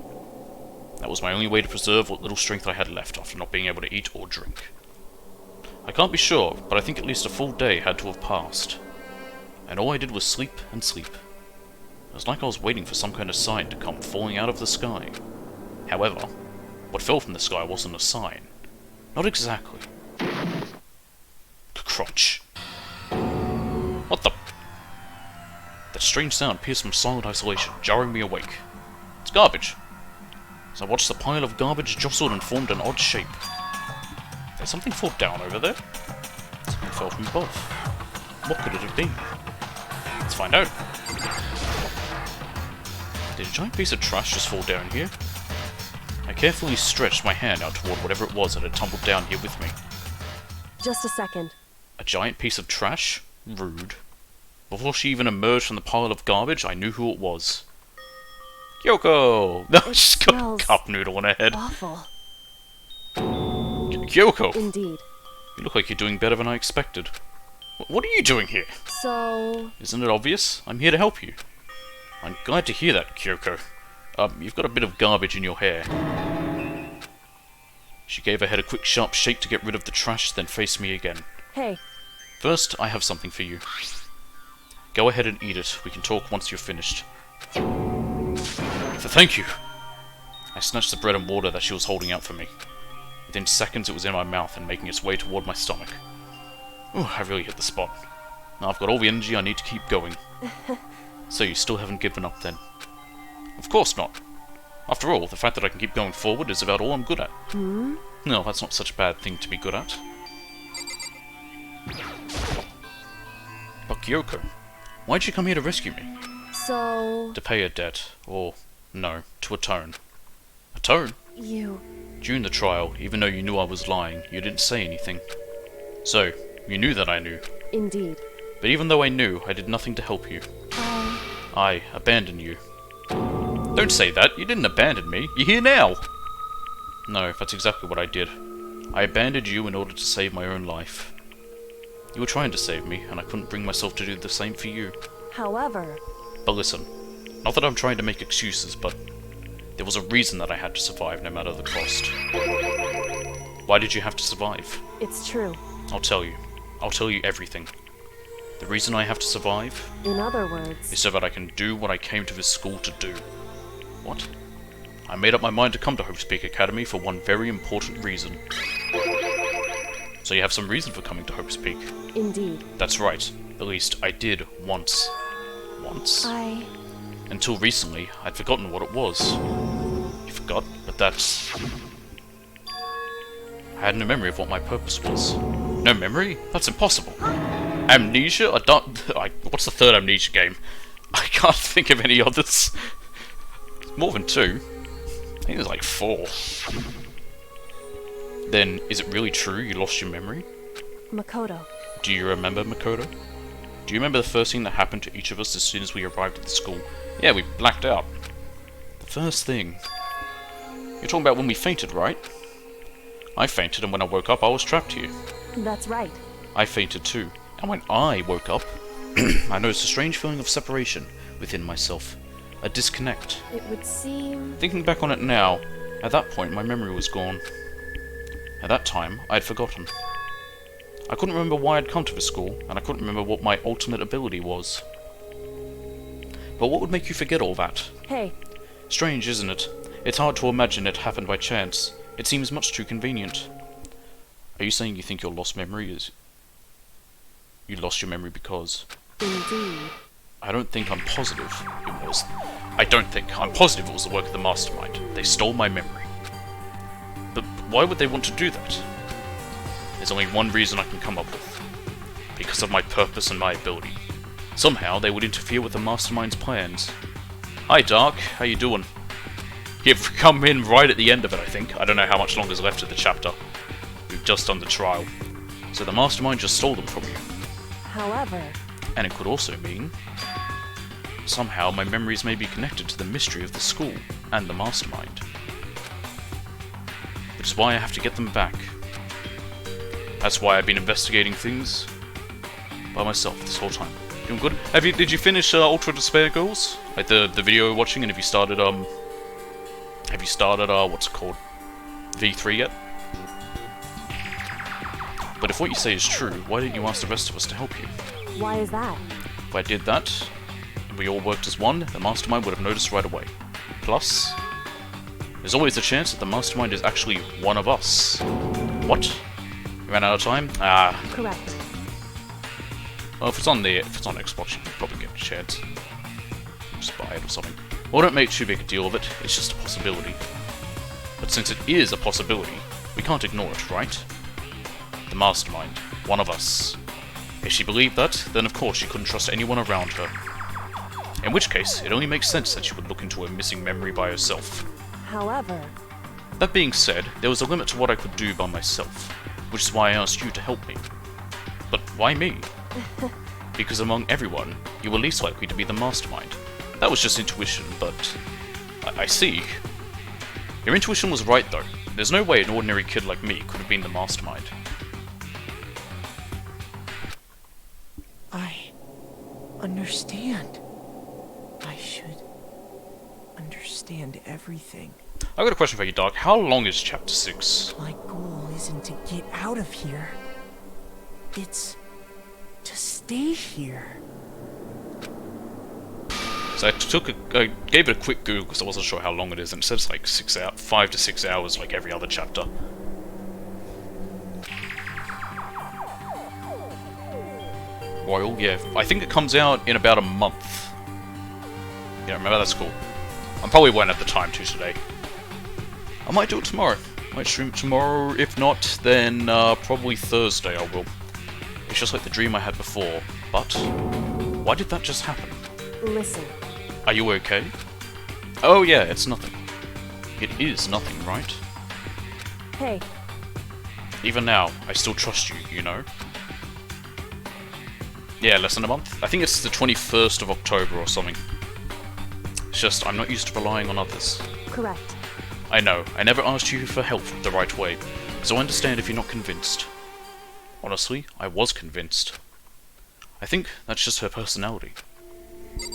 That was my only way to preserve what little strength I had left after not being able to eat or drink. I can't be sure, but I think at least a full day had to have passed. And all I did was sleep and sleep. It was like I was waiting for some kind of sign to come falling out of the sky. However, what fell from the sky wasn't a sign. Not exactly. Crunch. What the? That strange sound pierced from silent isolation, jarring me awake. It's garbage. As I watched the pile of garbage jostled and formed an odd shape. Did something fall down over there? Something fell from above. What could it have been? Let's find out. Did a giant piece of trash just fall down here? I carefully stretched my hand out toward whatever it was that had tumbled down here with me. Just a second. A giant piece of trash? Rude. Before she even emerged from the pile of garbage, I knew who it was. Kyoko! No, she's got a cup noodle on her head. Awful. Kyoko! Indeed. You look like you're doing better than I expected. What are you doing here? So... Isn't it obvious? I'm here to help you. I'm glad to hear that, Kyoko. You've got a bit of garbage in your hair. She gave her head a quick sharp shake to get rid of the trash, then faced me again. Hey, First, I have something for you. Go ahead and eat it. We can talk once you're finished. Thank you! I snatched the bread and water that she was holding out for me. Within seconds it was in my mouth and making its way toward my stomach. Ooh, I really hit the spot. Now I've got all the energy I need to keep going. So you still haven't given up then? Of course not. After all, the fact that I can keep going forward is about all I'm good at. hmm? No, that's not such a bad thing to be good at. But Kyoko, why'd you come here to rescue me? So... To pay a debt, or, no, to atone. Atone? you... During the trial, even though you knew I was lying, you didn't say anything. So, you knew that I knew. Indeed. But even though I knew, I did nothing to help you. I abandoned you. Don't say that, you didn't abandon me, you're here now! No, that's exactly what I did. I abandoned you in order to save my own life. You were trying to save me, and I couldn't bring myself to do the same for you. However... But listen, not that I'm trying to make excuses, but there was a reason that I had to survive no matter the cost. Why did you have to survive? It's true. I'll tell you. I'll tell you everything. The reason I have to survive In other words... is so that I can do what I came to this school to do. What? I made up my mind to come to Hope Speak Academy for one very important reason. So you have some reason for coming to Hope Speak. Indeed. That's right. At least I did once. Once? Until recently, I'd forgotten what it was. You forgot? But that's... I had no memory of what my purpose was. No memory? That's impossible. Amnesia? What's the third Amnesia game? I can't think of any others. More than 2. I think there's like 4. Then, is it really true you lost your memory? Makoto. Do you remember, Makoto? Do you remember the first thing that happened to each of us as soon as we arrived at the school? Yeah, we blacked out. The first thing... You're talking about when we fainted, right? I fainted, and when I woke up, I was trapped here. That's right. I fainted too. And when I woke up, I noticed a strange feeling of separation within myself. A disconnect. It would seem... Thinking back on it now, at that point my memory was gone. At that time, I had forgotten. I couldn't remember why I'd come to the school, and I couldn't remember what my ultimate ability was. But what would make you forget all that? Hey. Strange, isn't it? It's hard to imagine it happened by chance. It seems much too convenient. Are you saying you think your lost memory is... You lost your memory because... Indeed. I don't think I'm positive it was... I don't think. I'm positive it was the work of the Mastermind. They stole my memory. But why would they want to do that? There's only one reason I can come up with. Because of my purpose and my ability. Somehow they would interfere with the Mastermind's plans. Hi Dark, how you doing? You've come in right at the end of it, I think. I don't know how much longer is left of the chapter. We've just done the trial. So the Mastermind just stole them from you. However... And it could also mean... Somehow my memories may be connected to the mystery of the school and the Mastermind. Which is why I have to get them back. That's why I've been investigating things by myself this whole time. Doing good? Did you finish Ultra Despair Girls? Like the video you're watching, and have you started what's it called? V3 yet? But if what you say is true, why didn't you ask the rest of us to help you? Why is that? If I did that, and we all worked as one, the Mastermind would have noticed right away. Plus, there's always a chance that the Mastermind is actually one of us. What? You ran out of time? Ah. Correct. Well, if it's on Xbox, you can probably get a chance. Just buy it or something. Well, don't make too big a deal of it, it's just a possibility. But since it is a possibility, we can't ignore it, right? The Mastermind, one of us. If she believed that, then of course she couldn't trust anyone around her. In which case, it only makes sense that she would look into her missing memory by herself. However... That being said, there was a limit to what I could do by myself, which is why I asked you to help me. But why me? Because among everyone, you were least likely to be the Mastermind. That was just intuition, but... I see. Your intuition was right though. There's no way an ordinary kid like me could have been the Mastermind. I understand. I should understand everything. I've got a question for you, Doc. How long is Chapter 6? My goal isn't to get out of here. It's to stay here. So I gave it a quick Google because I wasn't sure how long it is, and it says like 5 to 6 hours like every other chapter. Royal, yeah. I think it comes out in about a month. Yeah, remember, that's cool. I probably won't have the time to today. I might do it tomorrow. Might stream it tomorrow. If not, then probably Thursday I will. It's just like the dream I had before. But why did that just happen? Listen. Are you okay? Oh yeah, it's nothing. It is nothing, right? Hey. Even now, I still trust you, you know? Yeah, less than a month. I think it's the 21st of October or something. It's just, I'm not used to relying on others. Correct. I know, I never asked you for help the right way, so I understand if you're not convinced. Honestly, I was convinced. I think that's just her personality. Do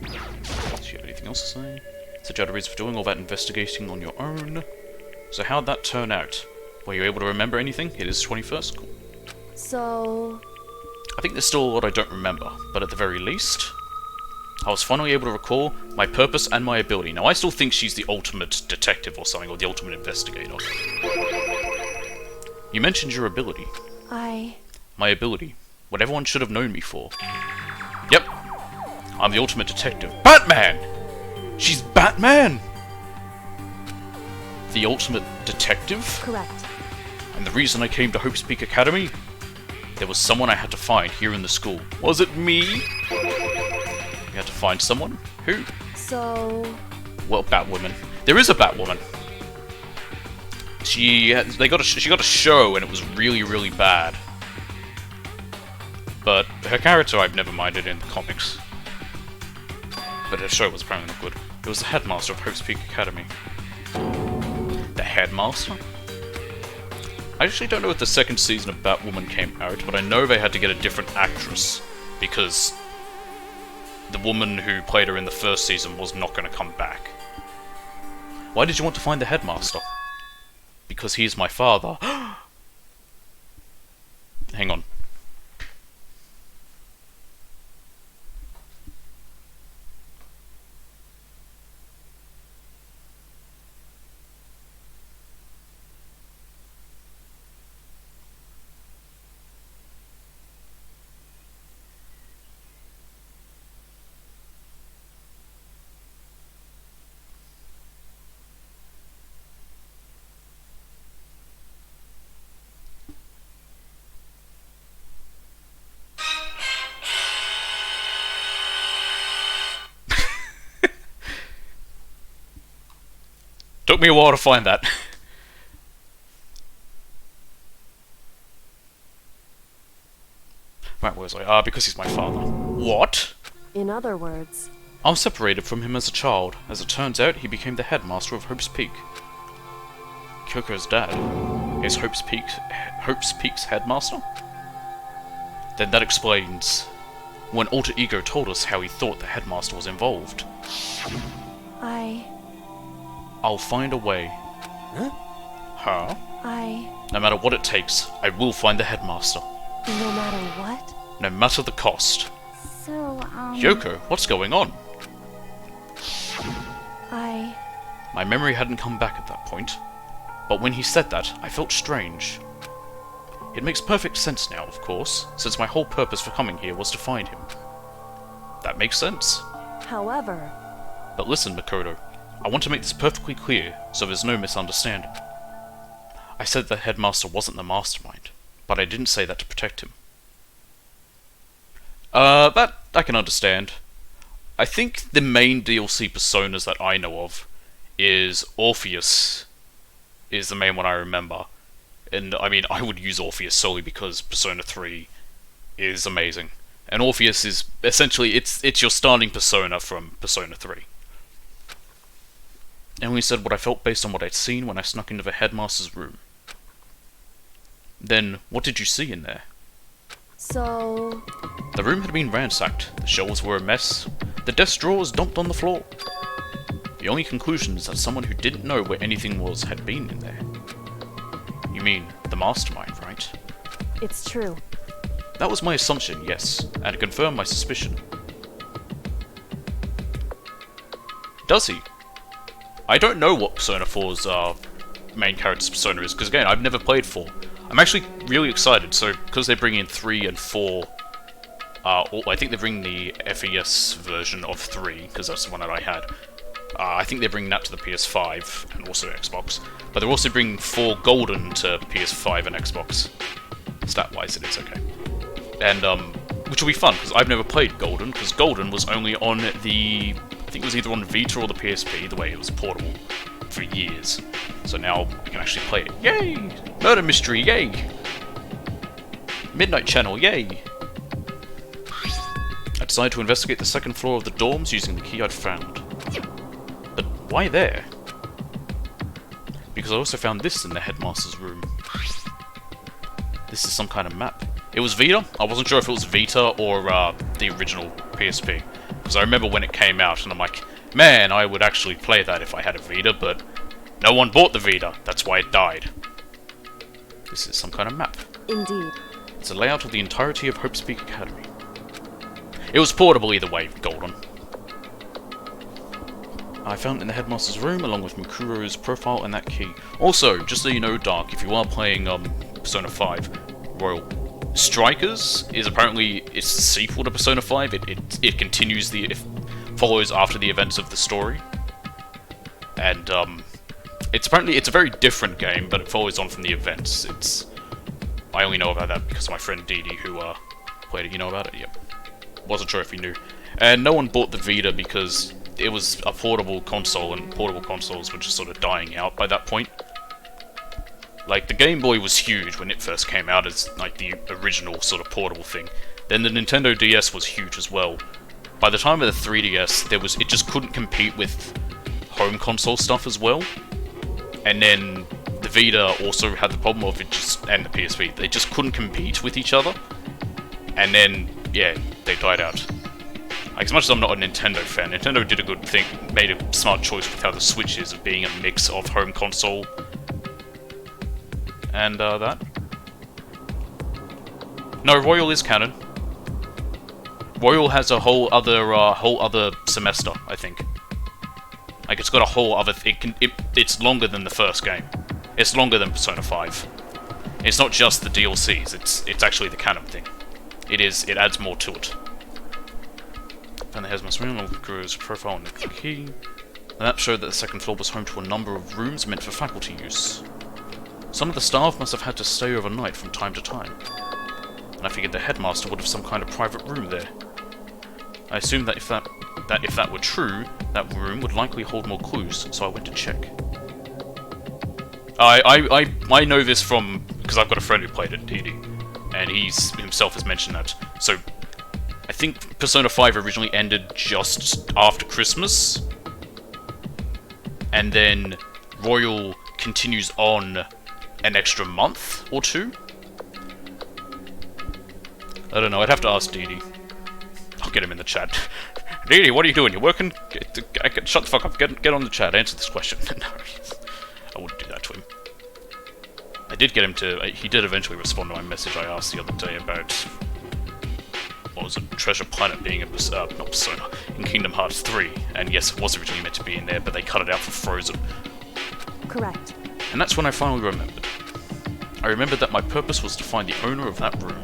you have anything else to say? Said you had a reason for doing all that investigating on your own. So how'd that turn out? Were you able to remember anything? It is 21st? Cool. So... I think there's still a lot I don't remember, but at the very least, I was finally able to recall my purpose and my ability. Now, I still think she's the ultimate detective or something, or the ultimate investigator. You mentioned your ability. My ability. What everyone should have known me for. Yep. I'm the ultimate detective. Batman! She's Batman! The ultimate detective? Correct. And the reason I came to Hope's Peak Academy? There was someone I had to find here in the school. Was it me? You had to find someone? Who? So... Well, Batwoman. There is a Batwoman. She got a show and it was really, really bad. But her character I've never minded in the comics. But her show was apparently not good. It was the headmaster of Hope's Peak Academy. The headmaster? I actually don't know if the second season of Batwoman came out, but I know they had to get a different actress, because the woman who played her in the first season was not going to come back. Why did you want to find the headmaster? Because he's my father. Hang on. Took me a while to find that. Right, where was I? Because he's my father. What? In other words... I was separated from him as a child. As it turns out, he became the headmaster of Hope's Peak. Kyoko's dad is Hope's Peak's headmaster? Then that explains when Alter Ego told us how he thought the headmaster was involved. I'll find a way. Huh? No matter what it takes, I will find the headmaster. No matter what? No matter the cost. So, Yoko, what's going on? I... My memory hadn't come back at that point, but when he said that, I felt strange. It makes perfect sense now, of course, since my whole purpose for coming here was to find him. That makes sense. However... But listen, Makoto, I want to make this perfectly clear, so there's no misunderstanding. I said the headmaster wasn't the mastermind, but I didn't say that to protect him. That I can understand. I think the main DLC personas that I know of is Orpheus is the main one I remember. And I mean, I would use Orpheus solely because Persona 3 is amazing. And Orpheus is essentially, it's your starting persona from Persona 3. And we said what I felt based on what I'd seen when I snuck into the headmaster's room. Then, what did you see in there? So... The room had been ransacked, the shelves were a mess, the desk drawers dumped on the floor. The only conclusion is that someone who didn't know where anything was had been in there. You mean the mastermind, right? It's true. That was my assumption, yes, and it confirmed my suspicion. Does he? I don't know what Persona 4's main character's persona is, because again, I've never played 4. I'm actually really excited, so because they're bringing in 3 and 4, I think they're bringing the FES version of 3, because that's the one that I had. I think they're bringing that to the PS5 and also Xbox, but they're also bringing 4 Golden to PS5 and Xbox. Stat-wise, it is okay. And, which will be fun, because I've never played Golden, because Golden was only on the... I think it was either on Vita or the PSP, the way it was portable, for years. So now I can actually play it. Yay! Murder mystery, yay! Midnight Channel, yay! I decided to investigate the second floor of the dorms using the key I'd found. But why there? Because I also found this in the headmaster's room. This is some kind of map. It was Vita. I wasn't sure if it was Vita or the original PSP. Because I remember when it came out and I'm like, man, I would actually play that if I had a Vita, but no one bought the Vita. That's why it died. This is some kind of map. Indeed. It's a layout of the entirety of Hope's Peak Academy. It was portable either way, Golden. I found it in the headmaster's room along with Mukuro's profile and that key. Also, just so you know, Dark, if you are playing Persona 5 Royal, Strikers is apparently it's the sequel to Persona 5. It continues it follows after the events of the story, and it's a very different game, but it follows on from the events. I only know about that because of my friend Dee Dee who played it. You know about it? Yep. Wasn't sure if you knew. And no one bought the Vita because it was a portable console, and portable consoles were just sort of dying out by that point. Like, the Game Boy was huge when it first came out as, like, the original sort of portable thing. Then the Nintendo DS was huge as well. By the time of the 3DS, it just couldn't compete with home console stuff as well. And then the Vita also had the problem of and the PSP, they just couldn't compete with each other. And then, yeah, they died out. Like, as much as I'm not a Nintendo fan, Nintendo did a good thing, made a smart choice with how the Switch is, of being a mix of home console and that. No, Royal is canon. Royal has a whole other semester, I think. Like, it's got a whole other. It's longer than the first game. It's longer than Persona 5. It's not just the DLCs. It's actually the canon thing. It adds more to it. And the headmaster's room, Mukuro's profile and the key. The map showed that the second floor was home to a number of rooms meant for faculty use. Some of the staff must have had to stay overnight from time to time, and I figured the headmaster would have some kind of private room there. I assumed that if that were true, that room would likely hold more clues, so I went to check. I know this from because I've got a friend who played it, Dee, and he himself has mentioned that. So I think Persona 5 originally ended just after Christmas, and then Royal continues on an extra month or two? I don't know, I'd have to ask Dee Dee. I'll get him in the chat. Dee Dee, what are you doing? You're working? Shut the fuck up, get on the chat, answer this question. No, I wouldn't do that to him. I did get him to... he did eventually respond to my message I asked the other day about... what was it? Treasure Planet being in not Persona, in Kingdom Hearts 3. And yes, it was originally meant to be in there, but they cut it out for Frozen. Correct. And that's when I finally remembered. I remembered that my purpose was to find the owner of that room.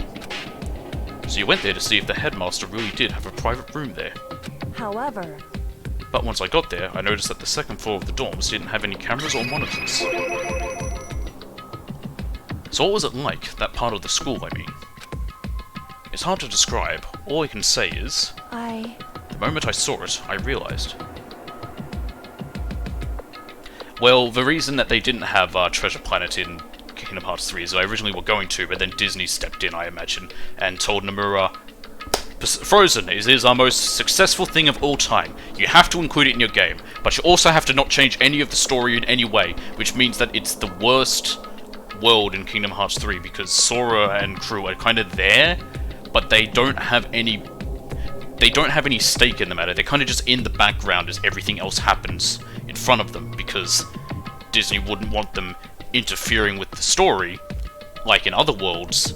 So you went there to see if the headmaster really did have a private room there. However... But once I got there, I noticed that the second floor of the dorms didn't have any cameras or monitors. So what was it like, that part of the school, I mean? It's hard to describe. All I can say is... The moment I saw it, I realized. Well, the reason that they didn't have Treasure Planet in Kingdom Hearts 3 is they originally were going to, but then Disney stepped in, I imagine, and told Nomura, Frozen is our most successful thing of all time. You have to include it in your game, but you also have to not change any of the story in any way, which means that it's the worst world in Kingdom Hearts 3, because Sora and crew are kind of there, but they don't have any... they don't have any stake in the matter. They're kind of just in the background as everything else happens in front of them, because Disney wouldn't want them interfering with the story, like in other worlds,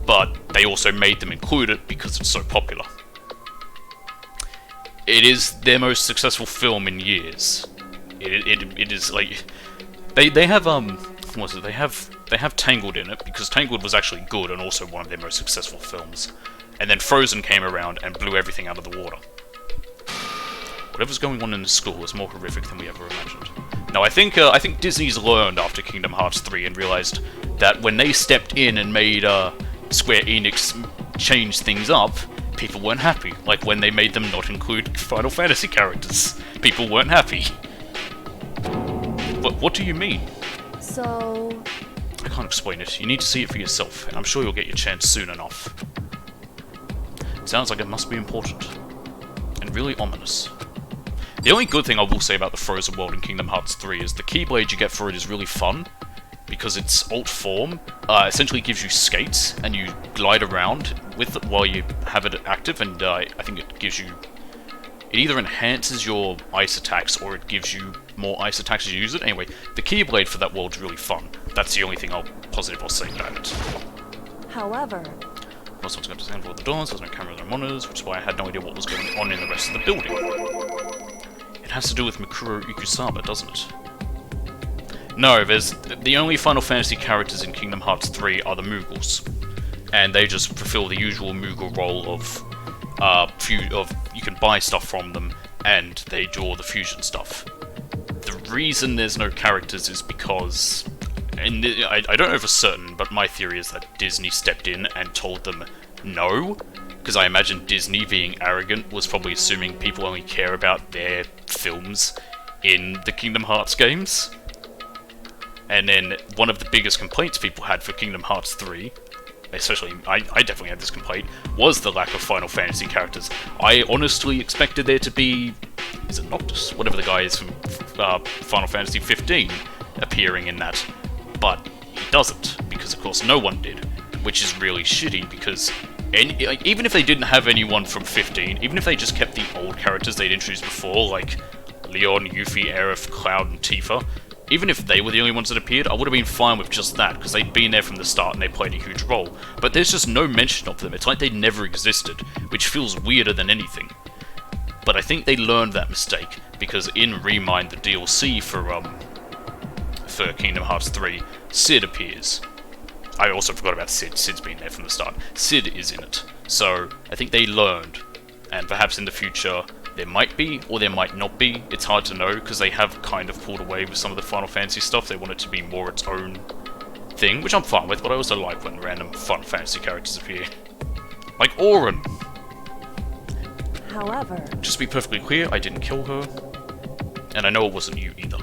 but they also made them include it because it's so popular. It is their most successful film in years. It is like they have what was it? They have Tangled in it, because Tangled was actually good and also one of their most successful films. And then Frozen came around and blew everything out of the water. Whatever's going on in the school is more horrific than we ever imagined. Now, I think Disney's learned after Kingdom Hearts 3 and realized that when they stepped in and made Square Enix change things up, people weren't happy. Like when they made them not include Final Fantasy characters. People weren't happy. But what do you mean? So... I can't explain it. You need to see it for yourself, and I'm sure you'll get your chance soon enough. Sounds like it must be important. And really ominous. The only good thing I will say about the Frozen world in Kingdom Hearts 3 is the Keyblade you get for it is really fun, because its alt form essentially gives you skates, and you glide around with it while you have it active, and I think it gives you... It either enhances your ice attacks, or it gives you more ice attacks as you use it. Anyway, the Keyblade for that world's really fun. That's the only thing I'll say about it. However... Also, it's got to stand for the doors, there's no cameras or monitors, which is why I had no idea what was going on in the rest of the building. It has to do with Mikuro Ikusaba, doesn't it? No, the only Final Fantasy characters in Kingdom Hearts 3 are the Moogles. And they just fulfill the usual Moogle role of you can buy stuff from them, and they do all the fusion stuff. The reason there's no characters is because... And I don't know for certain, but my theory is that Disney stepped in and told them no, because I imagine Disney, being arrogant, was probably assuming people only care about their films in the Kingdom Hearts games. And then one of the biggest complaints people had for Kingdom Hearts 3, especially I definitely had this complaint, was the lack of Final Fantasy characters. I honestly expected there to be, is it Noctis? Whatever the guy is from Final Fantasy 15 appearing in that. But he doesn't, because of course no one did, which is really shitty, because even if they didn't have anyone from 15, even if they just kept the old characters they'd introduced before, like Leon, Yuffie, Aerith, Cloud, and Tifa, even if they were the only ones that appeared, I would have been fine with just that, because they'd been there from the start and they played a huge role. But there's just no mention of them, it's like they never existed, which feels weirder than anything. But I think they learned that mistake, because in Remind, the DLC for Kingdom Hearts 3, Sid appears. I also forgot about Sid. Sid's been there from the start. Sid is in it. So, I think they learned. And perhaps in the future, there might be, or there might not be. It's hard to know, because they have kind of pulled away with some of the Final Fantasy stuff. They want it to be more its own thing, which I'm fine with, but I also like when random Final Fantasy characters appear. Like Auron! However... Just to be perfectly clear, I didn't kill her. And I know it wasn't you either.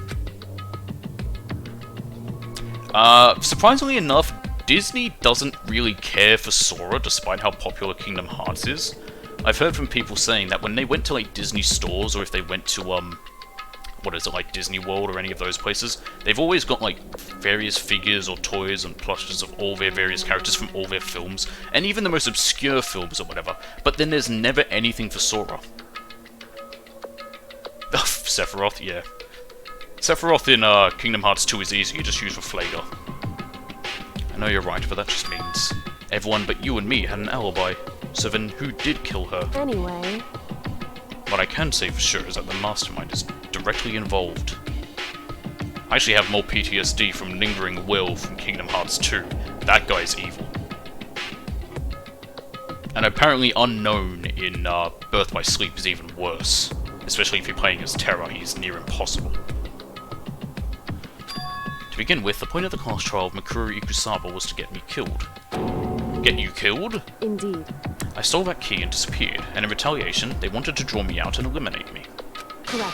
Surprisingly enough, Disney doesn't really care for Sora, despite how popular Kingdom Hearts is. I've heard from people saying that when they went to, like, Disney stores, or if they went to, like, Disney World or any of those places, they've always got, like, various figures or toys and plushes of all their various characters from all their films, and even the most obscure films or whatever, but then there's never anything for Sora. Sephiroth, yeah. Sephiroth in Kingdom Hearts 2 is easy, you just use Flager. I know you're right, but that just means everyone but you and me had an alibi. So then who did kill her? Anyway... What I can say for sure is that the Mastermind is directly involved. I actually have more PTSD from Lingering Will from Kingdom Hearts 2. That guy's evil. And apparently Unknown in Birth by Sleep is even worse. Especially if you're playing as Terra, he's near impossible. To begin with, the point of the class trial of Mikuro Ikusaba was to get me killed. Get you killed? Indeed. I stole that key and disappeared, and in retaliation, they wanted to draw me out and eliminate me. Correct.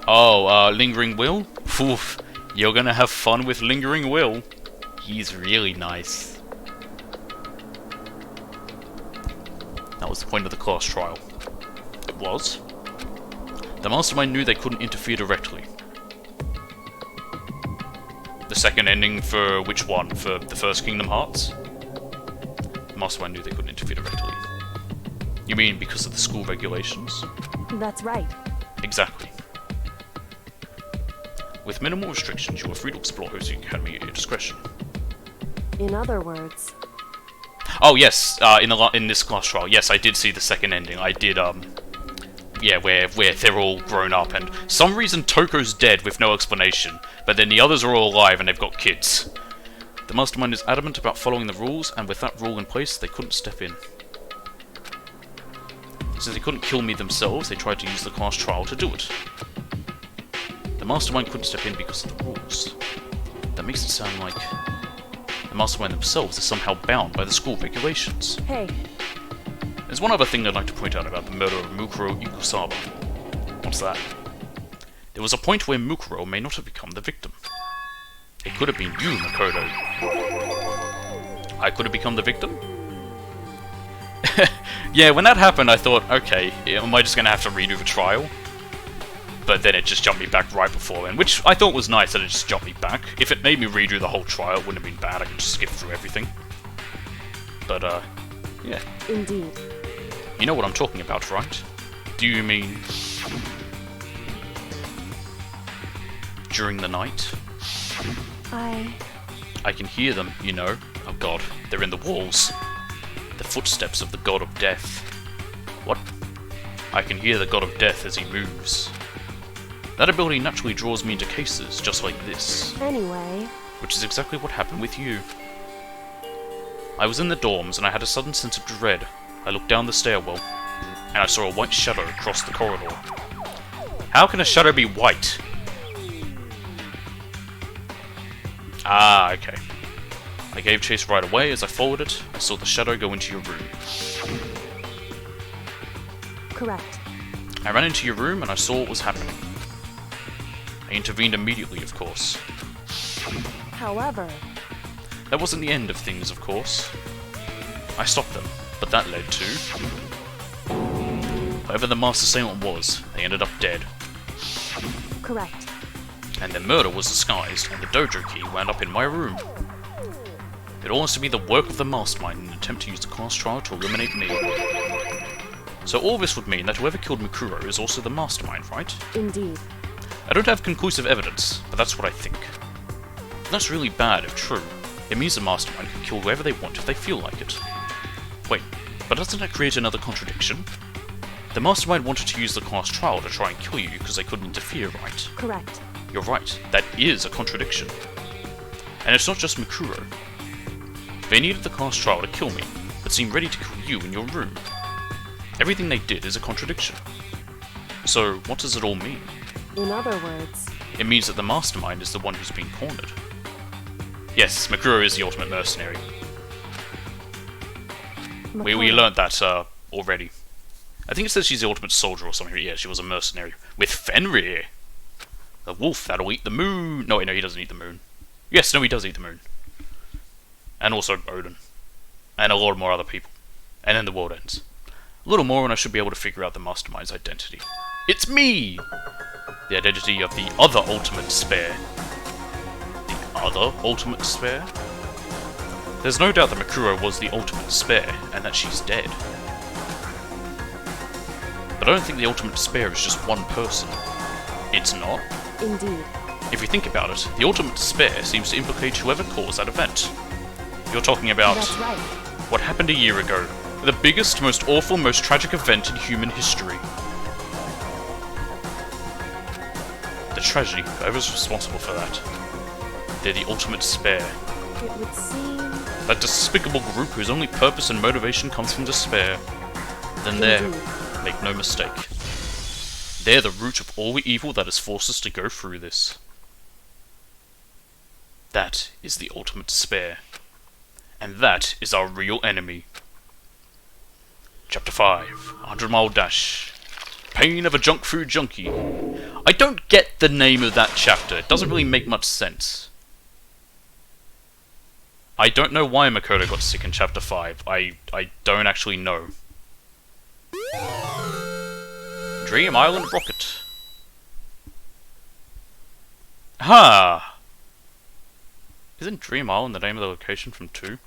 Oh, Lingering Will? Oof, you're gonna have fun with Lingering Will. He's really nice. That was the point of the class trial. It was. The Mastermind knew they couldn't interfere directly. The second ending for which one? For the first Kingdom Hearts? The Mastermind knew they couldn't interfere directly. You mean because of the school regulations? That's right. Exactly. With minimal restrictions, you are free to explore Hosting Academy at your discretion. In other words, Oh yes, in this class trial, yes, I did see the second ending. I did, yeah, where they're all grown up, and some reason Toko's dead with no explanation, but then the others are all alive and they've got kids. The mastermind is adamant about following the rules, and with that rule in place, they couldn't step in. Since they couldn't kill me themselves, they tried to use the class trial to do it. The mastermind couldn't step in because of the rules. That makes it sound like the mastermind themselves are somehow bound by the school regulations. hey, There's one other thing I'd like to point out about the murder of Mukuro Ikusaba. What's that? There was a point where Mukuro may not have become the victim. It could have been you, Makoto. I could have become the victim? Yeah, when that happened I thought, okay, am I just gonna have to redo the trial? But then it just jumped me back right before then, which I thought was nice that it just jumped me back. If it made me redo the whole trial, it wouldn't have been bad, I could just skip through everything. But, yeah. indeed. You know what I'm talking about, right? Do you mean during the night? I can hear them, you know. Oh god, they're in the walls. The footsteps of the god of death. What? I can hear the god of death as he moves. That ability naturally draws me into cases just like this. Anyway, Which is exactly what happened with you. I was in the dorms and I had a sudden sense of dread. I looked down the stairwell, and I saw a white shadow cross the corridor. How can a shadow be white? Ah, okay. I gave chase right away. As I followed it, I saw the shadow go into your room. correct. I ran into your room and I saw what was happening. I intervened immediately, of course. However, That wasn't the end of things, of course. I stopped them, but that led to... Whoever the master assailant was, they ended up dead. correct. And their murder was disguised, and the dojo key wound up in my room. It all has to be the work of the mastermind in an attempt to use the class trial to eliminate me. So all this would mean that whoever killed Mikuro is also the mastermind, right? Indeed. I don't have conclusive evidence, but that's what I think. That's really bad if true. It means the mastermind can kill whoever they want if they feel like it. Wait, but doesn't that create another contradiction? The mastermind wanted to use the class trial to try and kill you because they couldn't interfere, right? Correct. You're right, that is a contradiction. And it's not just Mikuro. They needed the class trial to kill me, but seemed ready to kill you in your room. Everything they did is a contradiction. So, what does it all mean? In other words, It means that the mastermind is the one who's been cornered. Yes, Mikuro is the ultimate mercenary. We Makoto, learned that, already. I think it says she's the ultimate soldier or something. Yeah, she was a mercenary. With Fenrir! The wolf that'll eat the moon! No, wait, no, he doesn't eat the moon. Yes, no, he does eat the moon. And also Odin. And a lot more other people. And then the world ends. A little more and I should be able to figure out the mastermind's identity. It's me! The identity of the other ultimate despair. The other ultimate despair? There's no doubt that Mikuro was the ultimate despair, and that she's dead. But I don't think the ultimate despair is just one person. It's not. indeed. If you think about it, the ultimate despair seems to implicate whoever caused that event. You're talking about That's right. what happened a year ago. The biggest, most awful, most tragic event in human history. The tragedy, whoever's responsible for that. They're the ultimate despair. It would seem... That despicable group whose only purpose and motivation comes from despair. Then there, Indeed. make no mistake. They're the root of all the evil that has forced us to go through this. That is the ultimate despair. And that is our real enemy. Chapter 5, 100 Mile Dash. Pain of a Junk Food Junkie. I don't get the name of that chapter. It doesn't really make much sense. I don't know why Makoto got sick in Chapter 5. I don't actually know. Dream Island Rocket. Ha! Isn't Dream Island the name of the location from 2?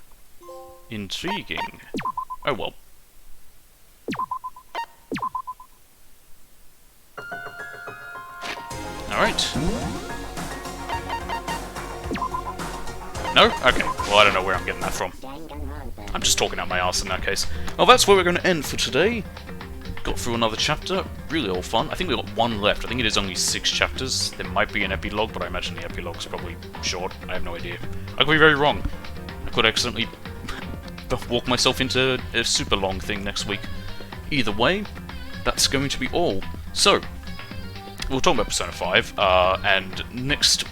Intriguing. Oh well. Alright. No? Okay. Well, I don't know where I'm getting that from. I'm just talking out my arse in that case. Well, that's where we're going to end for today. Got through another chapter. Really all fun. I think we've got one left. I think it is only 6 chapters. There might be an epilogue, but I imagine the epilogue's probably short. I have no idea. I could be very wrong. I could accidentally walk myself into a super long thing next week. Either way, that's going to be all. So, we'll talk about Persona 5, and next,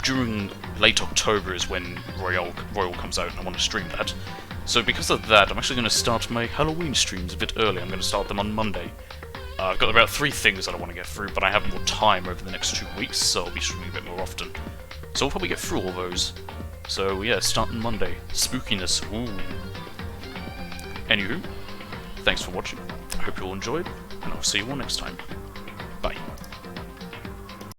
during late October is when Royal comes out, and I want to stream that. So because of that, I'm actually going to start my Halloween streams a bit early. I'm going to start them on Monday. I've got about 3 things that I want to get through, but I have more time over the next 2 weeks, so I'll be streaming a bit more often. So we'll probably get through all those. So yeah, starting Monday. Spookiness, ooh. Anywho, thanks for watching. I hope you all enjoyed, and I'll see you all next time.